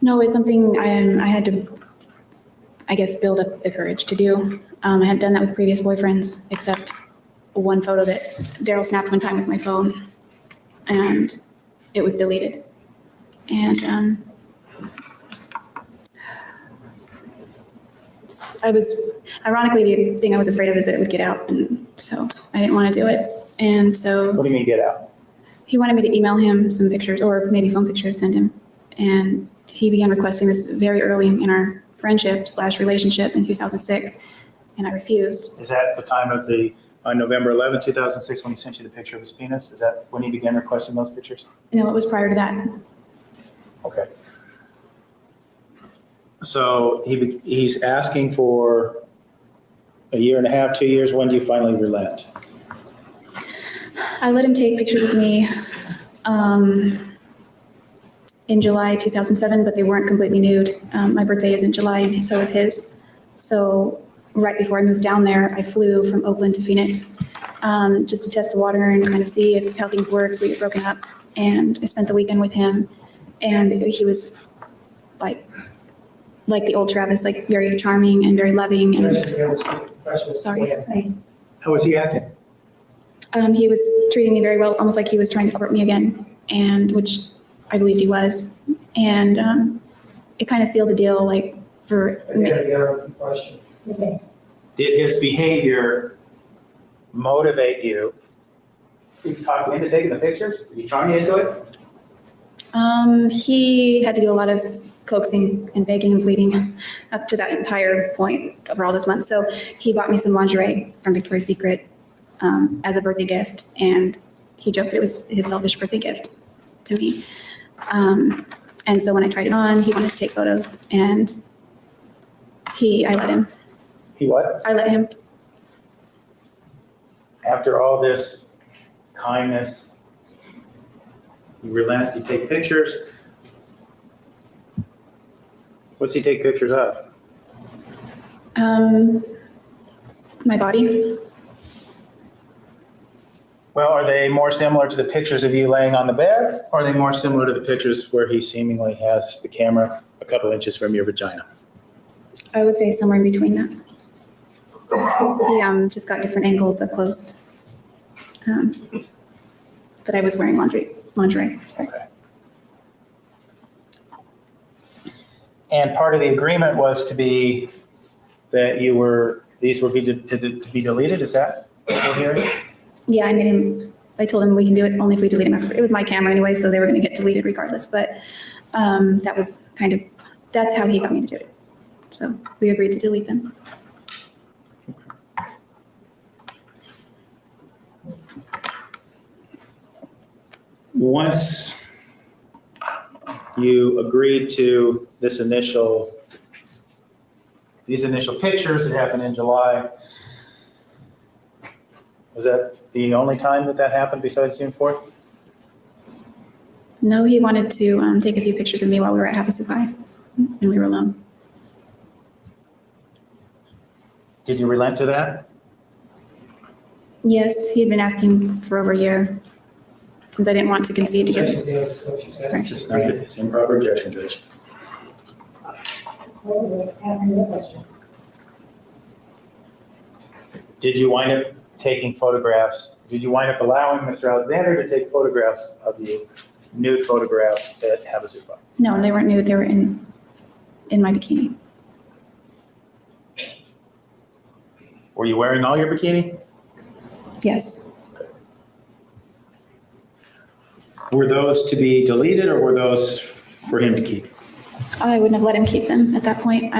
No, it's something I had to, I guess, build up the courage to do. I had done that with previous boyfriends, except one photo that Daryl snapped one time with my phone, and it was deleted. And ironically, the thing I was afraid of is that it would get out, and so I didn't want to do it. And so. What do you mean get out? He wanted me to email him some pictures, or maybe phone pictures, send him. And he began requesting this very early in our friendship/relationship in 2006, and I refused. Is that the time of on November 11, 2006, when he sent you the picture of his penis? Is that when he began requesting those pictures? No, it was prior to that. Okay. So he's asking for a year and a half, 2 years. When do you finally relent? I let him take pictures of me in July 2007, but they weren't completely nude. My birthday is in July, and so is his. So right before I moved down there, I flew from Oakland to Phoenix just to test the water and kind of see how things work. So we get broken up, and I spent the weekend with him, and he was like the old Travis, like very charming and very loving. And sorry. How was he acting? He was treating me very well, almost like he was trying to court me again, and which I believed he was. And it kind of sealed the deal. Like for Question. Did his behavior motivate you? Did you talk him into taking the pictures? Did you charm you into it? He had to do a lot of coaxing and begging and pleading up to that entire point over all this month. So he bought me some lingerie from Victoria's Secret as a birthday gift, and he joked that it was his selfish birthday gift to me. And so when I tried it on, he wanted to take photos, and I let him. He what? I let him. After all this kindness, you relent, you take pictures. What's he take pictures of? My body. Well, are they more similar to the pictures of you laying on the bed, or are they more similar to the pictures where he seemingly has the camera a couple inches from your vagina? I would say somewhere in between that. He just got different angles up close. But I was wearing lingerie. Okay. And part of the agreement was to be that these were to be deleted, is that what we're hearing? Yeah, I told him we can do it only if we delete them after. It was my camera anyway, so they were going to get deleted regardless. But that's how he got me to do it. So we agreed to delete them. Once you agreed to these initial pictures that happened in July, was that the only time that happened besides June 4th? No, he wanted to take a few pictures of me while we were at Havasupai, and we were alone. Did you relent to that? Yes, he had been asking for over a year, since I didn't want to concede to give. Sorry. It's improper objection, Judge. Did you wind up taking photographs? Did you wind up allowing Mr. Alexander to take photographs of you, nude photographs at Havasupai? No, they weren't nude. They were in my bikini. Were you wearing all your bikini? Yes. Were those to be deleted, or were those for him to keep? I wouldn't have let him keep them at that point.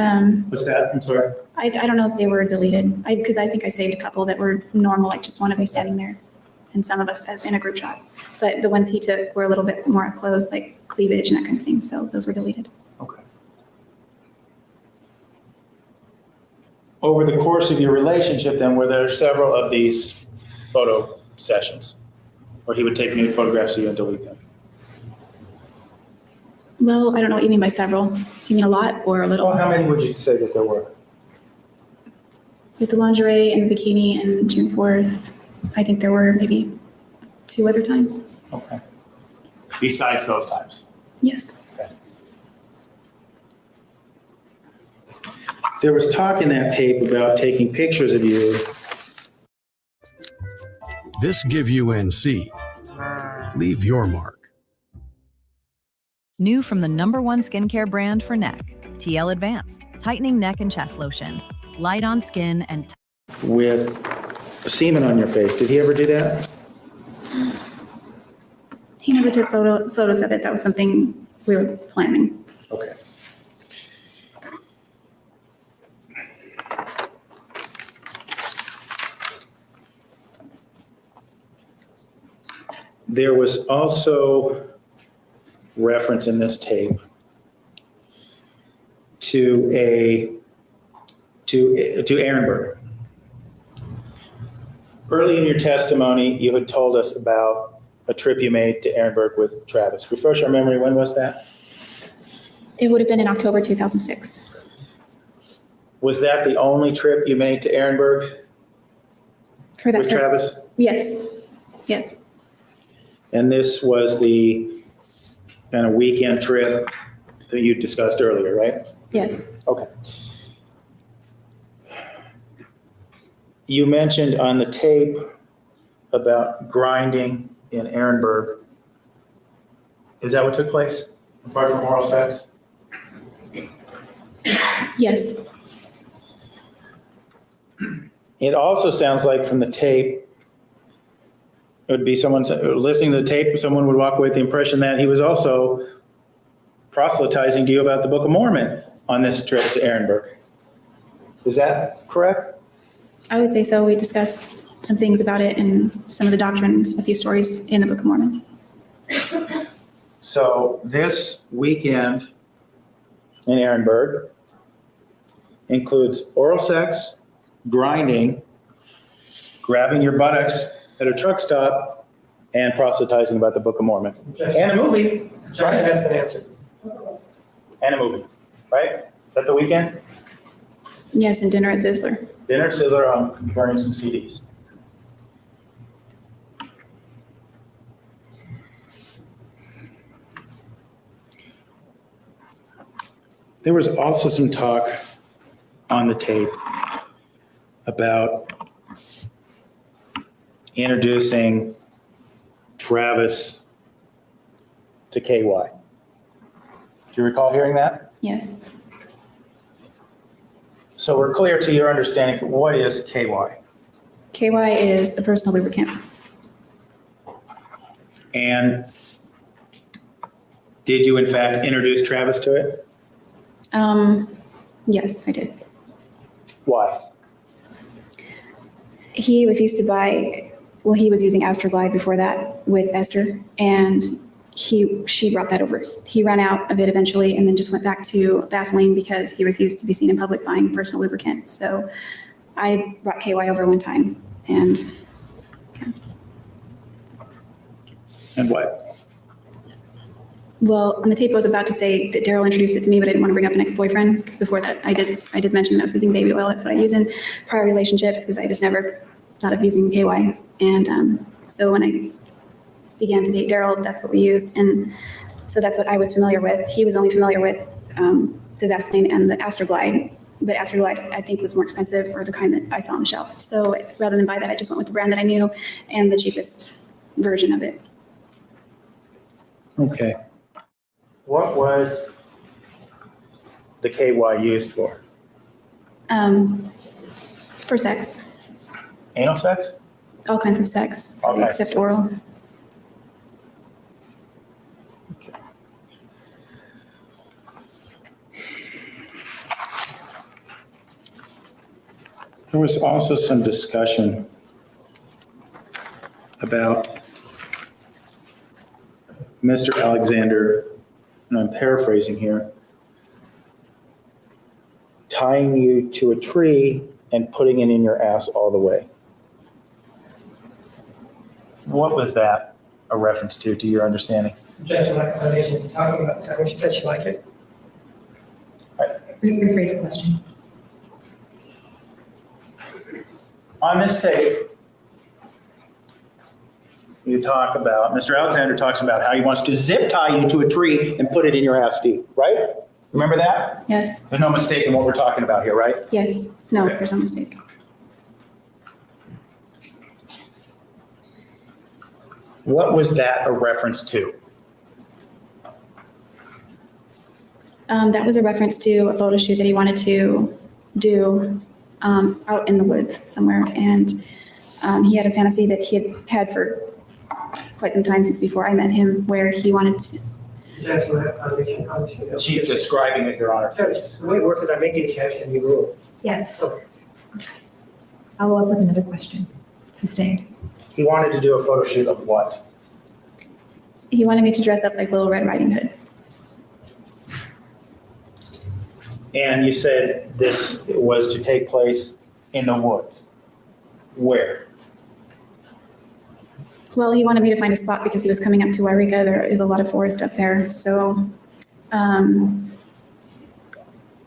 What's that? I'm sorry. I don't know if they were deleted, because I think I saved a couple that were normal, like just one of me standing there, and some of us as in a group shot. But the ones he took were a little bit more close, like cleavage and that kind of thing, so those were deleted. Okay. Over the course of your relationship, then, were there several of these photo sessions where he would take nude photographs of you and delete them? Well, I don't know what you mean by several. Do you mean a lot or a little? Well, how many would you say that there were? With the lingerie and the bikini and June 4th, I think there were maybe 2 other times. Okay. Besides those times? Yes. Okay. There was talk in that tape about taking pictures of you. This give UNC. Leave your mark. New from the #1 skincare brand for neck, TL Advanced, tightening neck and chest lotion, light on skin and With semen on your face. Did he ever do that? He never took photos of it. That was something we were planning. Okay. There was also reference in this tape to Ehrenberg. Early in your testimony, you had told us about a trip you made to Ehrenberg with Travis. Refresh our memory, when was that? It would have been in October 2006. Was that the only trip you made to Ehrenberg For that with trip? Travis? Yes. Yes. And this was the kind of weekend trip that you discussed earlier, right? Yes. Okay. You mentioned on the tape about grinding in Ehrenberg. Is that what took place, apart from oral sex? Yes. It also sounds like from the tape, it would be someone listening to the tape, someone would walk away with the impression that he was also proselytizing to you about the Book of Mormon on this trip to Ehrenberg. Is that correct? I would say so. We discussed some things about it and some of the doctrines, a few stories in the Book of Mormon. So this weekend in Ehrenberg includes oral sex, grinding, grabbing your buttocks at a truck stop, and proselytizing about the Book of Mormon. And a movie. John has been answered. And a movie, right? Is that the weekend? Yes, and dinner at Sizzler. Dinner at Sizzler on burning some CDs. There was also some talk on the tape about introducing Travis to KY. Do you recall hearing that? Yes. So we're clear to your understanding, what is KY? KY is a personal lubricant. And did you in fact introduce Travis to it? Yes, I did. Why? He refused to buy, well, he was using Astroglide before that with Esther, and she brought that over. He ran out of it eventually and then just went back to Vaseline because he refused to be seen in public buying personal lubricant. So I brought KY over one time and yeah. And what? Well, on the tape I was about to say that Daryl introduced it to me, but I didn't want to bring up an ex-boyfriend because before that I did mention that I was using baby oil. That's what I use in prior relationships because I just never thought of using KY. And so when I began to date Daryl, that's what we used. And so that's what I was familiar with. He was only familiar with the Vaseline and the Astroglide, but Astroglide I think was more expensive, or the kind that I saw on the shelf. So rather than buy that, I just went with the brand that I knew and the cheapest version of it. Okay. What was the KY used for? For sex. Anal sex? All kinds of sex, All kinds except of sex. oral. There was also some discussion about Mr. Alexander, and I'm paraphrasing here, tying you to a tree and putting it in your ass all the way. What was that a reference to your understanding? Objection, lack of foundation. Is talking about the time when she said she liked it? Rephrase the question. On this tape, you talk about, Mr. Alexander talks about how he wants to zip tie you to a tree and put it in your ass deep, right? Remember that? Yes. There's no mistake in what we're talking about here, right? Yes. No, there's no mistake. What was that a reference to? That was a reference to a photo shoot that he wanted to do out in the woods somewhere. And he had a fantasy that he had had for quite some time since before I met him, where he wanted to. Objection, lack of foundation. She's describing it, Your Honor. Judge, the way it works is I make the objection, you rule. Yes. Okay. Follow up with another question. Sustained. He wanted to do a photo shoot of what? He wanted me to dress up like Little Red Riding Hood. And you said this was to take place in the woods. Where? Well, he wanted me to find a spot because he was coming up to Wairika. There is a lot of forest up there. So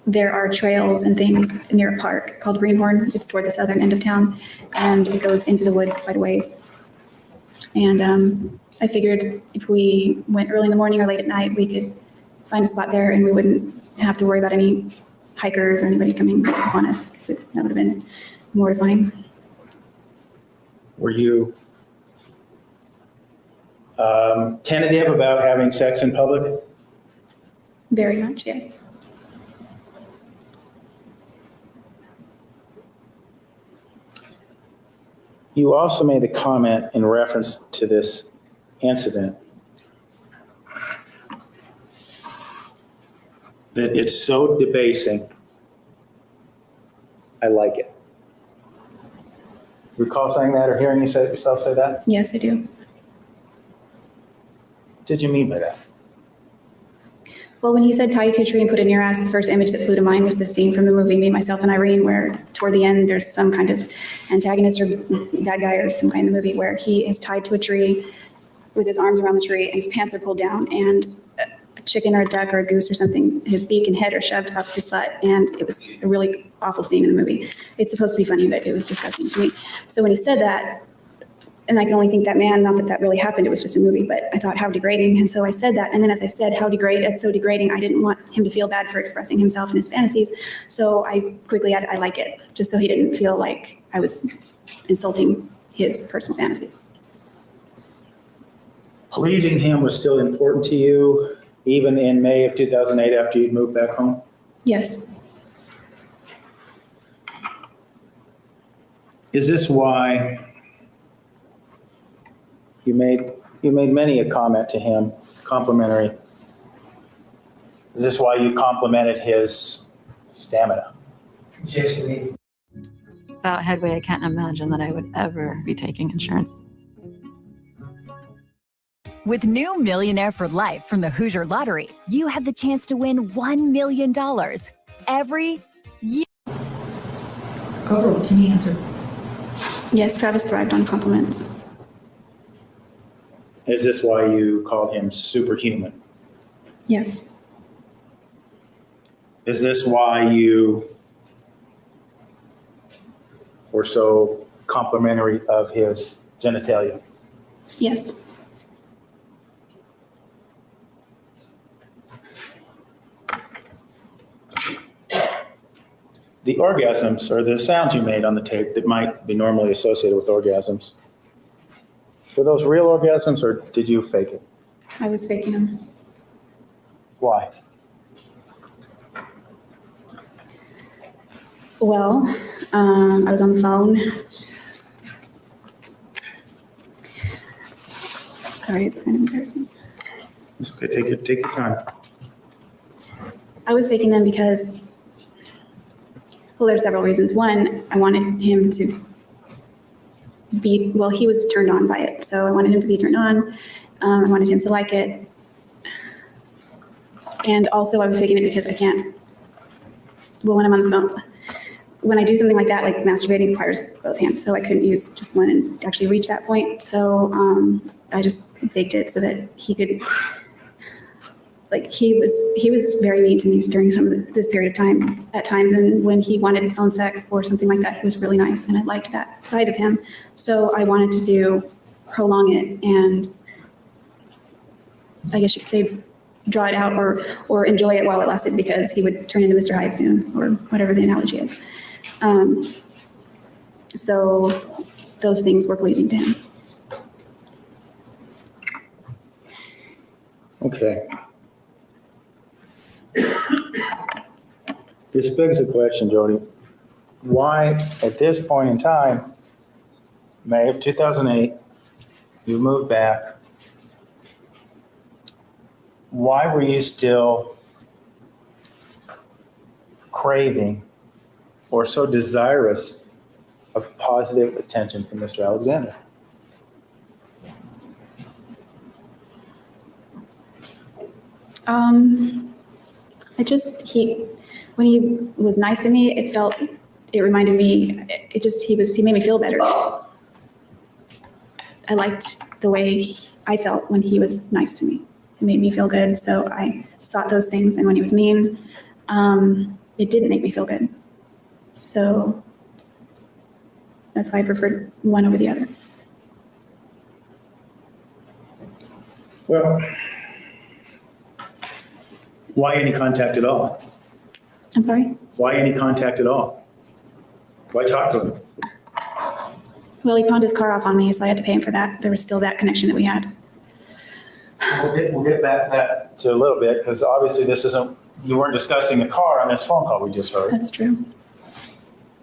there are trails and things near a park called Greenhorn. It's toward the southern end of town, and it goes into the woods quite a ways. And I figured if we went early in the morning or late at night, we could find a spot there and we wouldn't have to worry about any hikers or anybody coming upon us, because that would have been mortifying. Were you tentative about having sex in public? Very much, yes. You also made the comment in reference to this incident that it's so debasing. I like it. Recall saying that or hearing yourself say that? Yes, I do. What did you mean by that? Well, when he said tie you to a tree and put it in your ass, the first image that flew to mind was the scene from the movie Me, Myself, and Irene, where toward the end there's some kind of antagonist or bad guy or some kind in the movie where he is tied to a tree with his arms around the tree and his pants are pulled down, and a chicken or a duck or a goose or something, his beak and head are shoved up his butt, and it was a really awful scene in the movie. It's supposed to be funny, but it was disgusting to me. So when he said that, and I can only think that man, not that that really happened, it was just a movie, but I thought how degrading. And so I said that. And then as I said, how it's so degrading, I didn't want him to feel bad for expressing himself and his fantasies. So I quickly added, I like it, just so he didn't feel like I was insulting his personal fantasies. Pleasing him was still important to you, even in May of 2008 after you'd moved back home? Yes. Is this why you made many a comment to him, complimentary? Is this why you complimented his stamina? Without Headway, I can't imagine that I would ever be taking insurance. With new Millionaire for Life from the Hoosier Lottery, you have the chance to win $1 million every year. Overall, can you answer? Yes, Travis thrived on compliments. Is this why you called him superhuman? Yes. Is this why you were so complimentary of his genitalia? Yes. The orgasms, or the sounds you made on the tape that might be normally associated with orgasms, were those real orgasms or did you fake it? I was faking them. Why? Well, I was on the phone. Sorry, it's kind of embarrassing. It's okay, take your time. I was faking them because, well, there's several reasons. One, I wanted him to be, well, he was turned on by it. So I wanted him to be turned on. I wanted him to like it. And also I was faking it because I can't, well, when I'm on the phone, when I do something like that, like masturbating requires both hands. So I couldn't use just one and actually reach that point. So I just faked it so that he could, like he was very mean to me during this period of time at times. And when he wanted phone sex or something like that, he was really nice. And I liked that side of him. So I wanted to prolong it and I guess you could say draw it out or enjoy it while it lasted because he would turn into Mr. Hyde soon or whatever the analogy is. So those things were pleasing to him. Okay. This begs the question, Jodi. Why, at this point in time, May of 2008, you moved back. Why were you still craving or so desirous of positive attention from Mr. Alexander? When he was nice to me, it reminded me, he made me feel better. I liked the way I felt when he was nice to me. It made me feel good, so I sought those things. And when he was mean, it didn't make me feel good. So that's why I preferred one over the other. Well, why any contact at all? I'm sorry? Why any contact at all? Why talk to him? Well, he pawned his car off on me, so I had to pay him for that. There was still that connection that we had. We'll get back that to a little bit, because obviously you weren't discussing a car on this phone call we just heard. That's true.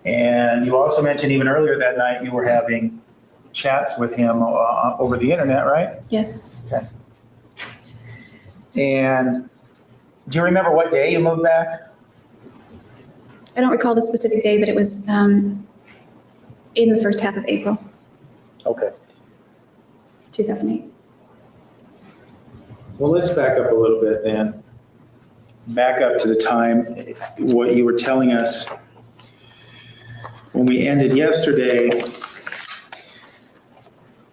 And you also mentioned even earlier that night you were having chats with him over the internet, right? Yes. Okay. And do you remember what day you moved back? I don't recall the specific day, but it was in the first half of April. Okay. 2008. Well, let's back up a little bit then. Back up to the time, what you were telling us when we ended yesterday.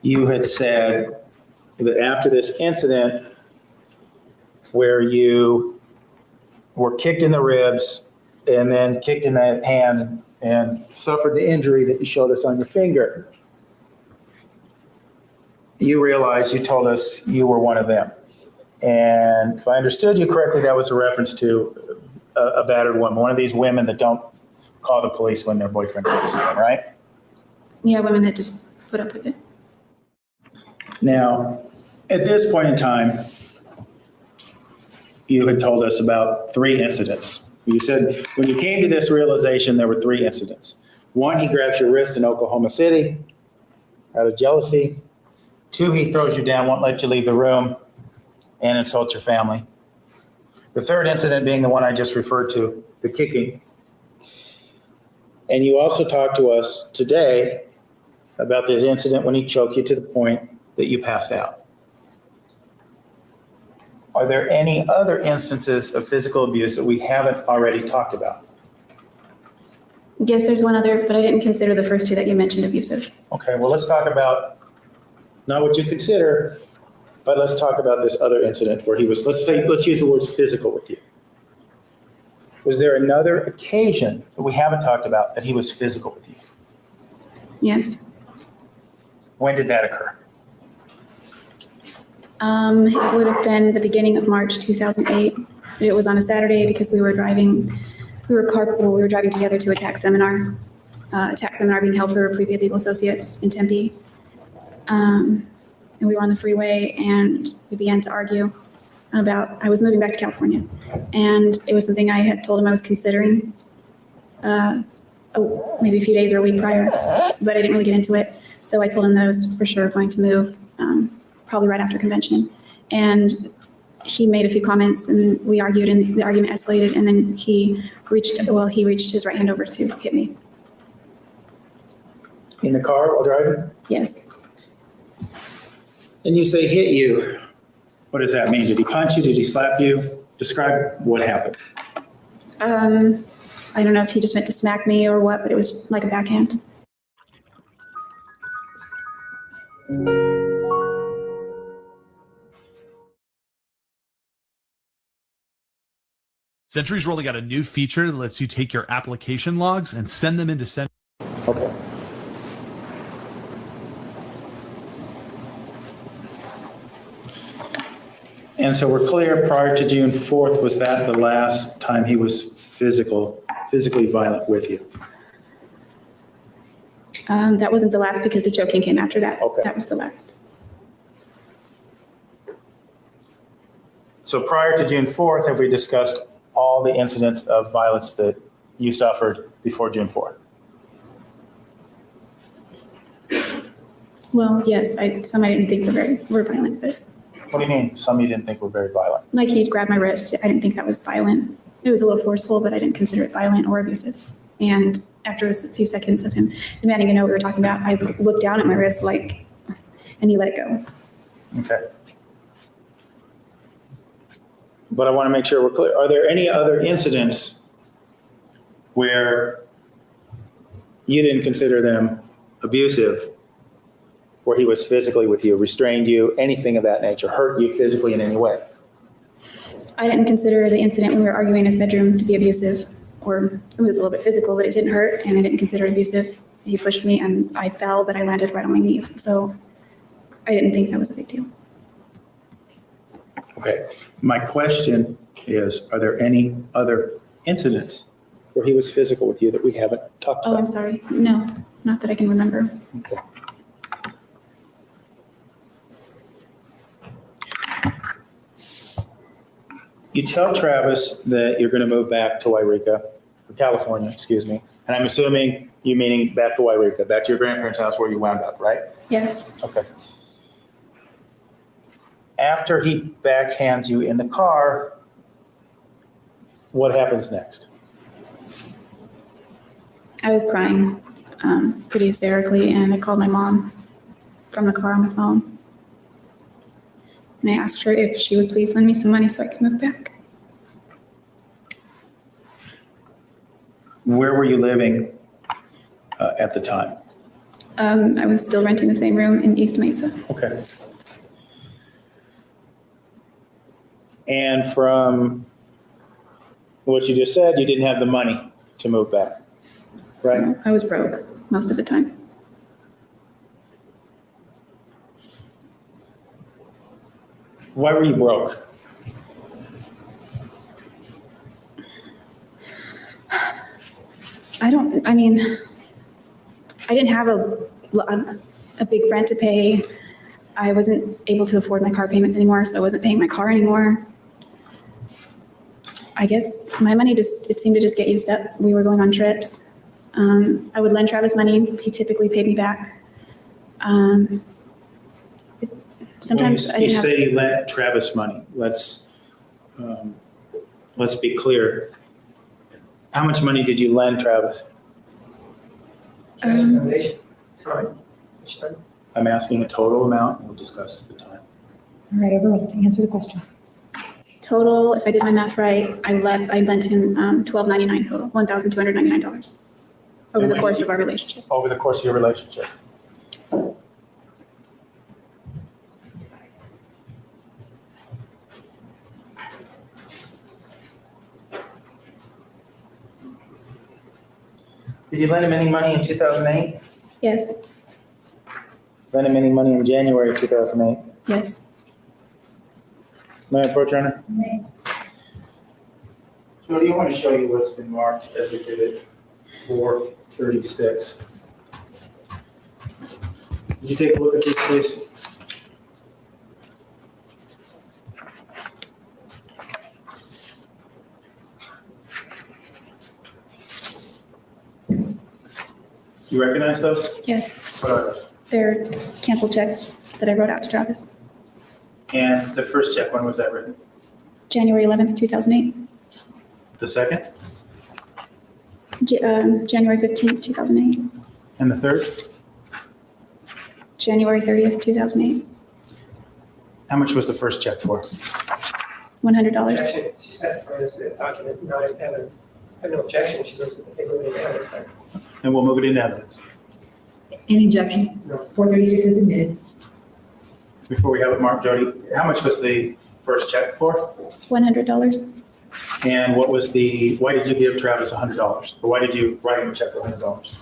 You had said that after this incident where you were kicked in the ribs and then kicked in the hand and suffered the injury that you showed us on your finger, you realized, you told us you were one of them. And if I understood you correctly, that was a reference to a battered woman, one of these women that don't call the police when their boyfriend chases them, right? Yeah, women that just put up with it. Now, at this point in time, you had told us about 3 incidents. You said when you came to this realization, there were 3 incidents. 1, he grabs your wrist in Oklahoma City out of jealousy. 2, he throws you down, won't let you leave the room, and insults your family. The 3rd incident being the one I just referred to, the kicking. And you also talked to us today about this incident when he choked you to the point that you passed out. Are there any other instances of physical abuse that we haven't already talked about? Yes, there's one other, but I didn't consider the first 2 that you mentioned abusive. Okay, well, let's talk about not what you consider, but let's talk about this other incident where he was, let's use the words physical with you. Was there another occasion that we haven't talked about that he was physical with you? Yes. When did that occur? It would have been the beginning of March 2008. It was on a Saturday because we were driving together to a tax seminar being held for previous legal associates in Tempe. And we were on the freeway and we began to argue about, I was moving back to California. And it was something I had told him I was considering maybe a few days or a week prior, but I didn't really get into it. So I told him that I was for sure going to move, probably right after convention. And he made a few comments and we argued and the argument escalated, and then he reached his right hand over to hit me. In the car while driving? Yes. And you say hit you. What does that mean? Did he punch you? Did he slap you? Describe what happened. I don't know if he just meant to smack me or what, but it was like a backhand. Sentry's rolling out a new feature that lets you take your application logs and send them into Sentry. Okay. And so we're clear, prior to June 4th, was that the last time he was physically violent with you? That wasn't the last because the choking came after that. Okay. That was the last. So prior to June 4th, have we discussed all the incidents of violence that you suffered before June 4th? Well, yes, some I didn't think were violent, but. What do you mean, some you didn't think were very violent? Like he'd grab my wrist. I didn't think that was violent. It was a little forceful, but I didn't consider it violent or abusive. And after a few seconds of him demanding to know what we were talking about, I looked down at my wrist and he let it go. Okay. But I want to make sure we're clear. Are there any other incidents where you didn't consider them abusive, where he was physically with you, restrained you, anything of that nature, hurt you physically in any way? I didn't consider the incident when we were arguing in his bedroom to be abusive, or it was a little bit physical, but it didn't hurt, and I didn't consider it abusive. He pushed me and I fell, but I landed right on my knees. So I didn't think that was a big deal. Okay. My question is, are there any other incidents where he was physical with you that we haven't talked about? Oh, I'm sorry. No, not that I can remember. Okay. You tell Travis that you're going to move back to California, and And I'm assuming you meaning back to Wairika, back to your grandparents' house where you wound up, right? Yes. Okay. After he backhands you in the car, what happens next? I was crying pretty hysterically, and I called my mom from the car on the phone. And I asked her if she would please lend me some money so I could move back. Where were you living at the time? I was still renting the same room in East Mesa. Okay. And from what you just said, you didn't have the money to move back, right? I was broke most of the time. Why were you broke? I didn't have a big rent to pay. I wasn't able to afford my car payments anymore, so I wasn't paying my car anymore. I guess my money it seemed to just get used up. We were going on trips. I would lend Travis money. He typically paid me back. Sometimes I didn't have. You say you lent Travis money. Let's be clear. How much money did you lend Travis? Time. I'm asking a total amount, and we'll discuss the time. All right, everyone, answer the question. Total, if I did my math right, I lent him $1,299 total, $1,299 over the course of our relationship. Over the course of your relationship. Did you lend him any money in 2008? Yes. Lend him any money in January 2008? Yes. May I approach, Your Honor? Jody, I want to show you what's been marked as Exhibit 436. Would you take a look at this, please? You recognize those? Yes. What are they? They're canceled checks that I wrote out to Travis. And the first check, when was that written? January 11th, 2008. The second? January 15th, 2008. And the third? January 30th, 2008. How much was the first check for? $100. Objection. She's testifying as to the document, not in evidence. I have no objection. She goes with the table of evidence. And we'll move it into evidence. Any objection? No. 436 is admitted. Before we have it marked, Jody, how much was the first check for? $100. And what was why did you give Travis $100? Or why did you write him a check for $100?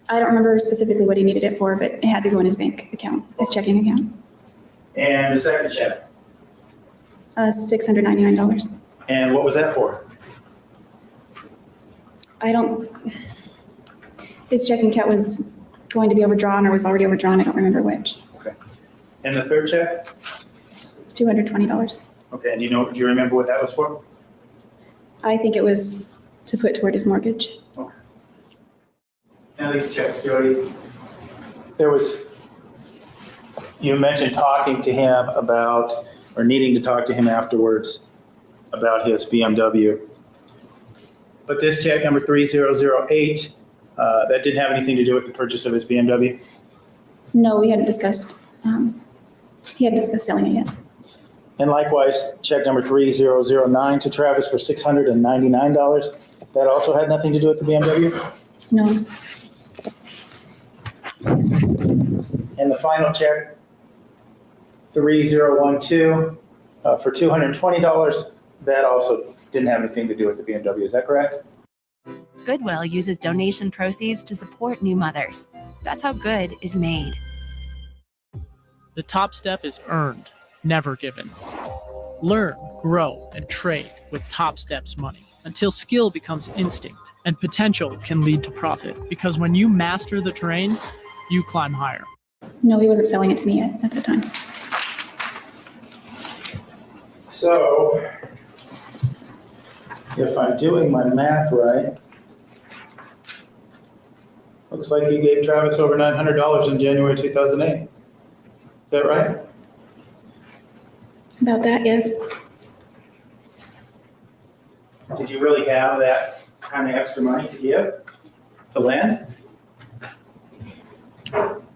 I don't remember specifically what he needed it for, but it had to go in his bank account, his checking account. And the second check? $699. And what was that for? His checking account was going to be overdrawn or was already overdrawn. I don't remember which. Okay. And the third check? $220. Okay, and do you remember what that was for? I think it was to put toward his mortgage. Okay. Now these checks, Jody, you mentioned talking to him about, or needing to talk to him afterwards about his BMW. But this check number 3008, that didn't have anything to do with the purchase of his BMW? No, we hadn't discussed, he hadn't discussed selling it yet. And likewise, check number 3009 to Travis for $699. That also had nothing to do with the BMW? No. And the final check, 3012 for $220, that also didn't have anything to do with the BMW. Is that correct? Goodwill uses donation proceeds to support new mothers. That's how good is made. The top step is earned, never given. Learn, grow, and trade with Top Step's money until skill becomes instinct and potential can lead to profit. Because when you master the terrain, you climb higher. No, he wasn't selling it to me at the time. So, if I'm doing my math right, Looks like you gave Travis over $900 in January 2008. Is that right? About that, yes. Did you really have that kind of extra money to give to lend?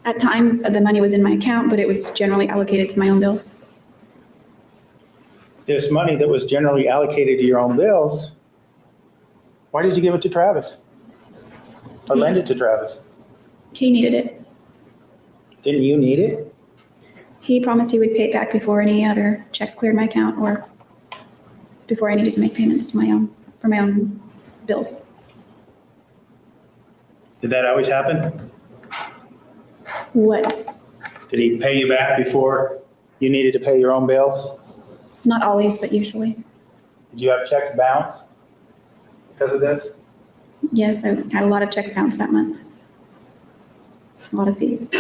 At times, the money was in my account, but it was generally allocated to my own bills. This money that was generally allocated to your own bills, why did you give it to Travis? Or lend it to Travis? He needed it. Didn't you need it? He promised he would pay it back before any other checks cleared my account or before I needed to make payments to for my own bills. Did that always happen? What? Did he pay you back before you needed to pay your own bills? Not always, but usually. Did you have checks bounce because of this? Yes, I had a lot of checks bounced that month. A lot of fees.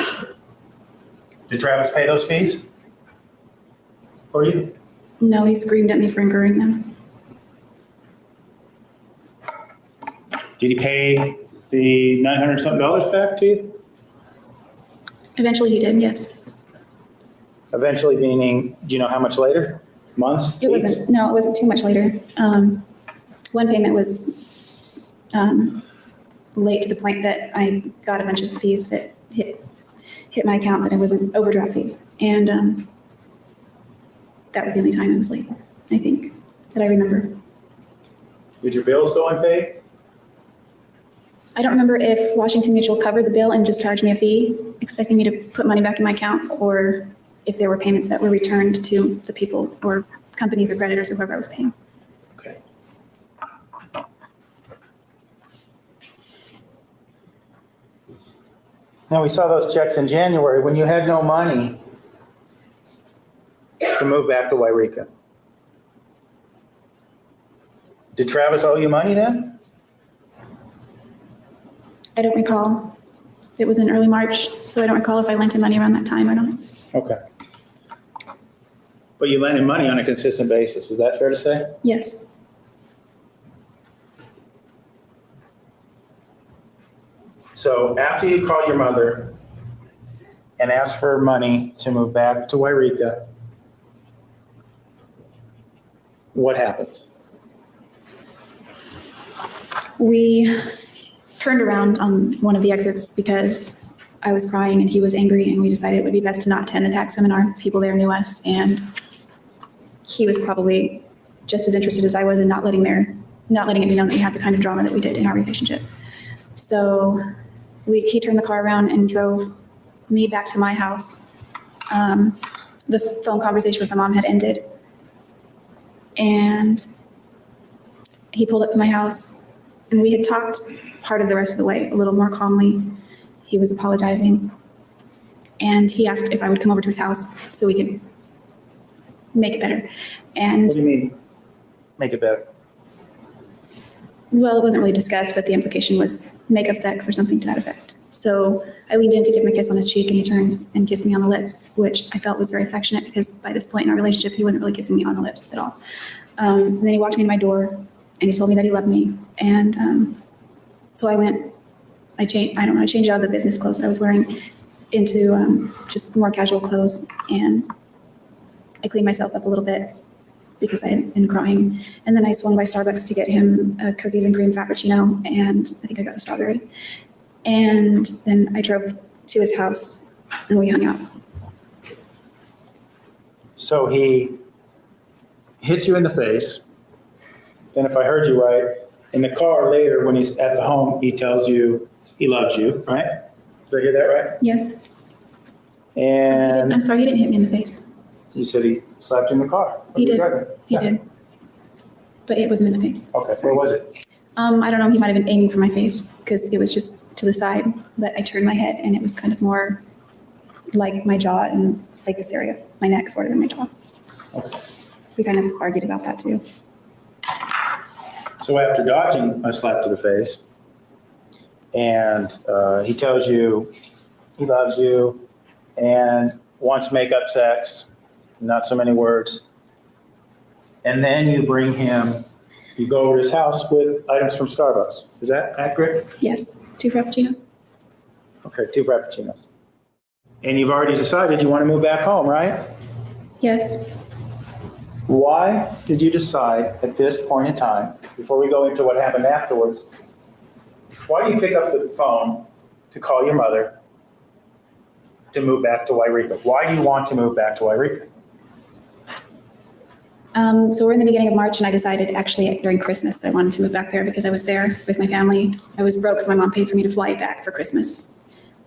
Did Travis pay those fees for you? No, he screamed at me for incurring them. Did he pay the $900-something back to you? Eventually he did, yes. Eventually meaning, do you know how much later? Months? It wasn't too much later. One payment was late to the point that I got a bunch of fees that hit my account that it wasn't overdraft fees. And that was the only time I was late, I think, that I remember. Did your bills go unpaid? I don't remember if Washington Mutual covered the bill and just charged me a fee, expecting me to put money back in my account, or if there were payments that were returned to the people or companies or creditors or whoever I was paying. Okay. Now, we saw those checks in January when you had no money to move back to Wairika. Did Travis owe you money then? I don't recall. It was in early March, so I don't recall if I lent him money around that time or not. Okay. But you lend him money on a consistent basis, is that fair to say? Yes. So after you call your mother and ask for money to move back to Wairika, what happens? We turned around on one of the exits because I was crying and he was angry, and we decided it would be best to not attend the tax seminar. People there knew us, and he was probably just as interested as I was in not letting it be known that we had the kind of drama that we did in our relationship. So he turned the car around and drove me back to my house. The phone conversation with my mom had ended, and he pulled up to my house, and we had talked part of the rest of the way a little more calmly. He was apologizing, and he asked if I would come over to his house so we could make it better. And what do you mean, make it better? Well, it wasn't really discussed, but the implication was make up sex or something to that effect. So I leaned in to give him a kiss on his cheek, and he turned and kissed me on the lips, which I felt was very affectionate because by this point in our relationship, he wasn't really kissing me on the lips at all. And then he walked me to my door, and he told me that he loved me. And so I went, I changed out of the business clothes that I was wearing into just more casual clothes, and I cleaned myself up a little bit because I had been crying. And then I swung by Starbucks to get him a cookies and cream frappuccino, and I think I got a strawberry. And then I drove to his house, and we hung out. So he hits you in the face. Then if I heard you right, in the car later when he's at the home, he tells you he loves you, right? Did I hear that right? Yes. And I'm sorry, he didn't hit me in the face. You said he slapped you in the car. He did. He did. But it wasn't in the face. Okay, where was it? I don't know, he might have been aiming for my face because it was just to the side, but I turned my head and it was kind of more like my jaw and like this area, my neck sort of in my jaw. Okay. We kind of argued about that too. So after dodging a slap to the face, and he tells you he loves you and wants make-up sex, not so many words, and then you go over to his house with items from Starbucks. Is that accurate? Yes, 2 frappuccinos. Okay, 2 Frappuccinos. And you've already decided you want to move back home, right? Yes. Why did you decide at this point in time, before we go into what happened afterwards, why do you pick up the phone to call your mother to move back to Wairika? Why do you want to move back to Wairika? So we're in the beginning of March, and I decided actually during Christmas that I wanted to move back there because I was there with my family. I was broke, so my mom paid for me to fly back for Christmas.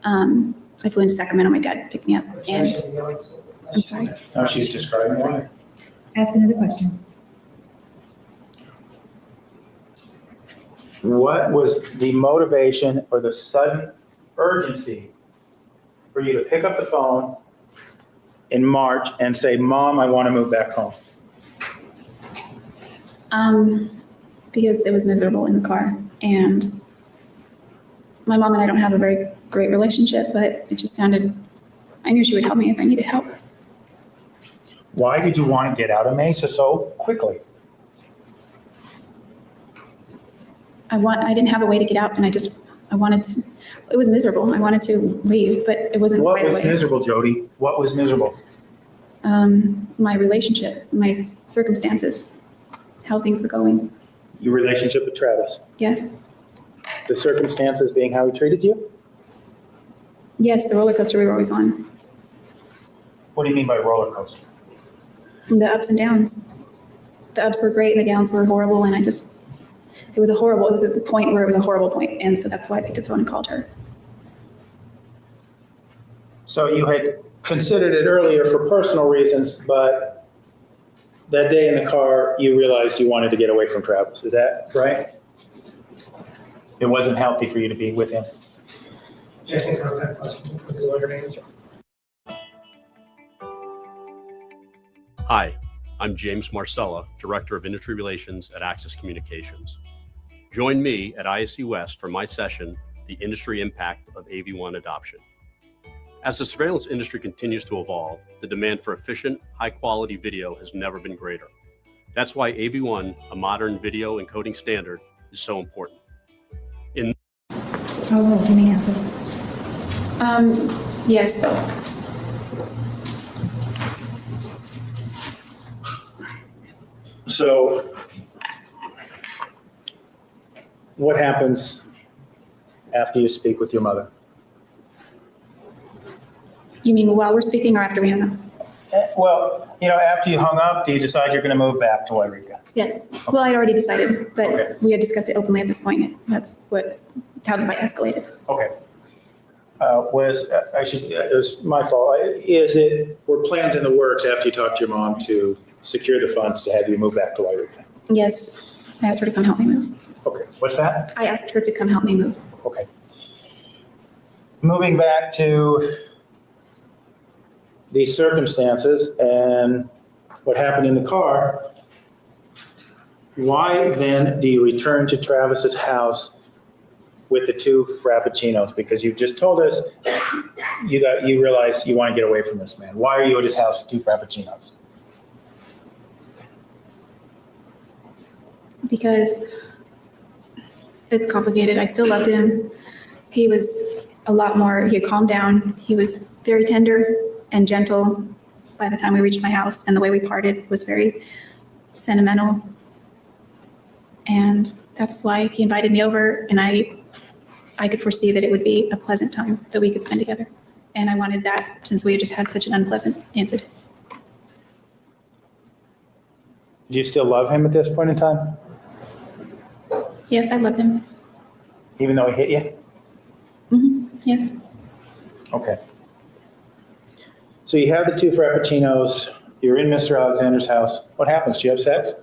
I flew into Sacramento. My dad picked me up, and I'm sorry. No, she's describing why. Ask another question. What was the motivation or the sudden urgency for you to pick up the phone in March and say, Mom, I want to move back home? Because it was miserable in the car, and my mom and I don't have a very great relationship, but it just sounded, I knew she would help me if I needed help. Why did you want to get out of Mesa so quickly? I didn't have a way to get out, and I wanted to, it was miserable. I wanted to leave, but it wasn't What right was away. miserable, Jody? What was miserable? My relationship, my circumstances, how things were going. Your relationship with Travis? Yes. The circumstances being how he treated you? Yes, the roller coaster we were always on. What do you mean by roller coaster? The ups and downs. The ups were great and the downs were horrible, and it was at the point where it was a horrible point, and so that's why I picked up the phone and called her. So you had considered it earlier for personal reasons, but that day in the car, you realized you wanted to get away from Travis. Is that right? It wasn't healthy for you to be with him. Objection, contact question. Would you like to answer? Hi, I'm James Marcella, Director of Industry Relations at Access Communications. Join me at ISC West for my session, The Industry Impact of AV1 Adoption. As the surveillance industry continues to evolve, the demand for efficient, high-quality video has never been greater. That's why AV1, a modern video encoding standard, is so important. Oh, give me an answer. Yes, both. So what happens after you speak with your mother? You mean while we're speaking or after we hung up? Well, after you hung up, do you decide you're going to move back to Wairika? Yes. Well, I'd already decided, but we had discussed it openly at this point. That's how the fight escalated. Okay. It was my fault. Were plans in the works after you talked to your mom to secure the funds to have you move back to Wairika? Yes. I asked her to come help me move. Okay. What's that? I asked her to come help me move. Okay. Moving back to these circumstances and what happened in the car, why then do you return to Travis's house with the 2 Frappuccinos? Because you just told us you realize you want to get away from this man. Why are you at his house with 2 Frappuccinos? Because it's complicated. I still loved him. He was a lot more, he had calmed down. He was very tender and gentle by the time we reached my house, and the way we parted was very sentimental. And that's why he invited me over, and I could foresee that it would be a pleasant time that we could spend together. And I wanted that since we had just had such an unpleasant incident. Do you still love him at this point in time? Yes, I loved him. Even though he hit you? Mm-hmm. Yes. Okay. So you have the 2 Frappuccinos. You're in Mr. Alexander's house. What happens? Do you have sex?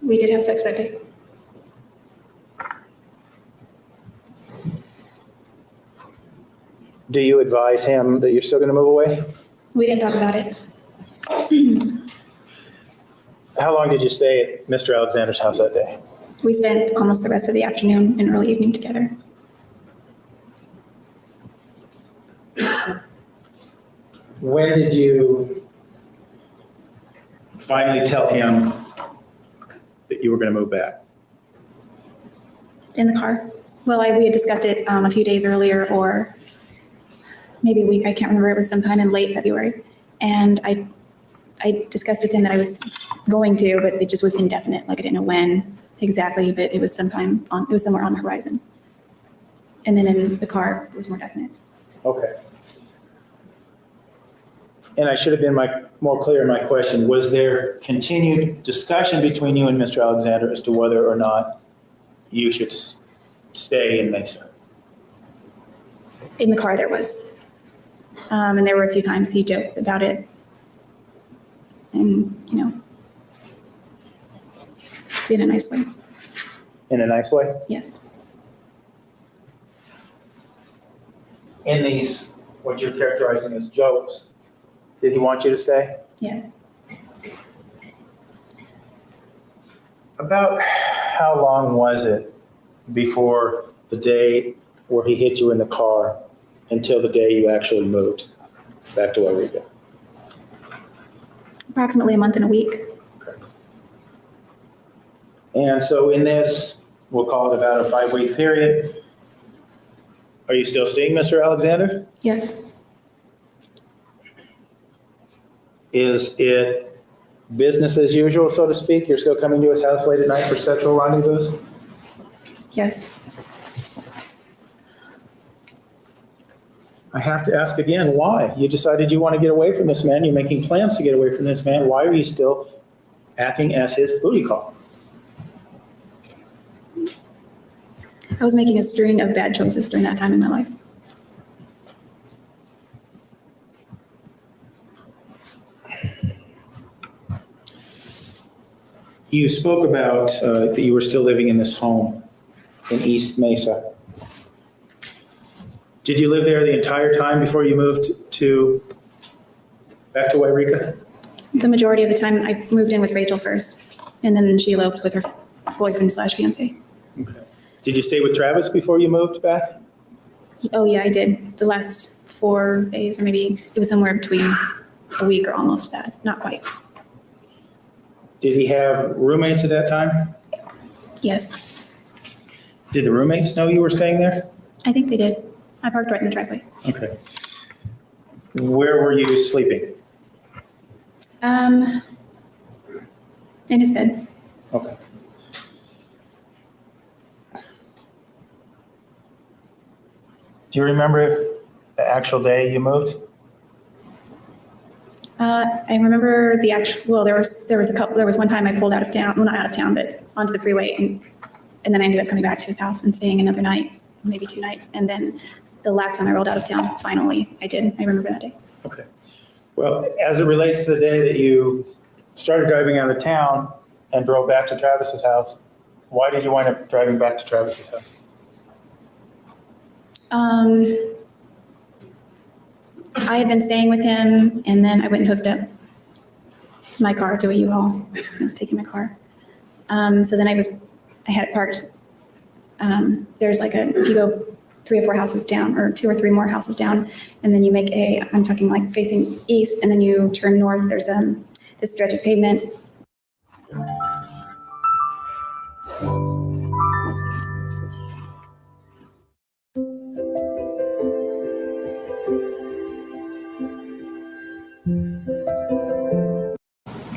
We did have sex that day. Do you advise him that you're still going to move away? We didn't talk about it. How long did you stay at Mr. Alexander's house that day? We spent almost the rest of the afternoon and early evening together. When did you finally tell him that you were going to move back? In the car. Well, we had discussed it a few days earlier, or maybe a week, I can't remember. It was sometime in late February. And I discussed with him that I was going to, but it just was indefinite. Like I didn't know when exactly, but it was somewhere on the horizon. And then in the car, it was more definite. Okay. And I should have been more clear in my question. Was there continued discussion between you and Mr. Alexander as to whether or not you should stay in Mesa? In the car there was. And there were a few times he joked about it. And, in a nice way. In a nice way? Yes. In these, what you're characterizing as jokes, did he want you to stay? Yes. About how long was it before the day where he hit you in the car until the day you actually moved back to Eureka? Approximately a month and a week. Okay. And so in this, we'll call it about a 5-week period. Are you still seeing Mr. Alexander? Yes. Is it business as usual, so to speak? You're still coming to his house late at night for sexual rendezvous? Yes. I have to ask again, why? You decided you want to get away from this man. You're making plans to get away from this man. Why are you still acting as his booty call? I was making a string of bad choices during that time in my life. You spoke about that you were still living in this home in East Mesa. Did you live there the entire time before you moved back to Eureka? The majority of the time, I moved in with Rachel first, and then she eloped with her boyfriend/fiance. Okay. Did you stay with Travis before you moved back? Oh yeah, I did. The last 4 days, or maybe it was somewhere between a week or almost that. Not quite. Did he have roommates at that time? Yes. Did the roommates know you were staying there? I think they did. I parked right in the driveway. Okay. Where were you sleeping? In his bed. Okay. Do you remember the actual day you moved? I remember the actual, well, there was one time I pulled out of town, well, not out of town, but onto the freeway, and then I ended up coming back to his house and staying another night, maybe 2 nights. And then the last time I rolled out of town, finally, I did. I remember that day. Okay. Well, as it relates to the day that you started driving out of town and drove back to Travis's house, why did you wind up driving back to Travis's house? I had been staying with him, and then I went and hooked up my car to a U-Haul. I was taking my car. So then I had it parked. There's you go 3 or 4 houses down, or 2 or 3 more houses down, and then you make I'm talking like facing east, and then you turn north. There's this stretch of pavement.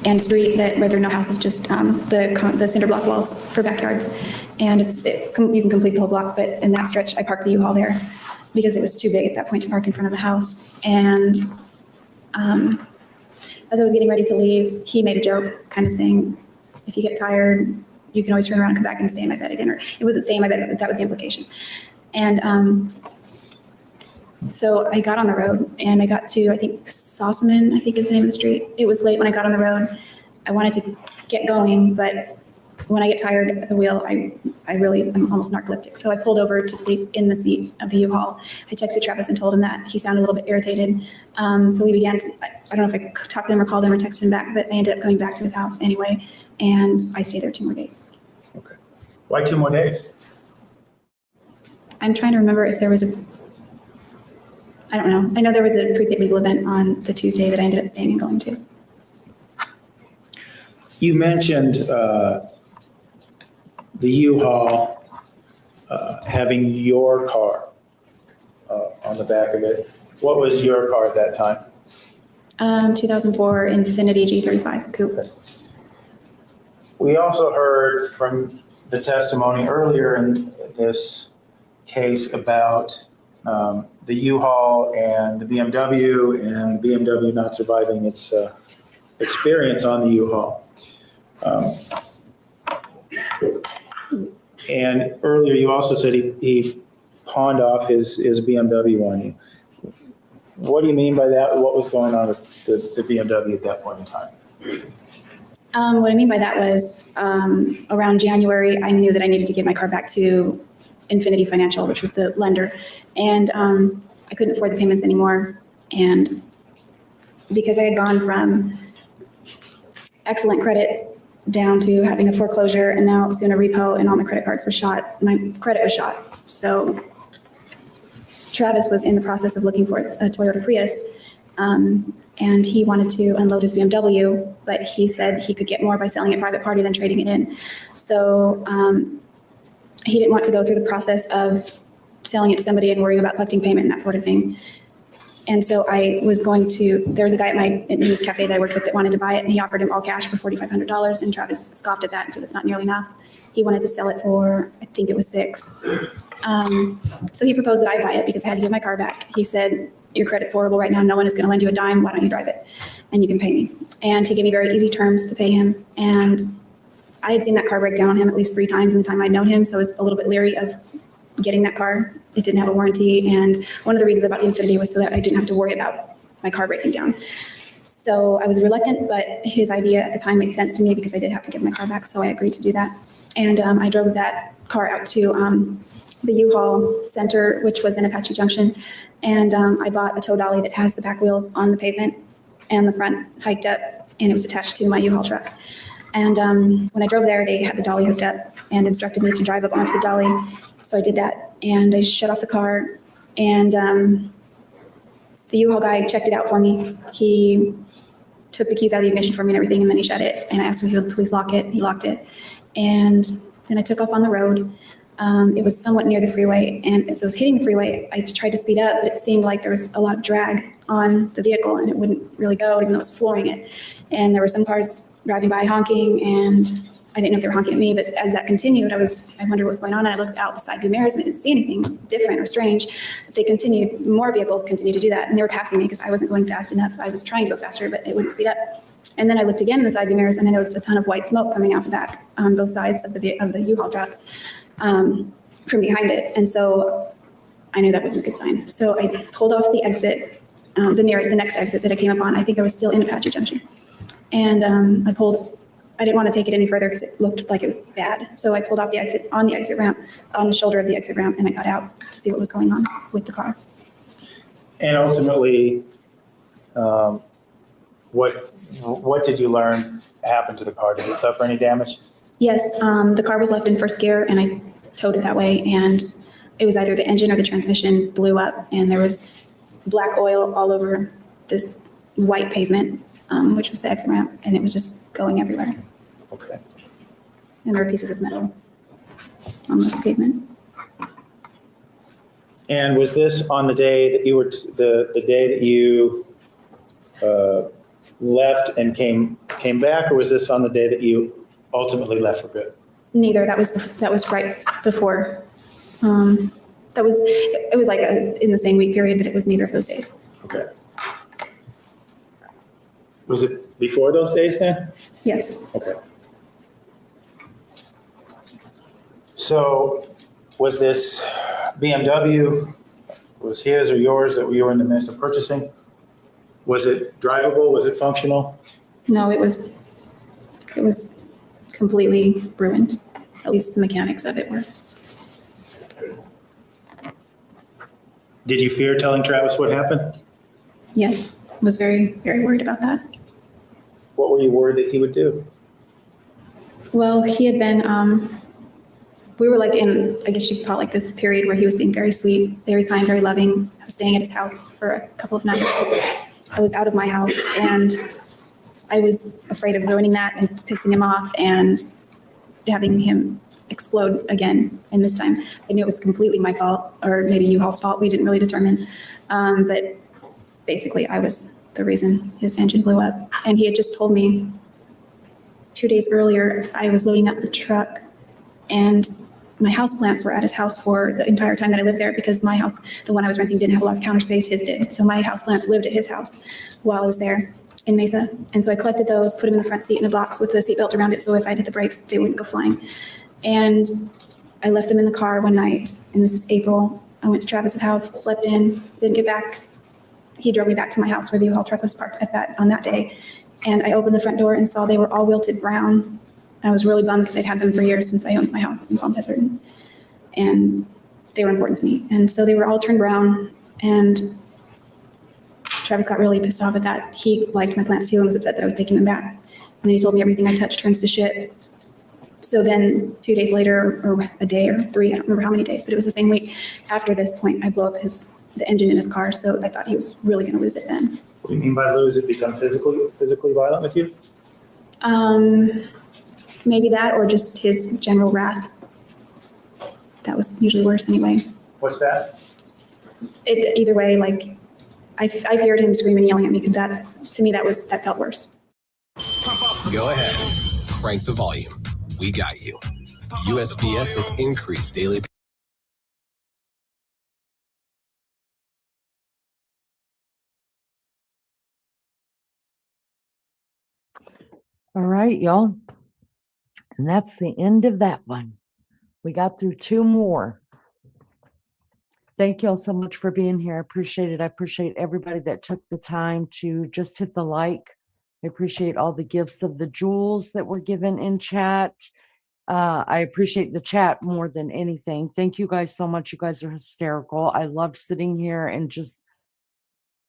And street where there are no houses, just the cinder block walls for backyards. And you can complete the whole block, but in that stretch, I parked the U-Haul there because it was too big at that point to park in front of the house. And as I was getting ready to leave, he made a joke kind of saying, if you get tired, you can always turn around and come back and stay in my bed at dinner. It wasn't saying my bed, but that was the implication. And so I got on the road and I got to, I think, Sossaman, I think is the name of the street. It was late when I got on the road. I wanted to get going, but when I get tired at the wheel, I'm almost narcoleptic. So I pulled over to sleep in the seat of the U-Haul. I texted Travis and told him that. He sounded a little bit irritated. So we began to, I don't know if I talked to him or called him or texted him back, but I ended up coming back to his house anyway. And I stayed there 2 more days. Okay. Why 2 more days? I'm trying to remember if there was I don't know. I know there was a prepaid legal event on the Tuesday that I ended up staying and going to. You mentioned the U-Haul having your car on the back of it. What was your car at that time? 2004 Infiniti G35 Coupe. Okay. We also heard from the testimony earlier in this case about the U-Haul and the BMW, and the BMW not surviving its experience on the U-Haul. And earlier you also said he pawned off his BMW on you. What do you mean by that? What was going on with the BMW at that point in time? What I mean by that was around January, I knew that I needed to give my car back to Infinity Financial, which was the lender, and I couldn't afford the payments anymore. And because I had gone from excellent credit down to having a foreclosure and now soon a repo, and all my credit cards were shot, my credit was shot. So Travis was in the process of looking for a Toyota Prius, and he wanted to unload his BMW, but he said he could get more by selling it private party than trading it in. So he didn't want to go through the process of selling it to somebody and worrying about collecting payment and that sort of thing. And so I was going to, there was a guy at his cafe that I worked with that wanted to buy it, and he offered him all cash for $4,500, and Travis scoffed at that and said that's not nearly enough. He wanted to sell it for, I think it was $6,000. So he proposed that I buy it because I had to give my car back. He said, your credit's horrible right now. No one is going to lend you a dime. Why don't you drive it? And you can pay me. And he gave me very easy terms to pay him. And I had seen that car break down on him at least 3 times in the time I'd known him. So I was a little bit leery of getting that car. It didn't have a warranty. And one of the reasons I bought the Infiniti was so that I didn't have to worry about my car breaking down. So I was reluctant, but his idea at the time made sense to me because I did have to give my car back. So I agreed to do that. And I drove that car out to the U-Haul Center, which was in Apache Junction. And I bought a tow dolly that has the back wheels on the pavement and the front hiked up, and it was attached to my U-Haul truck. And when I drove there, they had the dolly hooked up and instructed me to drive up onto the dolly. So I did that, and I shut off the car, and the U-Haul guy checked it out for me. He took the keys out of the ignition for me and everything, and then he shut it, and I asked him if he would please lock it. He locked it. And then I took off on the road. It was somewhat near the freeway, and as I was hitting the freeway, I tried to speed up, but it seemed like there was a lot of drag on the vehicle, and it wouldn't really go, even though it was flooring it. And there were some cars driving by honking, and I didn't know if they were honking at me, but as that continued, I wondered what was going on, and I looked out the side view mirrors, and I didn't see anything different or strange. But more vehicles continued to do that, and they were passing me because I wasn't going fast enough. I was trying to go faster, but it wouldn't speed up. And then I looked again in the side view mirrors, and I noticed a ton of white smoke coming out the back on both sides of the U-Haul truck from behind it. And so I knew that wasn't a good sign. So I pulled off the exit, the next exit that I came up on. I think I was still in Apache Junction. And I didn't want to take it any further because it looked like it was bad. So I pulled off the exit on the exit ramp, on the shoulder of the exit ramp, and I got out to see what was going on with the car. And ultimately, what did you learn happened to the car? Did it suffer any damage? Yes, the car was left in first gear, and I towed it that way, and it was either the engine or the transmission blew up, and there was black oil all over this white pavement, which was the exit ramp, and it was just going everywhere. Okay. And there were pieces of metal on the pavement. And was this on the day that you were the day that you left and came back, or was this on the day that you ultimately left for good? Neither. That was right before. It was like in the same week period, but it was neither of those days. Okay. Was it before those days then? Yes. Okay. So was this BMW, was his or yours that you were in the midst of purchasing? Was it drivable? Was it functional? No, it was completely ruined. At least the mechanics of it were. Did you fear telling Travis what happened? Yes, I was very, very worried about that. What were you worried that he would do? Well, he had been, we were like in, I guess you could call it like this period where he was being very sweet, very kind, very loving. I was staying at his house for a couple of nights. I was out of my house, and I was afraid of ruining that and pissing him off and having him explode again. And this time I knew it was completely my fault, or maybe U-Haul's fault. We didn't really determine. But basically I was the reason his engine blew up. And he had just told me 2 days earlier, I was loading up the truck and my houseplants were at his house for the entire time that I lived there, because my house, the one I was renting, didn't have a lot of counter space, his did. So my houseplants lived at his house while I was there in Mesa. And so I collected those, put them in the front seat in a box with the seatbelt around it, so if I hit the brakes, they wouldn't go flying. And I left them in the car one night, and this is April. I went to Travis's house, slept in, didn't get back. He drove me back to my house where the U-Haul truck was parked on that day. And I opened the front door and saw they were all wilted brown. I was really bummed because I'd had them for years since I owned my house in Palm Desert. And they were important to me. And so they were all turned brown, and Travis got really pissed off at that. He liked my plants too and was upset that I was taking them back. And then he told me everything I touch turns to shit. So then 2 days later, or a day or 3, I don't remember how many days, but it was the same week after this point, I blew up the engine in his car. So I thought he was really going to lose it then. What do you mean by lose it? Become physically violent with you? Maybe that, or just his general wrath. That was usually worse anyway. What's that? Either way, like I feared him screaming and yelling at me, because to me that felt worse. Go ahead, crank the volume. We got you. USPS has increased daily. All right, y'all. And that's the end of that one. We got through 2 more. Thank y'all so much for being here. I appreciate it. I appreciate everybody that took the time to just hit the like. I appreciate all the gifts of the jewels that were given in chat. I appreciate the chat more than anything. Thank you guys so much. You guys are hysterical. I loved sitting here and just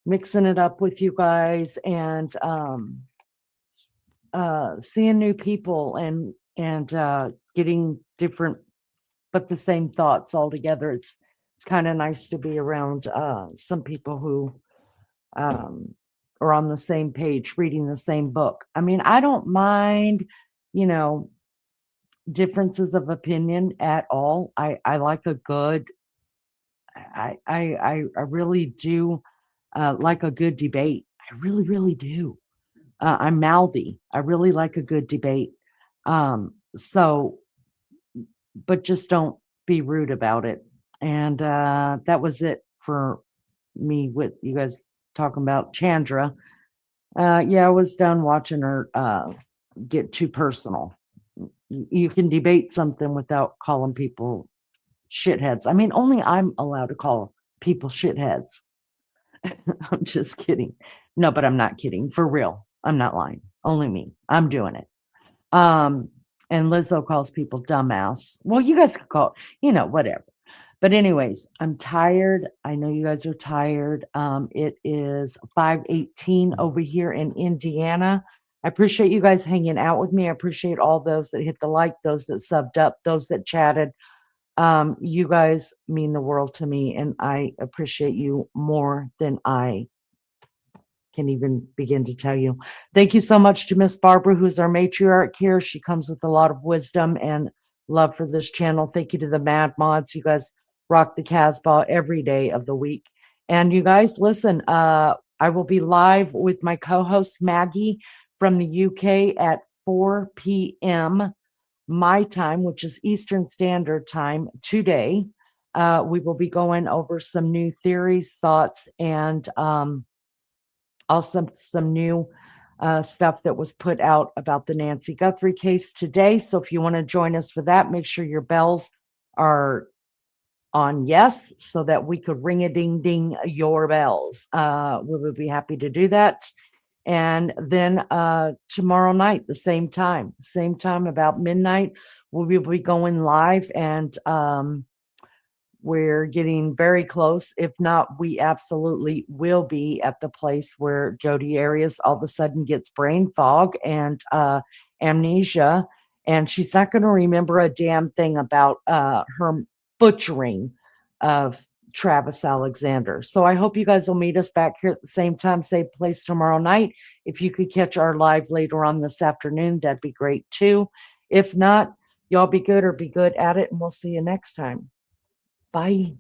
mixing it up with you guys, and seeing new people and getting different but the same thoughts all together. It's kind of nice to be around some people who are on the same page, reading the same book. I mean, I don't mind, differences of opinion at all. I like a good, I really do like a good debate. I really, really do. I'm mouthy. I really like a good debate. But just don't be rude about it. And that was it for me with you guys talking about Chandra. Yeah, I was done watching her get too personal. You can debate something without calling people shitheads. I mean, only I'm allowed to call people shitheads. I'm just kidding. No, but I'm not kidding. For real. I'm not lying. Only me. I'm doing it. And Lizzo calls people dumbass. Well, you guys can call, whatever. But anyways, I'm tired. I know you guys are tired. It is 5:18 over here in Indiana. I appreciate you guys hanging out with me. I appreciate all those that hit the like, those that subbed up, those that chatted. You guys mean the world to me, and I appreciate you more than I can even begin to tell you. Thank you so much to Miss Barbara, who's our matriarch here. She comes with a lot of wisdom and love for this channel. Thank you to the Mad Mods. You guys rock the Casbah every day of the week. And you guys, listen, I will be live with my co-host Maggie from the UK at 4 p.m. my time, which is Eastern Standard Time today. We will be going over some new theories, thoughts, and also some new stuff that was put out about the Nancy Guthrie case today. So if you want to join us for that, make sure your bells are on yes, so that we could ring a ding ding your bells. We would be happy to do that. And then tomorrow night, the same time, about midnight, we'll be going live, and we're getting very close. If not, we absolutely will be at the place where JODI Arias all of a sudden gets brain fog and amnesia, and she's not going to remember a damn thing about her butchering of Travis Alexander. So I hope you guys will meet us back here at the same time, same place tomorrow night. If you could catch our live later on this afternoon, that'd be great too. If not, Y'all be good or be good at it, and we'll see you next time. Bye.